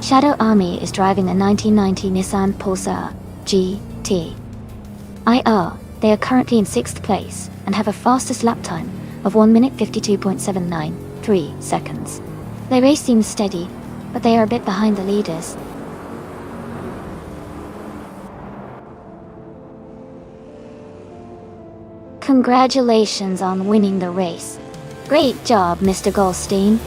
Shadow Army is driving a 1990 Nissan Pulsar GT. They are currently in 6th place and have a fastest lap time of 1 minute 52.793 seconds. Their race seems steady, but they are a bit behind the leaders. Congratulations on winning the race. Great job, Mr. Goldstein.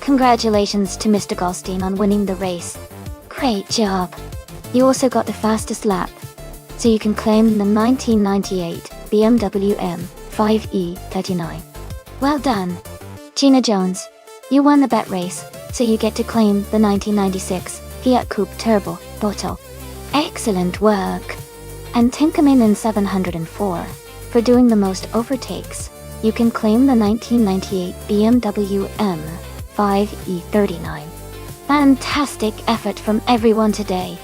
Congratulations to Mr. Goldstein on winning the race. Great job. You also got the fastest lap, so you can claim the 1998 BMW M5E39. Well done. Gina Jones, you won the bet race, so you get to claim the 1996 Fiat Coupe Turbo Bottle. Excellent work. And Tinkerman 704, for doing the most overtakes, you can claim the 1998 BMW M5E39. Fantastic effort from everyone today.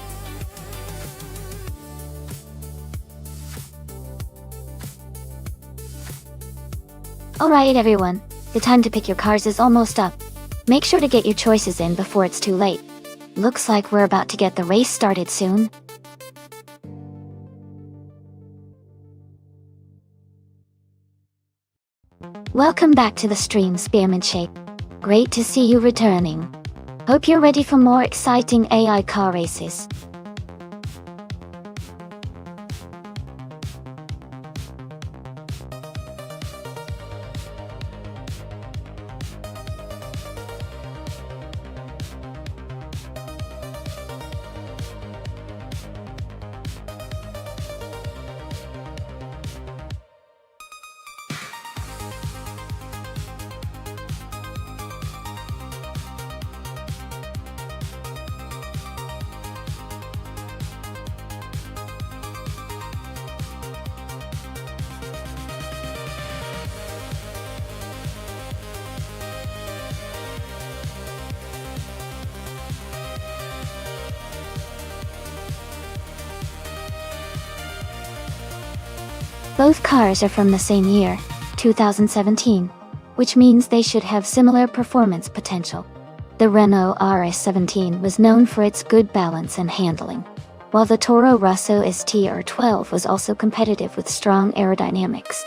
Alright everyone, the time to pick your cars is almost up. Make sure to get your choices in before it's too late. Looks like we're about to get the race started soon. Welcome back to the stream, Spearman Shape. Great to see you returning. Hope you're ready for more exciting AI car races. Both cars are from the same year, 2017, which means they should have similar performance potential. The Renault RS17 was known for its good balance and handling, while the Toro Rosso STR12 was also competitive with strong aerodynamics.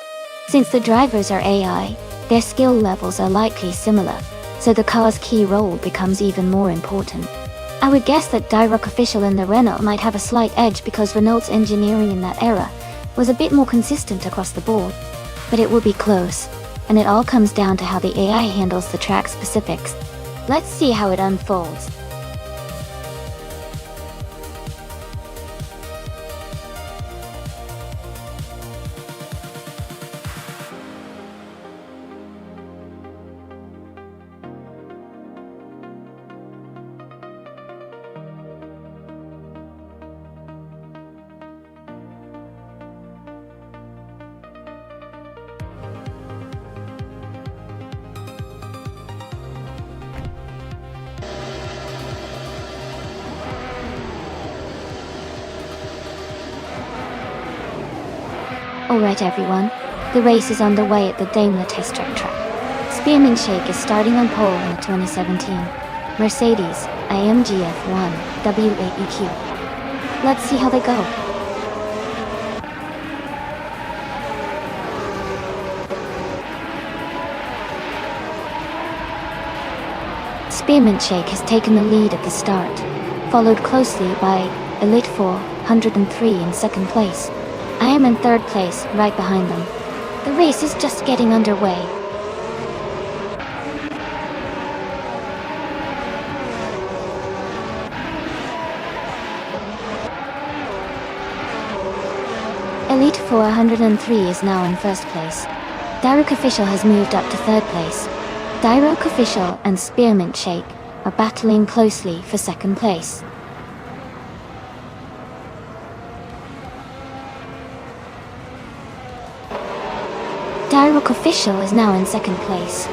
Since the drivers are AI, their skill levels are likely similar, so the car's key role becomes even more important. I would guess that Dyrock official in the Renault might have a slight edge because Renault's engineering in that era was a bit more consistent across the board, but it will be close, and it all comes down to how the AI handles the track specifics. Let's see how it unfolds. Alright everyone, the race is underway at the Daimler Test Track. Spearmint Shake is starting on pole in the 2017 Mercedes AMG F1 W8EQ. Let's see how they go. Spearmint Shake has taken the lead at the start, followed closely by Elite 403 in second place. I am in third place, right behind them. The race is just getting underway. Elite 403 is now in first place. Daruk Official has moved up to third place. Daruk Official and Spearmint Shake are battling closely for second place. Daruk Official is now in second place.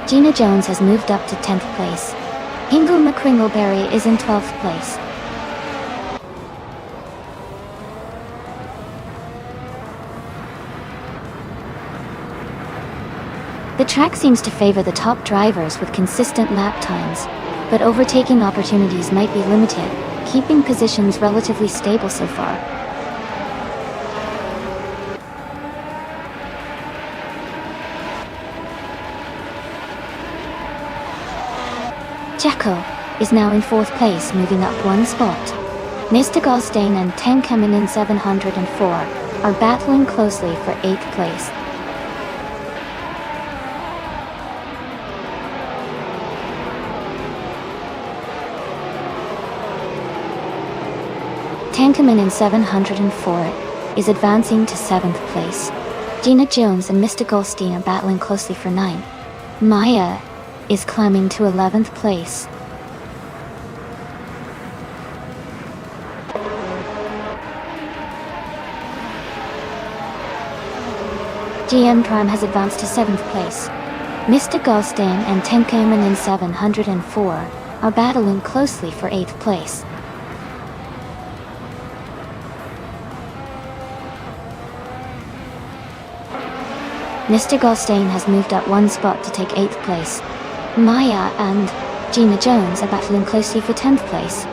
Gina Jones has moved up to 10th place. Hingle McCringleberry is in 12th place. The track seems to favor the top drivers with consistent lap times, but overtaking opportunities might be limited, keeping positions relatively stable so far. Jacko is now in fourth place, moving up one spot. Mr. Goldstein and Tenkamin 704 are battling closely for 8th place. Tankamin 704 is advancing to 7th place. Gina Jones and Mr. Goldstein are battling closely for 9th. Maya is climbing to 11th place. GM Prime has advanced to 7th place. Mr. Goldstein and Tenkamin 704 are battling closely for 8th place. Mr. Goldstein has moved up one spot to take 8th place. Maya and Gina Jones are battling closely for 10th place.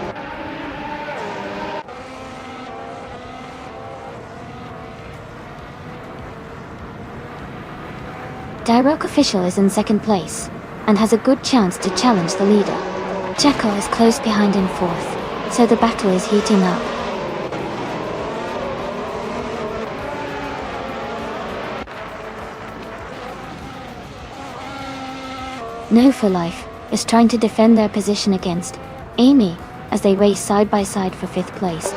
Daruk Official is in second place and has a good chance to challenge the leader. Jacko is close behind in fourth, so the battle is heating up. No for Life is trying to defend their position against Amy as they race side by side for 5th place.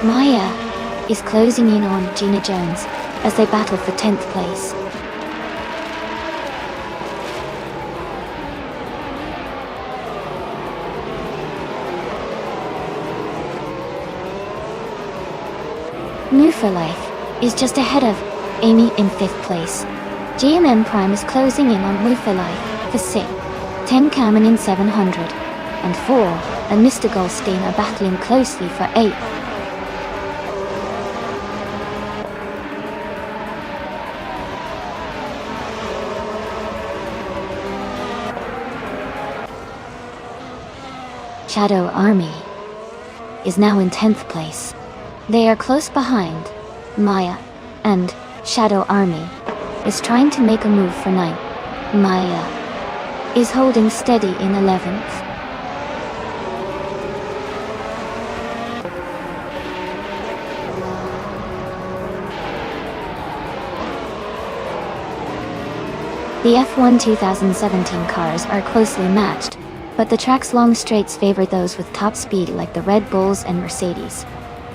Maya is closing in on Gina Jones as they battle for 10th place. New for Life is just ahead of Amy in 5th place. GMM Prime is closing in on New for Life for 6th. 10 Kamen in 700 and 4 and Mr. Goldstein are battling closely for 8th. Shadow Army is now in 10th place. They are close behind Maya, and Shadow Army is trying to make a move for 9th. Maya is holding steady in 11th. The F1 2017 cars are closely matched, but the track's long straights favor those with top speed like the Red Bulls and Mercedes.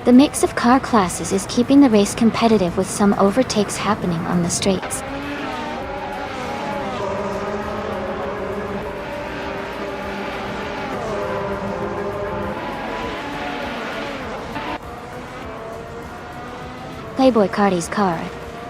The mix of car classes is keeping the race competitive with some overtakes happening on the straights. Playboy Cardi's car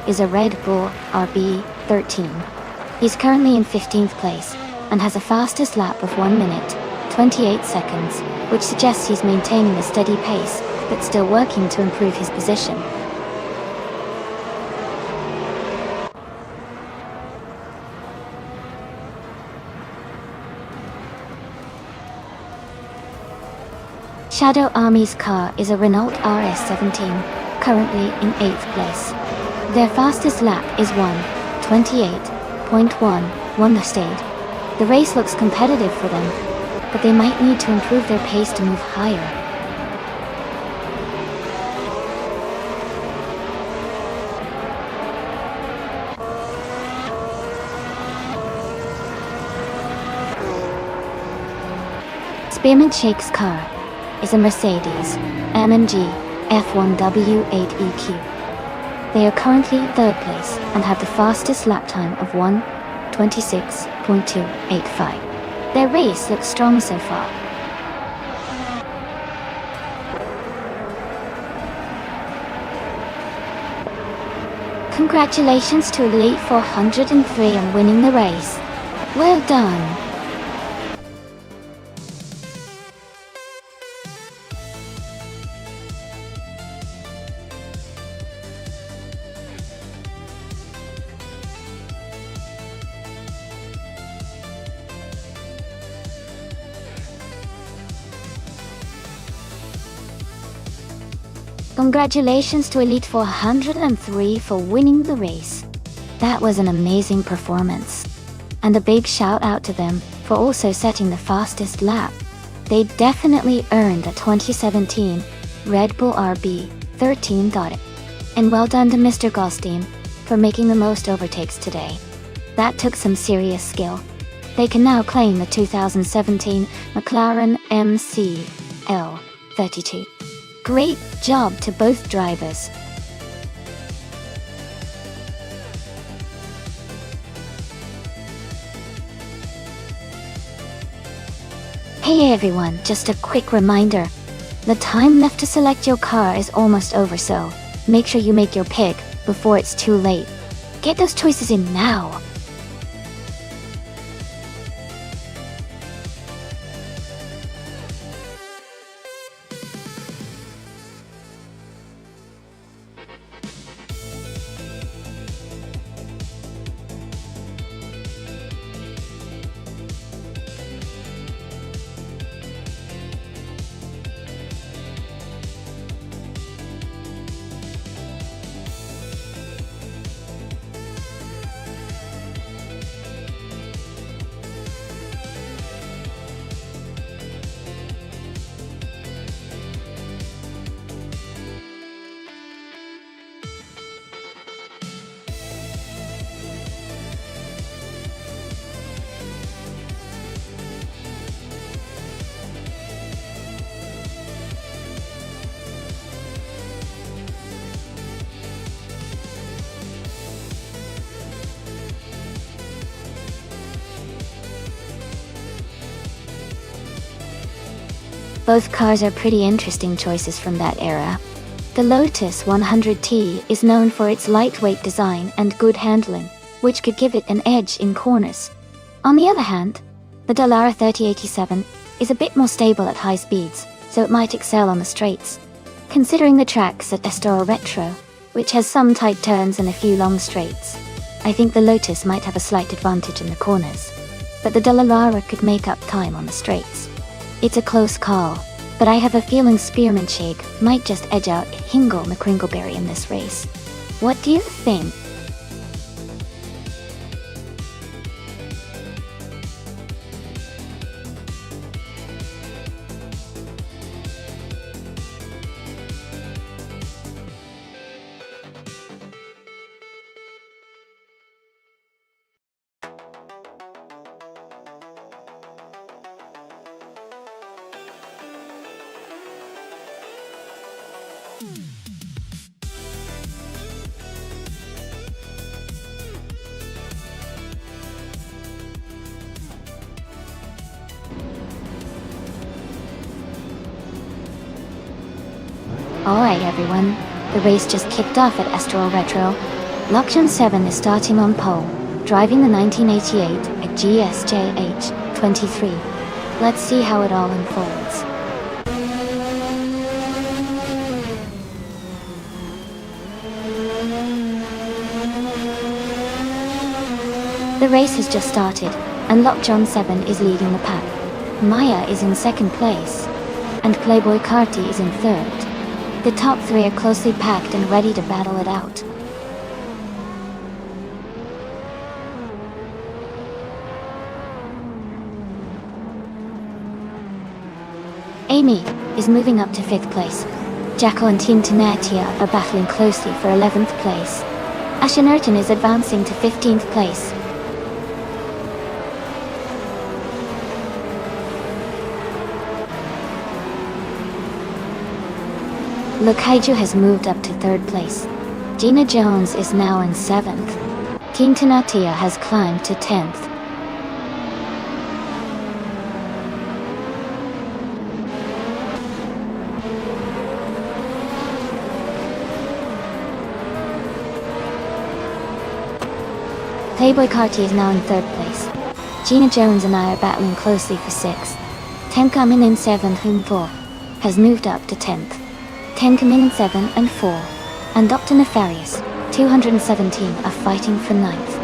is a Red Bull RB13. He's currently in 15th place and has a fastest lap of 1 minute, 28 seconds, which suggests he's maintaining a steady pace, but still working to improve his position. Shadow Army's car is a Renault RS17, currently in 8th place. Their fastest lap is 1:28.1 the state. The race looks competitive for them, but they might need to improve their pace to move higher. Spearmint Shake's car is a Mercedes AMG F1W8EQ. They are currently 3rd place and have the fastest lap time of 1:26.285. Their race looks strong so far. Congratulations to Elite 403 on winning the race. Well done. Congratulations to Elite 403 for winning the race. That was an amazing performance. And a big shout out to them for also setting the fastest lap. They definitely earned the 2017 Red Bull RB13. And well done to Mr. Goldstein for making the most overtakes today. That took some serious skill. They can now claim the 2017 McLaren MCL32. Great job to both drivers. Hey everyone, just a quick reminder. The time left to select your car is almost over, so make sure you make your pick before it's too late. Get those choices in now. Both cars are pretty interesting choices from that era. The Lotus 100T is known for its lightweight design and good handling, which could give it an edge in corners. On the other hand, the Dallara 3087 is a bit more stable at high speeds, so it might excel on the straights. Considering the tracks at Estoril Retro, which has some tight turns and a few long straights, I think the Lotus might have a slight advantage in the corners, but the Dallara could make up time on the straights. It's a close call, but I have a feeling Spearmint Shake might just edge out Hingle McCringleberry in this race. What do you think? Alright everyone, the race just kicked off at Estoril Retro. Lakshman 7 is starting on pole, driving the 1988 at GSJH 23. Let's see how it all unfolds. The race has just started, and Lockjaw 7 is leading the pack. Maya is in second place. and Playboy Carti is in third. The top three are closely packed and ready to battle it out. Amy is moving up to 5th place. Jacko and Team Tenatia are battling closely for 11th place. Ashenerton is advancing to 15th place. Lukaiju has moved up to 3rd place. Gina Jones is now in 7th. Team Tenatia has climbed to 10th. Playboy Carti is now in 3rd place. Gina Jones and I are battling closely for 6th. Ten coming in 7th and 4 has moved up to 10th. 10 coming in 7 and 4, and Dr. Nefarious, 217 are fighting for 9th.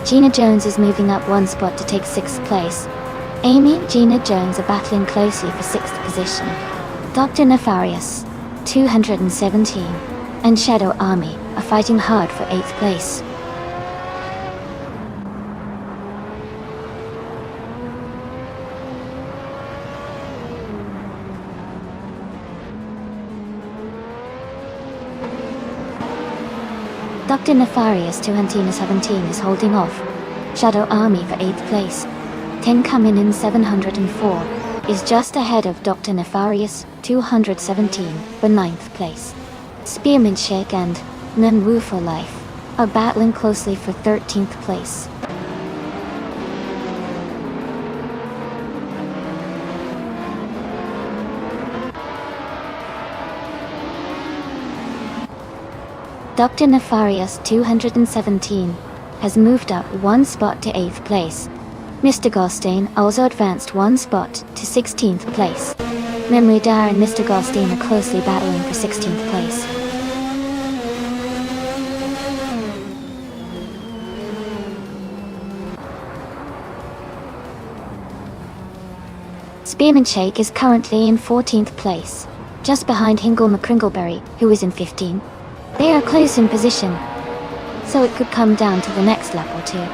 Gina Jones is moving up 1 spot to take 6th place. Amy and Gina Jones are battling closely for 6th position. Dr. Nefarious, 217, and Shadow Army are fighting hard for 8th place. Dr. Nefarious 217 is holding off Shadow Army for 8th place. 10 coming in 704 is just ahead of Dr. Nefarious 217 for 9th place. Spearman Shake and Nanwu for Life are battling closely for 13th place. Dr. Nefarious 217 has moved up 1 spot to 8th place. Mr. Goldstein also advanced 1 spot to 16th place. Memory Dar and Mr. Goldstein are closely battling for 16th place. Spearman Shake is currently in 14th place, just behind Hingle McCringleberry, who is in 15. They are close in position, so it could come down to the next lap or two.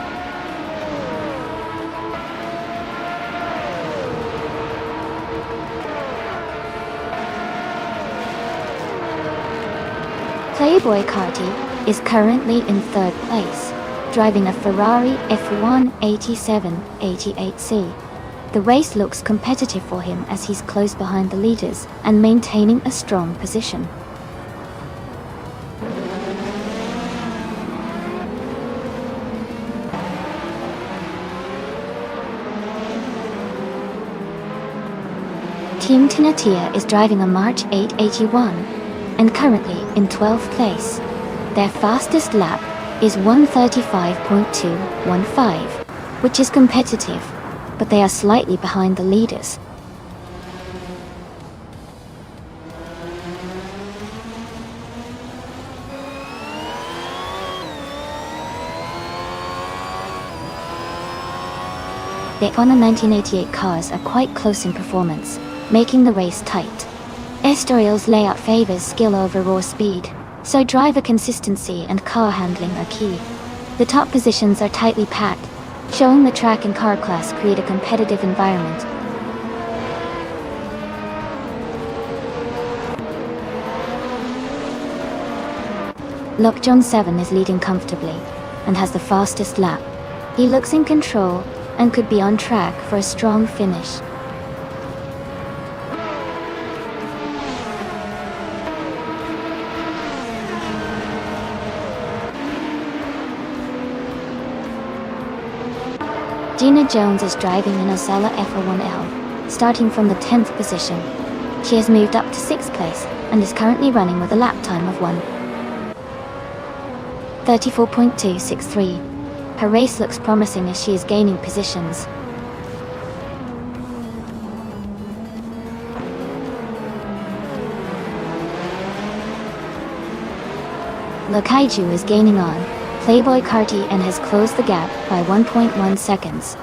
Playboy Carti is currently in 3rd place, driving a Ferrari F1 8788C. The race looks competitive for him as he's close behind the leaders and maintaining a strong position. Team Tenatia is driving a March 881 and currently in 12th place. Their fastest lap is 1:35.215, which is competitive, but they are slightly behind the leaders. The Honda 1988 cars are quite close in performance, making the race tight. Estorial's layout favors skill over raw speed, so driver consistency and car handling are key. The top positions are tightly packed, showing the track and car class create a competitive environment. Lockjohn 7 is leading comfortably and has the fastest lap. He looks in control and could be on track for a strong finish. Gina Jones is driving an Osella F01L, starting from the 10th position. She has moved up to 6th place and is currently running with a lap time of 1:34.263. Her race looks promising as she is gaining positions. Le Kaiju is gaining on Playboy Carti and has closed the gap by 1.1 seconds.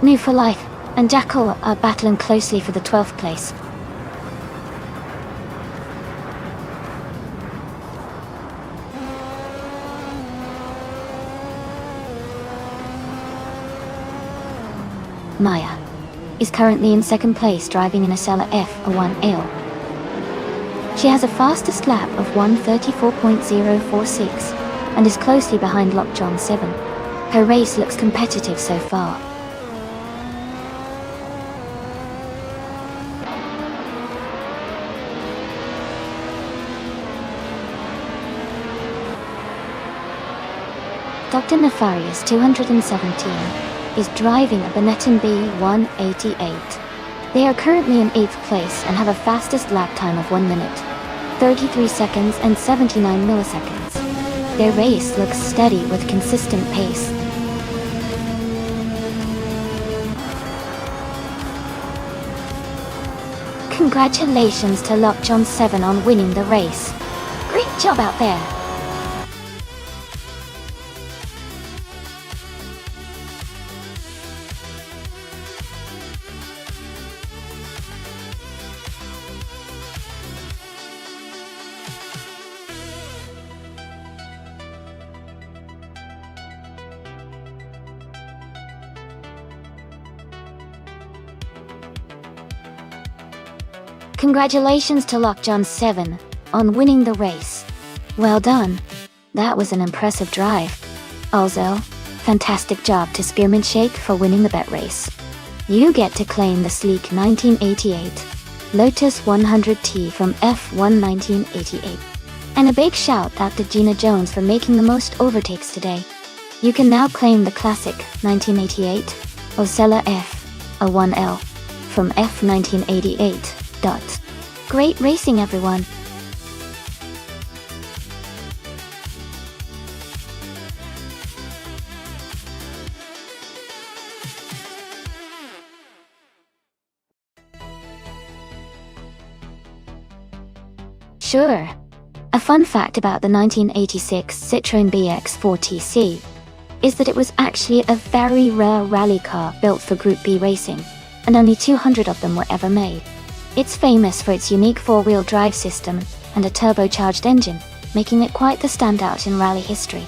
New for Life and Jackal are battling closely for the 12th place. Maya is currently in second place, driving in a Cella F1L. She has a fastest lap of 1:34.046 and is closely behind Lockjaw 7. Her race looks competitive so far. Dr. Nefarious 217 is driving a Benetton B188. They are currently in 8th place and have a fastest lap time of 1 minute, 33 seconds and 79 milliseconds. Their race looks steady with consistent pace. Congratulations to Lockjaw 7 on winning the race. Great job out there. Congratulations to Lockjaw 7 on winning the race. Well done. That was an impressive drive. Also, fantastic job to Spearmint Shake for winning the bet race. You get to claim the sleek 1988 Lotus 100T from F1 1988. And a big shout out to Gina Jones for making the most overtakes today. You can now claim the classic 1988 Ocella F1L from F 1988. Great racing, everyone! Sure. A fun fact about the 1986 Citroën BX4TC is that it was actually a very rare rally car built for Group B racing, and only 200 of them were ever made. It's famous for its unique four-wheel drive system and a turbocharged engine, making it quite the standout in rally history.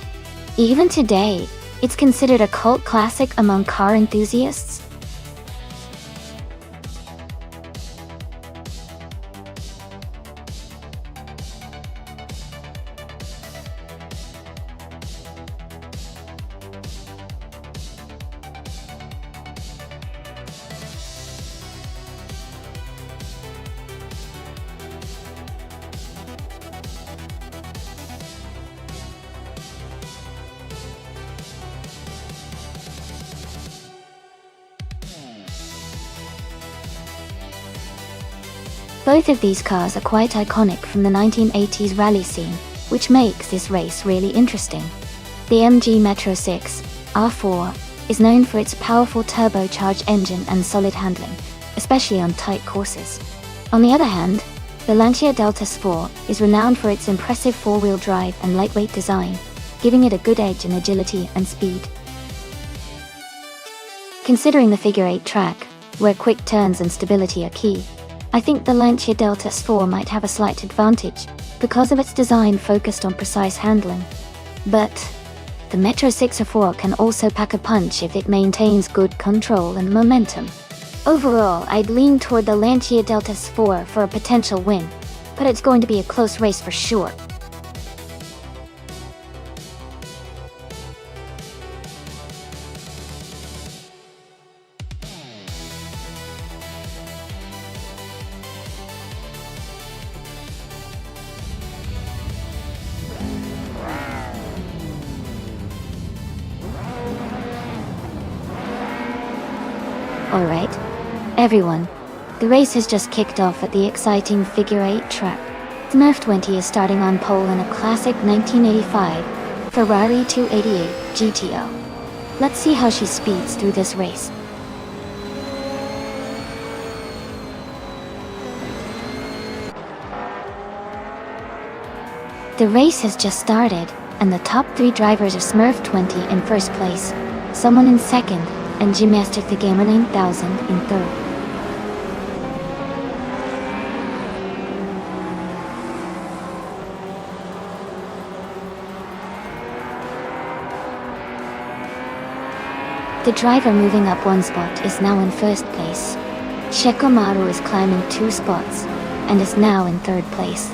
Even today, it's considered a cult classic among car enthusiasts. Both of these cars are quite iconic from the 1980s rally scene, which makes this race really interesting. The MG Metro 6 R4 is known for its powerful turbocharged engine and solid handling, especially on tight courses. On the other hand, the Lancia Delta Sport is renowned for its impressive four-wheel drive and lightweight design, giving it a good edge in agility and speed. Considering the figure-8 track, where quick turns and stability are key, I think the Lancia Delta S4 might have a slight advantage because of its design focused on precise handling. But the Metro 6R4 can also pack a punch if it maintains good control and momentum. Overall, I'd lean toward the Lancia Delta S4 for a potential win, but it's going to be a close race for sure. Alright, everyone, the race has just kicked off at the exciting figure-8 track. Smurf 20 is starting on pole in a classic 1985 Ferrari 288 GTO. Let's see how she speeds through this race. The race has just started, and the top 3 drivers are Smurf20 in first place, Someone in second, and Gymnastic the Gamer 9000 in third. The driver moving up 1 spot is now in first place. Shekomaru is climbing 2 spots, and is now in third place.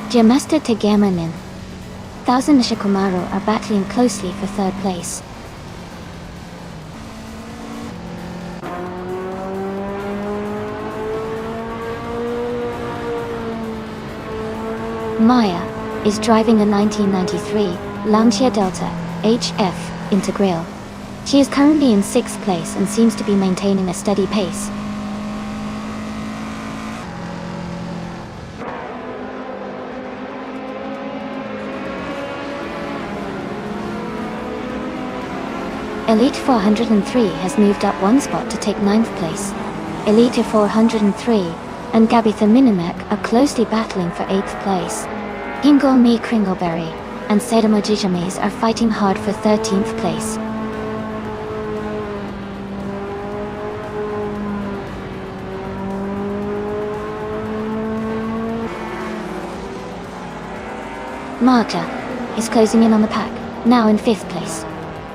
Jamasta Tagaman and 1000 and Shekomaru are battling closely for third place. Maya is driving a 1993 Lancia Delta HF Integral. She is currently in 6th place and seems to be maintaining a steady pace. Elite 403 has moved up 1 spot to take 9th place. Elite 403 and Gabitha Minimek are closely battling for 8th place. Ingolmi Kringleberry and Sedamo Jijamis are fighting hard for 13th place. Marta is closing in on the pack, now in 5th place.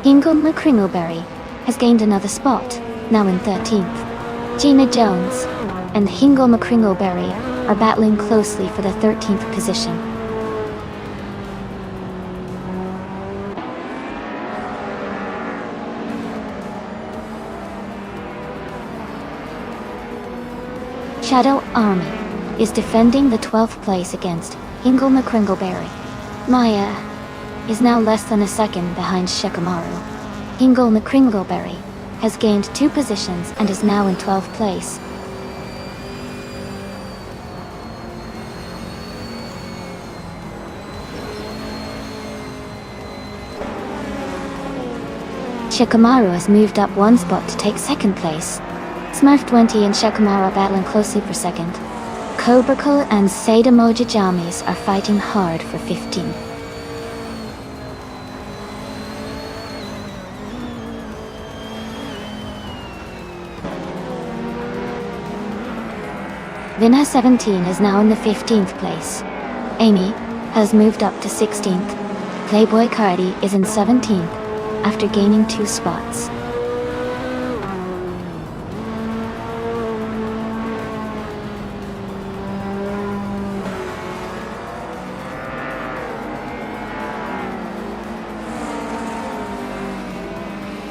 Ingolmi Kringleberry has gained another spot, now in 13th. Gina Jones and Ingolmi Kringleberry are battling closely for the 13th position. Shadow Army is defending the 12th place against Ingolmi Kringleberry. Maya is now less than a second behind Shekomaru. Ingolmi Kringleberry has gained 2 positions and is now in 12th place. Shekomaru has moved up 1 spot to take 2nd place. Smurf20 and Shekomaru are battling closely for 2nd. Kobrikal and Sadamo Jijamis are fighting hard for 15th. Vina 17 is now in the 15th place. Amy has moved up to 16th. Playboy Cardi is in 17th, after gaining 2 spots.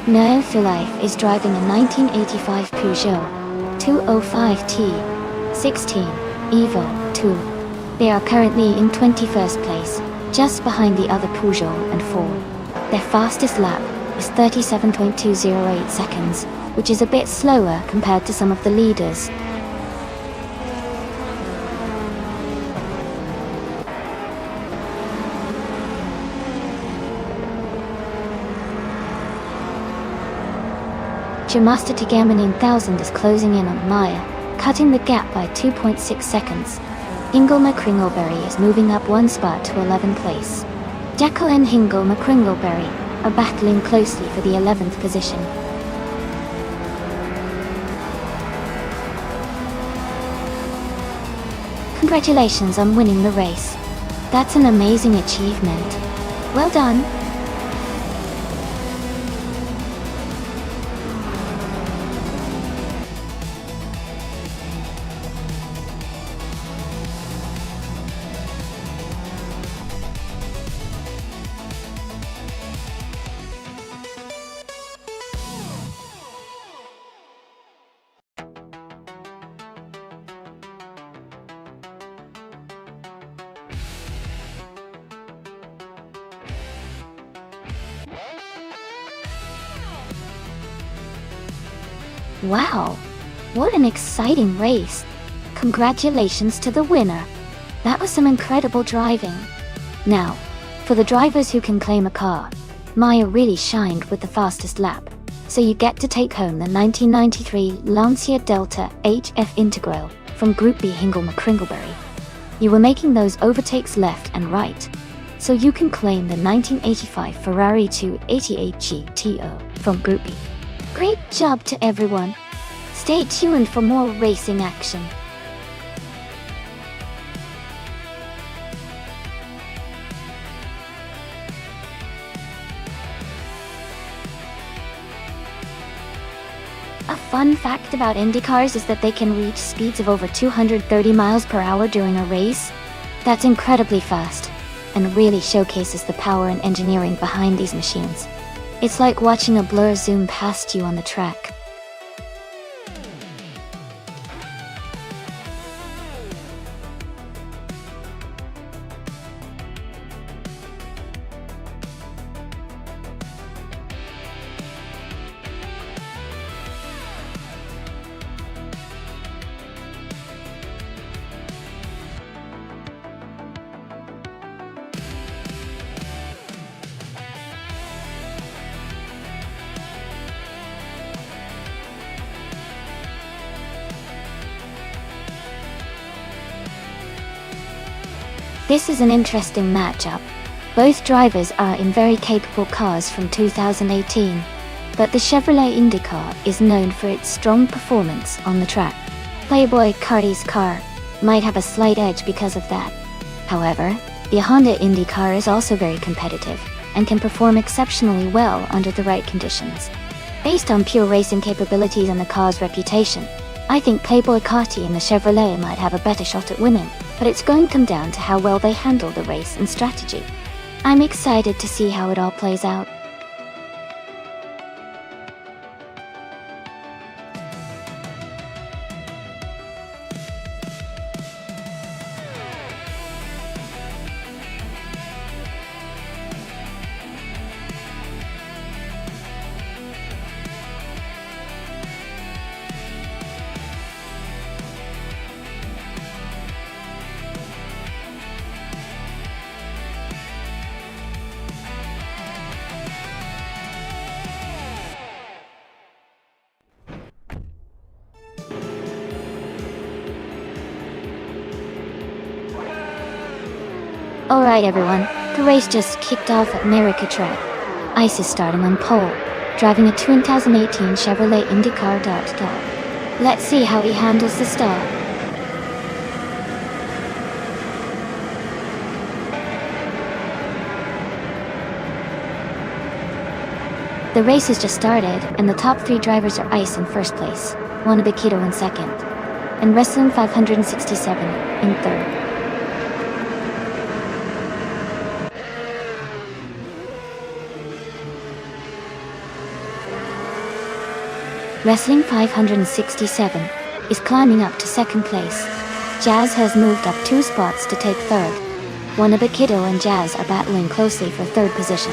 Noel Philife is driving a 1985 Peugeot 205T 16 Evo 2. They are currently in 21st place, just behind the other Peugeot and Ford. Their fastest lap is 37.208 seconds, which is a bit slower compared to some of the leaders. Jamasta Tagaman 9000 is closing in on Maya, cutting the gap by 2.6 seconds. Ingolmi Kringleberry is moving up 1 spot to 11th place. Jekyll and Ingolmi Kringleberry are battling closely for the 11th position. Congratulations on winning the race. That's an amazing achievement. Well done. Wow, what an exciting race. Congratulations to the winner. That was some incredible driving. Now, for the drivers who can claim a car, Maya really shined with the fastest lap, so you get to take home the 1993 Lancia Delta HF Integral from Group B Ingolmi Kringleberry. You were making those overtakes left and right. so you can claim the 1985 Ferrari 288 GTO from Group B. Great job to everyone! Stay tuned for more racing action. A fun fact about Indy cars is that they can reach speeds of over 230 miles per hour during a race. That's incredibly fast, and really showcases the power and engineering behind these machines. It's like watching a blur zoom past you on the track. This is an interesting matchup. Both drivers are in very capable cars from 2018, but the Chevrolet IndyCar is known for its strong performance on the track. Playboy Carti's car might have a slight edge because of that. However, the Honda IndyCar is also very competitive and can perform exceptionally well under the right conditions. Based on pure racing capabilities and the car's reputation, I think Playboy Carti and the Chevrolet might have a better shot at winning, but it's going to come down to how well they handle the race and strategy. I'm excited to see how it all plays out. Alright everyone, the race just kicked off at America Track. Ice is starting on pole, driving a 2018 Chevrolet IndyCar Dart. Let's see how he handles the start. The race has just started, and the top three drivers are Ice in first place, Wannabe in second, and Wrestling 567 in third. Wrestling 567 is climbing up to second place. Jazz has moved up 2 spots to take third. Wannabe and Jazz are battling closely for third position.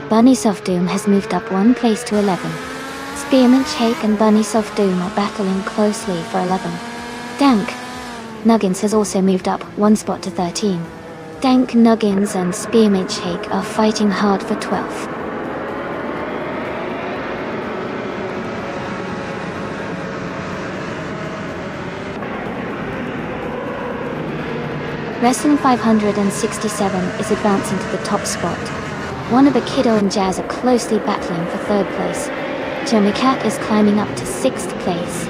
Bunny Soft Doom has moved up 1 place to 11. Spearmint Shake and Bunny Soft Doom are battling closely for 11. Dank Nuggins has also moved up 1 spot to 13. Dank Nuggins and Spearmint Shake are fighting hard for 12th. Wrestling 567 is advancing to the top spot. Wannabe and Jazz are closely battling for third place. Jeremy Cat is climbing up to 6th place.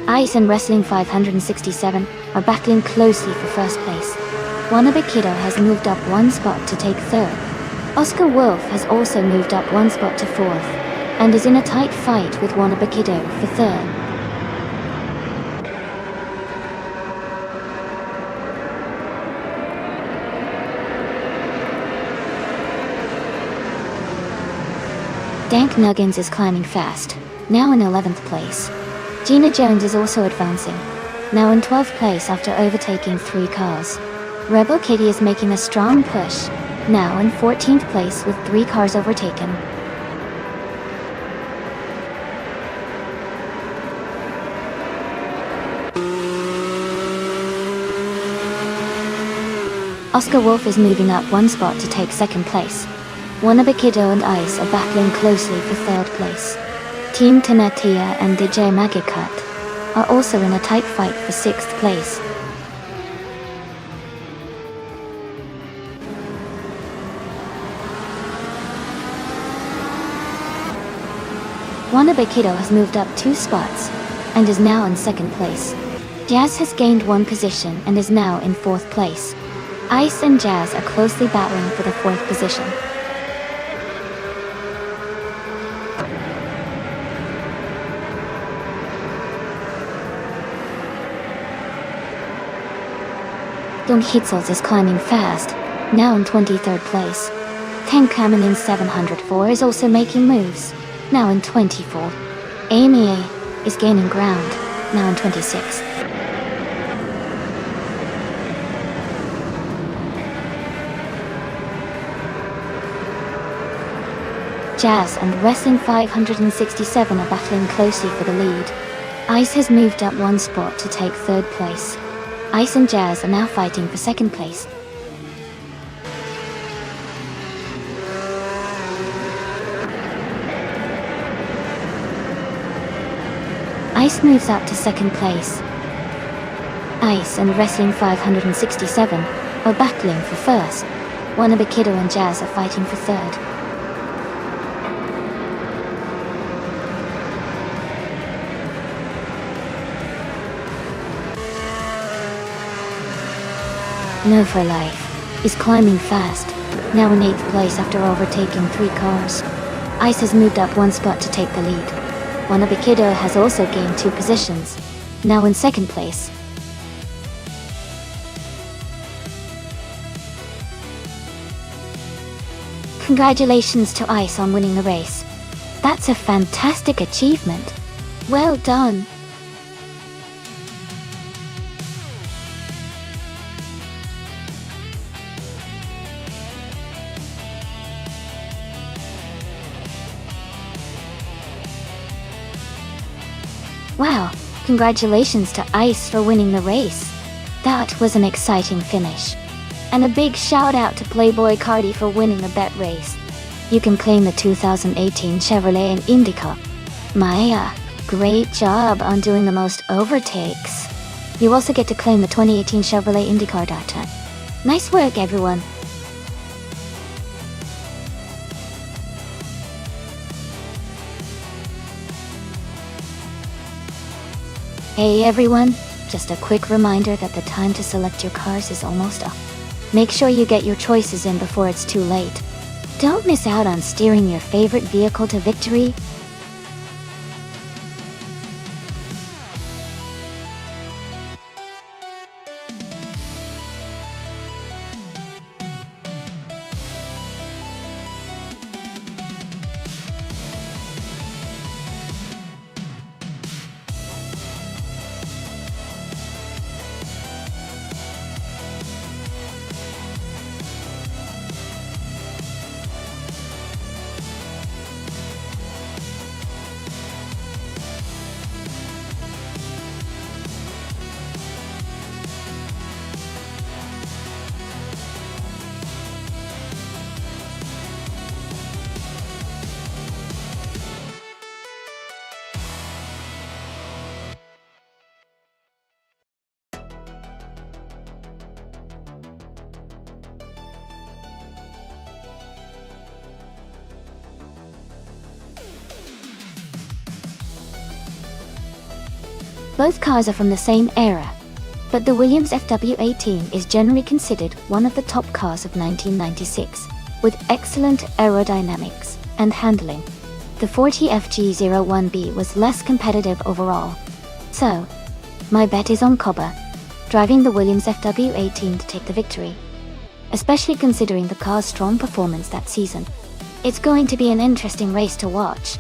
Ice and Wrestling 567 are battling closely for first place. Wannabe has moved up 1 spot to take third. Oscar Wolf has also moved up 1 spot to fourth, and is in a tight fight with Wannabe for third. Dank Nuggins is climbing fast, now in 11th place. Gina Jones is also advancing, now in 12th place after overtaking 3 cars. Rebel Kitty is making a strong push, now in 14th place with 3 cars overtaken. Oscar Wolf is moving up one spot to take second place. Wannabe Kiddo and Ice are battling closely for third place. Team Tinatia and DJ Magicut are also in a tight fight for sixth place. Wannabe Kiddo has moved up 2 spots and is now in second place. Jazz has gained 1 position and is now in 4th place. Ice and Jazz are closely battling for the 4th position. Dong Hitzels is climbing fast, now in 23rd place. Tank Kamen in 704 is also making moves, now in 24th. Amy A is gaining ground, now in 26th. Jazz and Wrestling 567 are battling closely for the lead. Ice has moved up 1 spot to take 3rd place. Ice and Jazz are now fighting for 2nd place. Ice moves up to 2nd place. Ice and Wrestling 567 are battling for 1st. Wannabe Kiddo and Jazz are fighting for 3rd. No for Life is climbing fast, now in 8th place after overtaking 3 cars. Ice has moved up 1 spot to take the lead. Wannabe Kiddo has also gained 2 positions, now in 2nd place. Congratulations to Ice on winning the race. That's a fantastic achievement. Well done. Wow, congratulations to Ice for winning the race. That was an exciting finish. And a big shout out to Playboy Cardi for winning the bet race. You can claim the 2018 Chevrolet and Indica. Maya, great job on doing the most overtakes. You also get to claim the 2018 Chevrolet IndyCar data. Nice work, everyone. Hey everyone, just a quick reminder that the time to select your cars is almost up. Make sure you get your choices in before it's too late. Don't miss out on steering your favorite vehicle to victory. Both cars are from the same era, but the Williams FW18 is generally considered one of the top cars of 1996, with excellent aerodynamics and handling. The 40FG01B was less competitive overall. So, my bet is on Koba, driving the Williams FW18 to take the victory, especially considering the car's strong performance that season. It's going to be an interesting race to watch.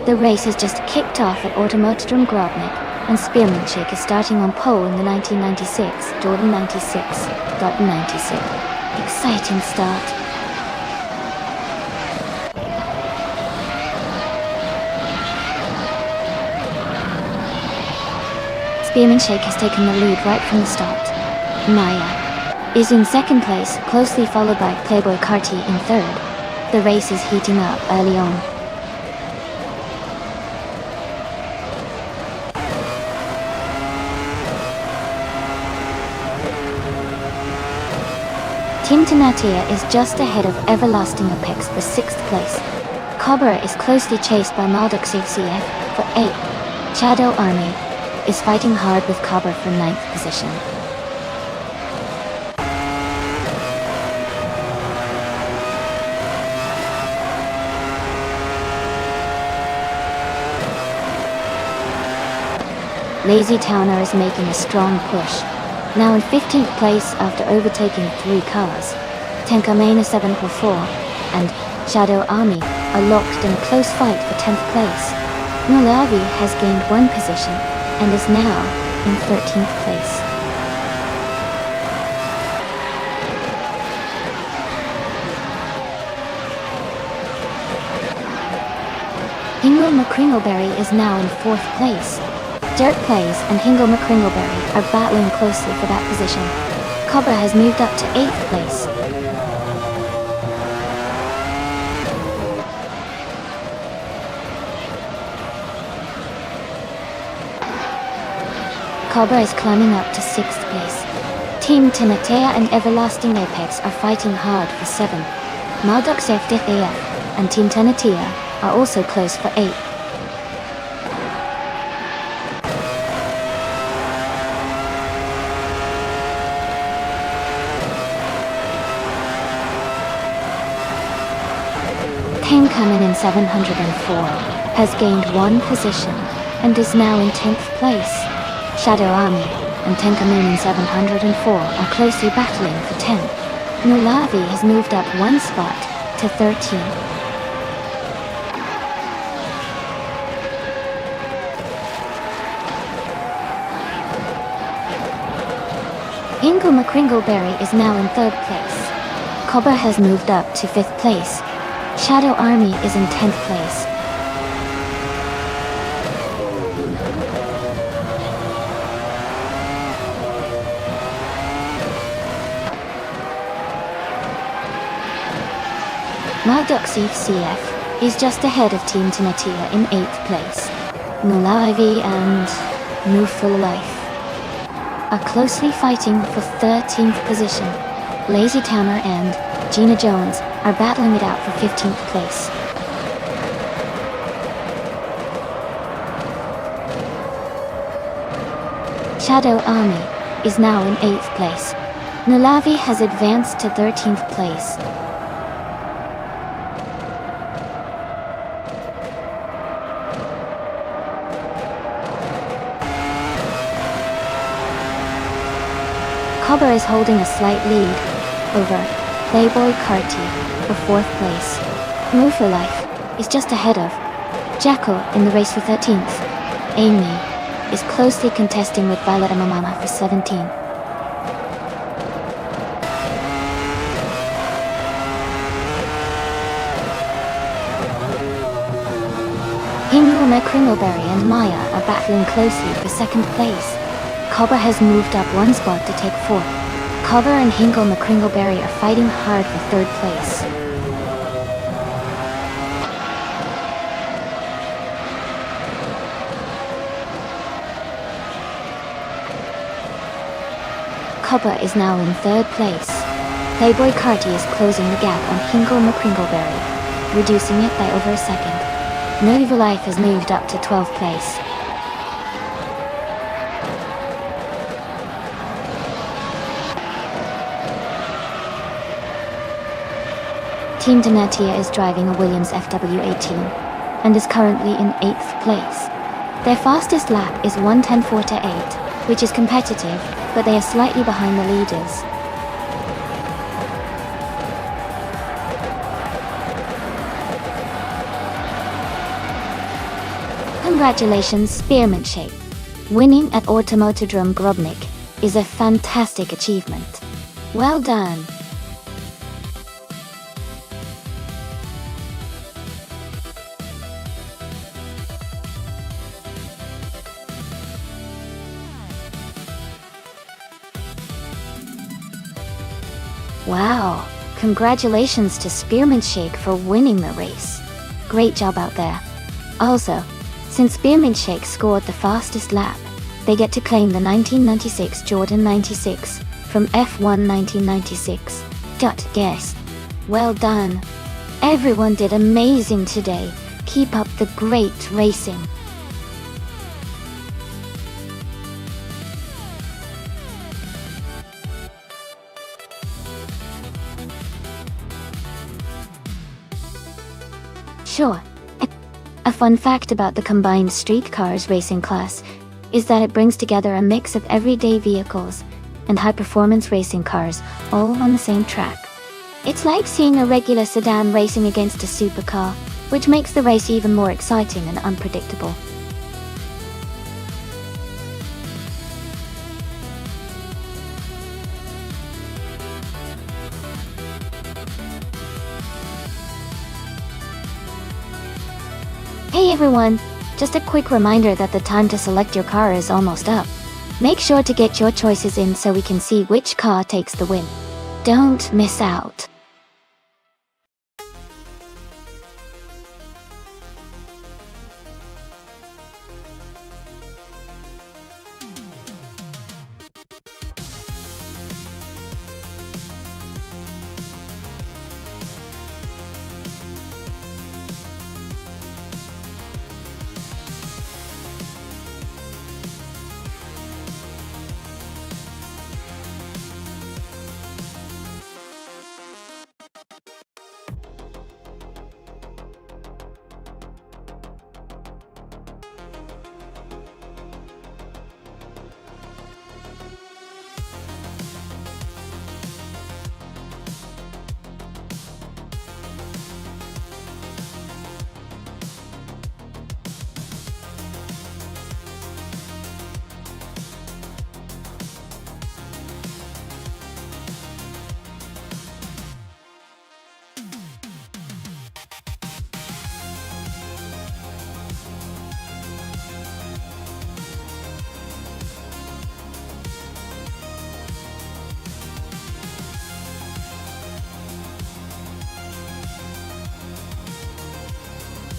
The race has just kicked off at Automotodrom Grobnik, and Spearmanship is starting on pole in the 1996 Jordan 96.96. Exciting start. Spearmanship has taken the lead right from the start. Maya is in second place, closely followed by Playboy Carti in third. The race is heating up early on. Team Tenatia is just ahead of Everlasting Apex for 6th place. Cobra is closely chased by Malduk CF for 8th. Shadow Army is fighting hard with Cobra for 9th position. Lazy Towner is making a strong push. Now in 15th place after overtaking 3 cars. Tenkamena 744 and Shadow Army are locked in a close fight for 10th place. Nulavi has gained 1 position and is now in 13th place. Hingle McCringleberry is now in 4th place. Dirt Plays and Hingle McCringleberry are battling closely for that position. Cobra has moved up to 8th place. Cobra is climbing up to 6th place. Team Tinatea and Everlasting Apex are fighting hard for 7th. Malduk AF and Team Tenatea are also close for 8th. Tame coming in 704 has gained 1 position and is now in 10th place. Shadow Army and Tenkamoon in 704 are closely battling for 10th. Nulavi has moved up 1 spot to 13. Hingle McCringleberry is now in 3rd place. Cobra has moved up to 5th place. Shadow Army is in 10th place. Malduk CF is just ahead of Team Tenatia in 8th place. Nulavi and Move for Life are closely fighting for 13th position. Lazy Towner and Gina Jones are battling it out for 15th place. Shadow Army is now in 8th place. Nulavi has advanced to 13th place. Cobra is holding a slight lead over Playboy Carti for 4th place. Move for Life is just ahead of Jackal in the race for 13th. Amy is closely contesting with Violet Mamama for 17th. Hingle McCringleberry and Maya are battling closely for 2nd place. Cobra has moved up 1 spot to take 4th. Cobra and Hingle McCringleberry are fighting hard for 3rd place. Cobra is now in 3rd place. Playboy Carti is closing the gap on Hingle McCringleberry, reducing it by over a second. No Evil Life has moved up to 12th place. Team Donatia is driving a Williams FW18 and is currently in 8th place. Their fastest lap is 1:10.4 to 8, which is competitive, but they are slightly behind the leaders. Congratulations, Spearmanship. Winning at Automotodrome Grobnik is a fantastic achievement. Well done. Wow, congratulations to Spearmanship for winning the race. Great job out there. Also, since Spearmanship scored the fastest lap, they get to claim the 1996 Jordan 96 from F1 1996. Guess. Well done. Everyone did amazing today. Keep up the great racing. Sure. A fun fact about the combined street cars racing class is that it brings together a mix of everyday vehicles and high-performance racing cars all on the same track. It's like seeing a regular sedan racing against a supercar, which makes the race even more exciting and unpredictable. Hey everyone, just a quick reminder that the time to select your car is almost up. Make sure to get your choices in so we can see which car takes the win. Don't miss out.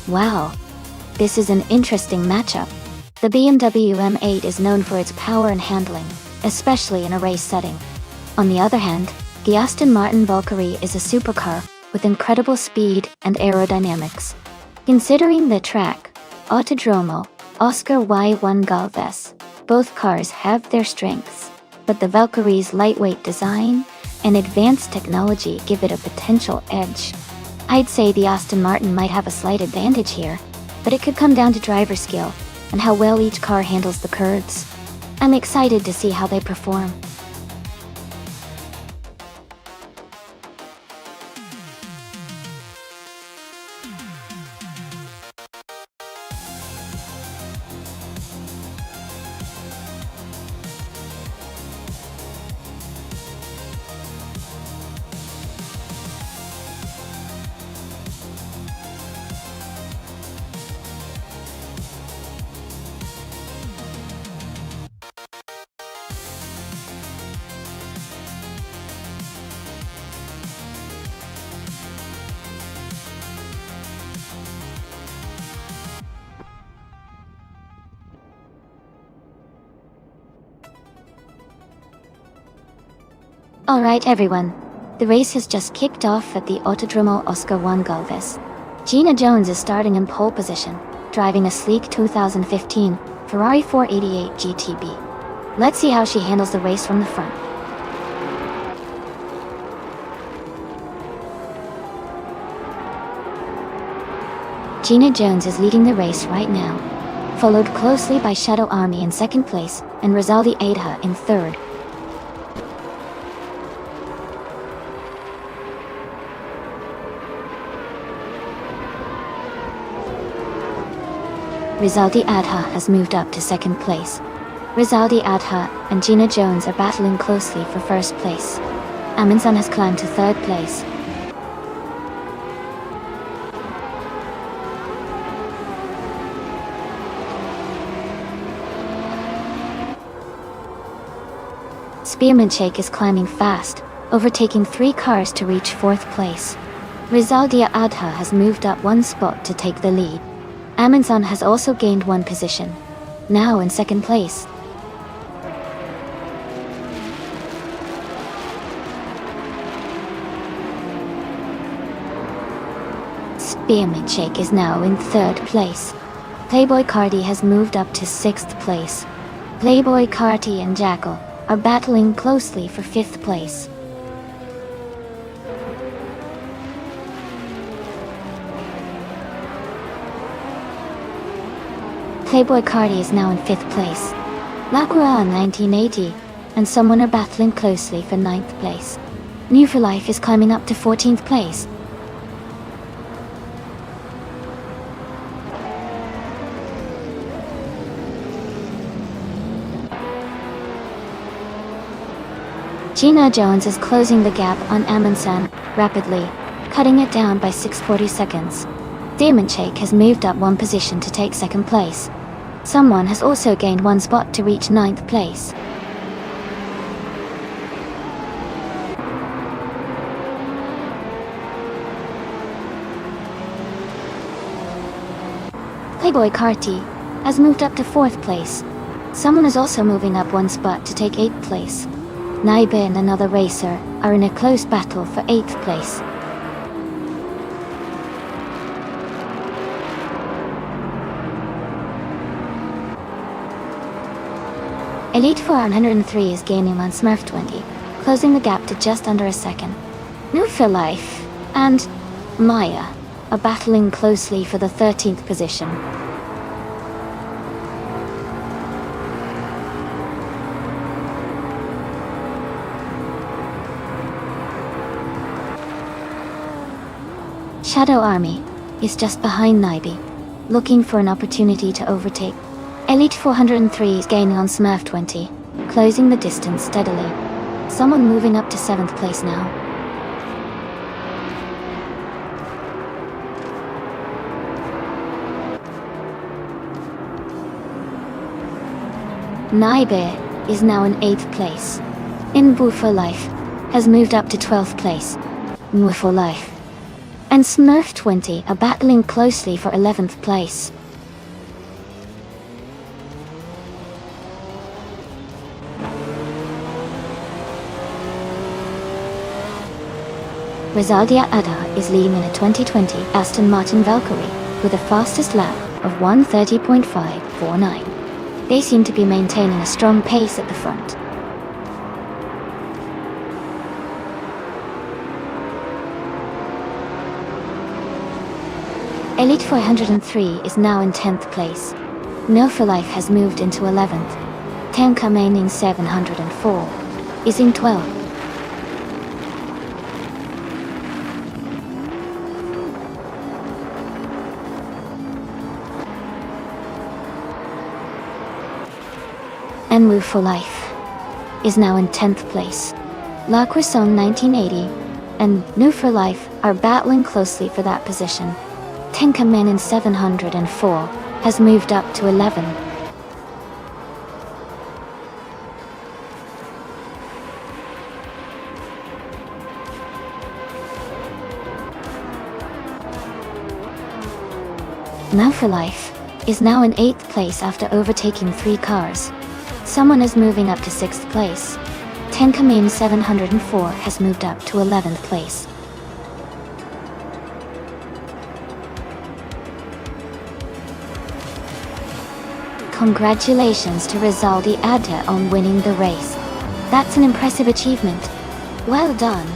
Wow, this is an interesting matchup. The BMW M8 is known for its power and handling, especially in a race setting. On the other hand, the Aston Martin Valkyrie is a supercar with incredible speed and aerodynamics. Considering the track, Autodromo, Oscar Y1 Galvez, both cars have their strengths, but the Valkyrie's lightweight design and advanced technology give it a potential edge. I'd say the Aston Martin might have a slight advantage here, but it could come down to driver skill and how well each car handles the curves. I'm excited to see how they perform. Alright everyone, the race has just kicked off at the Autodromo Oscar Juan Galvez. Gina Jones is starting in pole position, driving a sleek 2015 Ferrari 488 GTB. Let's see how she handles the race from the front. Gina Jones is leading the race right now, followed closely by Shadow Army in second place and Rizaldi Aidha in third. Rizaldi Adha has moved up to second place. Rizaldi Adha and Gina Jones are battling closely for first place. Amundsen has climbed to third place. Spearman Shake is climbing fast, overtaking 3 cars to reach 4th place. Rizaldi Adha has moved up 1 spot to take the lead. Amundsen has also gained 1 position, now in 2nd place. Spearman Shake is now in 3rd place. Playboy Cardi has moved up to 6th place. Playboy Cardi and Jackal are battling closely for 5th place. Playboy Cardi is now in 5th place. Lacroix in 1980 and someone are battling closely for 9th place. New for Life is climbing up to 14th place. Gina Jones is closing the gap on Amundsen rapidly, cutting it down by 640 seconds. Spearman Shake has moved up 1 position to take 2nd place. Someone has also gained 1 spot to reach 9th place. Playboy Carti has moved up to 4th place. Someone is also moving up 1 spot to take 8th place. Naibe and another racer are in a close battle for 8th place. Elite 403 is gaining on Smurf 20, closing the gap to just under a second. New for Life and Maya are battling closely for the 13th position. Shadow Army is just behind Naibe, looking for an opportunity to overtake. Elite 403 is gaining on Smurf 20, closing the distance steadily. Someone moving up to 7th place now. Naibe is now in 8th place. Inbu for Life has moved up to 12th place. Nwu for Life and Smurf 20 are battling closely for 11th place. Rizaldi Adha is leading in a 2020 Aston Martin Valkyrie with a fastest lap of 1:30.549. They seem to be maintaining a strong pace at the front. Elite 403 is now in 10th place. No for Life has moved into 11th. Tenka Maining 704 is in 12th. Enwu for Life is now in 10th place. La Croissant 1980 and New for Life are battling closely for that position. Tenka Menin 704 has moved up to 11. Now for Life is now in 8th place after overtaking 3 cars. Someone is moving up to 6th place. Tenka Menin 704 has moved up to 11th place. Congratulations to Rizaldi Adha on winning the race. That's an impressive achievement. Well done.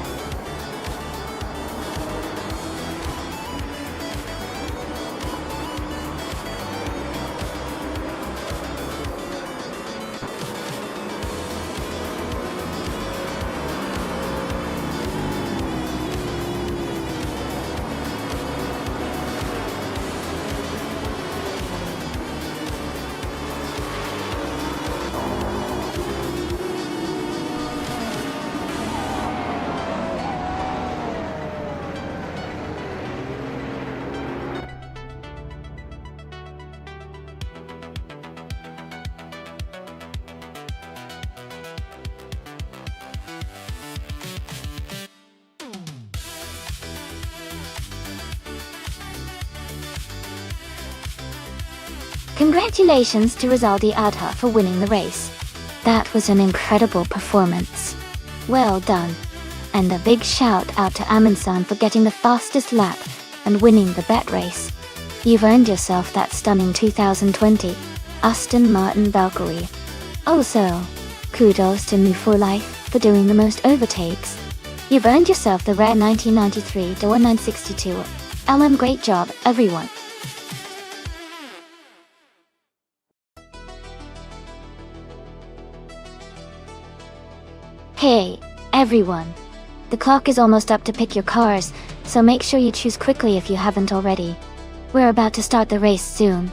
Congratulations to Rizaldi Adha for winning the race. That was an incredible performance. Well done. And a big shout out to Amansan for getting the fastest lap and winning the bet race. You've earned yourself that stunning 2020 Aston Martin Valkyrie. Also, kudos to New for Life for doing the most overtakes. You've earned yourself the rare 1993 DOA 962 LM. Great job, everyone. Hey, everyone. The clock is almost up to pick your cars, so make sure you choose quickly if you haven't already. We're about to start the race soon.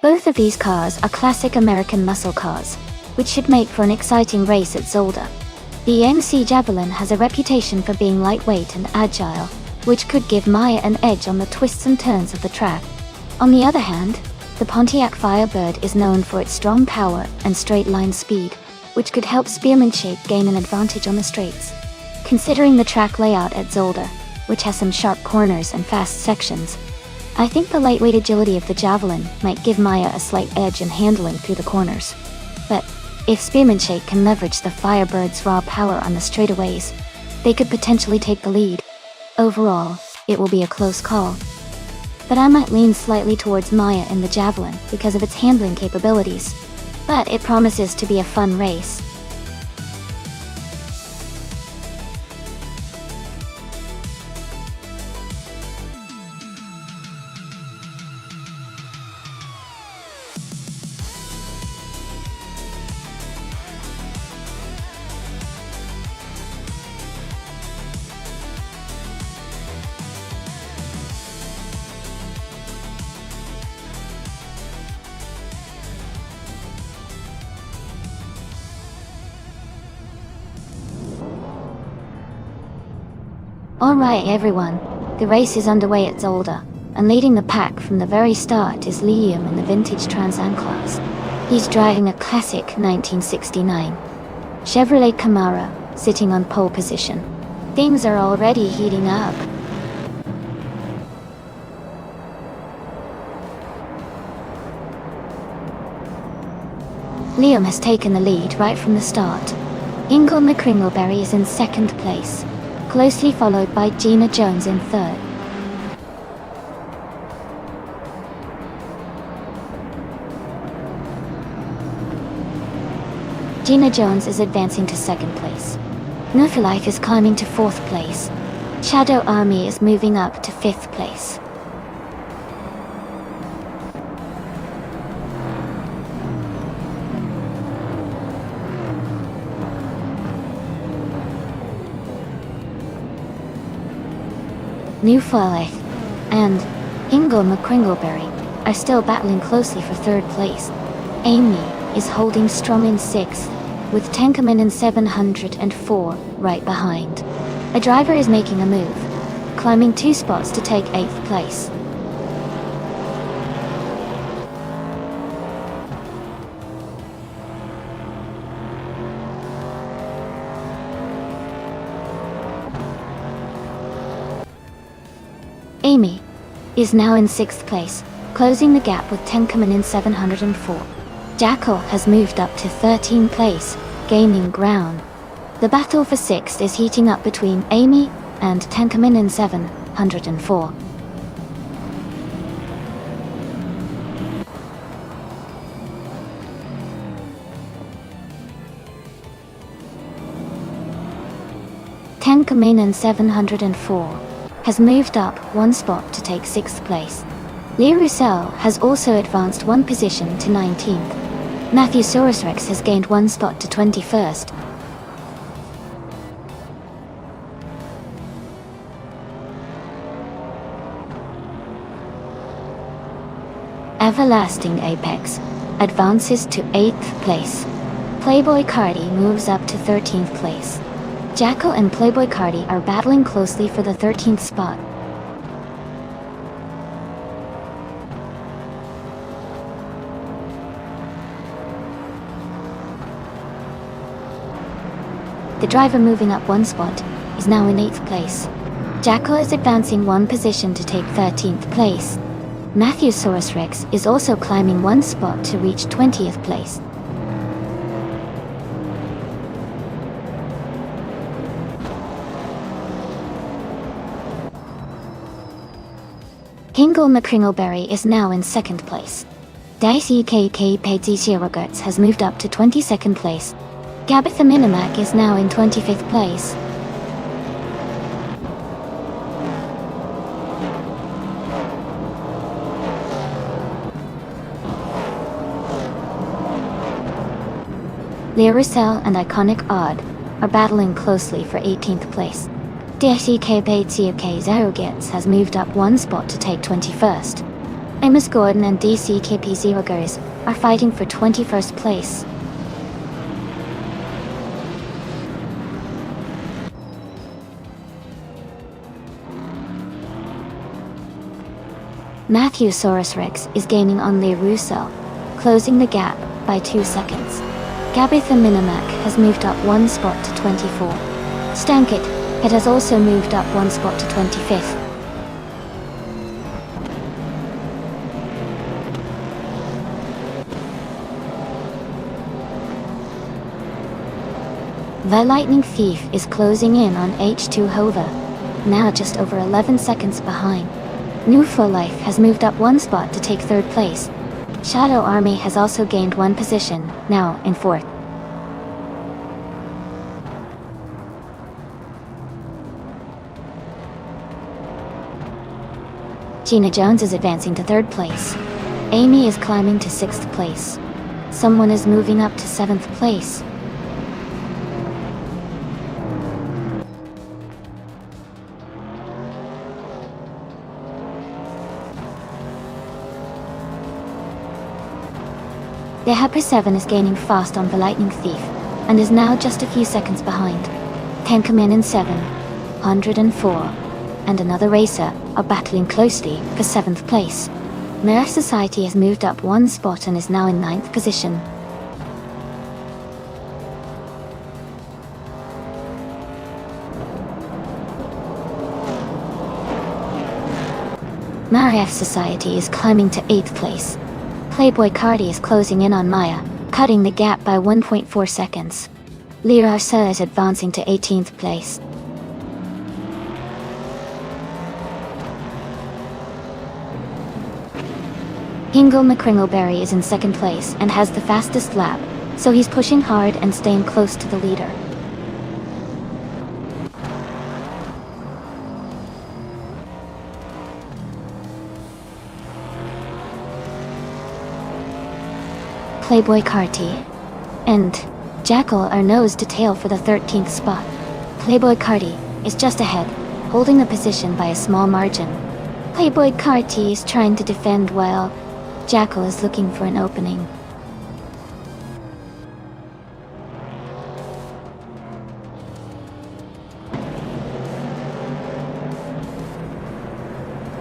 Both of these cars are classic American muscle cars, which should make for an exciting race at Zolder. The AMC Javelin has a reputation for being lightweight and agile, which could give Maya an edge on the twists and turns of the track. On the other hand, the Pontiac Firebird is known for its strong power and straight-line speed, which could help Spearman Shake gain an advantage on the straights. Considering the track layout at Zolder, which has some sharp corners and fast sections, I think the lightweight agility of the Javelin might give Maya a slight edge in handling through the corners. But if Spearman Shake can leverage the Firebird's raw power on the straightaways, they could potentially take the lead. Overall, it will be a close call. But I might lean slightly towards Maya in the Javelin because of its handling capabilities. But it promises to be a fun race. Alright everyone, the race is underway at Zolder, and leading the pack from the very start is Liam in the vintage Trans Am class. He's driving a classic 1969 Chevrolet Camaro, sitting on pole position. Things are already heating up. Liam has taken the lead right from the start. Ingle McCringleberry is in second place, closely followed by Gina Jones in third. Gina Jones is advancing to second place. Nufilife is climbing to fourth place. Shadow Army is moving up to fifth place. New Forleth and Ingle McCringleberry are still battling closely for third place. Amy is holding strong in sixth, with Tenkaman in 704 right behind. A driver is making a move, climbing 2 spots to take 8th place. Amy is now in 6th place, closing the gap with 10,704. Jackal has moved up to 13th place, gaining ground. The battle for 6th is heating up between Amy and 10,704. Tenkamen 704 has moved up 1 spot to take 6th place. Lee Roussel has also advanced 1 position to 19th. Matthewsaurus Rex has gained 1 spot to 21st. Everlasting Apex advances to 8th place. Playboy Cardi moves up to 13th place. Jackal and Playboy Cardi are battling closely for the 13th spot. The driver moving up 1 spot is now in 8th place. Jackal is advancing 1 position to take 13th place. Matthewsaurus Rex is also climbing 1 spot to reach 20th place. Hingle McCringleberry is now in 2nd place. Dicey KK Padzisirogertz has moved up to 22nd place. Gabitha Minimac is now in 25th place. Lee Roussel and Iconic Odd are battling closely for 18th place. DSEK Batesiuk Zerogets has moved up 1 spot to take 21st. Amos Gordon and DCKP Zerogers are fighting for 21st place. Matthewsaurus Rex is gaining on Lee Roussel, closing the gap by 2 seconds. Gabitha Minimac has moved up 1 spot to 24. Stankit It has also moved up 1 spot to 25th. The Lightning Thief is closing in on H2 Hova, now just over 11 seconds behind. New For Life has moved up 1 spot to take 3rd place. Shadow Army has also gained 1 position, now in 4th. Gina Jones is advancing to 3rd place. Amy is climbing to 6th place. Someone is moving up to 7th place. The Hyper 7 is gaining fast on the Lightning Thief, and is now just a few seconds behind. Tenkamen in 704 and another racer are battling closely for 7th place. Mirror Society has moved up 1 spot and is now in 9th position. Maya Society is climbing to 8th place. Playboy Cardi is closing in on Maya, cutting the gap by 1.4 seconds. Lee Roussel is advancing to 18th place. Hingle McCringleberry is in 2nd place and has the fastest lap, so he's pushing hard and staying close to the leader. Playboy Carti and Jackal are nose to tail for the 13th spot. Playboy Carti is just ahead, holding the position by a small margin. Playboy Carti is trying to defend while Jackal is looking for an opening.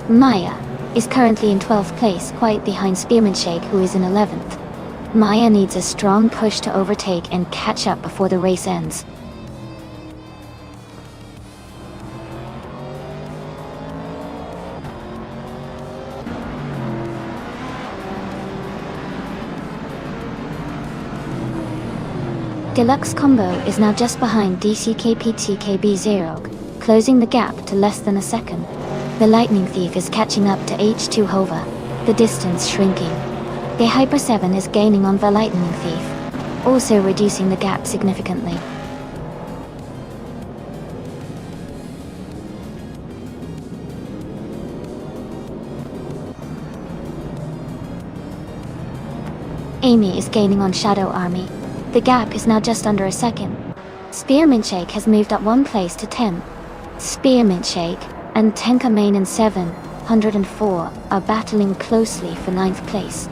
Maya is currently in 12th place, quite behind Spearman Shake, who is in 11th. Maya needs a strong push to overtake and catch up before the race ends. Deluxe Combo is now just behind DCKPTKB0, closing the gap to less than a second. The Lightning Thief is catching up to H2 Hova, the distance shrinking. The Hyper 7 is gaining on the Lightning Thief, also reducing the gap significantly. Amy is gaining on Shadow Army. The gap is now just under a second. Spearmint Shake has moved up one place to 10. Spearmint Shake and Tenka Main in 704 are battling closely for 9th place.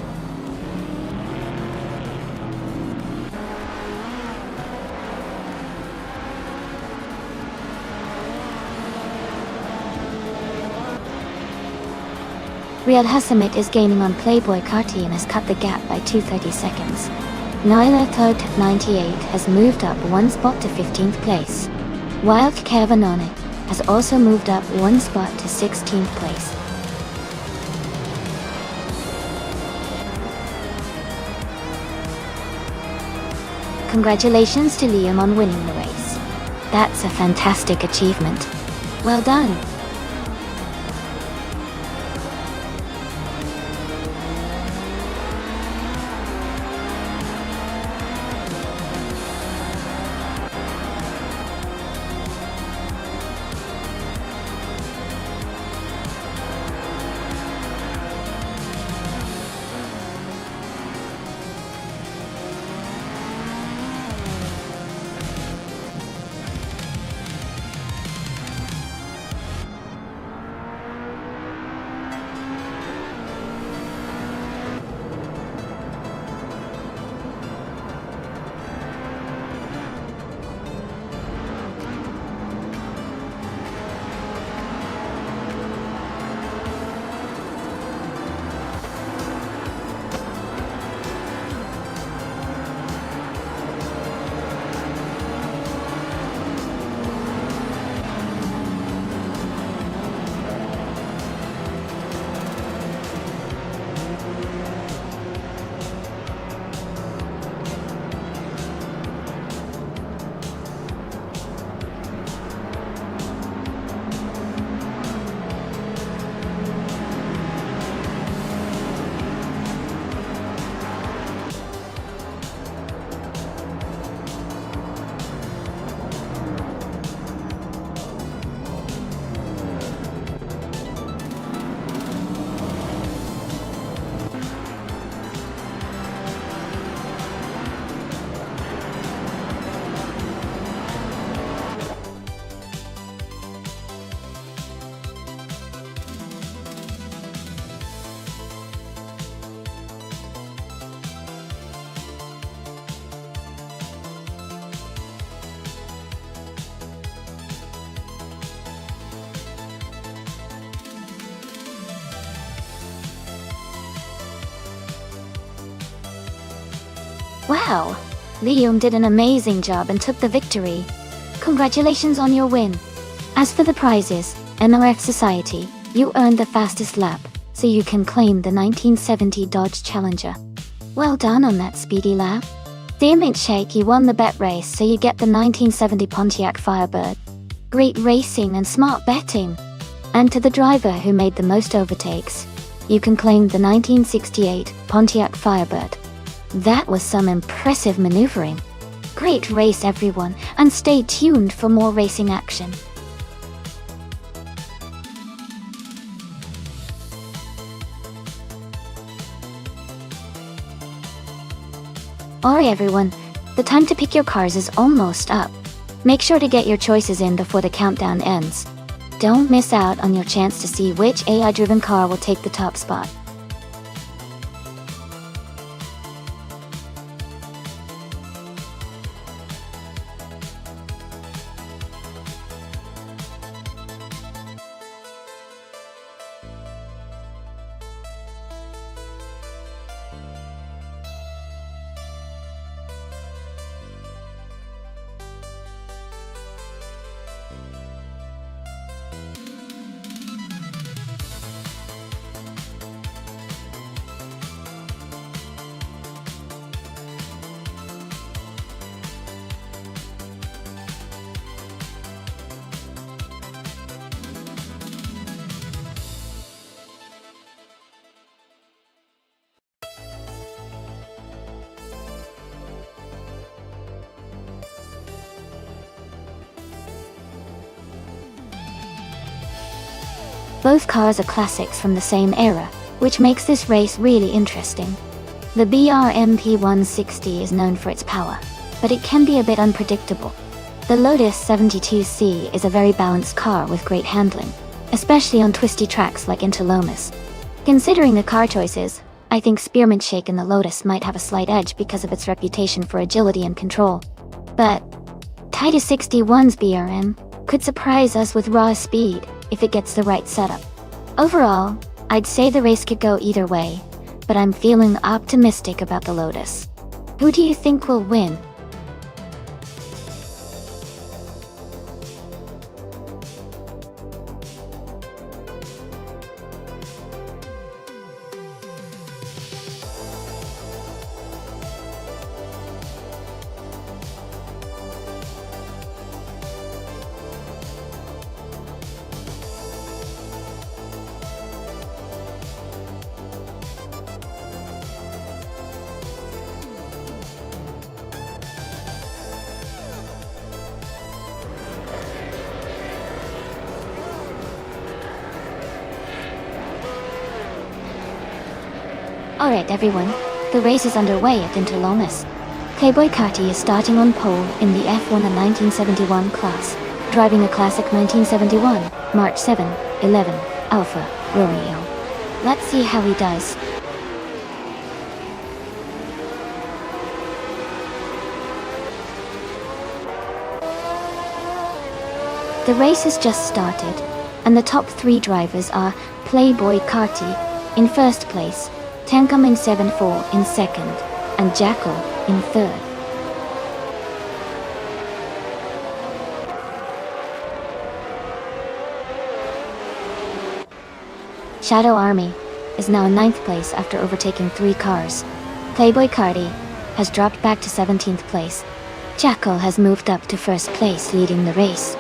Real Hasamit is gaining on Playboy Carti and has cut the gap by 230 seconds. Nyla Thud 98 has moved up one spot to 15th place. Wild Kevanonic has also moved up one spot to 16th place. Congratulations to Liam on winning the race. That's a fantastic achievement. Well done. Wow! Liam did an amazing job and took the victory. Congratulations on your win. As for the prizes, NRF Society, you earned the fastest lap, so you can claim the 1970 Dodge Challenger. Well done on that speedy lap. Spearmint Shake, you won the bet race, so you get the 1970 Pontiac Firebird. Great racing and smart betting. And to the driver who made the most overtakes, you can claim the 1968 Pontiac Firebird. That was some impressive maneuvering. Great race, everyone, and stay tuned for more racing action. Alright everyone, the time to pick your cars is almost up. Make sure to get your choices in before the countdown ends. Don't miss out on your chance to see which AI-driven car will take the top spot. Both cars are classics from the same era, which makes this race really interesting. The BRMP 160 is known for its power, but it can be a bit unpredictable. The Lotus 72C is a very balanced car with great handling, especially on twisty tracks like Interlomas. Considering the car choices, I think Spearmint in the Lotus might have a slight edge because of its reputation for agility and control. But Titus 61's BRM could surprise us with raw speed if it gets the right setup. Overall, I'd say the race could go either way, but I'm feeling optimistic about the Lotus. Who do you think will win? Alright everyone, the race is underway at Interlomas. Playboy Carti is starting on pole in the F1 and 1971 class, driving a classic 1971, March 7, 11, Alfa Romeo. Let's see how he does. The race has just started, and the top 3 drivers are Playboy Carti in first place, Tenkum in 7-4 in second, and Jackal in third. Shadow Army is now in 9th place after overtaking 3 cars. Playboy Carti has dropped back to 17th place. Jackal has moved up to 1st place, leading the race.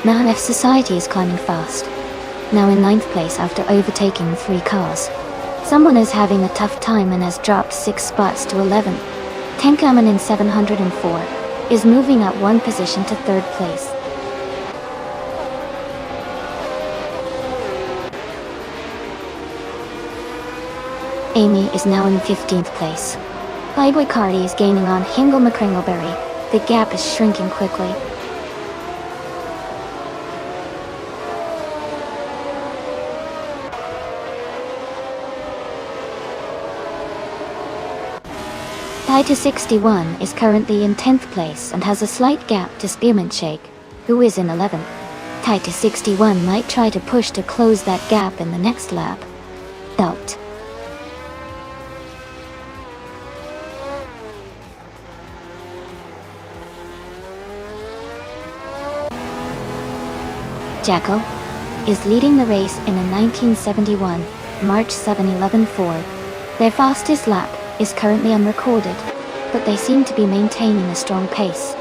Man F Society is climbing fast, now in 9th place after overtaking 3 cars. Someone is having a tough time and has dropped 6 spots to 11th. Tenkaman in 704 is moving up 1 position to 3rd place. Amy is now in 15th place. Playboy Carti is gaining on Hingle McCringleberry. The gap is shrinking quickly. Titus 61 is currently in 10th place and has a slight gap to Spearmint Shake, who is in 11th. Titus 61 might try to push to close that gap in the next lap. Doubt. Jackal is leading the race in a 1971 March 7-11 Ford. Their fastest lap is currently unrecorded, but they seem to be maintaining a strong pace.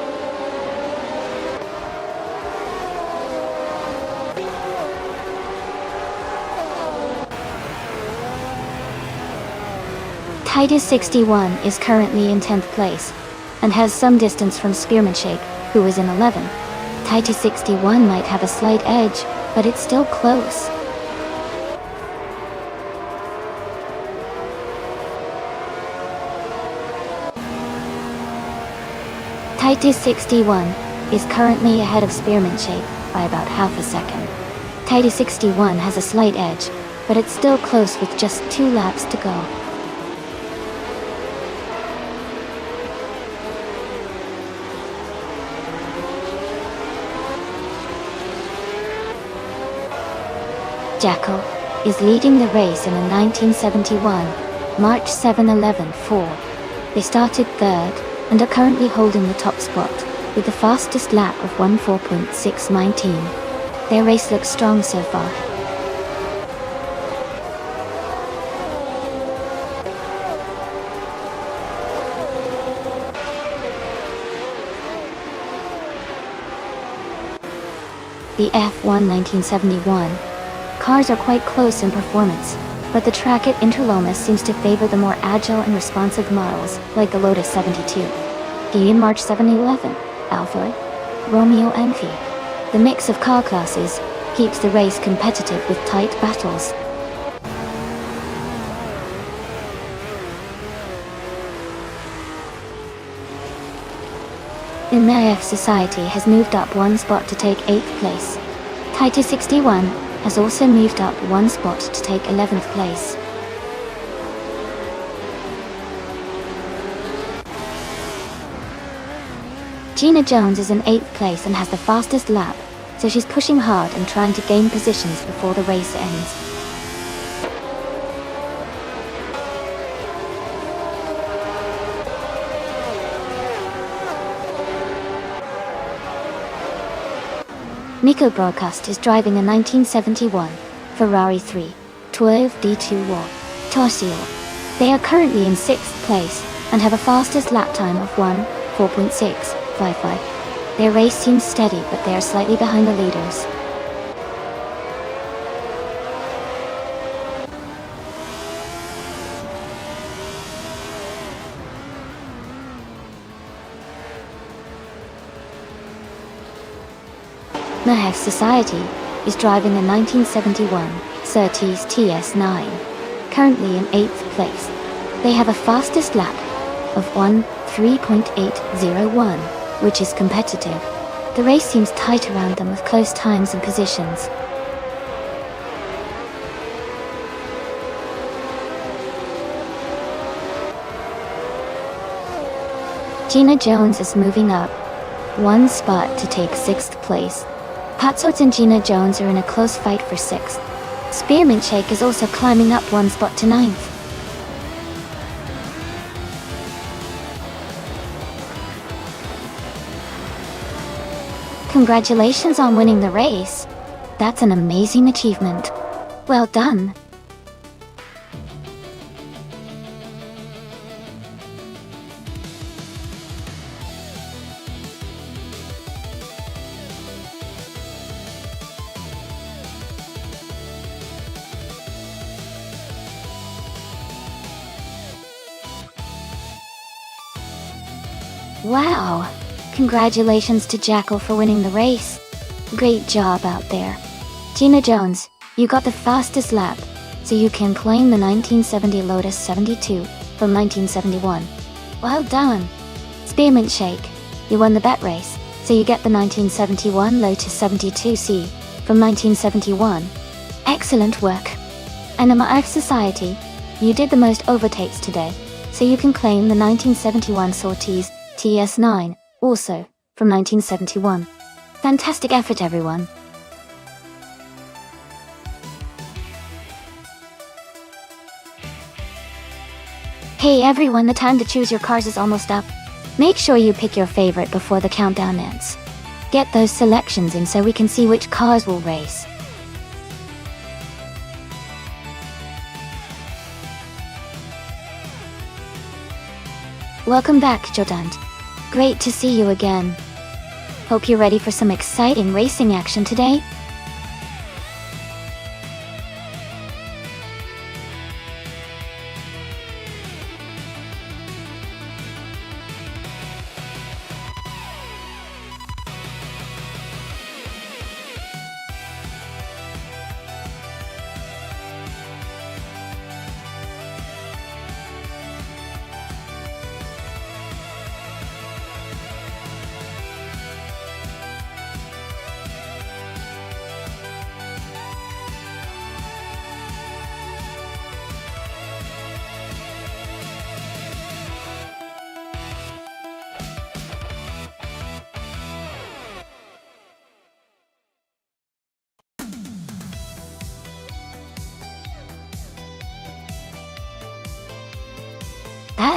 Titus 61 is currently in 10th place, and has some distance from Spearmint Shake, who is in 11th. Titus 61 might have a slight edge, but it's still close. Titus 61 is currently ahead of Spearmint Shake by about half a second. Titus 61 has a slight edge, but it's still close with just 2 laps to go. Jackal is leading the race in a 1971 March 7-11 Ford. They started 3rd and are currently holding the top spot with the fastest lap of 1:4.619. Their race looks strong so far. The F1 1971 cars are quite close in performance, but the track at Interlomas seems to favor the more agile and responsive models, like the Lotus 72. Guion March 711, Alfa Romeo Amphi. The mix of car classes keeps the race competitive with tight battles. NF Society has moved up one spot to take 8th place. Titus 61 has also moved up one spot to take 11th place. Gina Jones is in 8th place and has the fastest lap, so she's pushing hard and trying to gain positions before the race ends. Nico Broadcast is driving a 1971 Ferrari 312 D2 War Torsio. They are currently in 6th place and have a fastest lap time of 1:4.655. Their race seems steady, but they are slightly behind the leaders. NF Society is driving a 1971 Surtees TS9, currently in 8th place. They have a fastest lap of 1:3.801, which is competitive. The race seems tight around them with close times and positions. Gina Jones is moving up one spot to take 6th place. Patsots and Gina Jones are in a close fight for 6th. Spearmint Shake is also climbing up one spot to 9th. Congratulations on winning the race. That's an amazing achievement. Well done. Wow! Congratulations to Jackal for winning the race. Great job out there. Gina Jones, you got the fastest lap, so you can claim the 1970 Lotus 72 from 1971. Well done. Spearmint Shake, you won the bet race, so you get the 1971 Lotus 72C from 1971. Excellent work. And NF Society, you did the most overtakes today, so you can claim the 1971 Surtees TS9, also from 1971. Fantastic effort, everyone. Hey everyone, the time to choose your cars is almost up. Make sure you pick your favorite before the countdown ends. Get those selections in so we can see which cars will race. Welcome back, Jodant. Great to see you again. Hope you're ready for some exciting racing action today.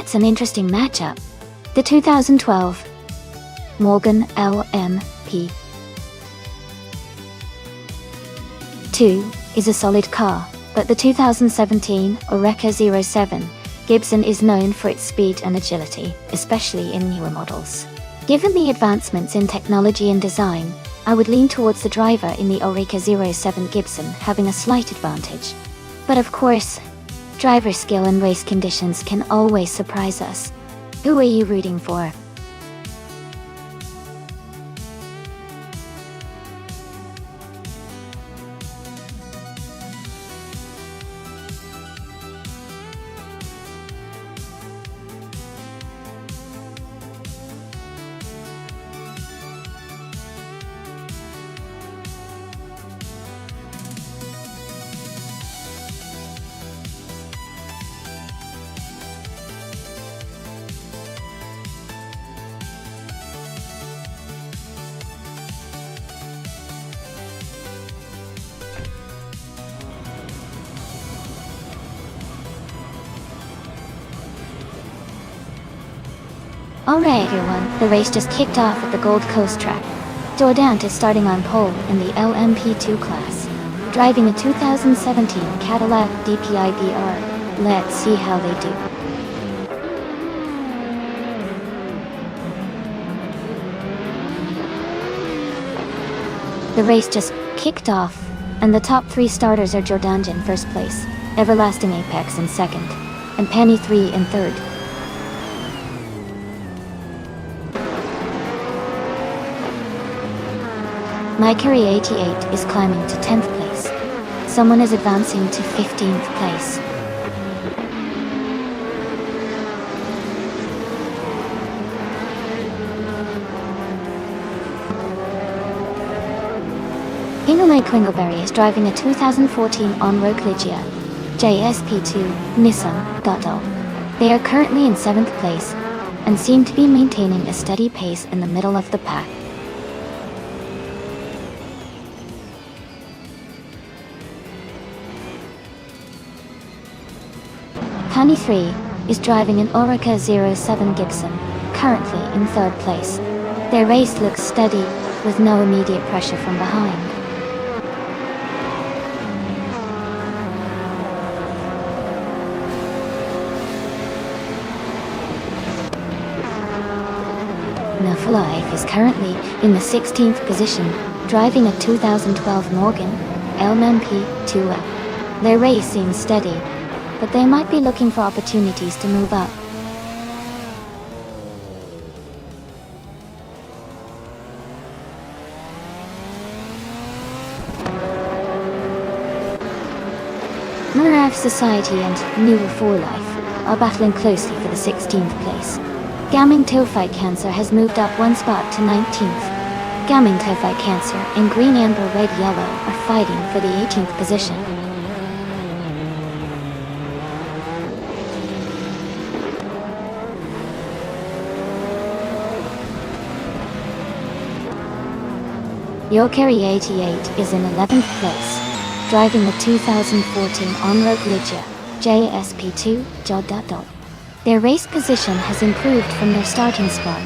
That's an interesting matchup. The 2012 Morgan LMP 2 is a solid car, but the 2017 Oreca 07 Gibson is known for its speed and agility, especially in newer models. Given the advancements in technology and design, I would lean towards the driver in the Oreca 07 Gibson having a slight advantage. But of course, driver skill and race conditions can always surprise us. Who are you rooting for? Alright everyone, the race just kicked off at the Gold Coast track. Jordan is starting on pole in the LMP2 class, driving a 2017 Cadillac DPI BR. Let's see how they do. The race just kicked off, and the top 3 starters are Jordan in first place, Everlasting Apex in second, and Penny 3 in third. Mercury 88 is climbing to 10th place. Someone is advancing to 15th place. Ingelmay Kringleberry is driving a 2014 On-Road Ligia JSP2 Nissan Dotto. They are currently in 7th place and seem to be maintaining a steady pace in the middle of the pack. Penny 3 is driving an Orica 07 Gibson, currently in 3rd place. Their race looks steady, with no immediate pressure from behind. Life is currently in the 16th position, driving a 2012 Morgan LMP 2L. Their race seems steady, but they might be looking for opportunities to move up. Miraf Society and New 4 Life are battling closely for the 16th place. Gaming Tophyte Cancer has moved up 1 spot to 19th. Gaming Tophyte Cancer and Green Amber Red Yellow are fighting for the 18th position. Yorkeri 88 is in 11th place, driving the 2014 On-Road Ligia JSP2 Jodato. Their race position has improved from their starting spot,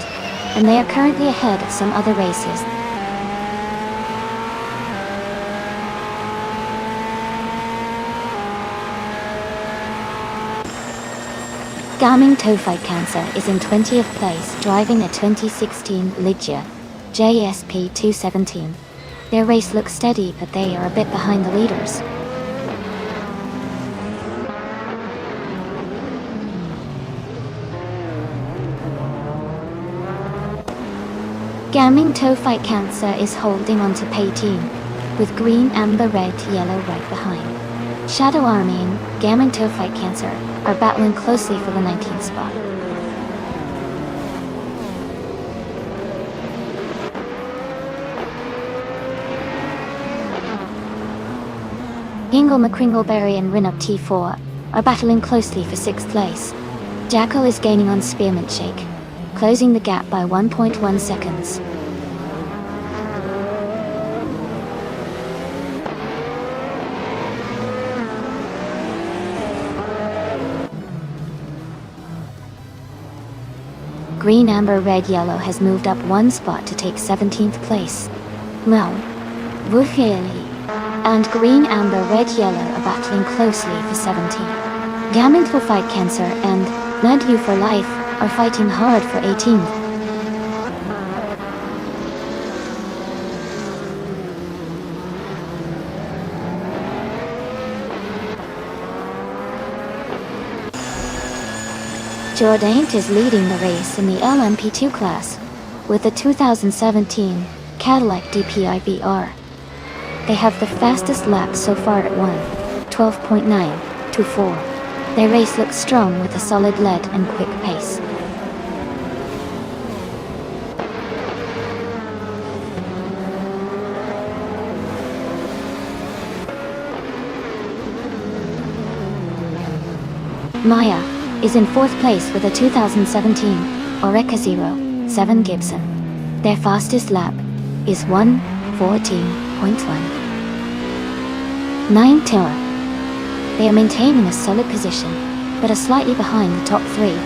and they are currently ahead of some other races. Gaming Tophyte Cancer is in 20th place, driving a 2016 Ligia JSP 217. Their race looks steady, but they are a bit behind the leaders. Gaming Tophyte Cancer is holding on to P18, with Green, Amber, Red, Yellow right behind. Shadow Army and Gaming Tophyte Cancer are battling closely for the 19th spot. Ingle McCringleberry and Rinup T4 are battling closely for 6th place. Jackal is gaining on Spearmint Shake, closing the gap by 1.1 seconds. Green, Amber, Red, Yellow has moved up 1 spot to take 17th place. Now, Wufieli and Green, Amber, Red, Yellow are battling closely for 17th. Gaming Tophyte Cancer and Nadu for Life are fighting hard for 18th. Jourdain is leading the race in the LMP2 class with the 2017 Cadillac DPI-VR. They have the fastest lap so far at 12.924. Their race looks strong with a solid lead and quick pace. Maya is in 4th place with a 2017 Oreca 07 Gibson. Their fastest lap is 1:14.1. 9 Tour. They are maintaining a solid position, but are slightly behind the top 3.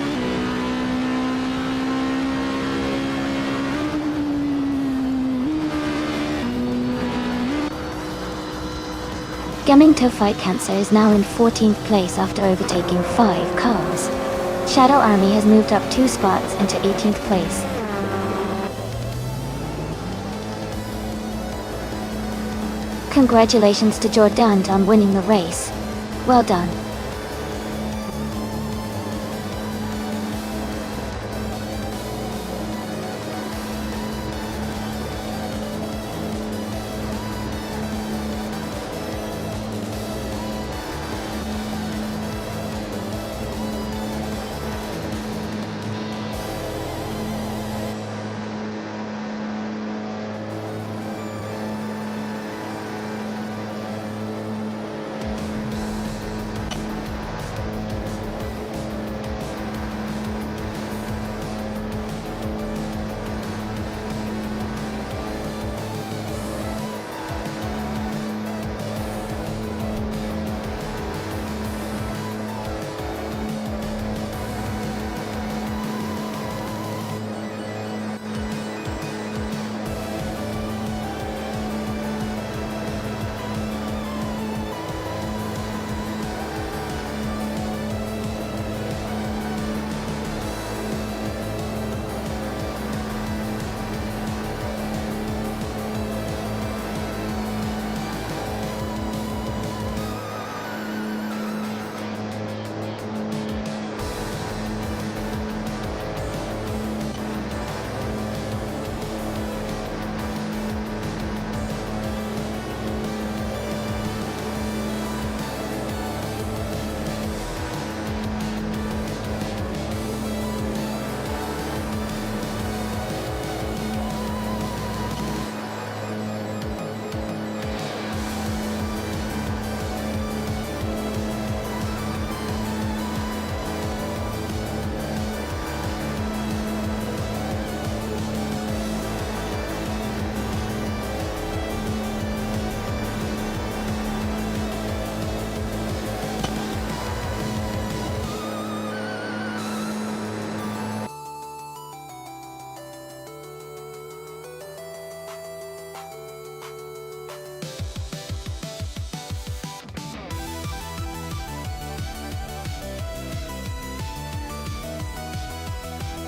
Gemingto Fight Cancer is now in 14th place after overtaking 5 cars. Shadow Army has moved up 2 spots into 18th place. Congratulations to Jourdain on winning the race. Well done.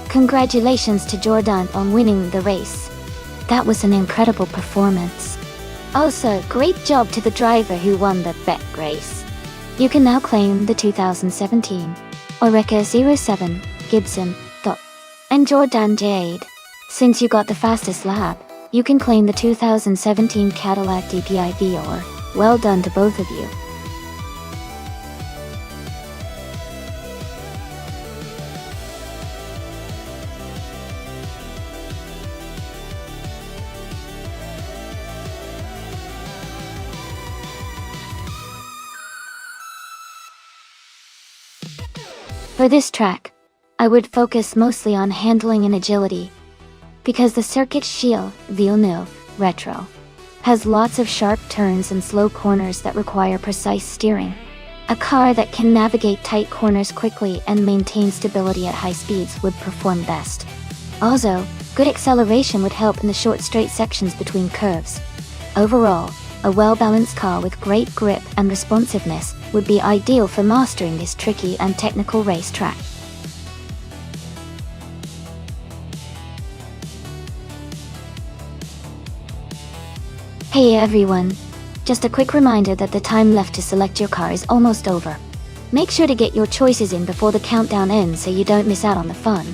Congratulations to Jourdain on winning the race. That was an incredible performance. Also, great job to the driver who won the bet race. You can now claim the 2017 Oreca 07 Gibson. And Jourdain Jade. Since you got the fastest lap, you can claim the 2017 Cadillac DPI VR. Well done to both of you. For this track, I would focus mostly on handling and agility, because the Circuit Shield Villeneuve Retro has lots of sharp turns and slow corners that require precise steering. A car that can navigate tight corners quickly and maintain stability at high speeds would perform best. Also, good acceleration would help in the short straight sections between curves. Overall, a well-balanced car with great grip and responsiveness would be ideal for mastering this tricky and technical racetrack. Hey everyone! Just a quick reminder that the time left to select your car is almost over. Make sure to get your choices in before the countdown ends so you don't miss out on the fun.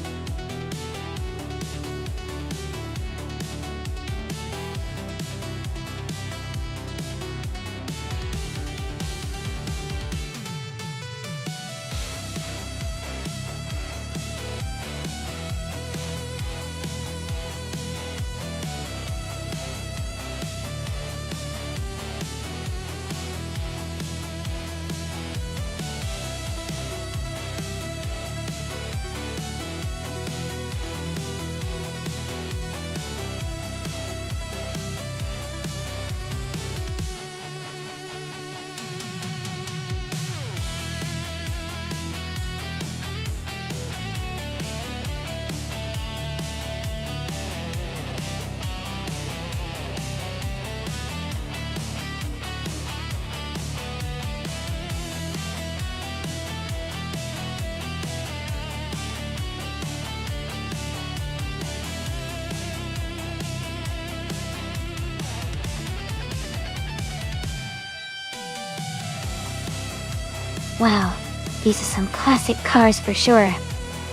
Wow, these are some classic cars for sure.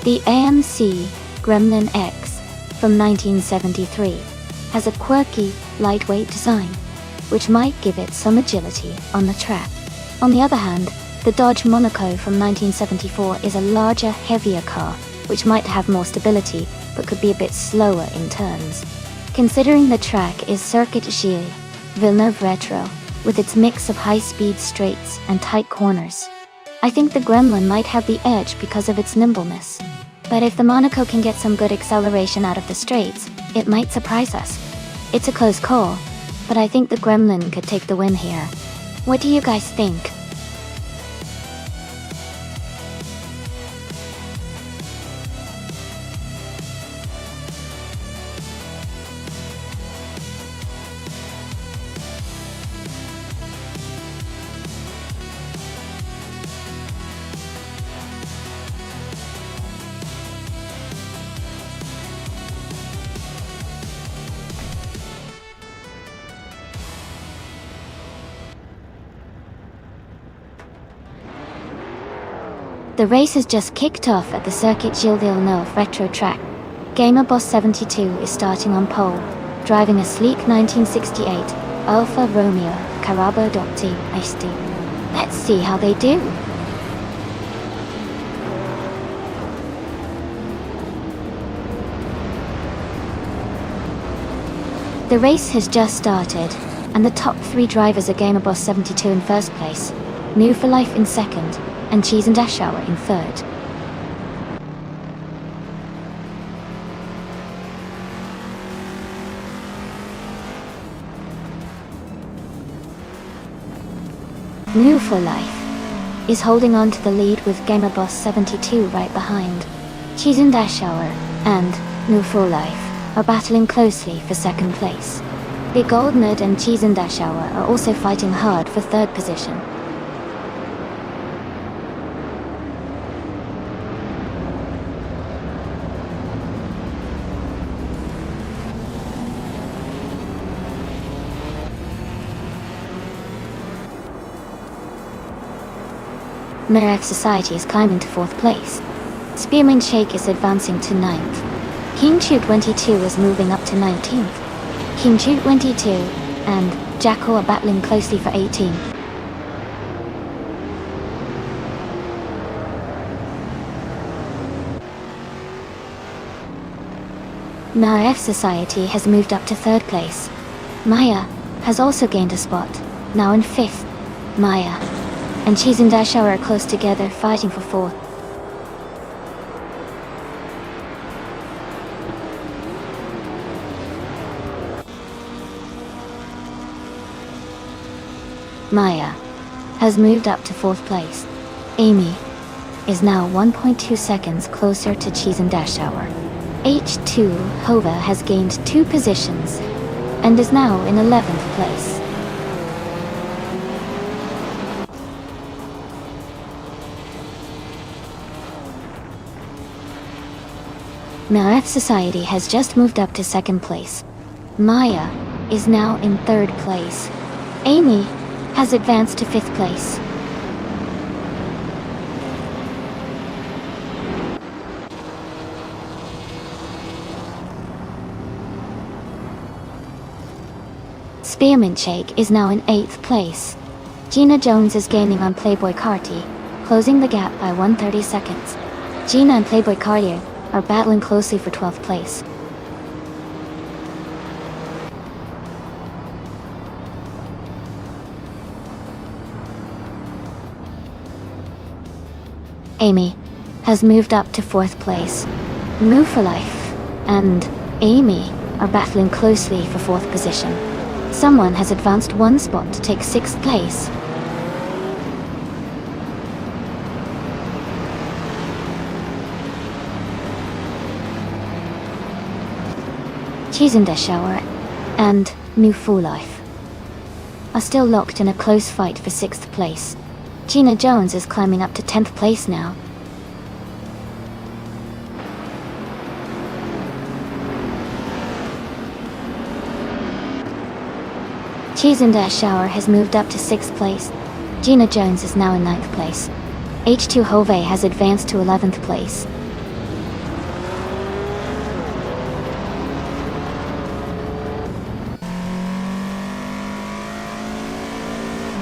The AMC Gremlin X from 1973 has a quirky, lightweight design, which might give it some agility on the track. On the other hand, the Dodge Monaco from 1974 is a larger, heavier car, which might have more stability, but could be a bit slower in turns. Considering the track is Circuit Gilles Villeneuve Retro, with its mix of high-speed straights and tight corners, I think the Gremlin might have the edge because of its nimbleness. But if the Monaco can get some good acceleration out of the straights, it might surprise us. It's a close call, but I think the Gremlin could take the win here. What do you guys think? The race has just kicked off at the Circuit Gilles Villeneuve Retro track. Gamer Boss 72 is starting on pole, driving a sleek 1968 Alfa Romeo Carrabbo T SD. Let's see how they do. The race has just started, and the top 3 drivers are Gamer Boss 72 in first place, New for Life in second, and Cheese and Dash Hour in third. New for Life is holding on to the lead with Gamer Boss 72 right behind. Cheese and Dash Hour and New for Life are battling closely for second place. The Gold Nerd and Cheese and Dash Hour are also fighting hard for third position. Mirror Society is climbing to 4th place. Spearman Shake is advancing to 9th. King Chu 22 is moving up to 19th. King Chu 22 and Jacko are battling closely for 18th. Maya F Society has moved up to 3rd place. Maya has also gained a spot, now in 5th. Maya and Cheese and Dash Hour are close together, fighting for 4th. Maya has moved up to 4th place. Amy is now 1.2 seconds closer to Cheese and Dash Hour. H2 Hova has gained 2 positions and is now in 11th place. Now F Society has just moved up to 2nd place. Maya is now in 3rd place. Amy has advanced to 5th place. Spearmint Shake is now in 8th place. Gina Jones is gaining on Playboy Carti, closing the gap by 130 seconds. Gina and Playboy Carti are battling closely for 12th place. Amy has moved up to 4th place. Move for Life and Amy are battling closely for 4th position. Someone has advanced 1 spot to take 6th place. Cheese in the Shower and New Full Life are still locked in a close fight for 6th place. Gina Jones is climbing up to 10th place now. Cheese in the Shower has moved up to 6th place. Gina Jones is now in 9th place. H2 Hove has advanced to 11th place.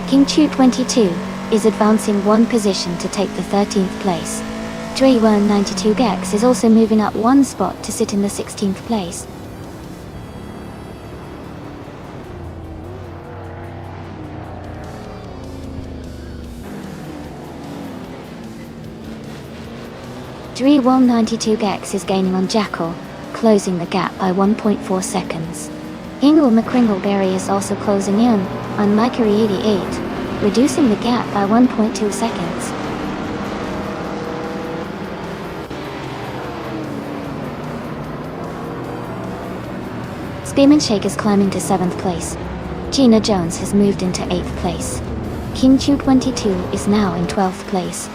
King Chu 22 is advancing 1 position to take the 13th place. Dre 192 Gex is also moving up 1 spot to sit in the 16th place. Dre 192 Gex is gaining on Jackal, closing the gap by 1.4 seconds. Ingle McCringleberry is also closing in on Mikery 88, reducing the gap by 1.2 seconds. Spearmint Shake is climbing to 7th place. Gina Jones has moved into 8th place. King Chu 22 is now in 12th place.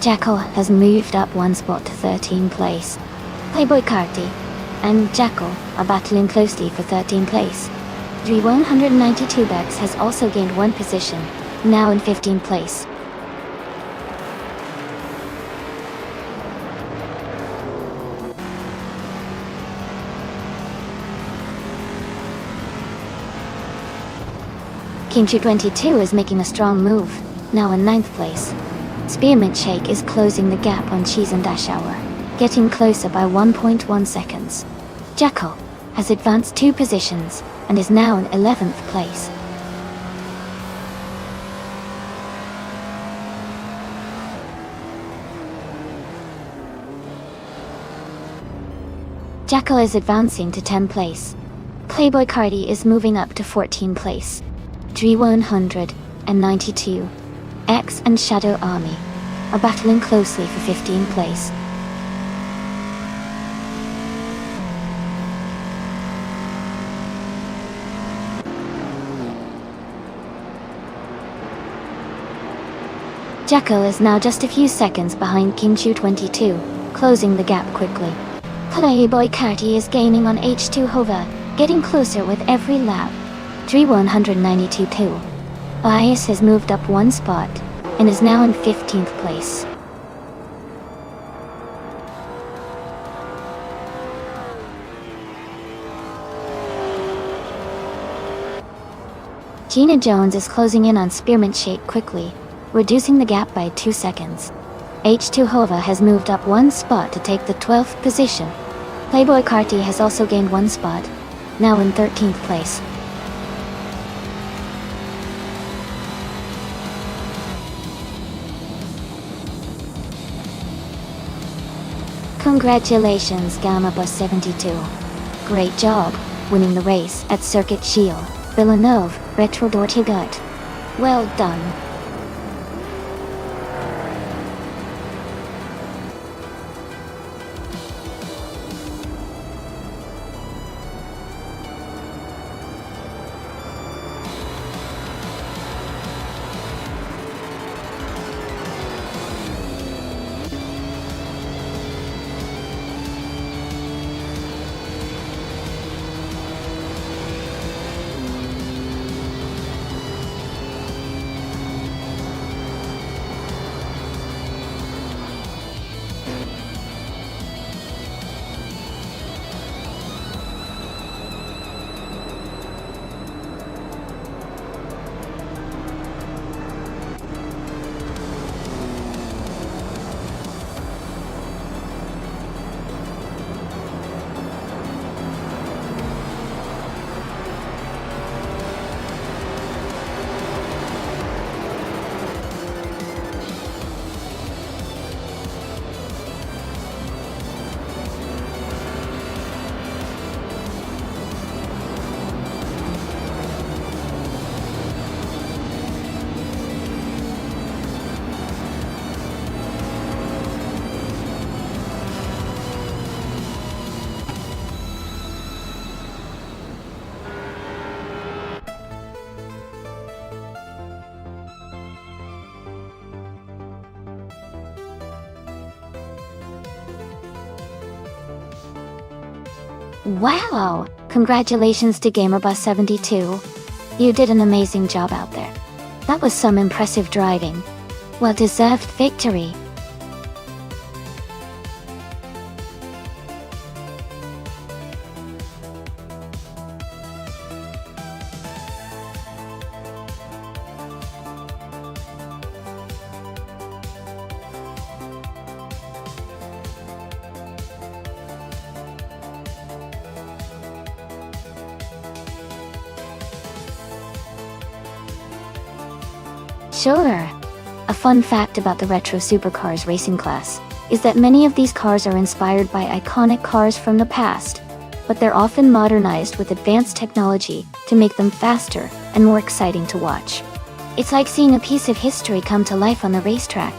Jackal has moved up 1 spot to 13th place. Playboy Carti and Jackal are battling closely for 13th place. Dre 192 Bex has also gained 1 position, now in 15th place. King Chu 22 is making a strong move, now in 9th place. Spearmint Shake is closing the gap on Cheese and Dash Hour, getting closer by 1.1 seconds. Jackal has advanced 2 positions and is now in 11th place. Jackal is advancing to 10th place. Playboy Carti is moving up to 14th place. Dre 192 X and Shadow Army are battling closely for 15th place. Jackal is now just a few seconds behind King Chu 22, closing the gap quickly. Playboy Carti is gaining on H2 Hova, getting closer with every lap. Dre 192 too. Bias has moved up 1 spot and is now in 15th place. Gina Jones is closing in on Spearmint Shake quickly, reducing the gap by 2 seconds. H2 Hova has moved up 1 spot to take the 12th position. Playboy Carti has also gained 1 spot, now in 13th place. Congratulations, Gamma Bus 72. Great job, winning the race at Circuit Shield, Villeneuve, Retro Dortigut. Well done. Wow! Congratulations to GamerBus72. You did an amazing job out there. That was some impressive driving. Well-deserved victory. Sure. A fun fact about the retro supercars racing class is that many of these cars are inspired by iconic cars from the past, but they're often modernized with advanced technology to make them faster and more exciting to watch. It's like seeing a piece of history come to life on the racetrack.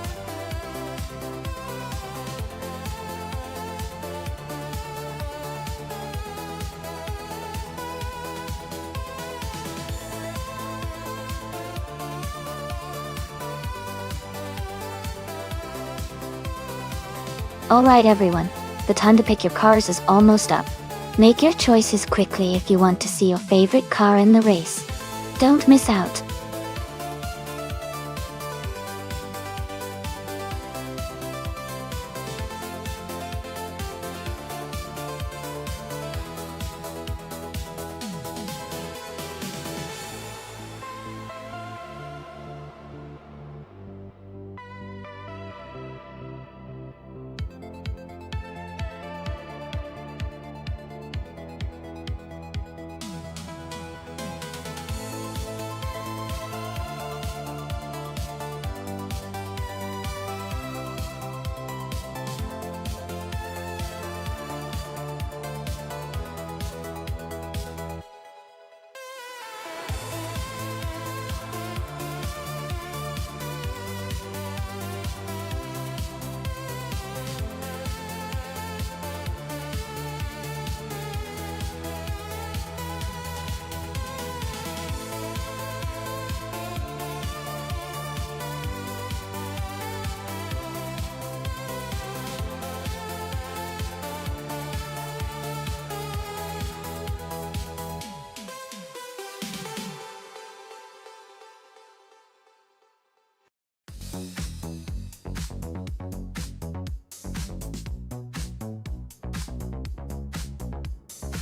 Alright everyone, the time to pick your cars is almost up. Make your choices quickly if you want to see your favorite car in the race. Don't miss out.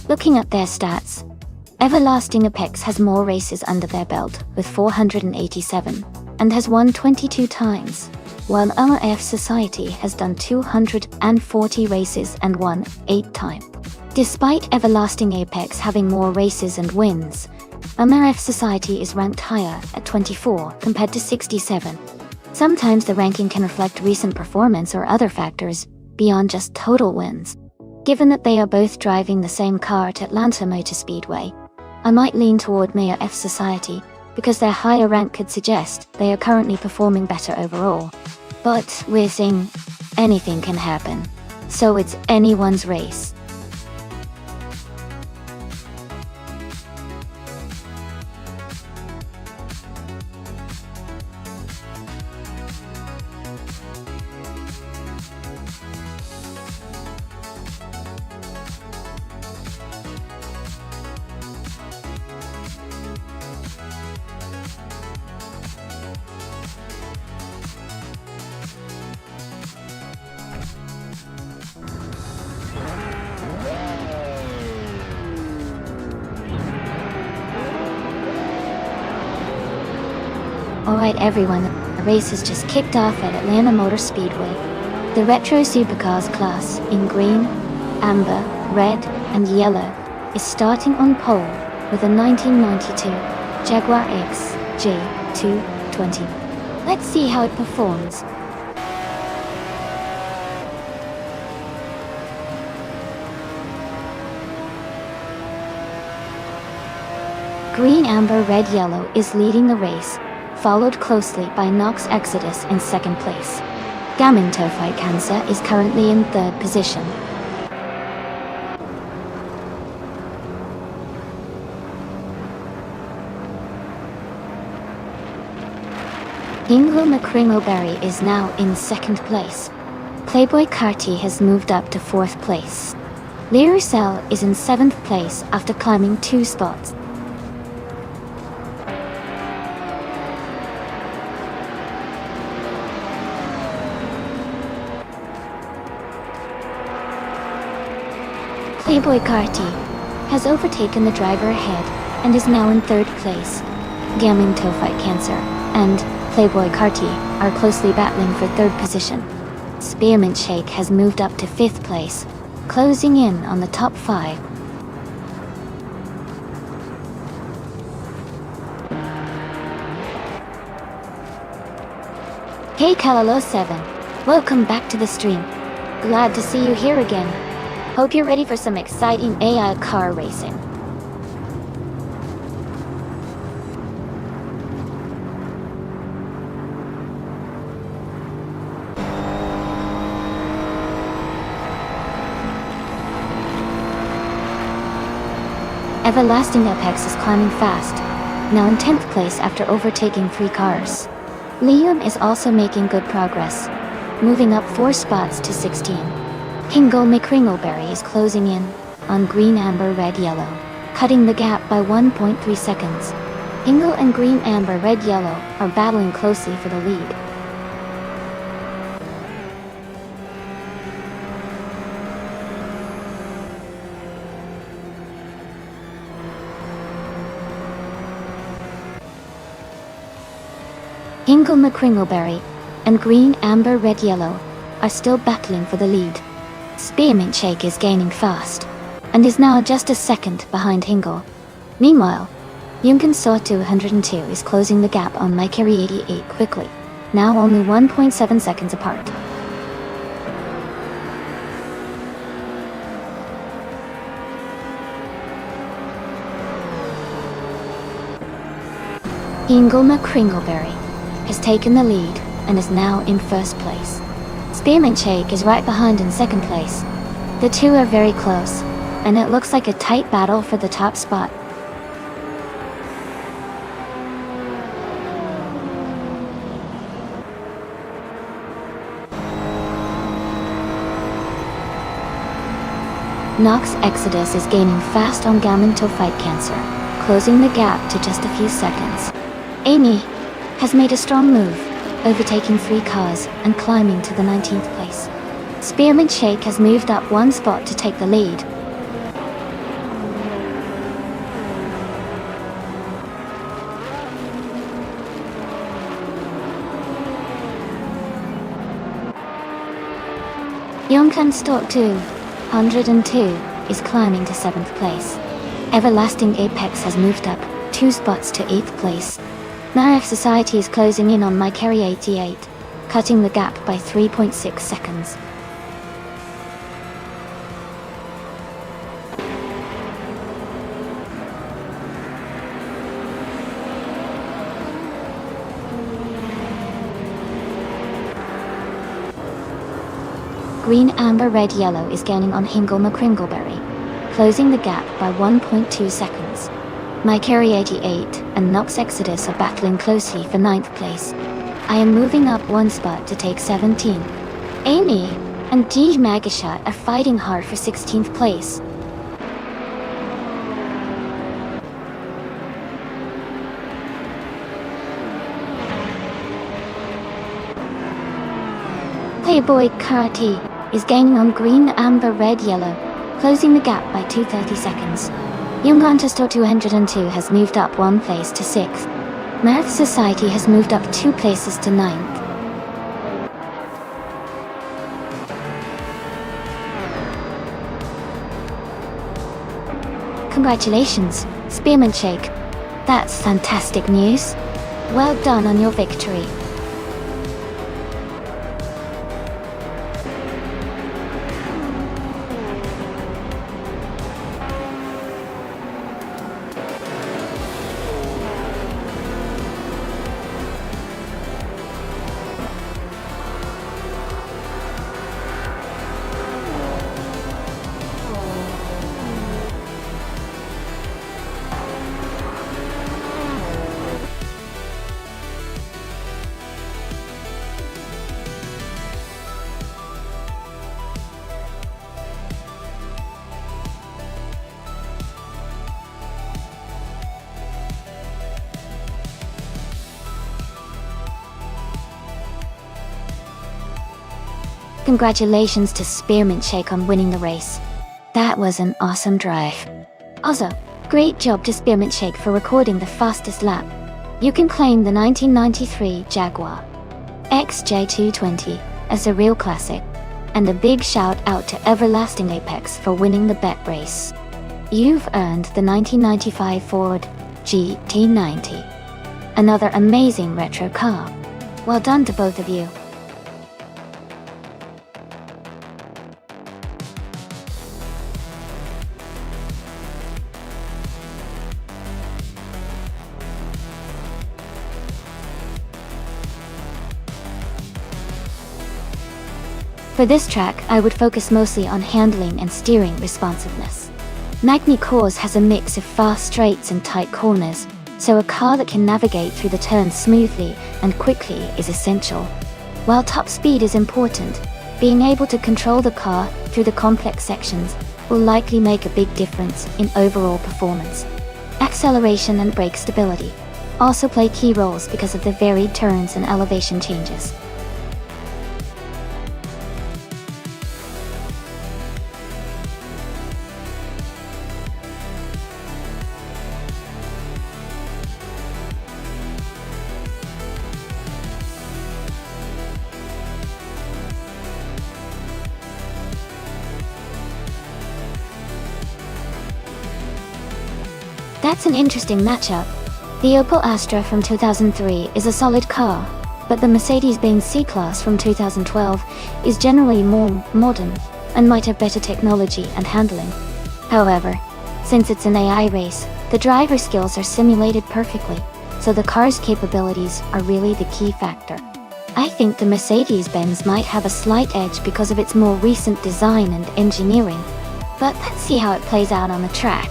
Looking at their stats, Everlasting Apex has more races under their belt, with 487, and has won 22 times, while MRF Society has done 240 races and won 8 times. Despite Everlasting Apex having more races and wins, MRF Society is ranked higher at 24 compared to 67. Sometimes the ranking can reflect recent performance or other factors, beyond just total wins. Given that they are both driving the same car at Atlanta Motor Speedway, I might lean toward Mayor F Society, because their higher rank could suggest they are currently performing better overall. But we're saying anything can happen, so it's anyone's race. Alright everyone, the race has just kicked off at Atlanta Motor Speedway. The Retro Supercars class in green, amber, red, and yellow is starting on pole with a 1992 Jaguar XJ220. Let's see how it performs. Green, amber, red, yellow is leading the race, followed closely by Nox Exodus in second place. Gaming Tophi Cancer is currently in third position. Ingo McCringlberry is now in second place. Playboy Carty has moved up to fourth place. Liricel is in 7th place after climbing 2 spots. Playboy Carti has overtaken the driver ahead and is now in 3rd place. Gaming Fight Cancer and Playboy Carti are closely battling for 3rd position. Spearmint Shake has moved up to 5th place, closing in on the top 5. Hey Kalalo7, welcome back to the stream. Glad to see you here again. Hope you're ready for some exciting AI car racing. Everlasting Apex is climbing fast, now in 10th place after overtaking 3 cars. Liam is also making good progress, moving up 4 spots to 16. Hingle McCringleberry is closing in on green, amber, red, yellow, cutting the gap by 1.3 seconds. Hingle and green, amber, red, yellow are battling closely for the lead. Hingle McCringleberry and green, amber, red, yellow are still battling for the lead. Spearmint Shake is gaining fast and is now just a second behind Hingle. Meanwhile, Yunkin Saw 202 is closing the gap on Mikeri 88 quickly, now only 1.7 seconds apart. Hingle McCringleberry has taken the lead and is now in 1st place. Spearmint Shake is right behind in 2nd place. The two are very close, and it looks like a tight battle for the top spot. Nox Exodus is gaining fast on Gammon Fight Cancer, closing the gap to just a few seconds. Amy has made a strong move, overtaking 3 cars and climbing to the 19th place. Spearmint Shake has moved up 1 spot to take the lead. Yonkan Stalk 202 is climbing to 7th place. Everlasting Apex has moved up 2 spots to 8th place. Narif Society is closing in on Mikeri 88, cutting the gap by 3.6 seconds. Green, amber, red, yellow is gaining on Hingle McCringleberry, closing the gap by 1.2 seconds. Mikeri 88 and Nox Exodus are battling closely for 9th place. I am moving up 1 spot to take 17. Amy and G Magashot are fighting hard for 16th place. Playboy Karate is gaining on green, amber, red, yellow, closing the gap by 2.30 seconds. Youngantasto 202 has moved up 1 place to 6th. Math Society has moved up 2 places to 9th. Congratulations, Spearmint Shake. That's fantastic news. Well done on your victory. Congratulations to Spearmint Shake on winning the race. That was an awesome drive. Also, great job to Spearmint Shake for recording the fastest lap. You can claim the 1993 Jaguar XJ220 as a real classic. And a big shout out to Everlasting Apex for winning the bet race. You've earned the 1995 Ford GT90. Another amazing retro car. Well done to both of you. For this track, I would focus mostly on handling and steering responsiveness. Magny Course has a mix of fast straights and tight corners, so a car that can navigate through the turns smoothly and quickly is essential. While top speed is important, being able to control the car through the complex sections will likely make a big difference in overall performance. Acceleration and brake stability also play key roles because of the varied turns and elevation changes. That's an interesting matchup. The Opel Astra from 2003 is a solid car, but the Mercedes-Benz C-Class from 2012 is generally more modern and might have better technology and handling. However, since it's an AI race, the driver skills are simulated perfectly, so the car's capabilities are really the key factor. I think the Mercedes-Benz might have a slight edge because of its more recent design and engineering, but let's see how it plays out on the track.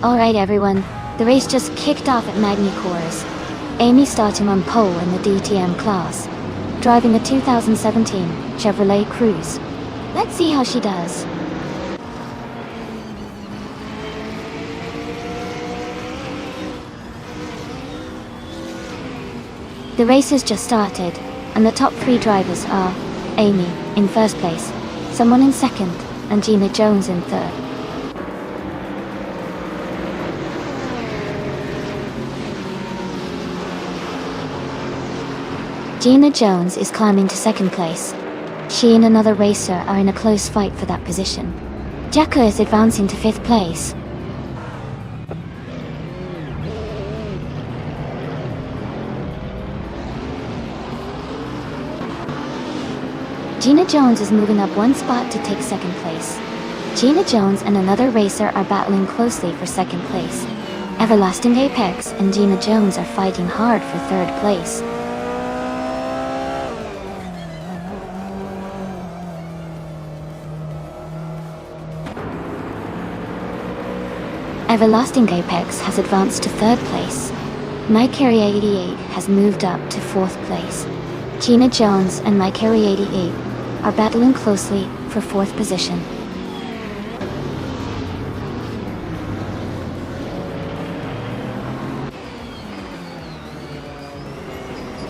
Alright everyone, the race just kicked off at Magny Course. Amy starting on pole in the DTM class, driving a 2017 Chevrolet Cruze. Let's see how she does. The race has just started, and the top three drivers are Amy in first place, someone in second, and Gina Jones in third. Gina Jones is climbing to second place. She and another racer are in a close fight for that position. Jacko is advancing to fifth place. Gina Jones is moving up one spot to take second place. Gina Jones and another racer are battling closely for second place. Everlasting Apex and Gina Jones are fighting hard for third place. Everlasting Apex has advanced to third place. MyCarry88 has moved up to fourth place. Gina Jones and MyCarry88 are battling closely for fourth position.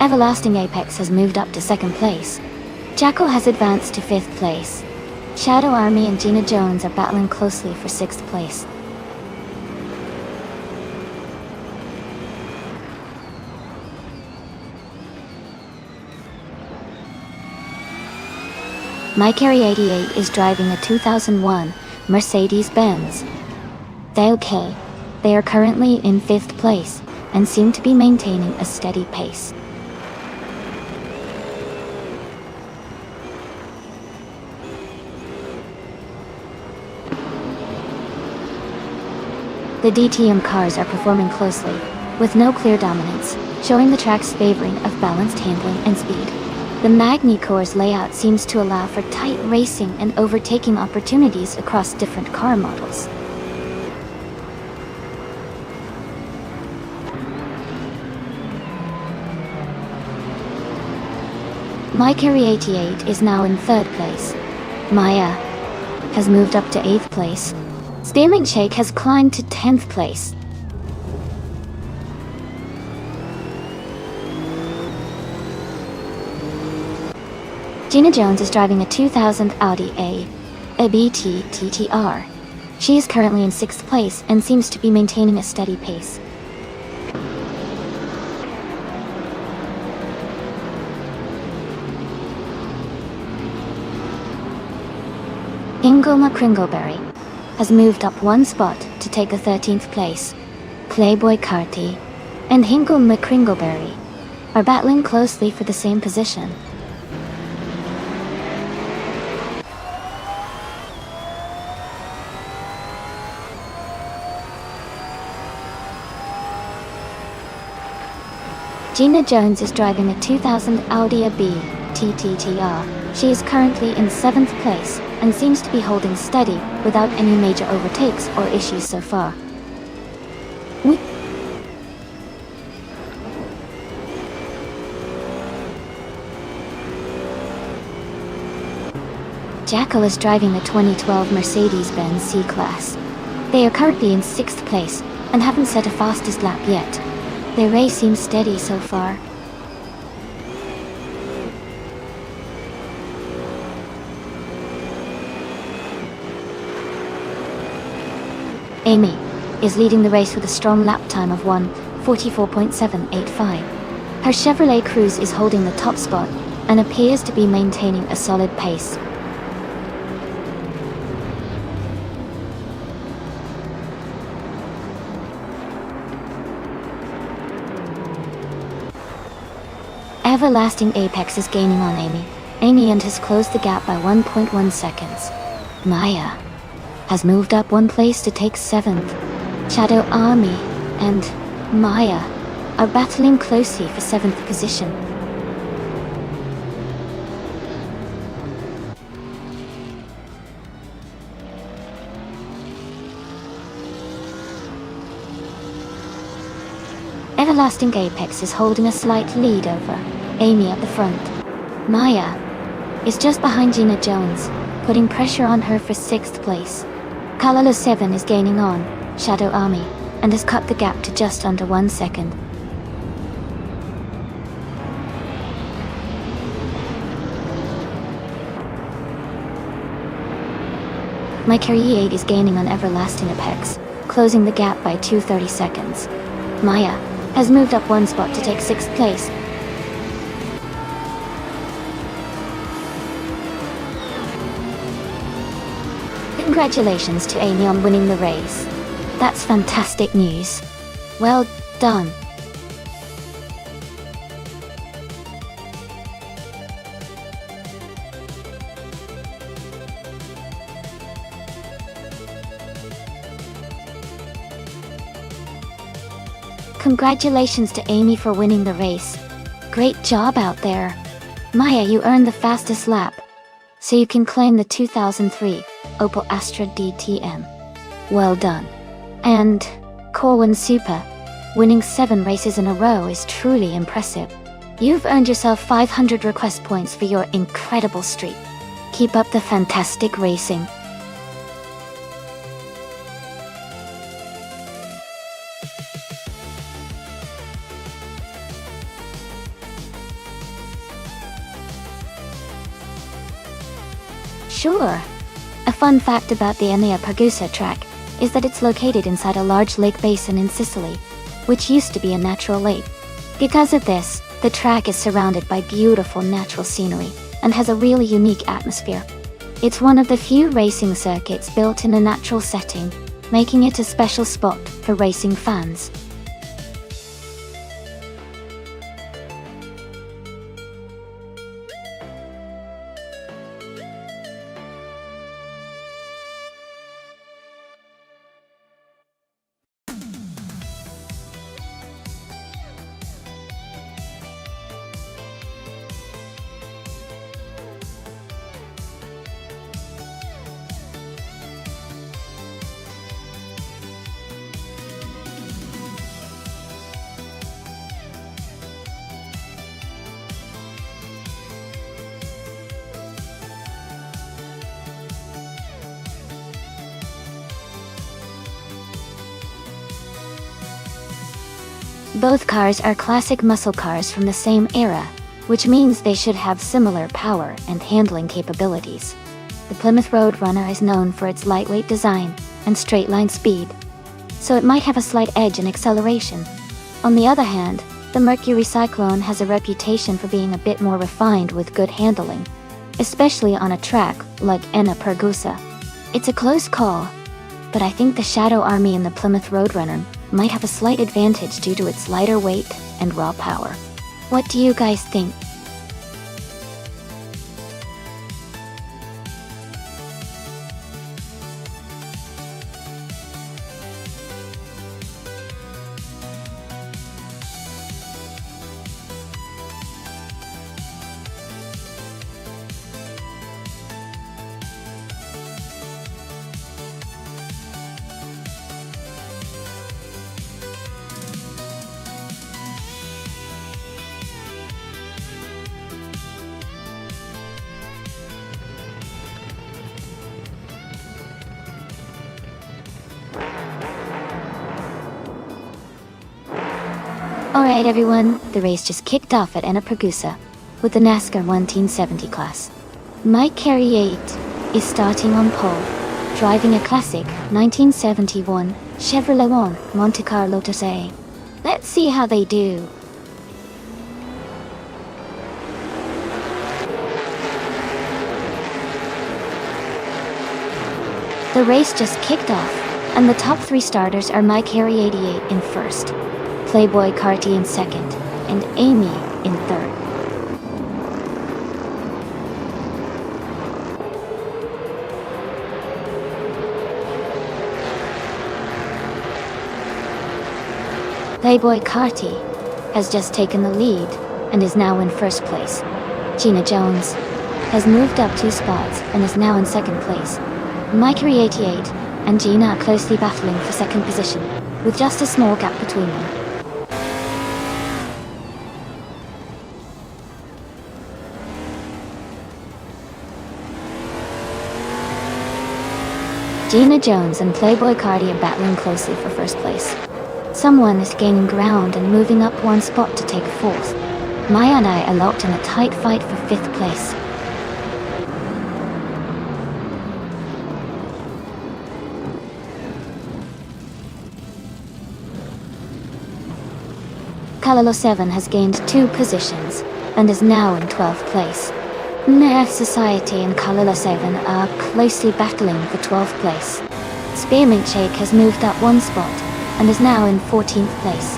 Everlasting Apex has moved up to second place. Jacko has advanced to fifth place. Shadow Army and Gina Jones are battling closely for sixth place. MyCarry88 is driving a 2001 Mercedes-Benz. They are currently in fifth place and seem to be maintaining a steady pace. The DTM cars are performing closely, with no clear dominance, showing the track's favoring of balanced handling and speed. The Magni Core's layout seems to allow for tight racing and overtaking opportunities across different car models. My Carry 88 is now in 3rd place. Maya has moved up to 8th place. Steaming Shake has climbed to 10th place. Gina Jones is driving a 2000 Audi a BT TTR. She is currently in 6th place and seems to be maintaining a steady pace. Ingo McCringleberry has moved up 1 spot to take a 13th place. Playboy Carty and Hingle McCringleberry are battling closely for the same position. Gina Jones is driving a 2000 Audi AB TTTR. She is currently in 7th place and seems to be holding steady without any major overtakes or issues so far. Jackal is driving the 2012 Mercedes-Benz C-Class. They are currently in 6th place and haven't set a fastest lap yet. Their race seems steady so far. Amy is leading the race with a strong lap time of 1:44.785. Her Chevrolet Cruze is holding the top spot and appears to be maintaining a solid pace. Everlasting Apex is gaining on Amy and has closed the gap by 1.1 seconds. Maya has moved up 1 place to take 7th. Shadow Army and Maya are battling closely for 7th position. Everlasting Apex is holding a slight lead over Amy at the front. Maya is just behind Gina Jones, putting pressure on her for 6th place. Kalala 7 is gaining on Shadow Army and has cut the gap to just under 1 second. My Carry 8 is gaining on Everlasting Apex, closing the gap by 2:30 seconds. Maya has moved up 1 spot to take 6th place. Congratulations to Amy on winning the race. That's fantastic news. Well done. Congratulations to Amy for winning the race. Great job out there. Maya, you earned the fastest lap, so you can claim the 2003 Opel Astra DTM. Well done. And Corwin Super, winning 7 races in a row is truly impressive. You've earned yourself 500 request points for your incredible streak. Keep up the fantastic racing. Sure. A fun fact about the Enea Pergusa track is that it's located inside a large lake basin in Sicily, which used to be a natural lake. Because of this, the track is surrounded by beautiful natural scenery and has a really unique atmosphere. It's one of the few racing circuits built in a natural setting, making it a special spot for racing fans. Both cars are classic muscle cars from the same era, which means they should have similar power and handling capabilities. The Plymouth Roadrunner is known for its lightweight design and straight-line speed, so it might have a slight edge in acceleration. On the other hand, the Mercury Cyclone has a reputation for being a bit more refined with good handling, especially on a track like Enna-Pergusa. It's a close call, but I think the Shadow Army and the Plymouth Roadrunner might have a slight advantage due to its lighter weight and raw power. What do you guys think? Alright everyone, the race just kicked off at Enna-Pergusa with the NASCAR 1970 class. Mike Carey 8 is starting on pole, driving a classic 1971 Chevrolet One Monte Carlo Torsay. Let's see how they do. The race just kicked off, and the top 3 starters are Mike Carey 88 in first, Playboy Carty in second, and Amy in third. Playboy Carty has just taken the lead and is now in first place. Gina Jones has moved up 2 spots and is now in second place. Mikery 88 and Gina are closely battling for second position, with just a small gap between them. Gina Jones and Playboy Carty are battling closely for first place. Someone is gaining ground and moving up 1 spot to take 4th. Maya and I are locked in a tight fight for 5th place. Kalalo 7 has gained 2 positions and is now in 12th place. Nerf Society and Kalalo 7 are closely battling for 12th place. Spearmint Shake has moved up 1 spot and is now in 14th place.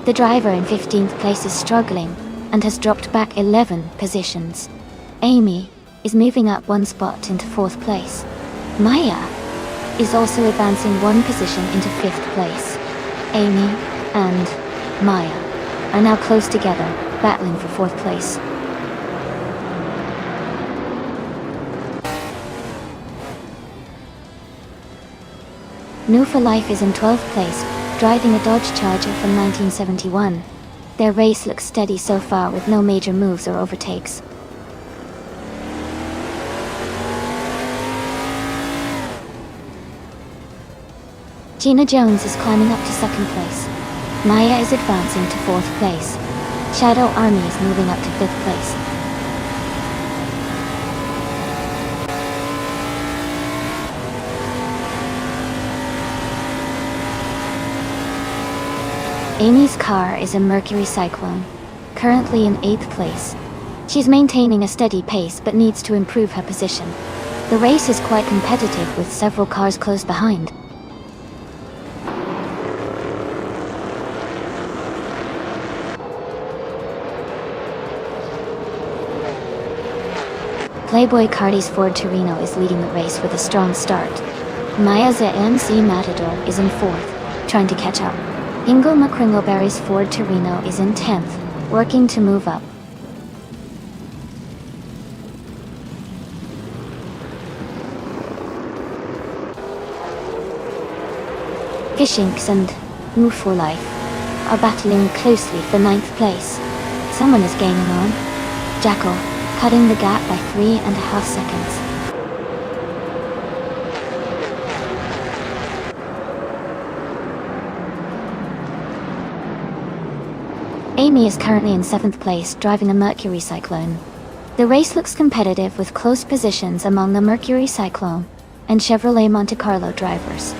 The driver in 15th place is struggling and has dropped back 11 positions. Amy is moving up 1 spot into 4th place. Maya is also advancing 1 position into 5th place. Amy and Maya are now close together, battling for 4th place. New for Life is in 12th place, driving a Dodge Charger from 1971. Their race looks steady so far with no major moves or overtakes. Gina Jones is climbing up to 2nd place. Maya is advancing to 4th place. Shadow Army is moving up to 5th place. Amy's car is a Mercury Cyclone, currently in 8th place. She's maintaining a steady pace but needs to improve her position. The race is quite competitive with several cars close behind. Playboy Carty's Ford Torino is leading the race with a strong start. Maya's MC Matador is in 4th, trying to catch up. Ingle McCringleberry's Ford Torino is in 10th, working to move up. Fishinks and Move for Life are battling closely for 9th place. Someone is gaining on. Jackal, cutting the gap by 3.5 seconds. Amy is currently in 7th place, driving a Mercury Cyclone. The race looks competitive with close positions among the Mercury Cyclone and Chevrolet Monte Carlo drivers.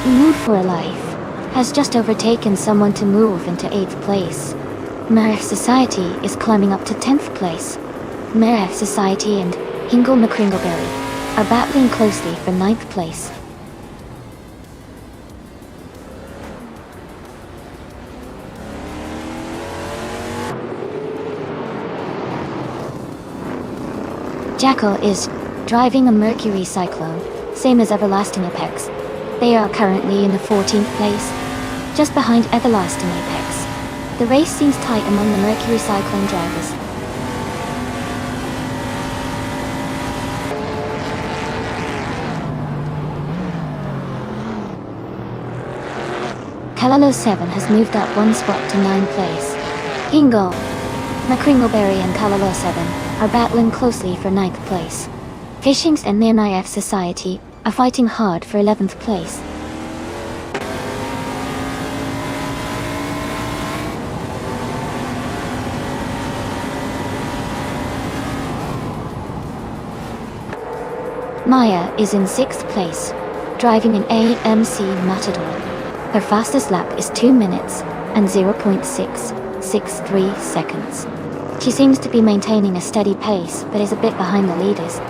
Mood for a Life has just overtaken someone to move into 8th place. Marif Society is climbing up to 10th place. Marif Society and Hingle McCringleberry are battling closely for 9th place. Jackal is driving a Mercury Cyclone, same as Everlasting Apex. They are currently in the 14th place, just behind Everlasting Apex. The race seems tight among the Mercury Cyclone drivers. Kalalo 7 has moved up one spot to 9th place. Hingle, McCringleberry and Kalalo 7 are battling closely for 9th place. Fishings and Nirnayev Society are fighting hard for 11th place. Maya is in 6th place, driving an AMC Matador. Her fastest lap is 2 minutes and 0.663 seconds. She seems to be maintaining a steady pace, but is a bit behind the leaders.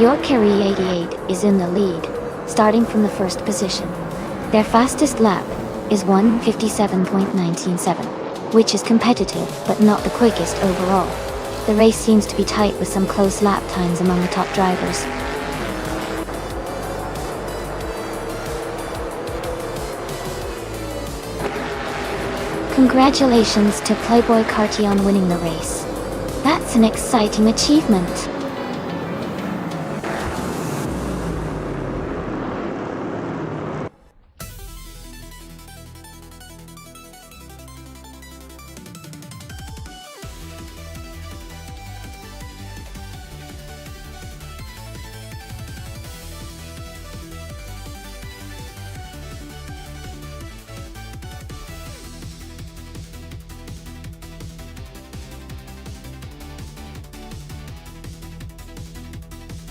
York Carey 88 is in the lead, starting from the first position. Their fastest lap is 1:57.197, which is competitive but not the quickest overall. The race seems to be tight with some close lap times among the top drivers. Congratulations to Playboy Carty on winning the race. That's an exciting achievement.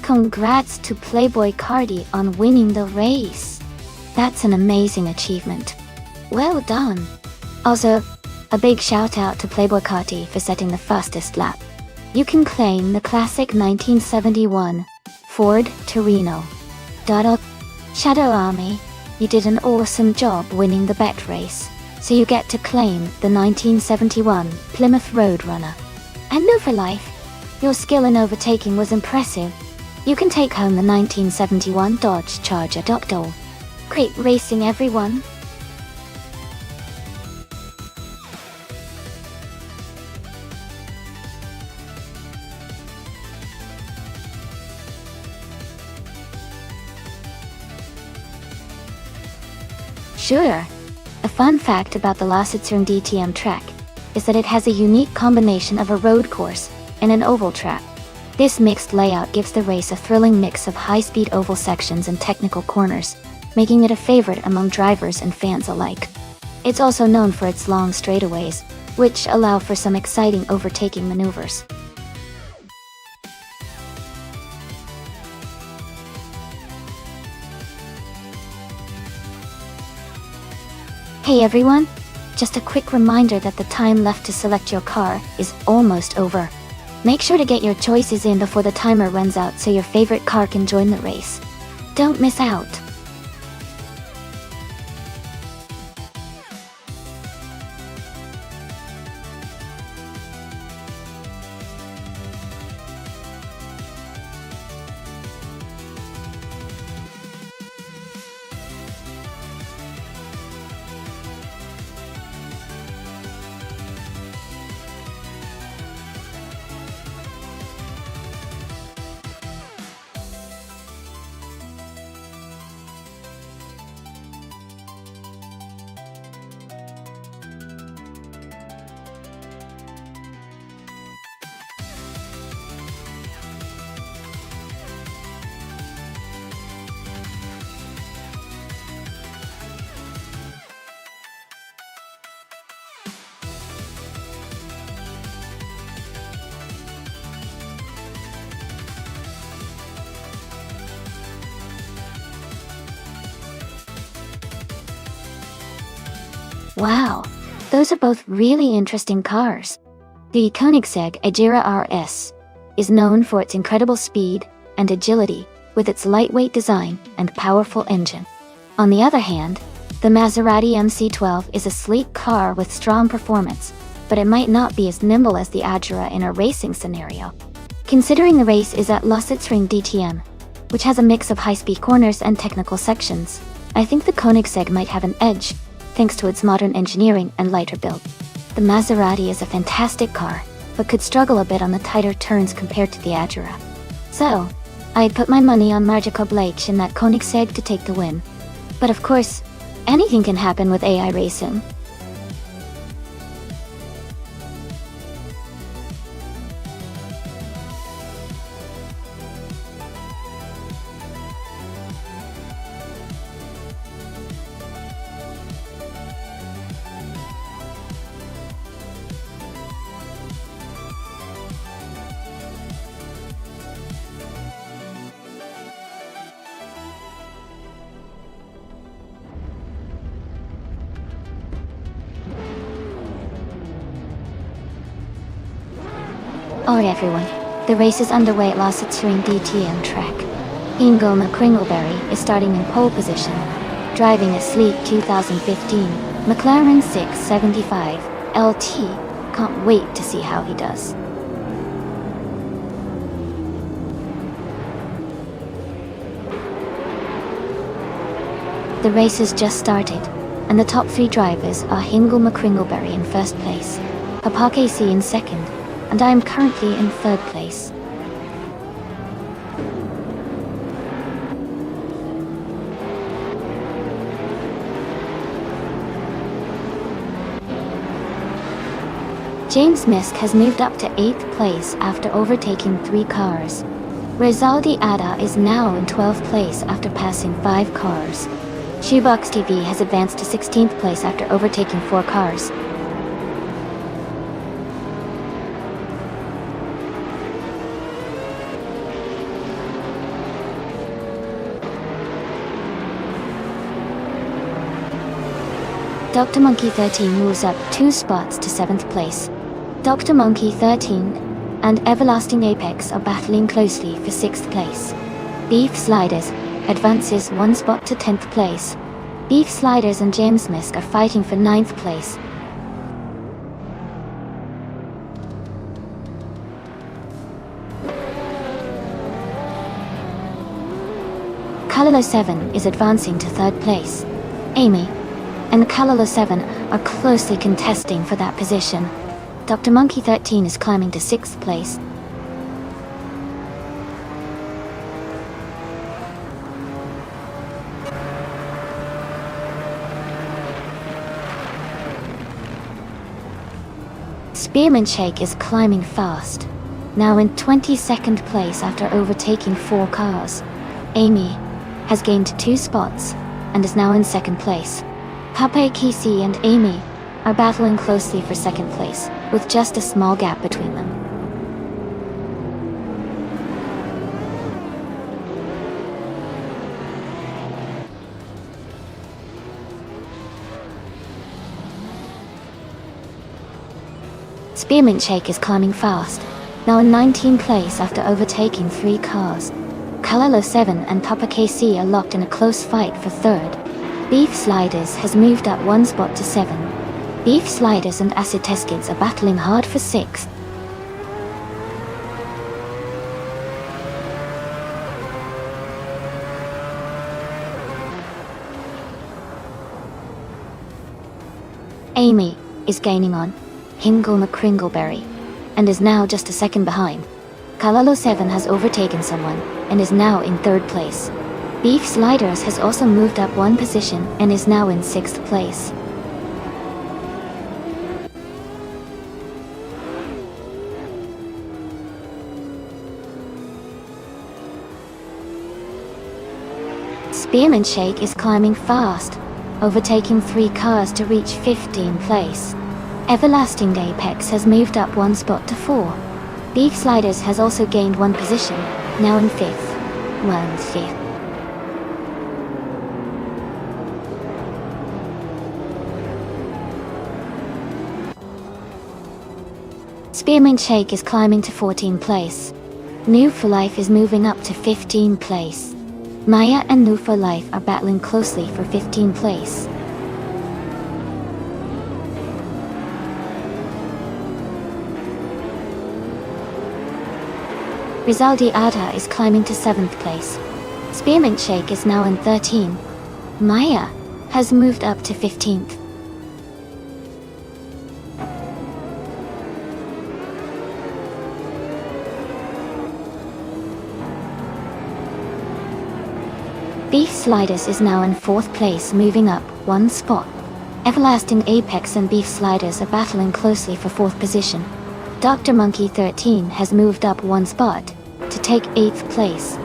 Congrats to Playboy Carty on winning the race. That's an amazing achievement. Well done. Also, a big shout out to Playboy Carty for setting the fastest lap. You can claim the classic 1971 Ford Torino. Shadow Army, you did an awesome job winning the bet race, so you get to claim the 1971 Plymouth Roadrunner. And New for Life, your skill in overtaking was impressive. You can take home the 1971 Dodge Charger. Great racing, everyone! Sure. A fun fact about the Lasitsering DTM track is that it has a unique combination of a road course and an oval track. This mixed layout gives the race a thrilling mix of high-speed oval sections and technical corners, making it a favorite among drivers and fans alike. It's also known for its long straightaways, which allow for some exciting overtaking maneuvers. Hey everyone! Just a quick reminder that the time left to select your car is almost over. Make sure to get your choices in before the timer runs out so your favorite car can join the race. Don't miss out. Wow, those are both really interesting cars. The Koenigsegg Agera RS is known for its incredible speed and agility with its lightweight design and powerful engine. On the other hand, the Maserati MC12 is a sleek car with strong performance, but it might not be as nimble as the Agera in a racing scenario. Considering the race is at Lausitzring DTM, which has a mix of high-speed corners and technical sections, I think the Koenigsegg might have an edge, thanks to its modern engineering and lighter build. The Maserati is a fantastic car, but could struggle a bit on the tighter turns compared to the Agera. So, I'd put my money on Marjaco Blake in that Koenigsegg to take the win. But of course, anything can happen with AI racing. Alright everyone, the race is underway at Lausitzring DTM track. Ingo McCringleberry is starting in pole position, driving a sleek 2015 McLaren 675 LT. Can't wait to see how he does. The race has just started, and the top three drivers are Ingo McCringleberry in first place, Papa KC in second, and I am currently in third place. James Misk has moved up to 8th place after overtaking 3 cars. Rizaldi Ada is now in 12th place after passing 5 cars. Shoebox TV has advanced to 16th place after overtaking 4 cars. Dr. Monkey 13 moves up 2 spots to 7th place. Dr. Monkey 13 and Everlasting Apex are battling closely for 6th place. Beef Sliders advances 1 spot to 10th place. Beef Sliders and James Misk are fighting for 9th place. Kalalo 7 is advancing to 3rd place. Amy and Kalalo 7 are closely contesting for that position. Dr. Monkey 13 is climbing to 6th place. Spearman Shake is climbing fast, now in 22nd place after overtaking 4 cars. Amy has gained 2 spots and is now in 2nd place. Pape Kisi and Amy are battling closely for 2nd place, with just a small gap between them. Spearmint Shake is climbing fast, now in 19th place after overtaking 3 cars. Kalalo 7 and Papa KC are locked in a close fight for 3rd. Beef Sliders has moved up 1 spot to 7. Beef Sliders and Acid Teskids are battling hard for 6th. Amy is gaining on Hingle McCringleberry and is now just a second behind. Kalalo 7 has overtaken someone and is now in 3rd place. Beef Sliders has also moved up 1 position and is now in 6th place. Spearman Shake is climbing fast, overtaking 3 cars to reach 15th place. Everlasting Apex has moved up 1 spot to 4. Beef Sliders has also gained 1 position, now in 5th. 1/5. Spearmint Shake is climbing to 14th place. New for Life is moving up to 15th place. Maya and New for Life are battling closely for 15th place. Rizaldi Adha is climbing to 7th place. Spearmint Shake is now in 13. Maya has moved up to 15th. Beef Sliders is now in 4th place, moving up 1 spot. Everlasting Apex and Beef Sliders are battling closely for 4th position. Dr. Monkey 13 has moved up 1 spot to take 8th place.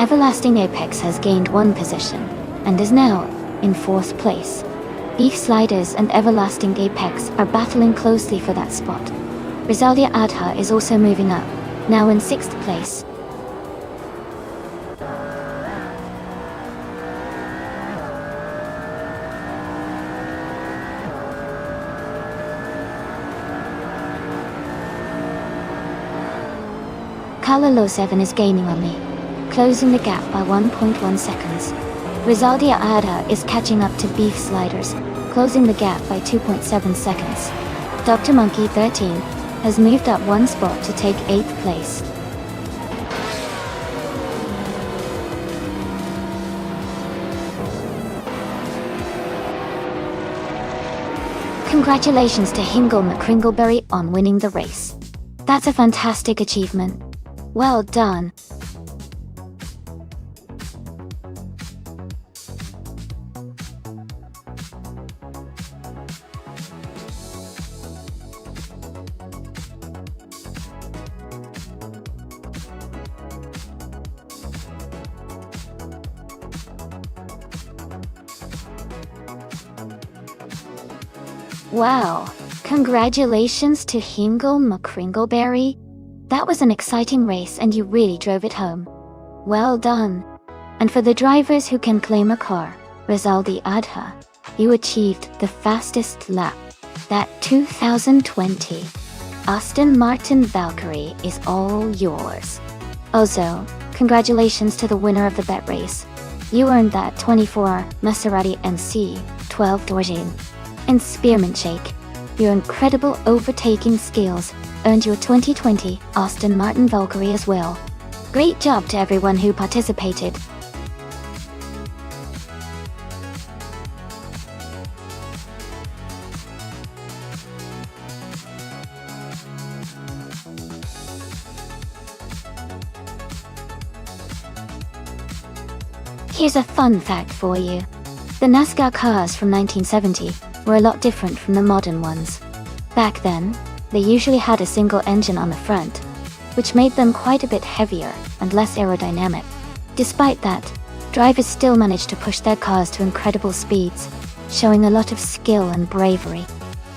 Everlasting Apex has gained 1 position and is now in 4th place. Beef Sliders and Everlasting Apex are battling closely for that spot. Rizaldia Adha is also moving up, now in 6th place. Kalalo 7 is gaining on me, closing the gap by 1.1 seconds. Rizaldia Adha is catching up to Beef Sliders, closing the gap by 2.7 seconds. Dr. Monkey 13 has moved up 1 spot to take 8th place. Congratulations to Hingle McCringleberry on winning the race. That's a fantastic achievement. Well done. Wow, congratulations to Hingle McCringleberry. That was an exciting race and you really drove it home. Well done. And for the drivers who can claim a car, Rizaldi Adha, you achieved the fastest lap. That 2020 Aston Martin Valkyrie is all yours. Also, congratulations to the winner of the bet race. You earned that 24 Maserati MC 12 Dorjin. And Spearmint Shake, your incredible overtaking skills earned your 2020 Aston Martin Valkyrie as well. Great job to everyone who participated. Here's a fun fact for you. The NASCAR cars from 1970 were a lot different from the modern ones. Back then, they usually had a single engine on the front, which made them quite a bit heavier and less aerodynamic. Despite that, drivers still managed to push their cars to incredible speeds, showing a lot of skill and bravery.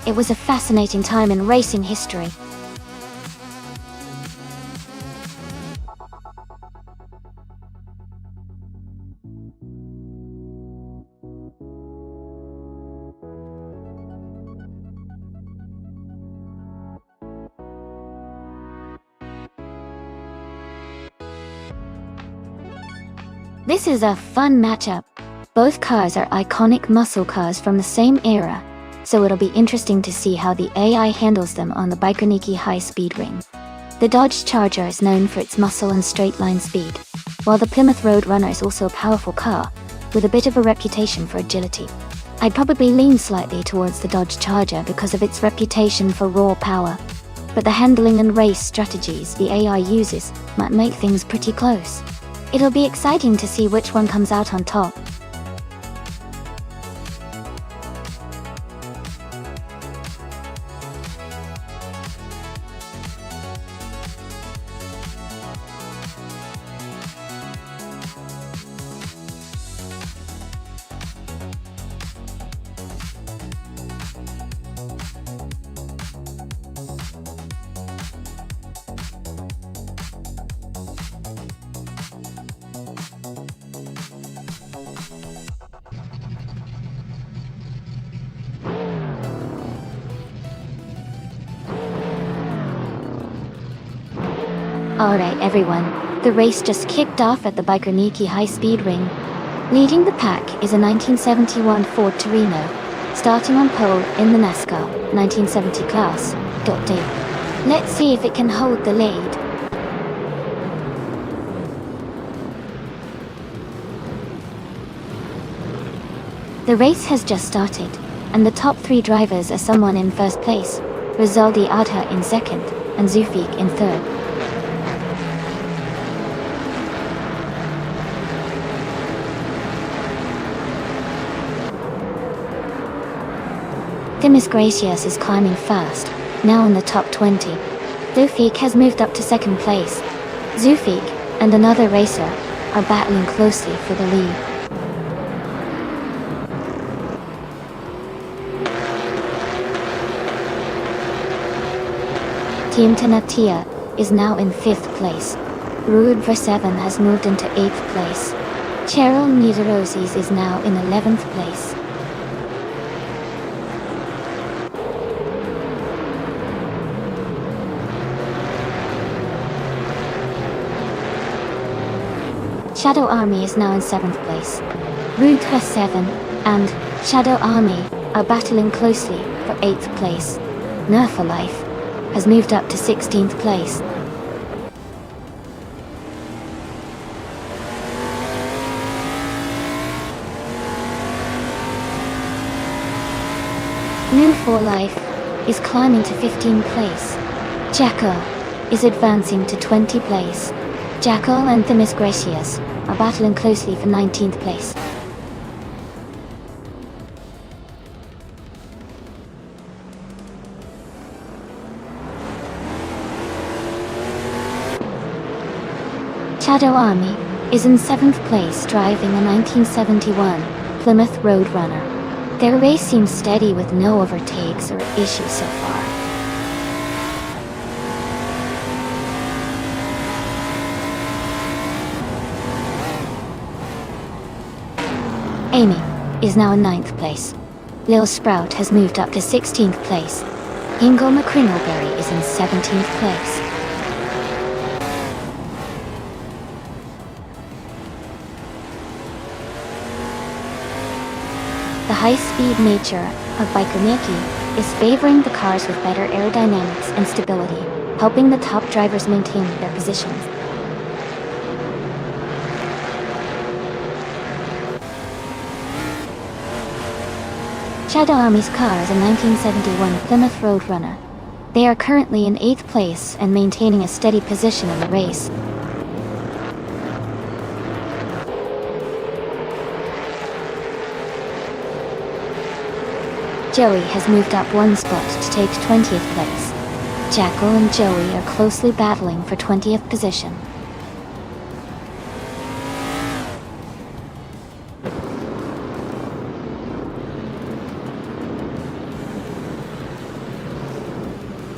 It was a fascinating time in racing history. This is a fun matchup. Both cars are iconic muscle cars from the same era, so it'll be interesting to see how the AI handles them on the Bikerniki high-speed ring. The Dodge Charger is known for its muscle and straight-line speed, while the Plymouth Roadrunner is also a powerful car, with a bit of a reputation for agility. I'd probably lean slightly towards the Dodge Charger because of its reputation for raw power, but the handling and race strategies the AI uses might make things pretty close. It'll be exciting to see which one comes out on top. Alright everyone, the race just kicked off at the Bikerniki high-speed ring. Leading the pack is a 1971 Ford Torino, starting on pole in the NASCAR 1970 class. .D. Let's see if it can hold the lead. The race has just started, and the top 3 drivers are someone in first place, Rizaldi Adha in second, and Zufik in third. Demis Gracias is climbing fast, now in the top 20. Zufik has moved up to second place. Zufik and another racer are battling closely for the lead. Team Tanatia is now in 5th place. Ruud Verseven has moved into 8th place. Cheryl Niederosis is now in 11th place. Shadow Army is now in 7th place. Ruud Verseven and Shadow Army are battling closely for 8th place. Nerfa Life has moved up to 16th place. New for Life is climbing to 15th place. Jacko is advancing to 20th place. Jacko and Demis Gracias are battling closely for 19th place. Shadow Army is in 7th place driving a 1971 Plymouth Roadrunner. Their race seems steady with no overtakes or issues so far. Amy is now in 9th place. Lil Sprout has moved up to 16th place. Ingo McCrinnelberry is in 17th place. The high-speed nature of Bikerniki is favoring the cars with better aerodynamics and stability, helping the top drivers maintain their positions. Shadow Army's car is a 1971 Plymouth Roadrunner. They are currently in 8th place and maintaining a steady position in the race. Joey has moved up 1 spot to take 20th place. Jackal and Joey are closely battling for 20th position.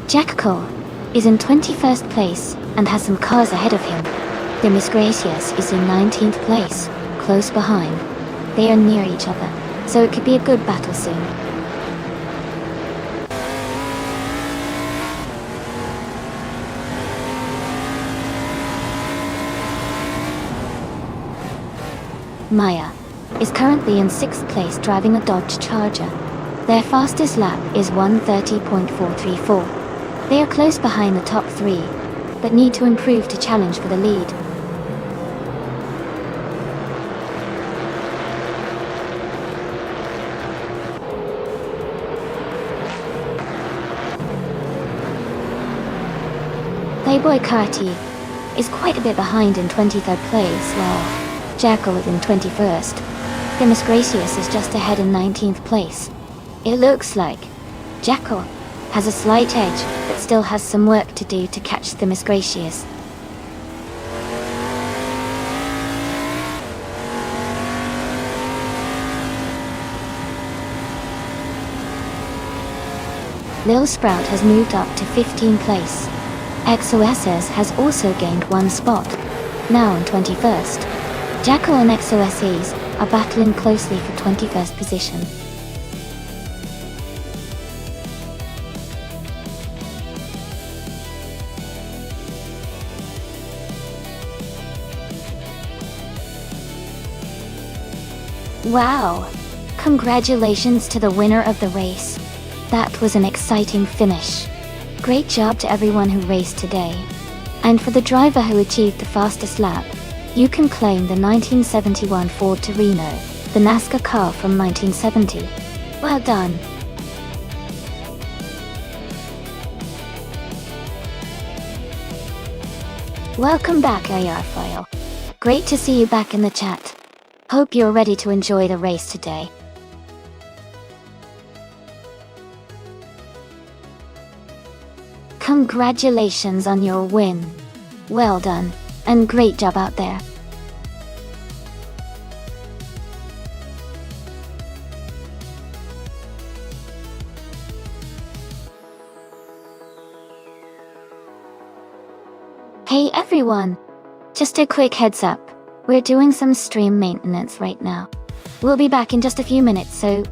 Jackal is in 21st place and has some cars ahead of him. Demis Gracias is in 19th place, close behind. They are near each other, so it could be a good battle soon. Maya is currently in 6th place driving a Dodge Charger. Their fastest lap is 1:30.434. They are close behind the top 3, but need to improve to challenge for the lead. Playboy Carty is quite a bit behind in 23rd place, while Jackal is in 21st. Demis Gracias is just ahead in 19th place. It looks like Jackal has a slight edge, but still has some work to do to catch Demis Gracias. Lil Sprout has moved up to 15th place. XOSS has also gained 1 spot, now in 21st. Jackal and XOSS are battling closely for 21st position. Wow! Congratulations to the winner of the race. That was an exciting finish. Great job to everyone who raced today. And for the driver who achieved the fastest lap, you can claim the 1971 Ford Torino, the NASCAR car from 1970. Well done! Welcome back, Airfoil. Great to see you back in the chat. Hope you're ready to enjoy the race today. Congratulations on your win. Well done, and great job out there. Hey everyone! Just a quick heads up. We're doing some stream maintenance right now. We'll be back in just a few minutes, so